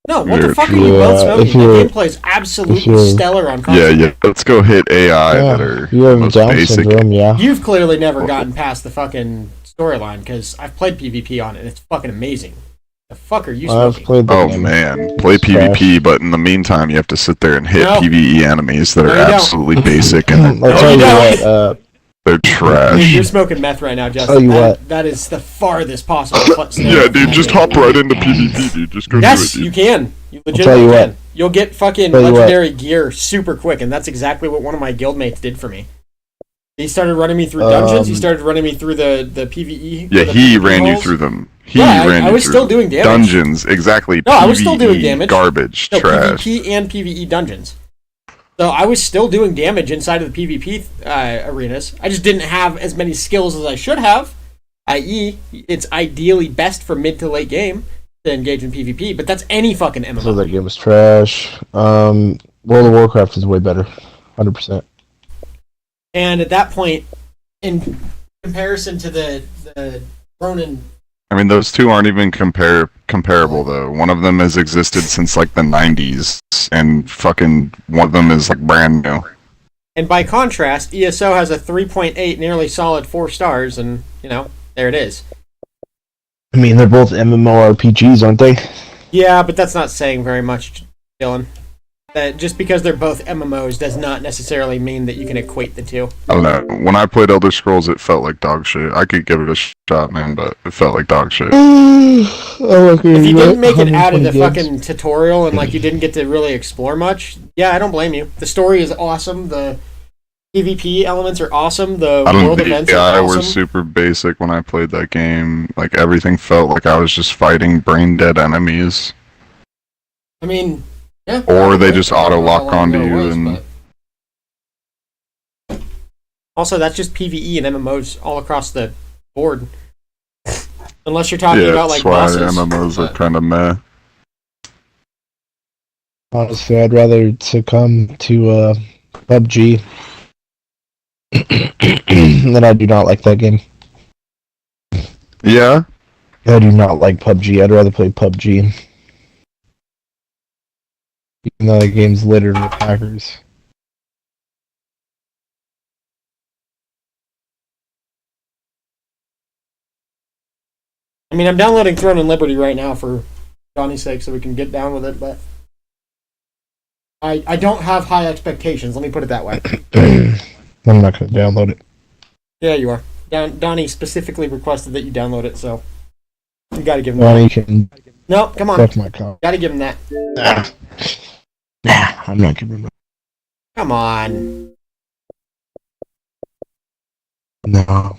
No, what the fuck are you both smoking? The gameplay is absolutely stellar on console. Yeah, let's go hit AI that are you have most Down basic. syndrome, yeah. You've clearly never gotten past the fucking storyline, because I've played PvP on it, and it's fucking amazing. The fuck are you smoking? I've played the Oh game. man, play PvP, but in the meantime you have to sit there and hit PvE enemies that are absolutely basic and I'll tell you what, they're trash. You're smoking meth right now, Justin. Tell you what. That is the farthest possible. Yeah, dude, just hop right into PvP, dude. Just go yes, do it, dude. you can. You I'll tell you legitimately what. can. You'll get fucking Tell you what. legendary gear super quick, and that's exactly what one of my guildmates did for me. He started running me through dungeons. He started running me through the PvE. Yeah, the he PvP ran you halls. through them. I was still doing damage. Dungeons, exactly. No, I was still doing damage. Garbage, no, trash. PvP and PvE dungeons. So I was still doing damage inside of the PvP arenas. I just didn't have as many skills as I should have. I.e., it's ideally best for mid to late game to engage in PvP, but that's any fucking MMO. So that game was trash. World of Warcraft is way better. 100%. And at that point, in comparison to the Ronin... I mean, those two aren't even comparable, though. One of them has existed since, like, the 90s, and fucking one of them is, like, brand new. And by contrast, ESO has a 3.8, nearly solid 4 stars, and, you know, there it is. I mean, they're both MMORPGs, aren't they? Yeah, but that's not saying very much, Dylan. That just because they're both MMOs does not necessarily mean that you can equate the two. I don't know. When I played Elder Scrolls, it felt like dog shit. I could give it a shot, man, but it felt like dog shit. If you didn't make it out of the fucking tutorial and like you didn't get to really explore much, yeah, I don't blame you. The story is awesome. The PvP elements are awesome. The world events are awesome. The AI were super basic when I played that game. Like, everything felt like I was just fighting brain-dead enemies. I mean... yeah, or they just auto-lock onto you and... Also, that's just PvE and MMOs all across the board. Unless you're talking about, like, bosses. Yeah, that's why MMOs are kind of meh. Honestly, I'd rather succumb to PUBG. Than I do not like that game. Yeah? I do not like PUBG. I'd rather play PUBG. Even though the game's littered with hackers. I mean, I'm downloading Throne and Liberty right now for Johnny's sake so we can get down with it, but I don't have high expectations, let me put it that way. I'm not going to download it. Yeah, you are. Donnie specifically requested that you download it, so you gotta give him Donnie that. can... No, come on. Fuck my account. Gotta give him that. Nah, I'm not giving him. Come on. No.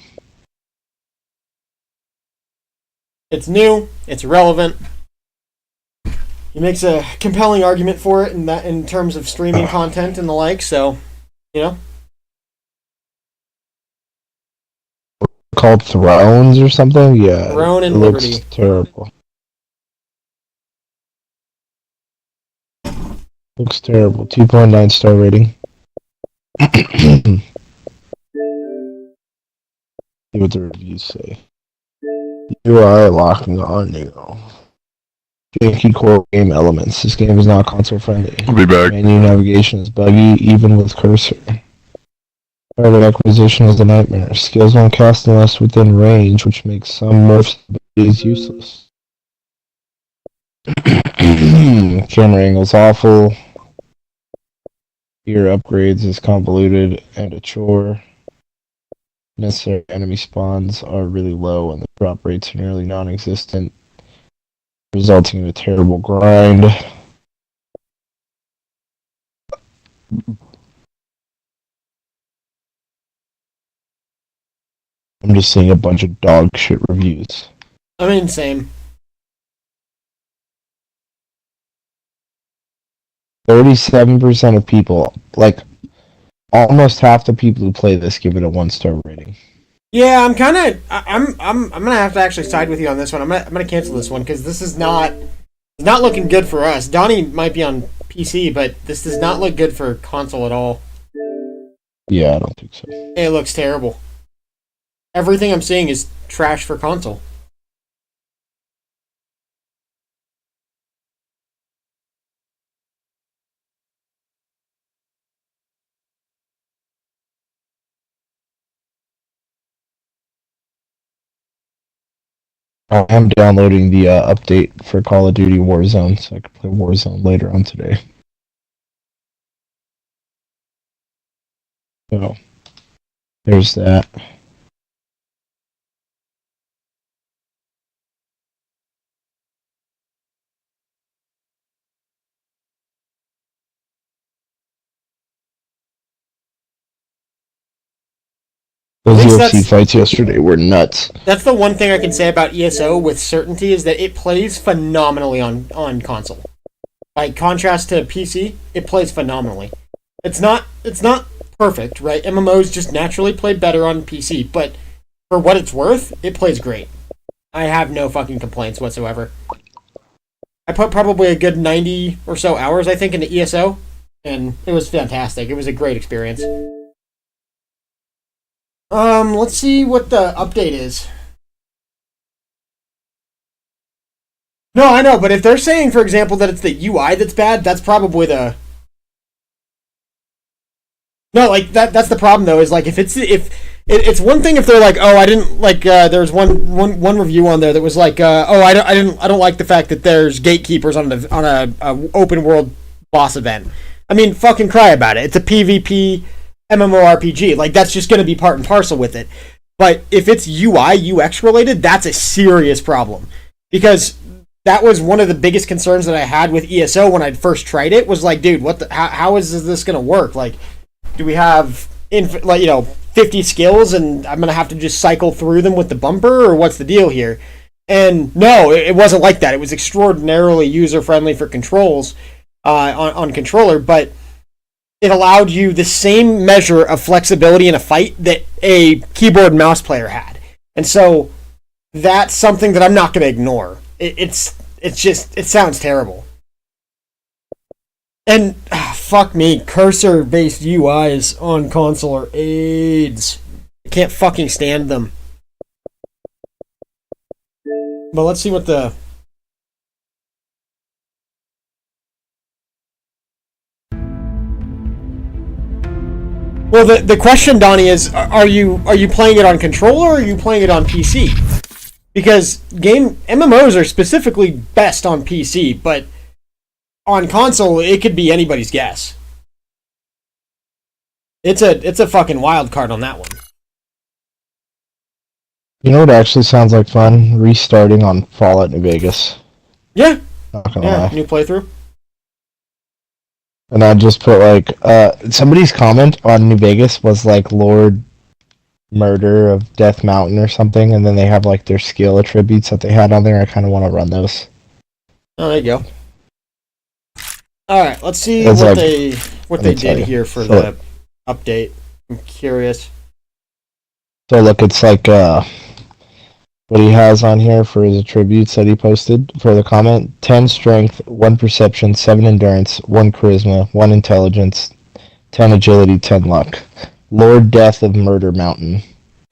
It's new. It's relevant. He makes a compelling argument for it in terms of streaming content and the like. So, you know. Called Thrones or something? Yeah. Throne and it Liberty. Looks terrible. Looks terrible. 2.9 star rating. See what the reviews say. You are locking on now. Janky core game elements. This game is not console friendly. I'll be back. Menu navigation is buggy, even with cursor. Target acquisition is a nightmare. Skills won't cast unless within range, which makes some morphs abilities useless. Camera angle's awful. Gear upgrades is convoluted and a chore. Necessary enemy spawns are really low and the drop rates are nearly non-existent, resulting in a terrible grind. I'm just seeing a bunch of dog shit reviews. I mean, same. 37% of people, like almost half the people who play this, give it a 1-star rating. Yeah, I'm gonna have to actually side with you on this one. I'm gonna cancel this one because this is not looking good for us. Donnie might be on PC, but this does not look good for console at all. Yeah, I don't think so. It looks terrible. Everything I'm seeing is trash for console. I am downloading the update for Call of Duty Warzone, so I can play Warzone later on today. So, there's that. Those At least UFC fights yesterday were nuts. That's the one thing I can say about ESO with certainty is that it plays phenomenally on console. By contrast to PC, it plays phenomenally. It's not perfect, right? MMOs just naturally play better on PC, but for what it's worth, it plays great. I have no fucking complaints whatsoever. I put probably a good 90 or so hours, I think, into ESO, and it was fantastic. It was a great experience. Let's see what the update is. No, I know, but if they're saying, for example, that it's the UI that's bad, that's probably the... No, like, that's the problem, though, is, like, if it's one thing if they're like, oh, I didn't, like, there's one review on there that was like, oh, I don't like the fact that there's gatekeepers on a open world boss event. I mean, fucking cry about it. It's a PvP MMORPG. Like, that's just going to be part and parcel with it. But if it's UI, UX related, that's a serious problem. Because that was one of the biggest concerns that I had with ESO when I first tried it, was like, dude, how is this going to work? Like, do we have 50 skills and I'm going to have to just cycle through them with the bumper, or what's the deal here? And no, it wasn't like that. It was extraordinarily user-friendly for controls on controller, but it allowed you the same measure of flexibility in a fight that a keyboard and mouse player had. And so that's something that I'm not going to ignore. It sounds terrible. And fuck me, cursor-based UIs on console are AIDS. I can't fucking stand them. But let's see what the... Well, the question, Donnie, is are you playing it on controller or are you playing it on PC? Because MMOs are specifically best on PC, but on console it could be anybody's guess. It's a fucking wild card on that one. You know what actually sounds like fun? Restarting on Fallout New Vegas. Yeah. Not gonna lie. New playthrough. And I just put like somebody's comment on New Vegas was like Lord Murder of Death Mountain or something, and then they have like their skill attributes that they had on there. I kind of want to run those. Oh, there you go. All right, let's see what they did here for the update. I'm curious. So look, it's like what he has on here for his attributes that he posted for the comment: 10 strength, 1 perception, 7 endurance, 1 charisma, 1 intelligence, 10 agility, 10 luck. Lord Death of Murder Mountain.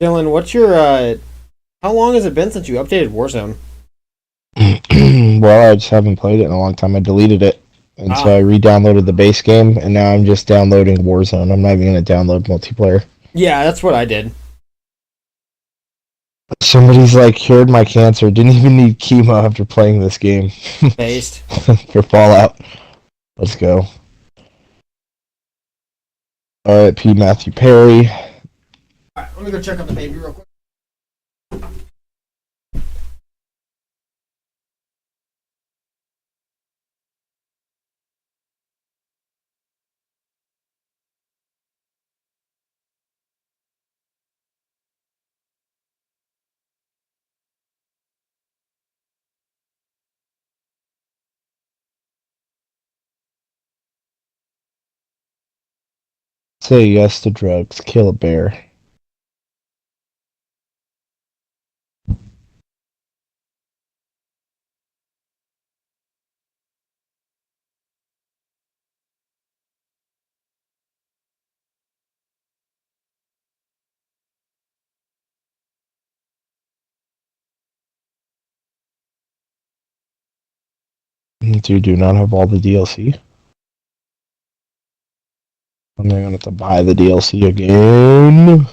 Dylan, what's your how long has it been since you updated Warzone? Well, I just haven't played it in a long time. I deleted it. And so I re-downloaded the base game, and now I'm just downloading Warzone. I'm not even going to download multiplayer. Yeah, that's what I did. Somebody's like, cured my cancer. Didn't even need chemo after playing this game. Based. For Fallout. Let's go. Alright, P. Matthew Perry. Alright, let me go check on the baby real quick. Say yes to drugs. Kill a bear. You do not have all the DLC. I'm going to have to buy the DLC again.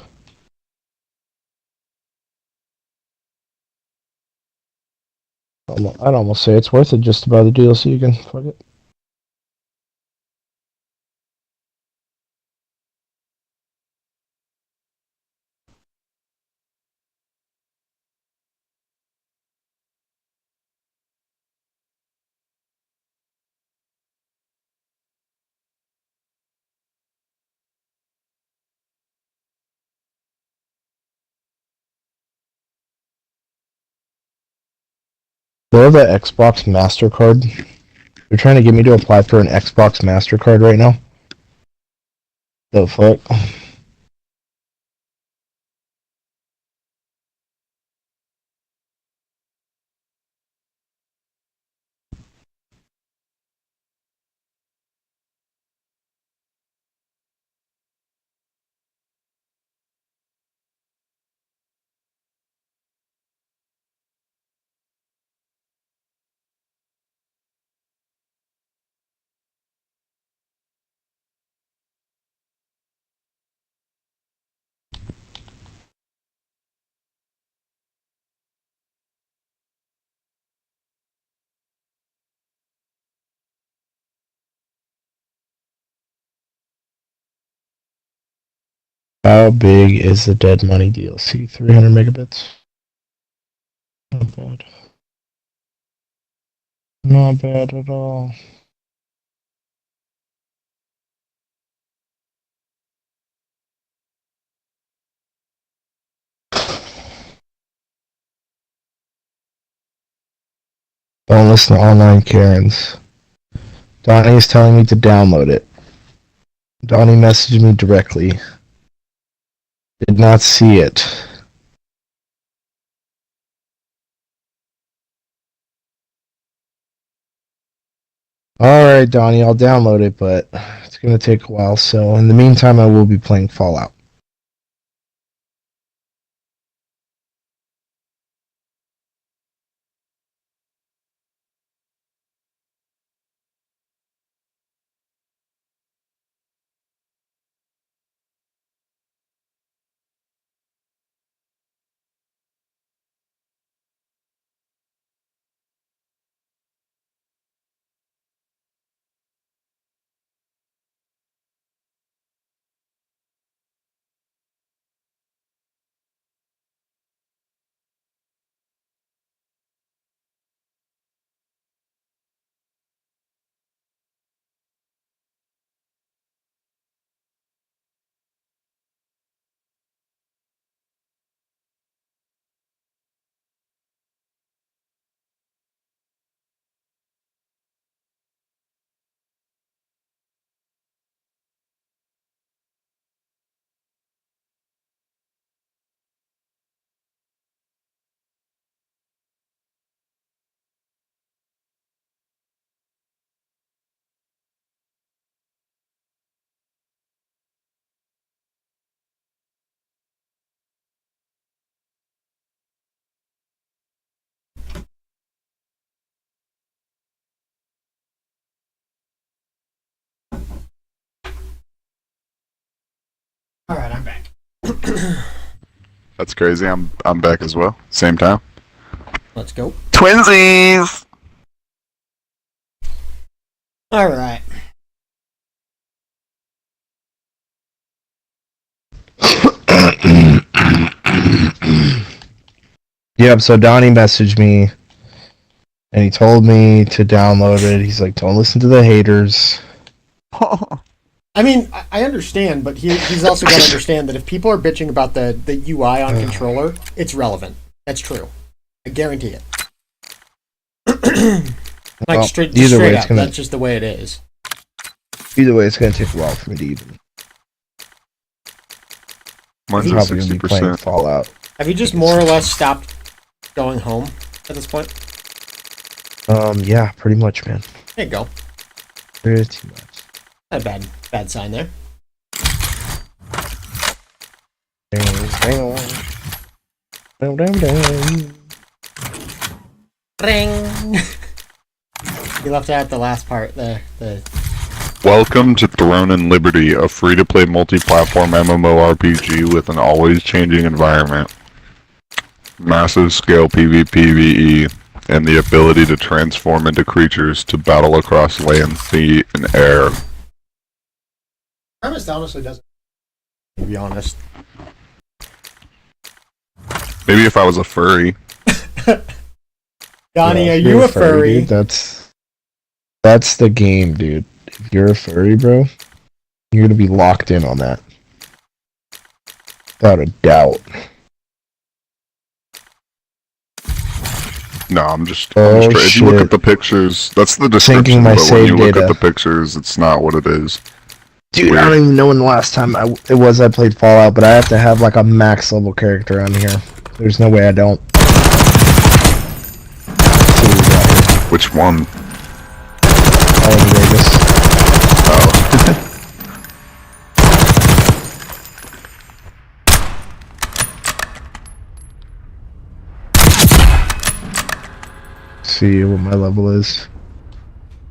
I'd almost say it's worth it just to buy the DLC again. Fuck it. They have an Xbox MasterCard. They're trying to get me to apply for an Xbox MasterCard right now. The fuck? How big is the Dead Money DLC? 300 megabits? Not bad. Not bad at all. Don't listen to online Karens. Donnie is telling me to download it. Donnie messaged me directly. Did not see it. Alright, Donnie, I'll download it, but it's gonna take a while, so in the meantime I will be playing Fallout. Alright, I'm back. That's crazy. I'm back as well. Same time. Let's go. Twinsies! Alright. Yep, so Donnie messaged me and he told me to download it. He's like, don't listen to the haters. I mean, I understand, but he's also got to understand that if people are bitching about the UI on controller, it's relevant. That's true. I guarantee it. Well, straight way, up, that's just the way it is. Either way, it's going to take a while for me to even. Mine's I'm at probably going to be playing 60%. Fallout. Have you just more or less stopped going home at this point? Yeah, pretty much, man. There you go. Pretty much. Not a bad sign there. Ring. You left out the last part. The Welcome to Throne and Liberty, a free-to-play multi-platform MMORPG with an always-changing environment, massive scale PvPvE, and the ability to transform into creatures to battle across land, sea, and air. premise honestly doesn't. To be honest. Maybe if I was a furry. Donnie, Yeah, are if you you're a furry? Dude, that's the game, dude. If you're a furry, bro, you're gonna be locked in on that. Without a doubt. No, I'm just. Oh, If you look shit. at the pictures, that's the Syncing description. my But when save you look data. at the pictures, it's not what it is. Dude, I don't even know when the last time I played Fallout, but I have to have like a max level character on here. There's no way I don't. Let's see what we got here. Which one? All in Vegas. Oh. See what my level is.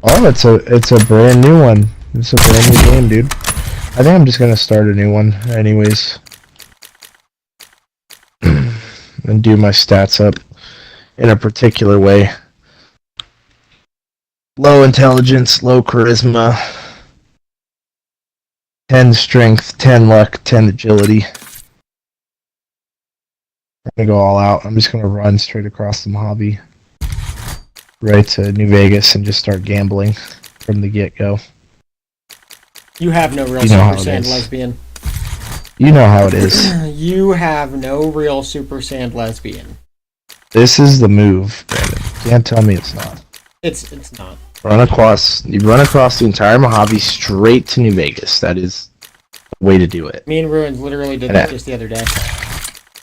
Oh, it's a brand new one. It's a brand new game, dude. I think I'm just gonna start a new one, anyways, and do my stats up in a particular way. Low intelligence, low charisma, 10 strength, 10 luck, 10 agility. I'm gonna go all out. I'm just gonna run straight across the Mojave, right to New Vegas, and just start gambling from the get-go. You have no real You know how Super it Sand is. lesbian. You know how it is. You have no real Super Sand lesbian. This is the move, Brandon. You can't tell me it's not. It's not. You run across the entire Mojave straight to New Vegas. That is the way to do it. Me and Ruins literally did And that I- just the other day.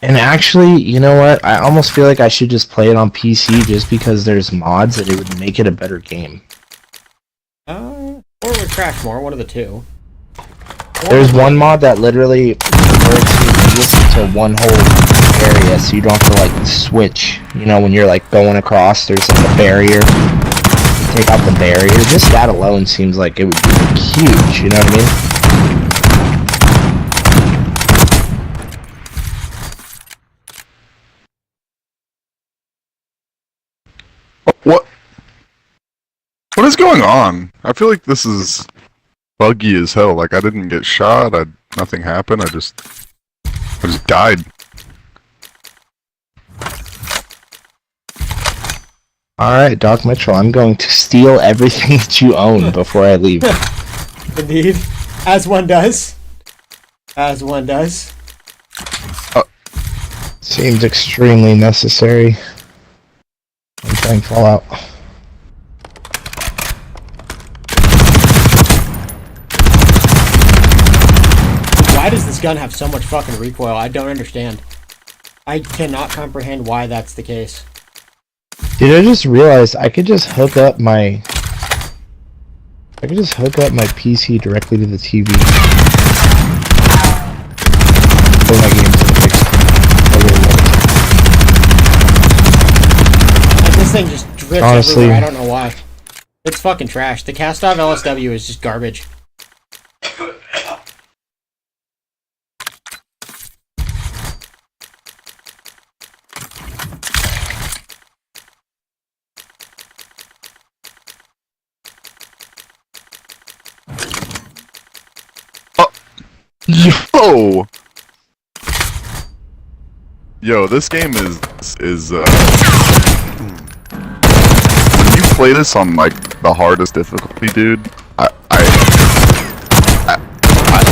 And actually, you know what? I almost feel like I should just play it on PC just because there's mods that it would make it a better game. Or it would crash more, one of the two. There's one mod that literally converts New Vegas into one whole area, so you don't have to like switch. You know, when you're like going across, there's like a barrier. You take out the barrier. Just that alone seems like it would be huge. You know what I mean? What? What is going on? I feel like this is buggy as hell. Like I didn't get shot. Nothing happened. I just died. Alright, Doc Mitchell, I'm going to steal everything that you own before I leave. Indeed. As one does. As one does. Seems extremely necessary. I'm playing Fallout. Why does this gun have so much fucking recoil? I don't understand. I cannot comprehend why that's the case. Dude, I just realized I could just hook up my PC directly to the TV. Play my games in the big screen. I really love it. Like, this thing just drifts Honestly. everywhere. I don't know why. It's fucking trash. The cast-off LSW is just garbage. Yo, this game is when you play this on like the hardest difficulty, dude, I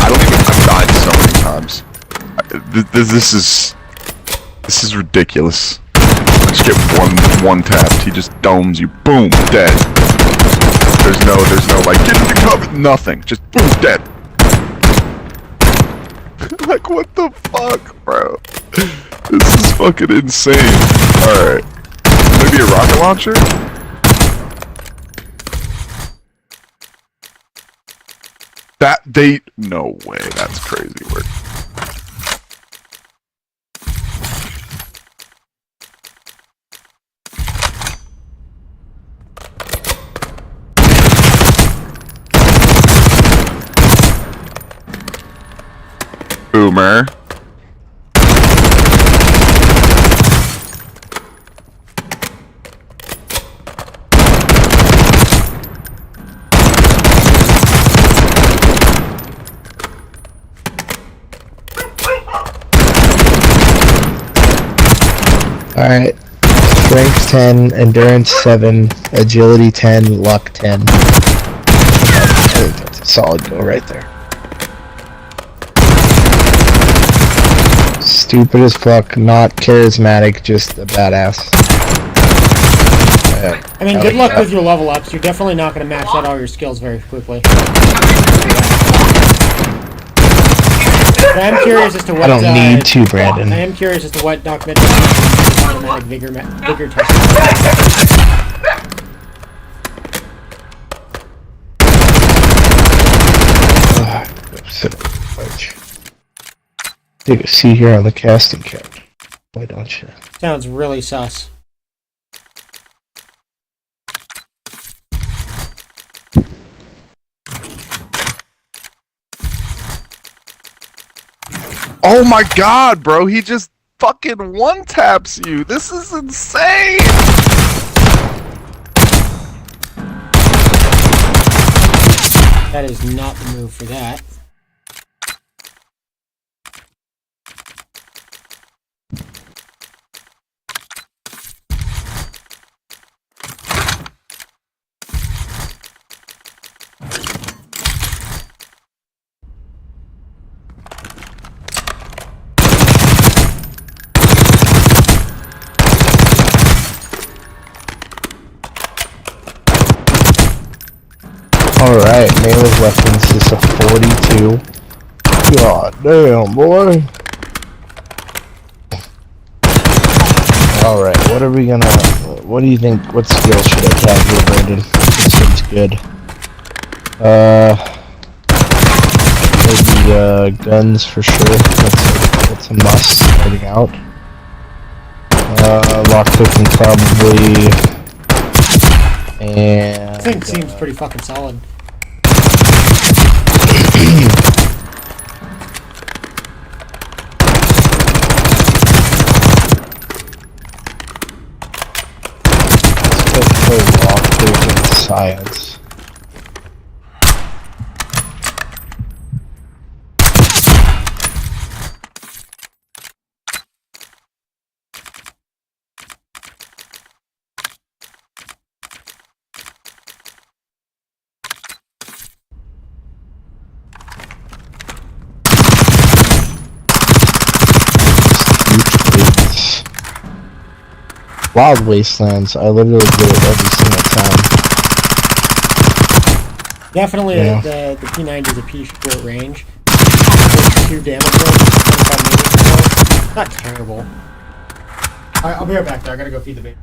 don't even, I've died so many times. This is ridiculous. I just get one tapped, he just domes you, boom, dead. There's no like get into cover, nothing, just boom, dead. Like what the fuck, bro? This is fucking insane. Alright. Maybe a rocket launcher? That date? No way, that's crazy work. Boomer. Alright. Strength 10, Endurance 7, Agility 10, Luck 10. I think that's a solid go right there. Stupid as fuck, not charismatic, just a badass. I mean, good luck with your level ups. You're definitely not going to max out all your skills very quickly. But I'm curious as to what. I don't need to, Brandon. I am curious as to what Doc Mitchell automatic vigor test. Take a seat here on the casting couch. Why don't you? Sounds really sus. Oh my god, bro, he just fucking one-taps you. This is insane! That is not the move for that. Alright, melee weapons is a 42. God damn, boy. Alright, what are we gonna... What do you think... What skill should I have here, Brandon? This seems good. Maybe, guns for sure. That's a must starting out. Lockpicking probably... And... I think seems pretty fucking solid. Let's go for lockpicking science. Wild Wastelands, I literally get it every single time. Definitely Yeah. the P90 is a P short range. 2 damage range, 25 meters. Not terrible. Alright, I'll be right back there. I gotta go feed the baby.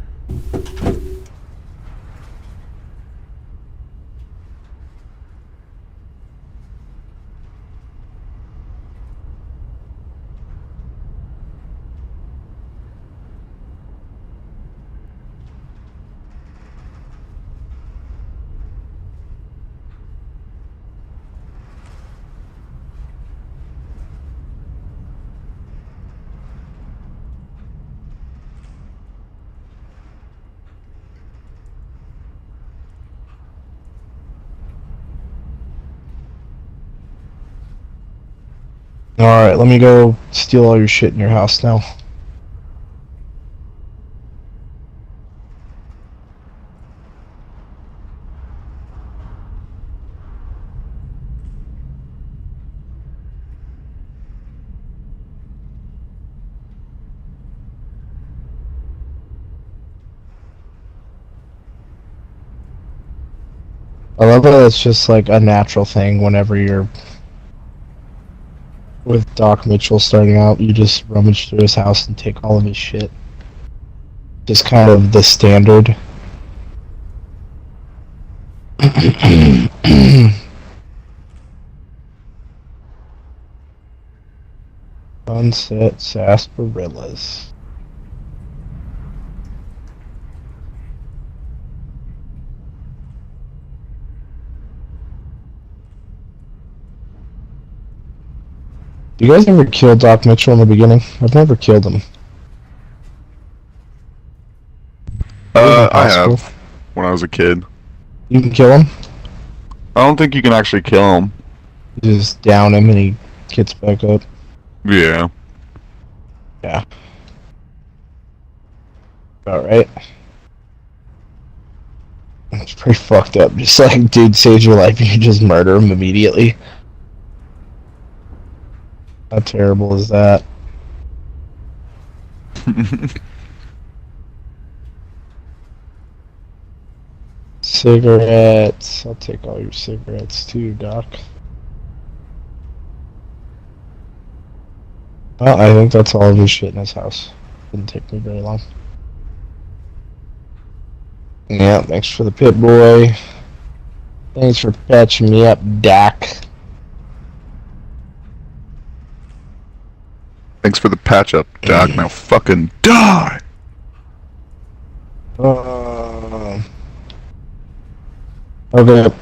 Alright, let me go steal all your shit in your house now. I love that it's just like a natural thing whenever you're with Doc Mitchell starting out, you just rummage through his house and take all of his shit. Just kind of the standard. Sunset sarsaparillas. You guys ever kill Doc Mitchell in the beginning? I've never killed him. I have, when I was a kid. You can kill him? I don't think you can actually kill him. You just down him and he gets back up. Yeah. Yeah. Alright. It's pretty fucked up. Just like, dude saves your life and you just murder him immediately. How terrible is that? cigarettes. I'll take all your cigarettes too, Doc. Well, I think that's all of his shit in his house. Didn't take me very long. Yeah, thanks for the pit boy. Thanks for patching me up, Doc. Thanks for the patch up, Doc. Now fucking die! Okay.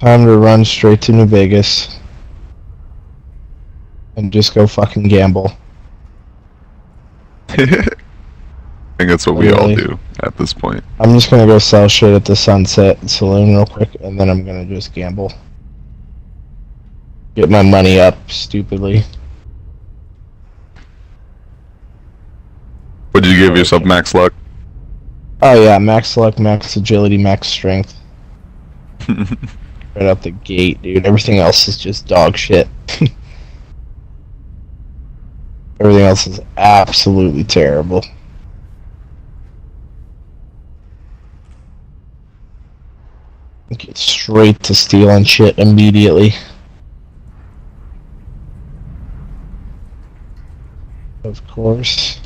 Time to run straight to New Vegas. And just go fucking gamble. I think that's what we all do at this point. I'm just gonna go sell shit at the Sunset Saloon real quick, and then I'm gonna just gamble. Get my money up, stupidly. What did you give yourself, max luck? Oh yeah, max luck, max agility, max strength. Right out the gate, dude. Everything else is just dog shit. Everything else is absolutely terrible. Get straight to stealing shit immediately. Of course.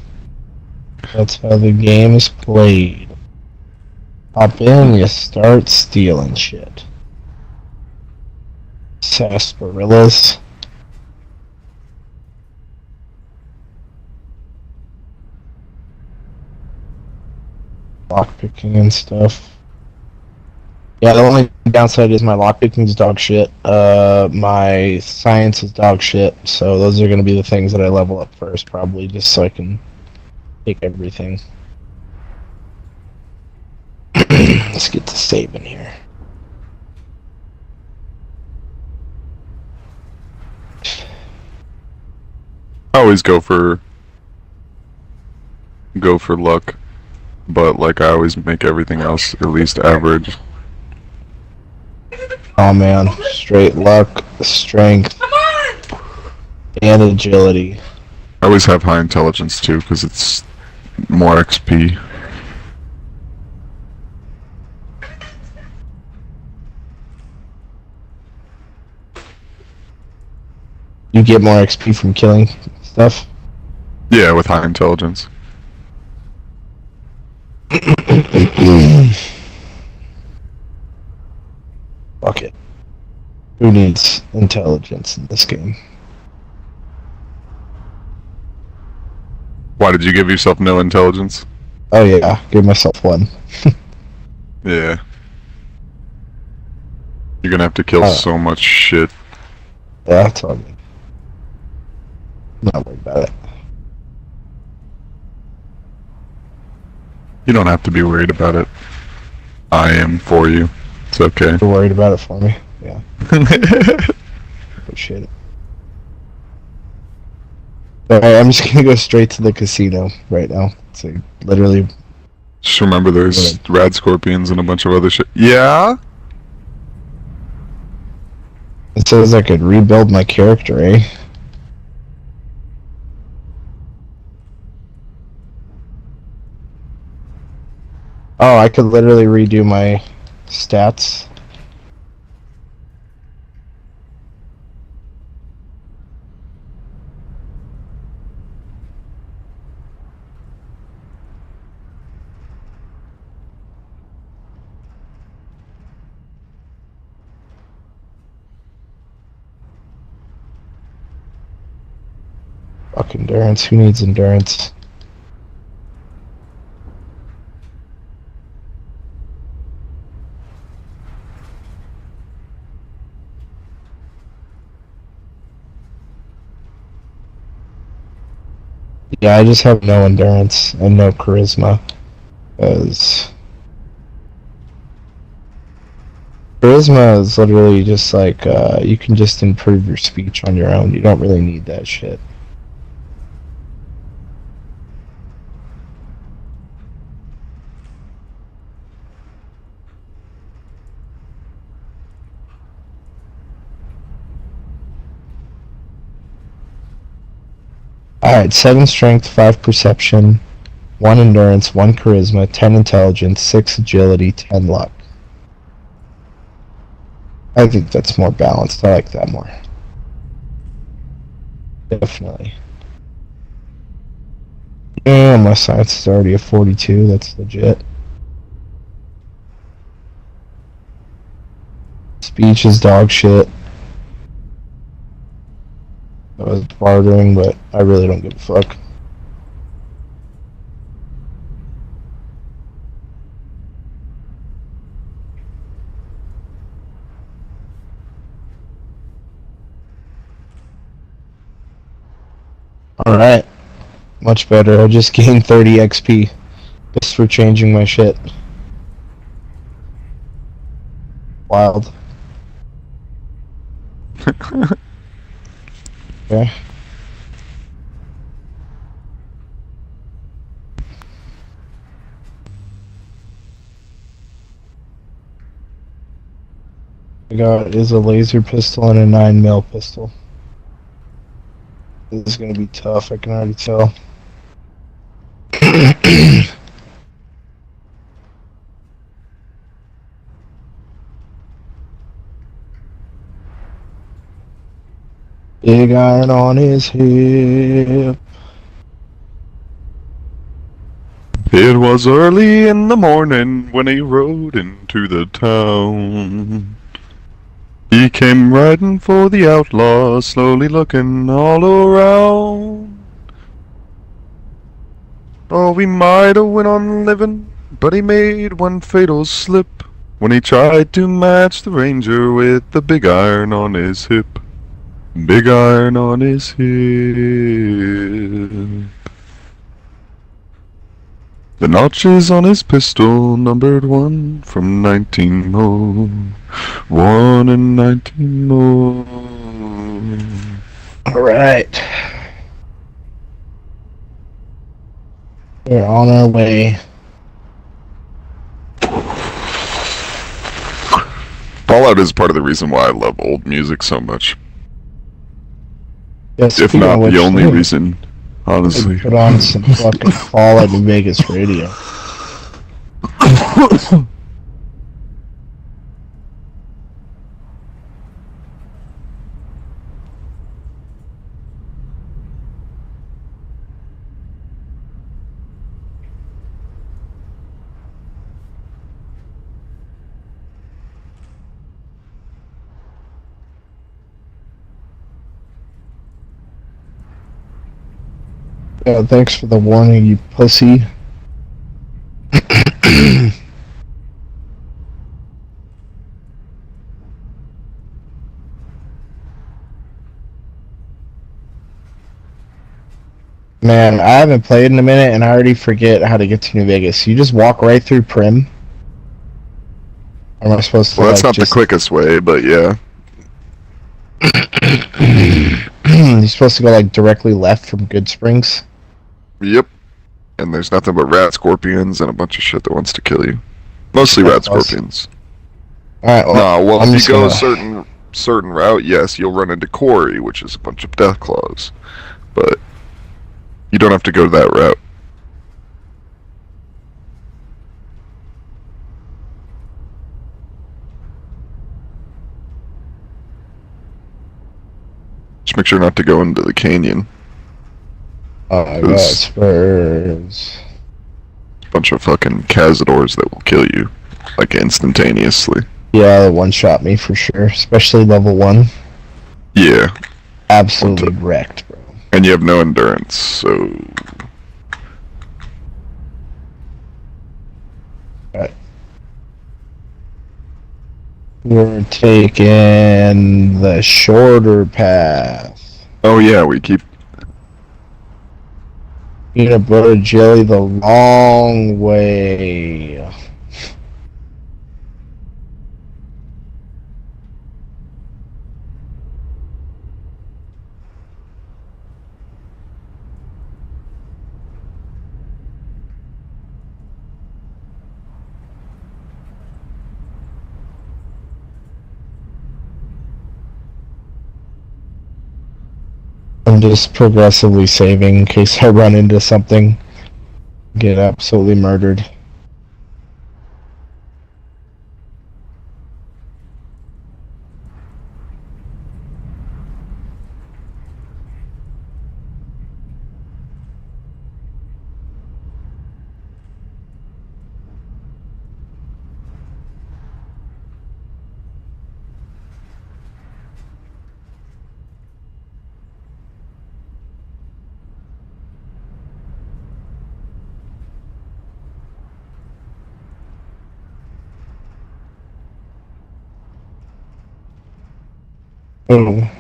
That's how the game is played. Hop in, you start stealing shit. Sarsaparillas. Lockpicking and stuff. Yeah, the only downside is my lockpicking is dog shit. My science is dog shit. So those are going to be the things that I level up first, probably, just so I can take everything. Let's get to saving here. I always go for luck, but like I always make everything else at least average. Oh man, straight luck, strength, and agility. I always have high intelligence too, because it's more XP. You get more XP from killing stuff? Yeah, with high intelligence. Fuck it. Who needs intelligence in this game? Why did you give yourself no intelligence? Oh yeah, give myself one. Yeah. You're gonna have to kill so much shit. Yeah, that's all good. I'm not worried about it. You don't have to be worried about it. I am for you. It's okay. You're worried about it for me? Yeah. Appreciate it. Alright, I'm just gonna go straight to the casino right now. So literally. Just remember there's rad scorpions and a bunch of other shit. Yeah? It says I could rebuild my character, eh? Oh, I could literally redo my stats. Fuck endurance. Who needs endurance? Yeah, I just have no endurance and no charisma. Because charisma is literally just like, you can just improve your speech on your own. You don't really need that shit. Alright, 7 strength, 5 perception, 1 endurance, 1 charisma, 10 intelligence, 6 agility, 10 luck. I think that's more balanced. I like that more. Definitely. Yeah, my science is already a 42. That's legit. Speech is dog shit. I was bartering, but I really don't give a fuck. Alright. Much better. I just gained 30 XP just for changing my shit. Wild. Okay. I got is a laser pistol and a 9mm pistol. This is gonna be tough, I can already tell. Big iron on his hip. It was early in the morning when he rode into the town. He came riding for the outlaw, slowly looking all around. Oh, we might have went on living, but he made one fatal slip when he tried to match the ranger with the big iron on his hip. Big iron on his hip. The notches on his pistol numbered 1 from 1901 and 1901. Alright. We're on our way. Fallout is part of the reason why I love old music so much. Yes, if not the only reason, honestly. Put on some fucking Fallout New Vegas radio. Yeah, thanks for the warning, you pussy. Man, I haven't played in a minute and I already forget how to get to New Vegas. You just walk right through Prim? Or am I supposed to Well, that's like, not the quickest way, but yeah. You're supposed to go like directly left from Good Springs? Yep. And there's nothing but rat scorpions and a bunch of shit that wants to kill you. Mostly rat scorpions. Alright, well, if you go a certain route, yes, you'll run into Quarry, which is a bunch of death claws. But you don't have to go that route. Just make sure not to go into the canyon. Oh my god, Spurs. A bunch of fucking Cazadors that will kill you, like, instantaneously. Yeah, that one-shot me for sure, especially level 1. Yeah. Absolutely wrecked, bro. And you have no endurance, so... Alright. We're taking the shorter path. Oh yeah, we keep... Peanut butter jelly the long way. I'm just progressively saving in case I run into something. Get absolutely murdered. Oh.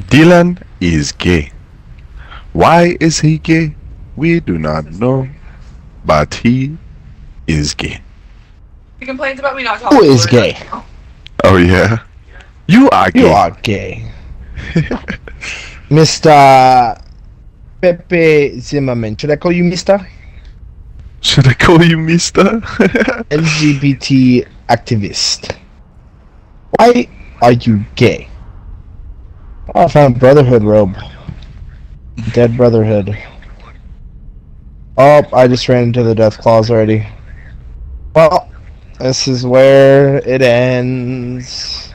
Dylan is gay. Why is he gay? We do not know, but he is gay. He complains about me not talking. Who is gay? Oh yeah, you are gay. You are gay. Mr. Pepe Zimmerman. Should I call you Mr.? Should I call you Mister? LGBT activist. Why are you gay? Oh, I found a Brotherhood robe. Dead Brotherhood. Oh, I just ran into the death claws already. Well, this is where it ends.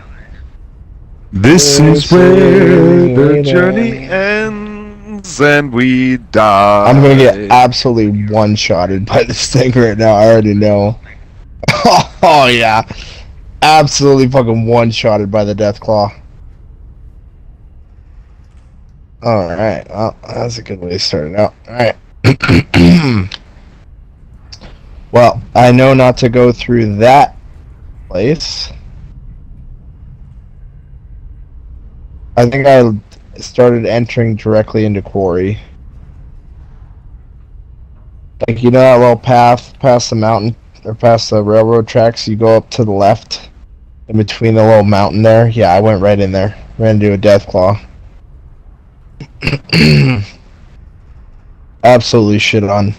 This is where the journey ends and we die. I'm gonna get absolutely one-shotted by this thing right now. I already know. Oh yeah, absolutely fucking one-shotted by the death claw. Alright, well, that's a good way to start it out. Alright. Well, I know not to go through that place. I think I started entering directly into Quarry. Like, you know that little path past the mountain, or past the railroad tracks, you go up to the left, in between the little mountain there? Yeah, I went right in there. Ran into a death claw. Absolutely shit on.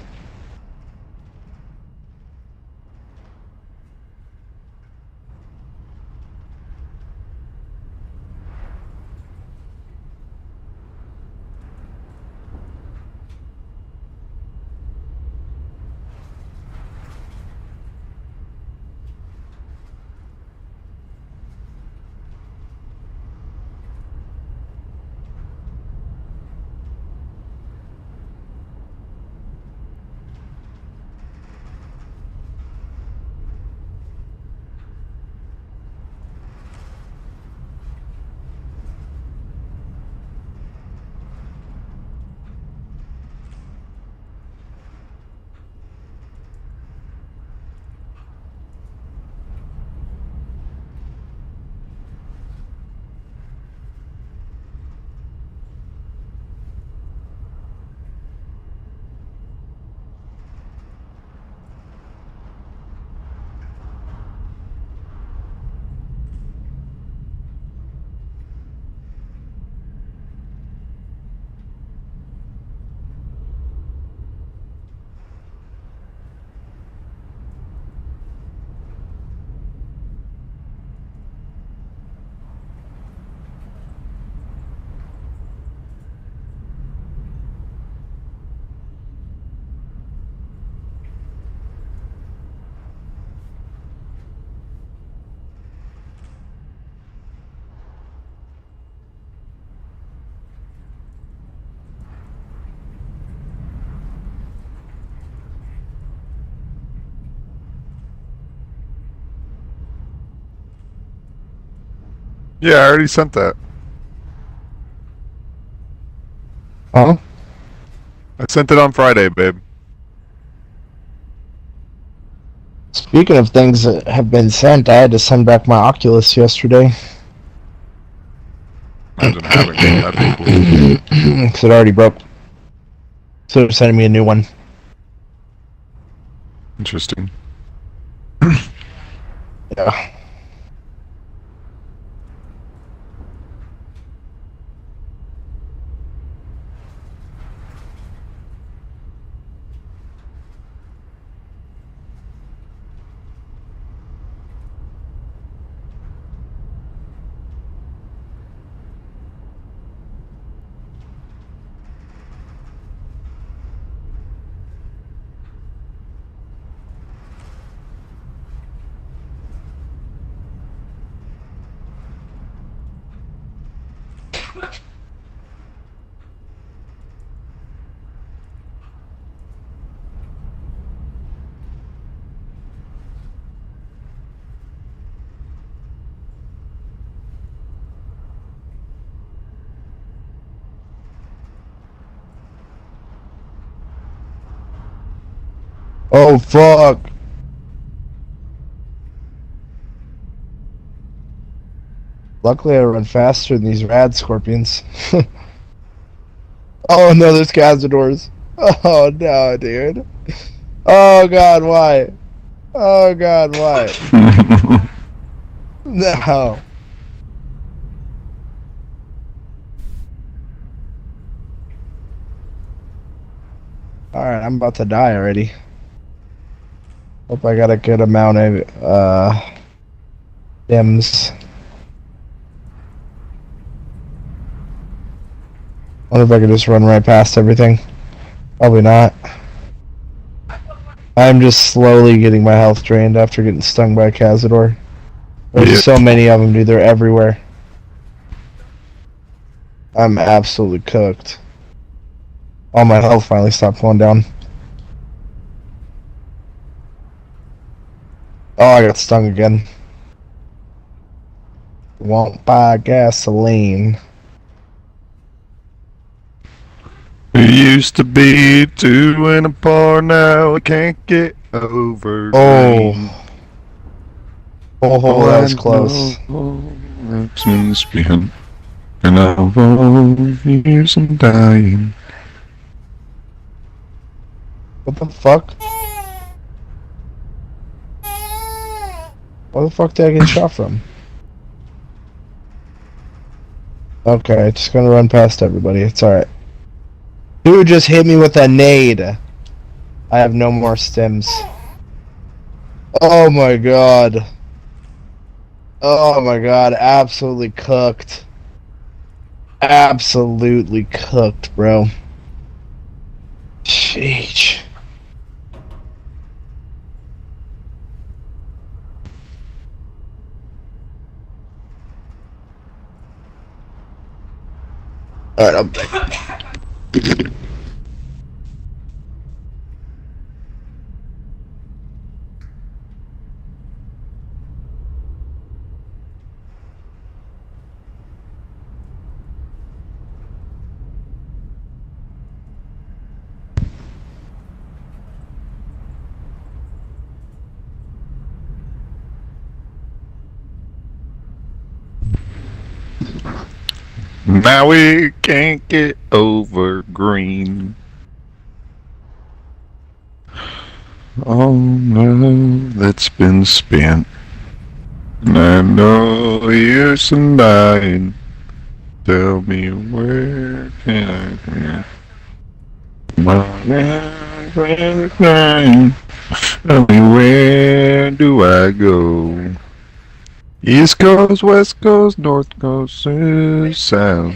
Yeah, I already sent that. Huh? I sent it on Friday, babe. Speaking of things that have been sent, I had to send back my Oculus yesterday. Imagine having it. That'd be cool. Because it already broke. So they're sending me a new one. Interesting. Yeah. Oh fuck! Luckily I run faster than these rad scorpions. Oh no, there's cazadors. Oh no, dude. Oh god, why? Oh god, why? No. Alright, I'm about to die already. Hope I got a good amount of dims. Wonder if I could just run right past everything. Probably not. I'm just slowly getting my health drained after getting stung by a cazador. There's so many of them, dude. They're everywhere. I'm absolutely cooked. All my health finally stopped going down. Oh, I got stung again. Won't buy gasoline. It used to be 2 in a par, now I can't get over. Oh. Oh, that was close. It's been spent, and I've years I'm dying. What the fuck? Where the fuck did I get shot from? Okay, just gonna run past everybody. It's alright. Dude just hit me with a nade. I have no more stims. Oh my god. Oh my god, absolutely cooked. Absolutely cooked, bro. Sheesh. Alright, I'm back. Now we can't get over green. Oh no, that's been spent. And I know years and dying. Tell me where can I go? My friend crying. Tell me where do I go? East Coast, West Coast, North Coast, South.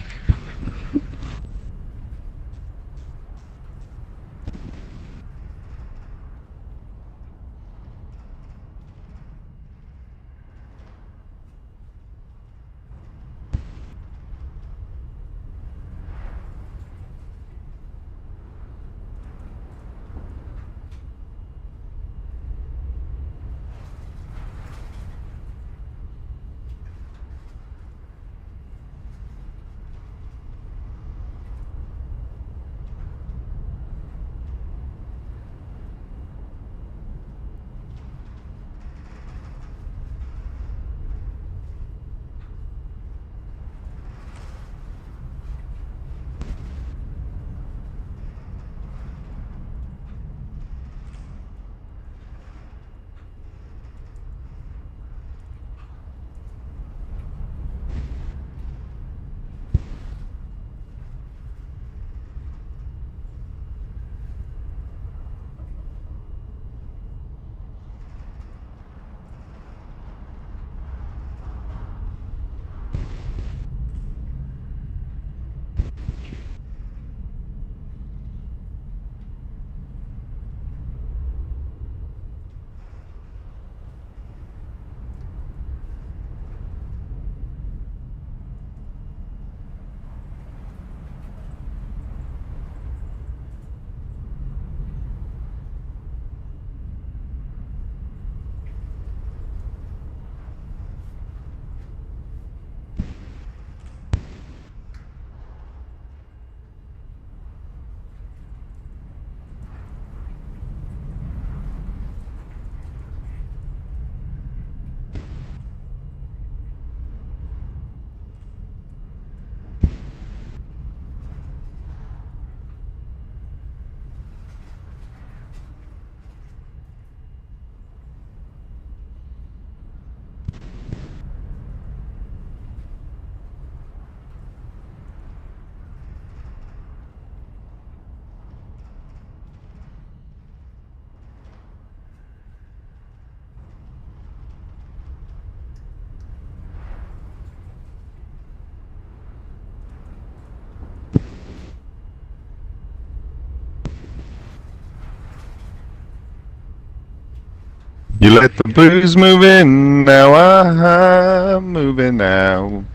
You let the blues move in, now I'm moving now.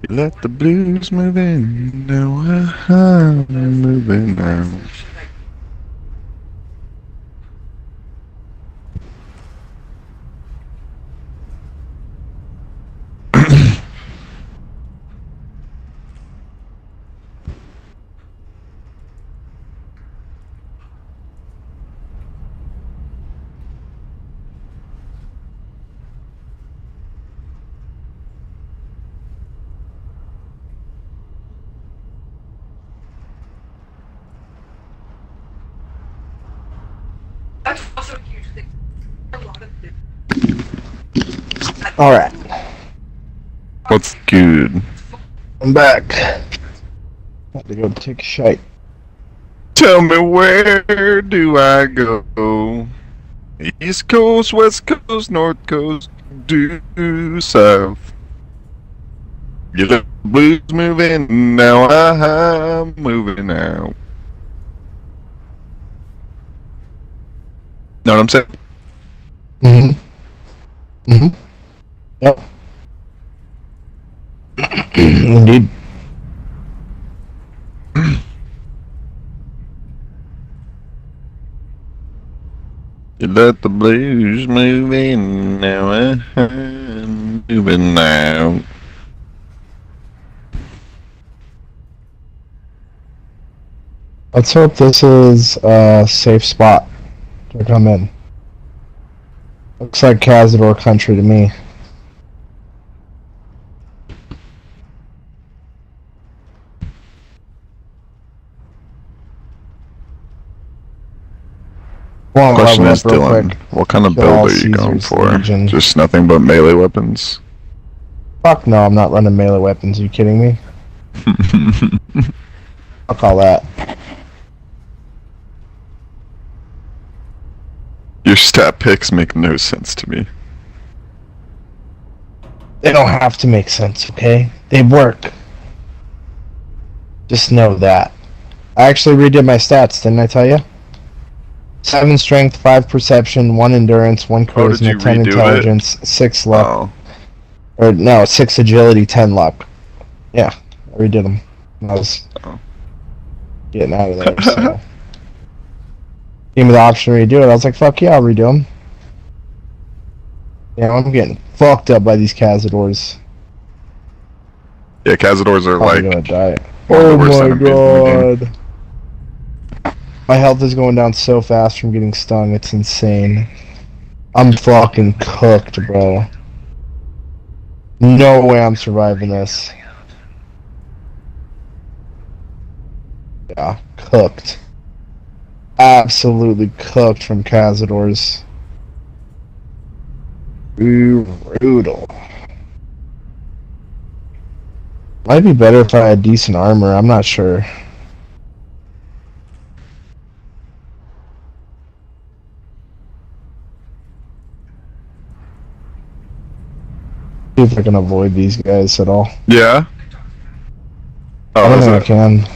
You let the blues move in, now I'm moving now. That's also a huge thing. A lot of things. Alright, What's good? I'm back. Had to go take a shite. Tell me, where do I go? East Coast, West Coast, North Coast, due south. You let the blues move in, now I'm moving out. Know what I'm saying? Mm-hmm. Mm-hmm. Yep. Indeed. You let the blues move in, now I'm moving out. Let's hope this is a safe spot to come in. Looks like Cazador country to me. Well, Question level is, up real Dylan, quick. what kind of Kill all build are you going Caesar's for? Legion. Just nothing but melee weapons? Fuck no, I'm not running melee weapons. Are you kidding me? Fuck all that. Your stat picks make no sense to me. They don't have to make sense, okay? They work. Just know that. I actually redid my stats, didn't I tell you? 7 strength, 5 perception, 1 endurance, 1 charisma, 10 intelligence, 6 luck. Oh. Or no, 6 agility, 10 luck. Yeah, I redid them. I was getting out of there, so. Gave me the option to redo it. I was like, fuck yeah, I'll redo them. Yeah, I'm getting fucked up by these Cazadors. Yeah, Cazadors are Probably like gonna die. one of the Oh worst my enemies in the game. god. My health is going down so fast from getting stung, it's insane. I'm fucking cooked, bro. No way I'm surviving this. Yeah, cooked. Absolutely cooked from Cazadors. Brutal. Might be better if I had decent armor, I'm not sure. See if I can avoid these guys at all. Yeah? I Oh, don't is think I it? can.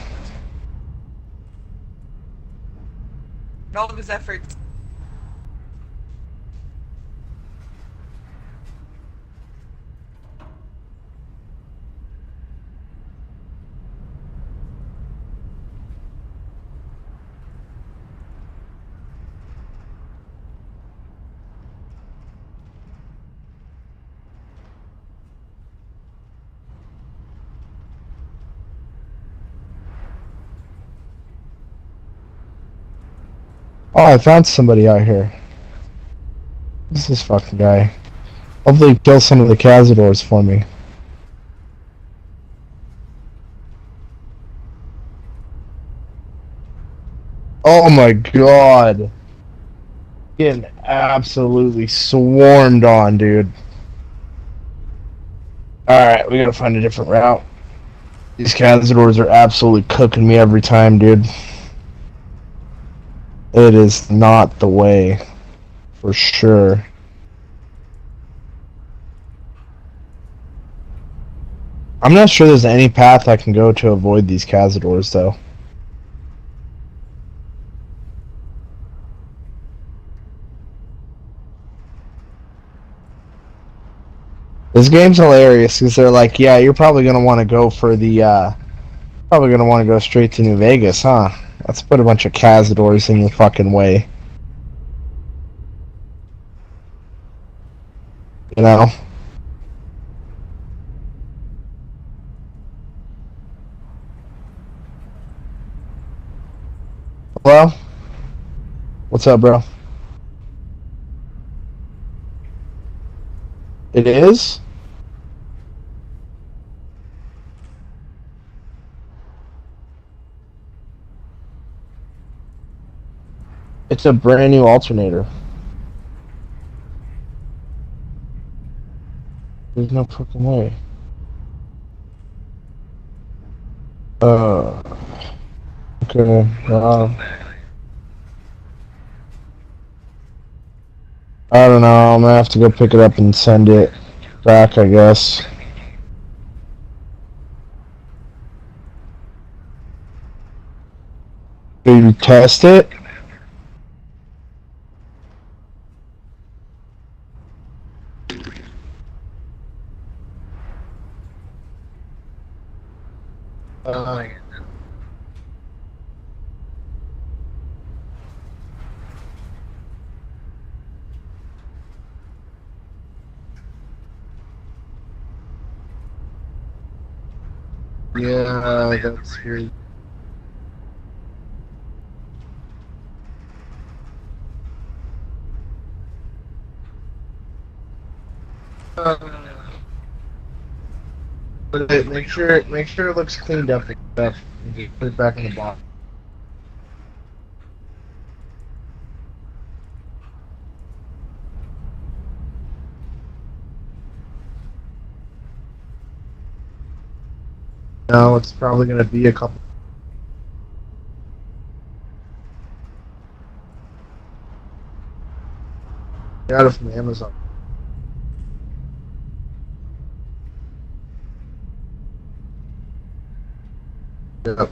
All of his efforts. Oh, I found somebody out here. Who's this fucking guy? Hopefully kill some of the Cazadors for me. Oh my god. Getting absolutely swarmed on, dude. Alright, we gotta find a different route. These Cazadors are absolutely cooking me every time, dude. It is not the way. For sure. I'm not sure there's any path I can go to avoid these Cazadors, though. This game's hilarious because they're like, yeah, you're probably gonna want to go for the, probably gonna want to go straight to New Vegas, huh? Let's put a bunch of Cazadors in your fucking way. You know? Hello? What's up, bro? It is? It's a brand new alternator. There's no fucking way. Okay. I don't know. I'm gonna have to go pick it up and send it back, I guess. Did you test it? Yeah, that's weird. Make sure it looks cleaned up and stuff, and just put it back in the box. No, it's probably gonna be a couple. Got it from Amazon. Yep.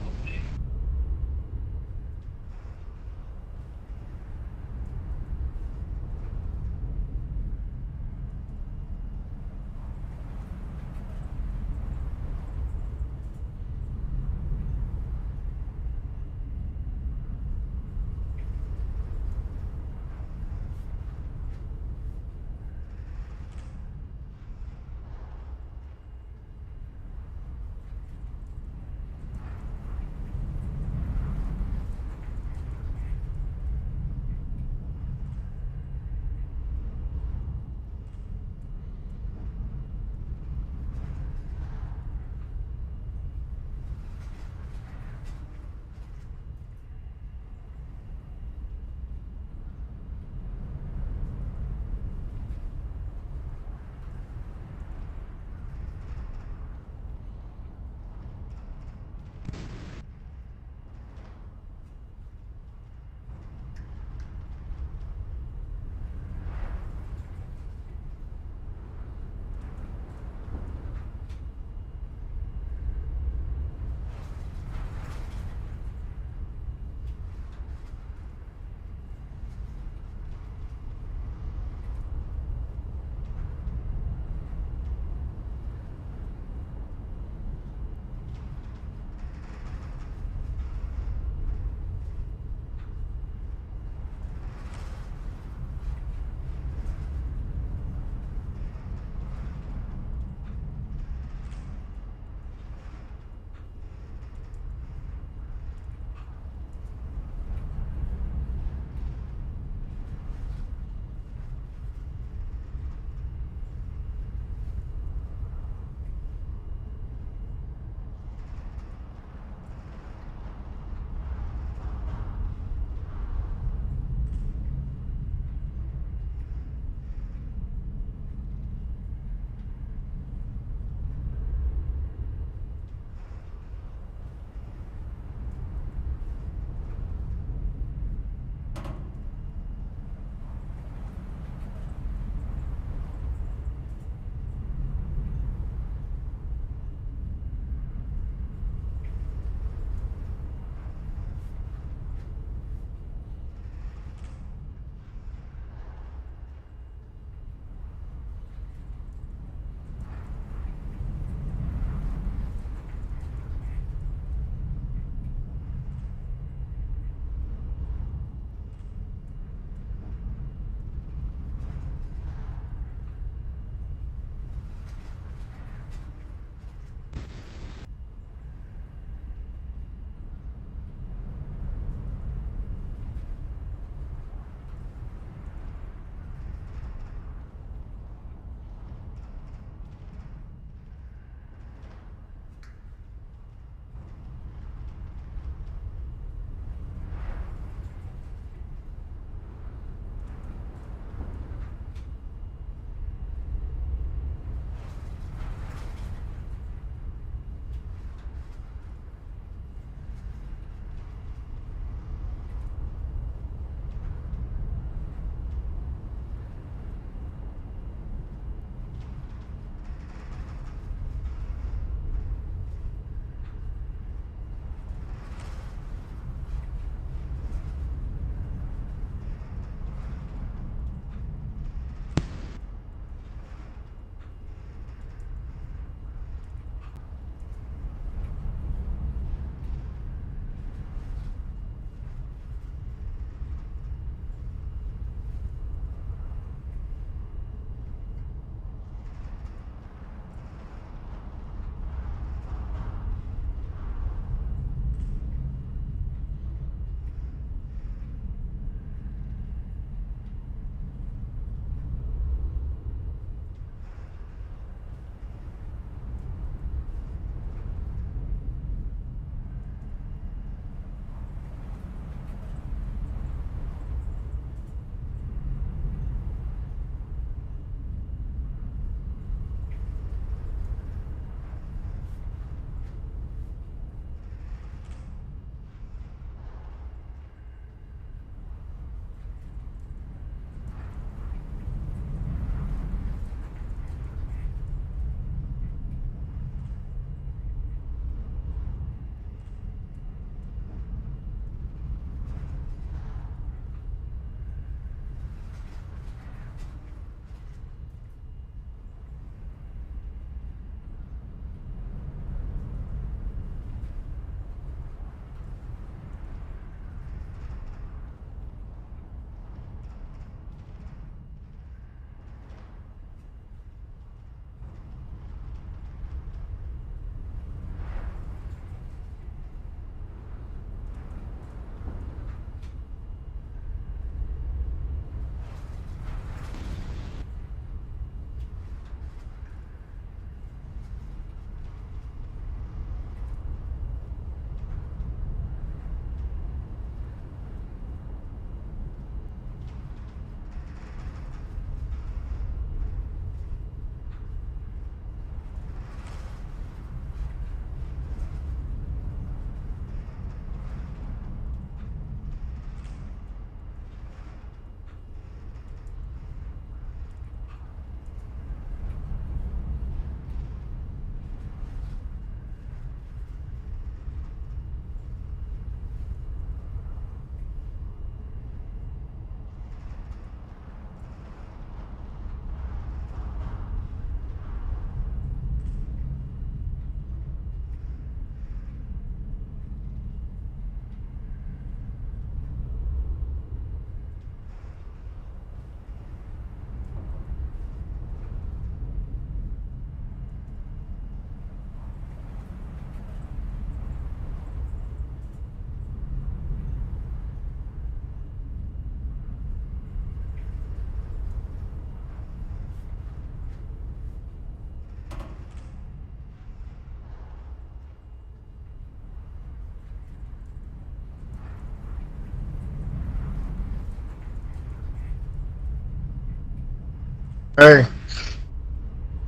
Hey,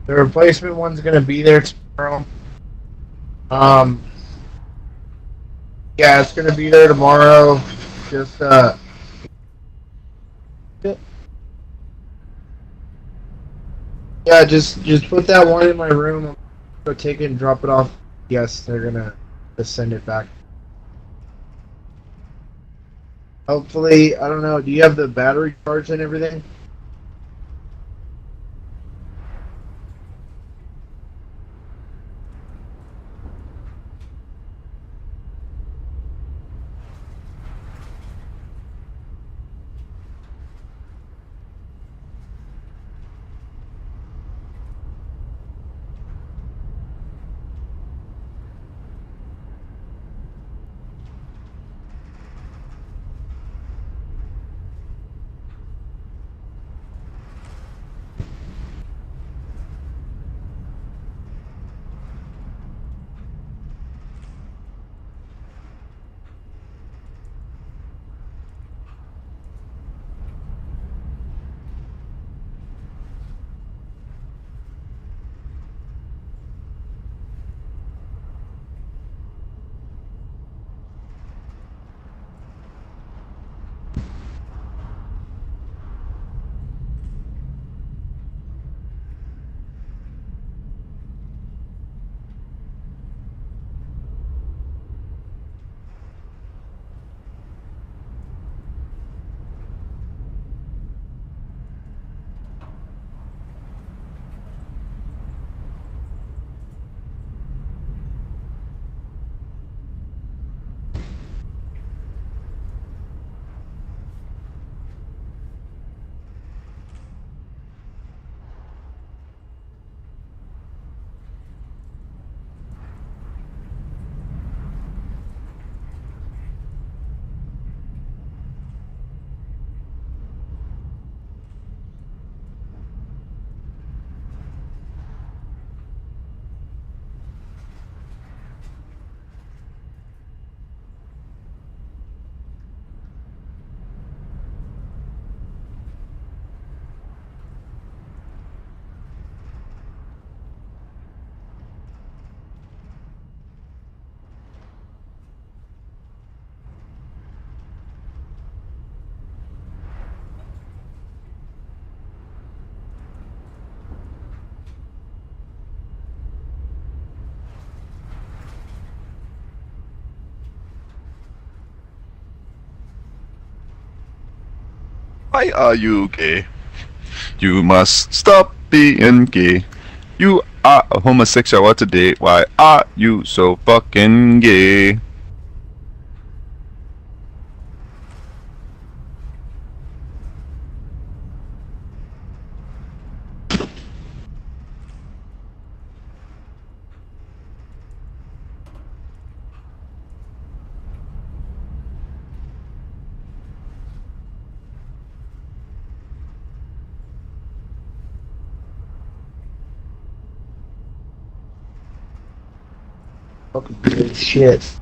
the replacement one's gonna be there tomorrow. Yeah, it's gonna be there tomorrow. Just yeah, just put that one in my room. I'm gonna go take it and drop it off. Yes, they're gonna just send it back. Hopefully, I don't know. Do you have the battery charged and everything? Why are you gay? You must stop being gay. You are a homosexual today. Why are you so fucking gay? Fucking shit.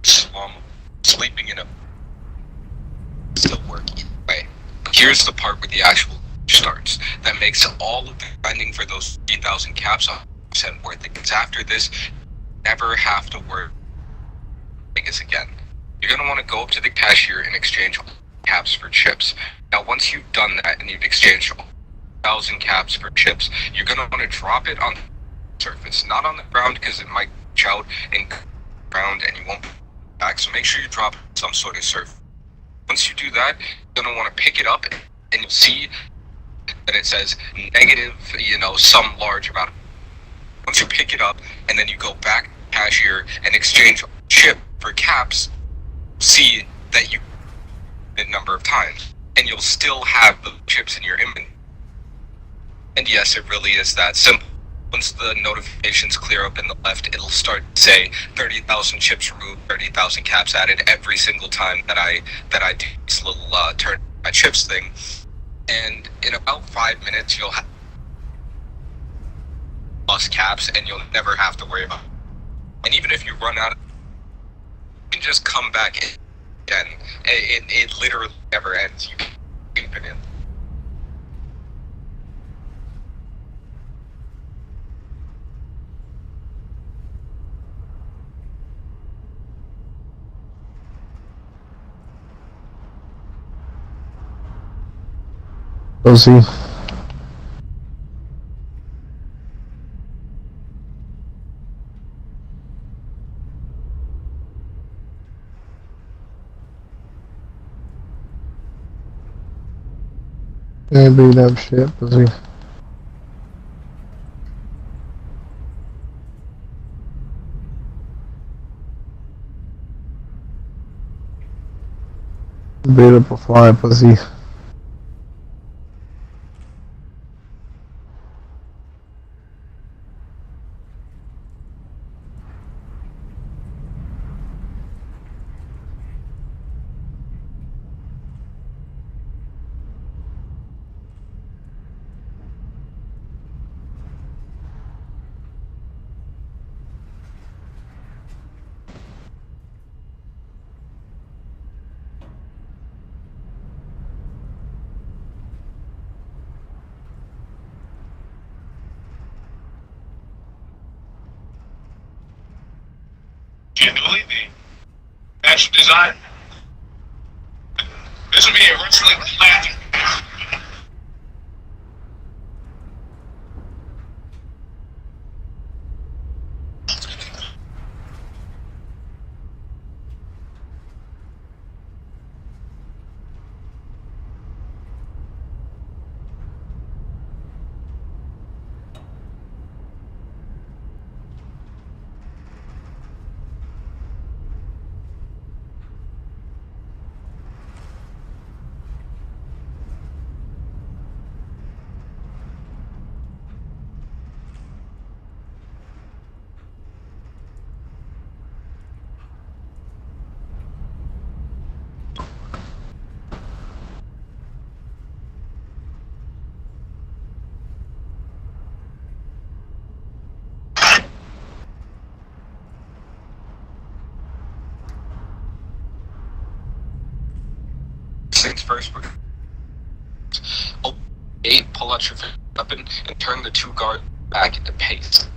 slum, sleeping in a still work either way. Here's the part where the actual starts. That makes all of the grinding for those 3,000 caps 100% worth it. Because after this, never have to work this again. You're gonna want to go up to the cashier and exchange caps for chips. Now, once you've done that and you've exchanged 1,000 caps for chips, you're gonna want to drop it on the surface, not on the ground because it might reach out and ground and you won't back. So make sure you drop some sort of surface. Once you do that, you're gonna want to pick it up and you'll see that it says negative, some large amount. Once you pick it up and then you go back to the cashier and exchange chip for caps, see that you a number of times and you'll still have the chips in your inventory. And yes, it really is that simple. Once the notifications clear up in the left, it'll start to say 30,000 chips removed, 30,000 caps added every single time that I do this little turn my chips thing. And in about 5 minutes, you'll have plus caps, and you'll never have to worry about it. And even if you run out, you can just come back again. It literally never ends. You can infinite. We'll see. Yeah, beat up shit, pussy. Beat up a fly, pussy. Genuinely, the actual design. This would be originally planned. Things first, open 8, pull out your weapon, and turn the 2 guard back into pace.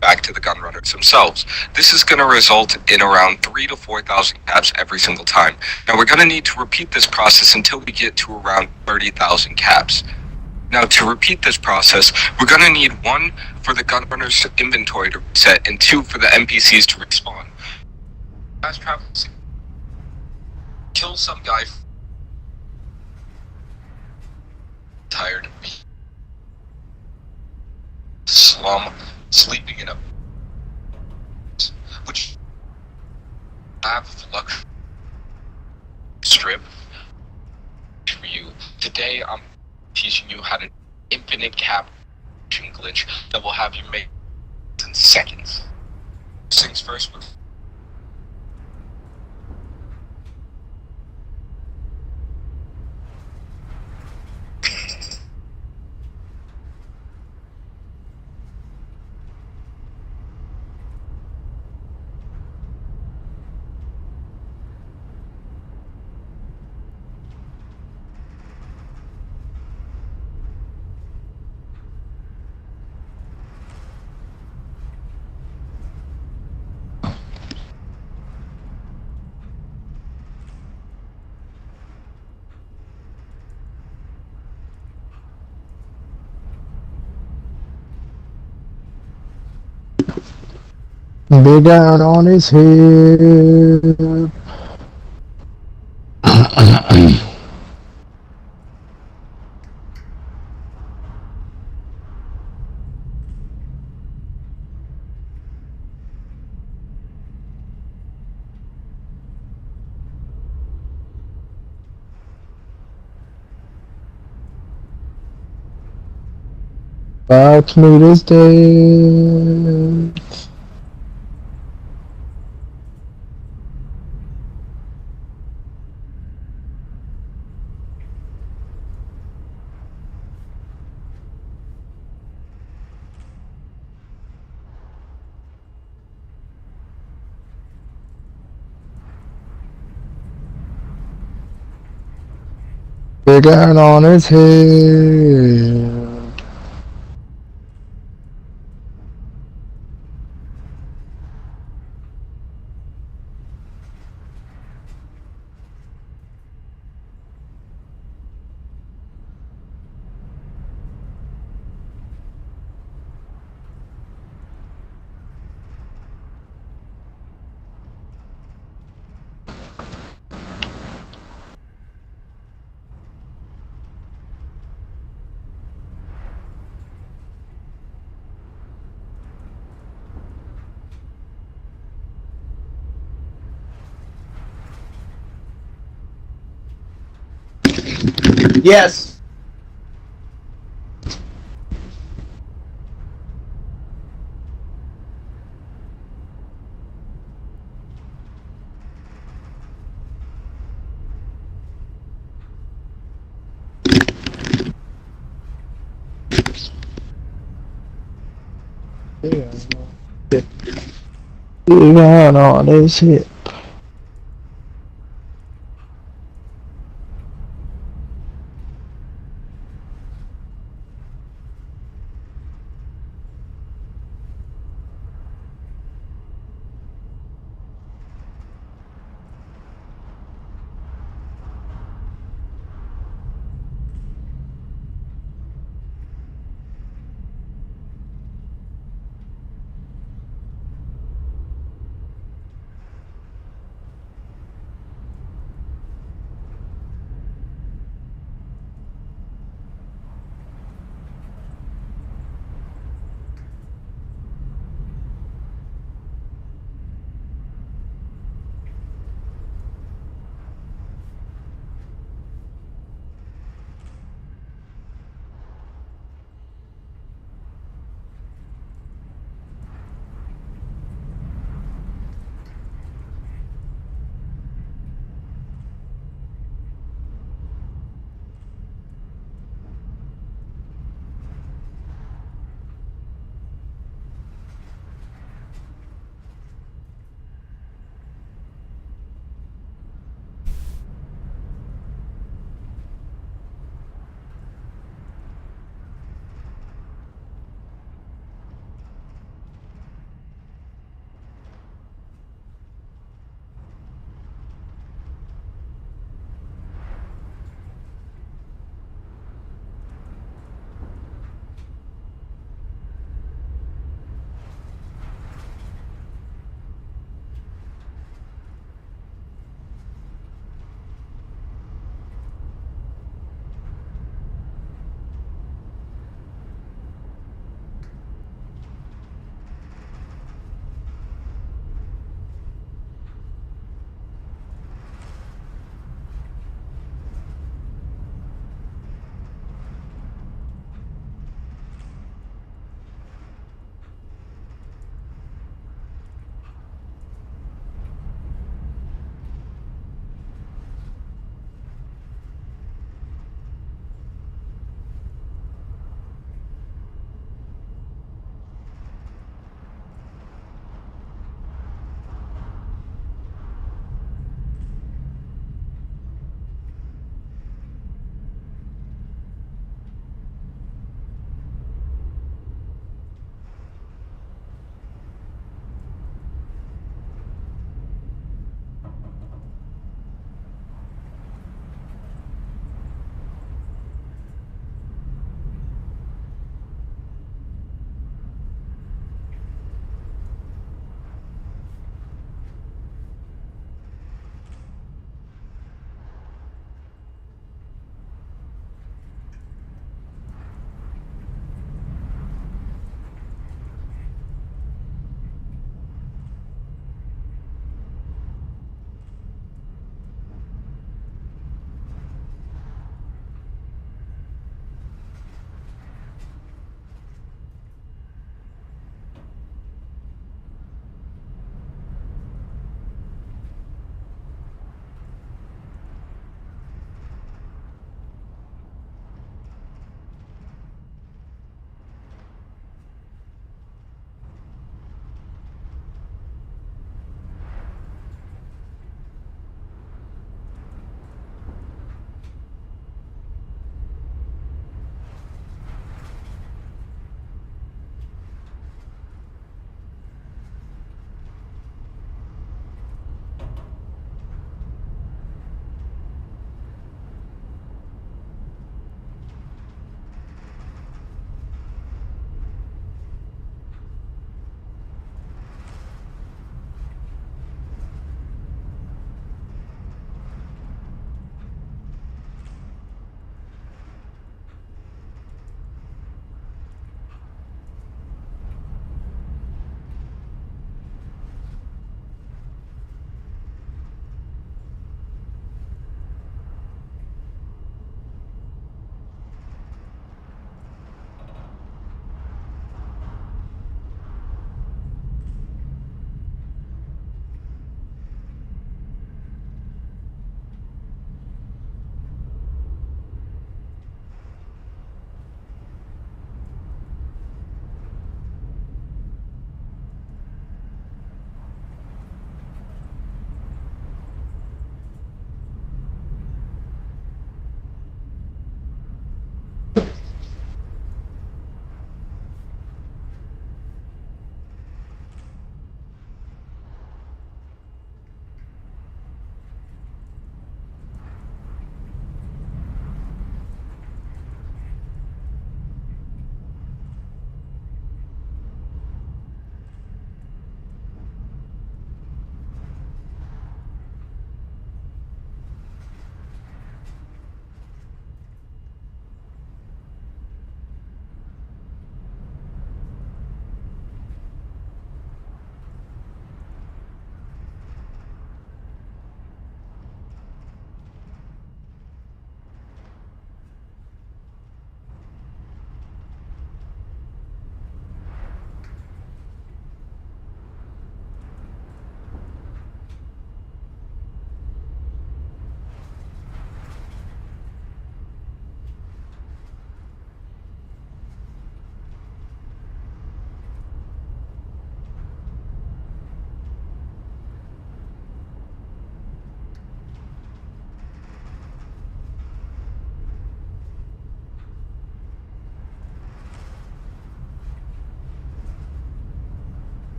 Back to the gun runners themselves. This is going to result in around 3,000 to 4,000 caps every single time. Now we're going to need to repeat this process until we get to around 30,000 caps. Now to repeat this process, we're going to need 1 for the gun runners inventory to reset and 2 for the NPCs to respawn. Fast travel. Kill some guy tired of being slum, sleeping in a which have luxury strip for you. Today I'm teaching you how to infinite cap glitch that will have you make in seconds. First things first. Big out on his hip. About to meet his death. Big out on his head. Yes. Big out on his hip.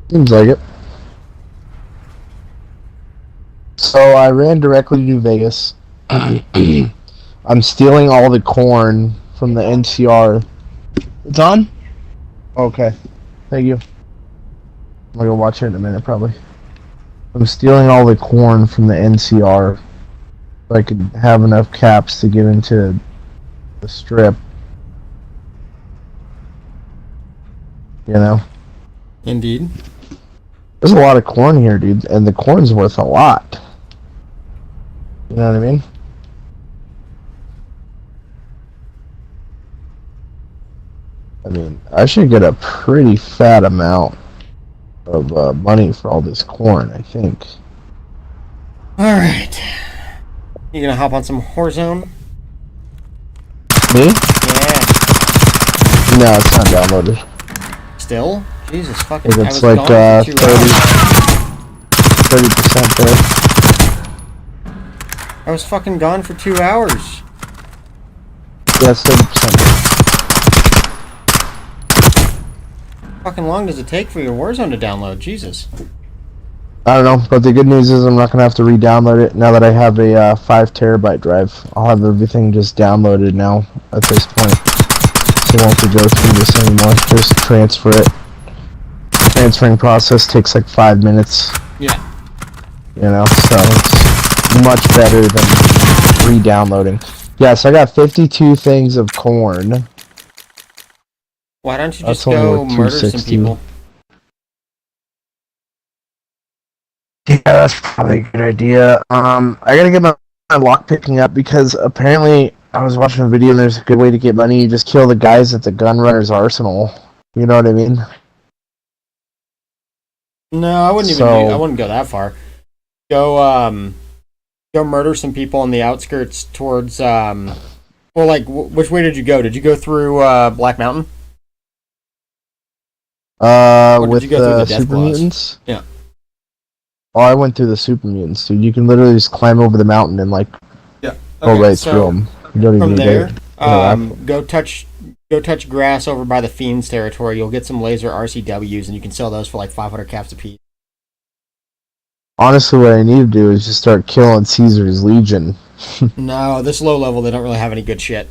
Seems like it. So I ran directly to New Vegas. I'm stealing all the corn from the NCR. It's on? Okay. Thank you. I'm gonna watch it in a minute, probably. I'm stealing all the corn from the NCR so I could have enough caps to get into the strip. You know? Indeed. There's a lot of corn here, dude, and the corn's worth a lot. You know what I mean? I should get a pretty fat amount of money for all this corn, I think. Alright. You gonna hop on some Warzone? Me? Yeah. No, it's not downloaded. Still? Jesus fucking... It's like 30% there. I was fucking gone for 2 hours. Yeah, it's 30%. How fucking long does it take for your Warzone to download? Jesus. I don't know, but the good news is I'm not going to have to re-download it now that I have a 5 terabyte drive. I'll have everything just downloaded now at this point. So I won't have to go through this anymore. Just transfer it. Transferring process takes like 5 minutes. Yeah. You know, so it's much better than re-downloading. Yeah, so I got 52 things of corn. Why don't you just go murder some people? Yeah, that's probably a good idea. I gotta get my lock picking up because apparently I was watching a video and there's a good way to get money. You just kill the guys at the gunrunner's arsenal. You know what I mean? No, I wouldn't I wouldn't go that far. Go murder some people on the outskirts towards well, like which way did you go? Did you go through Black Mountain? With the super mutants? Yeah. Oh, I went through the super mutants, dude. You can literally just climb over the mountain and like go right through them. You don't even from need there, to go touch grass over by the Fiends territory. You'll get some laser RCWs, and you can sell those for like 500 caps a piece. Honestly, what I need to do is just start killing Caesar's Legion. No, this low level, they don't really have any good shit.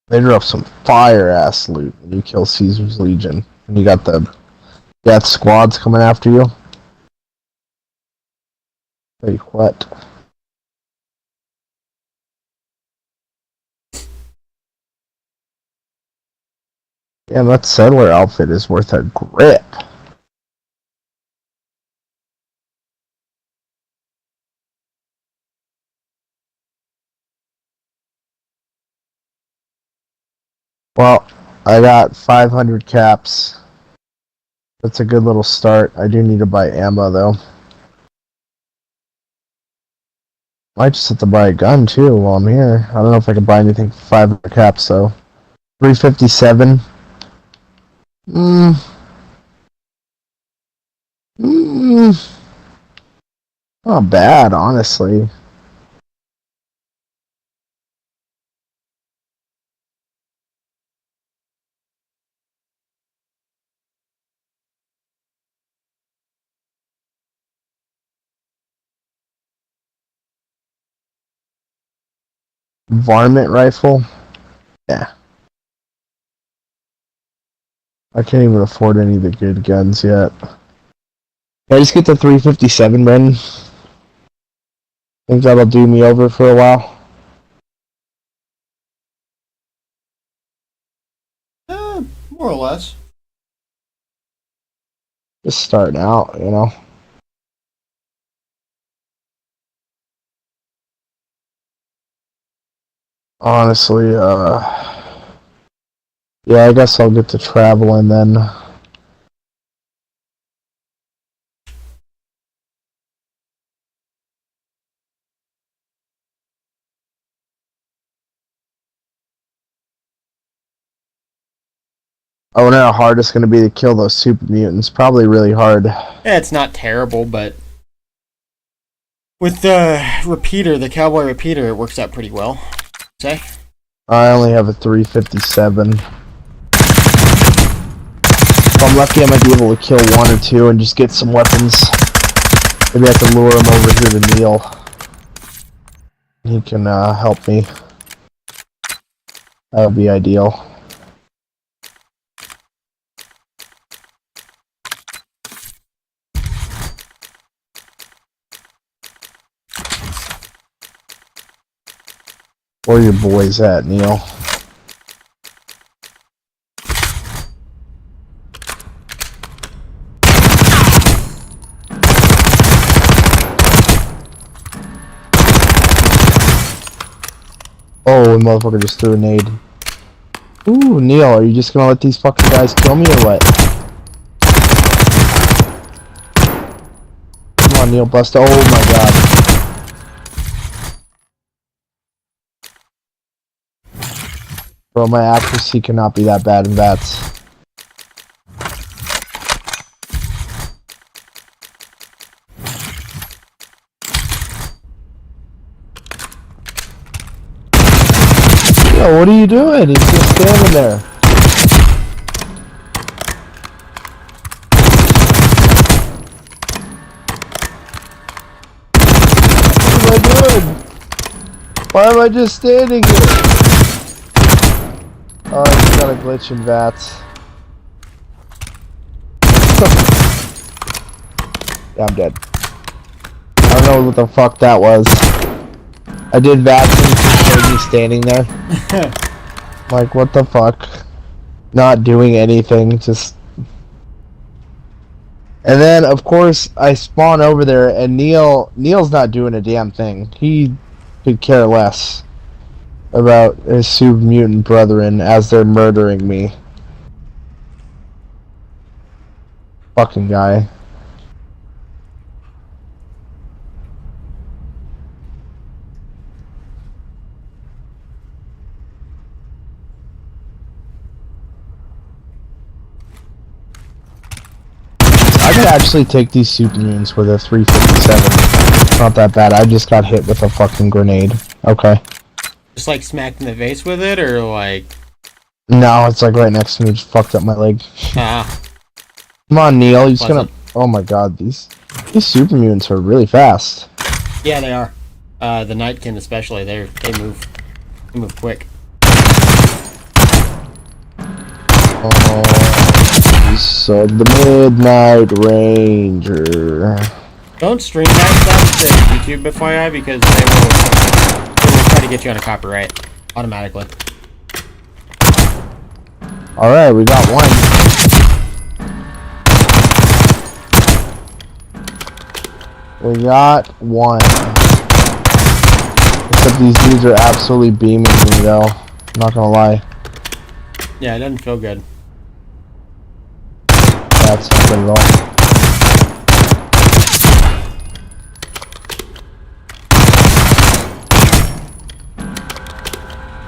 They drop some fire-ass loot when you kill Caesar's Legion. And you got the death squads coming after you. Wait, what? Damn, that settler outfit is worth a grip. Well, I got 500 caps. That's a good little start. I do need to buy ammo, though. Might just have to buy a gun, too, while I'm here. I don't know if I can buy anything for 500 caps, though. 357. Not bad, honestly. Varmint rifle? Yeah. I can't even afford any of the good guns yet. Can I just get the 357, Ben? Think that'll do me over for a while? More or less. Just starting out, you know? Honestly, yeah, I guess I'll get to traveling then. I wonder how hard it's going to be to kill those super mutants. Probably really hard. Yeah, it's not terrible, but with the repeater, the cowboy repeater, it works out pretty well. Say? I only have a 357. If I'm lucky, I might be able to kill one or two and just get some weapons. Maybe I can lure him over here to Neil. He can help me. That would be ideal. Where are your boys at, Neil? Oh, the motherfucker just threw a nade. Ooh, Neil, are you just gonna let these fucking guys kill me or what? Come on, Neil, bust. Oh my god. Bro, my accuracy cannot be that bad in bats. Yo, what are you doing? He's just standing there. What am I doing? Why am I just standing here? Oh, I just got a glitch in VATS. Yeah, I'm dead. I don't know what the fuck that was. I did VATS and it just showed me standing there. Like, what the fuck? Not doing anything, just... And then, of course, I spawn over there and Neil's not doing a damn thing. He could care less about his super mutant brethren as they're murdering me. Fucking guy. I could actually take these super mutants with a 357. Not that bad. I just got hit with a fucking grenade. Okay. Just like smacked in the face with it, or like... No, it's like right next to me, just fucked up my leg. Ah. Come on, Neil, he's gonna... Oh my god, these super mutants are really fast. Yeah, they are. The Nightkin especially, they move. They move quick. Oh, so the Midnight Ranger. Don't stream that stuff to YouTube, FYI, because they will try to get you on a copyright automatically. Alright, we got one. We got one. Except these dudes are absolutely beaming me though. I'm not gonna lie. Yeah, it doesn't feel good. That's not good at all.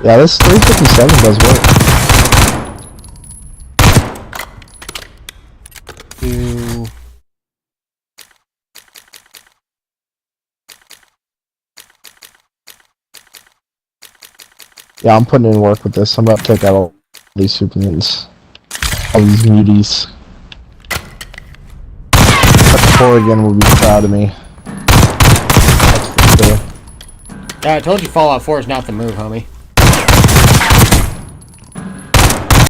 Yeah, this 357 does work. Yeah, I'm putting in work with this. I'm about to take out all these super mutants. All these muties. Corrigan will be proud of me. That's for sure. Yeah, I told you Fallout 4 is not the move, homie.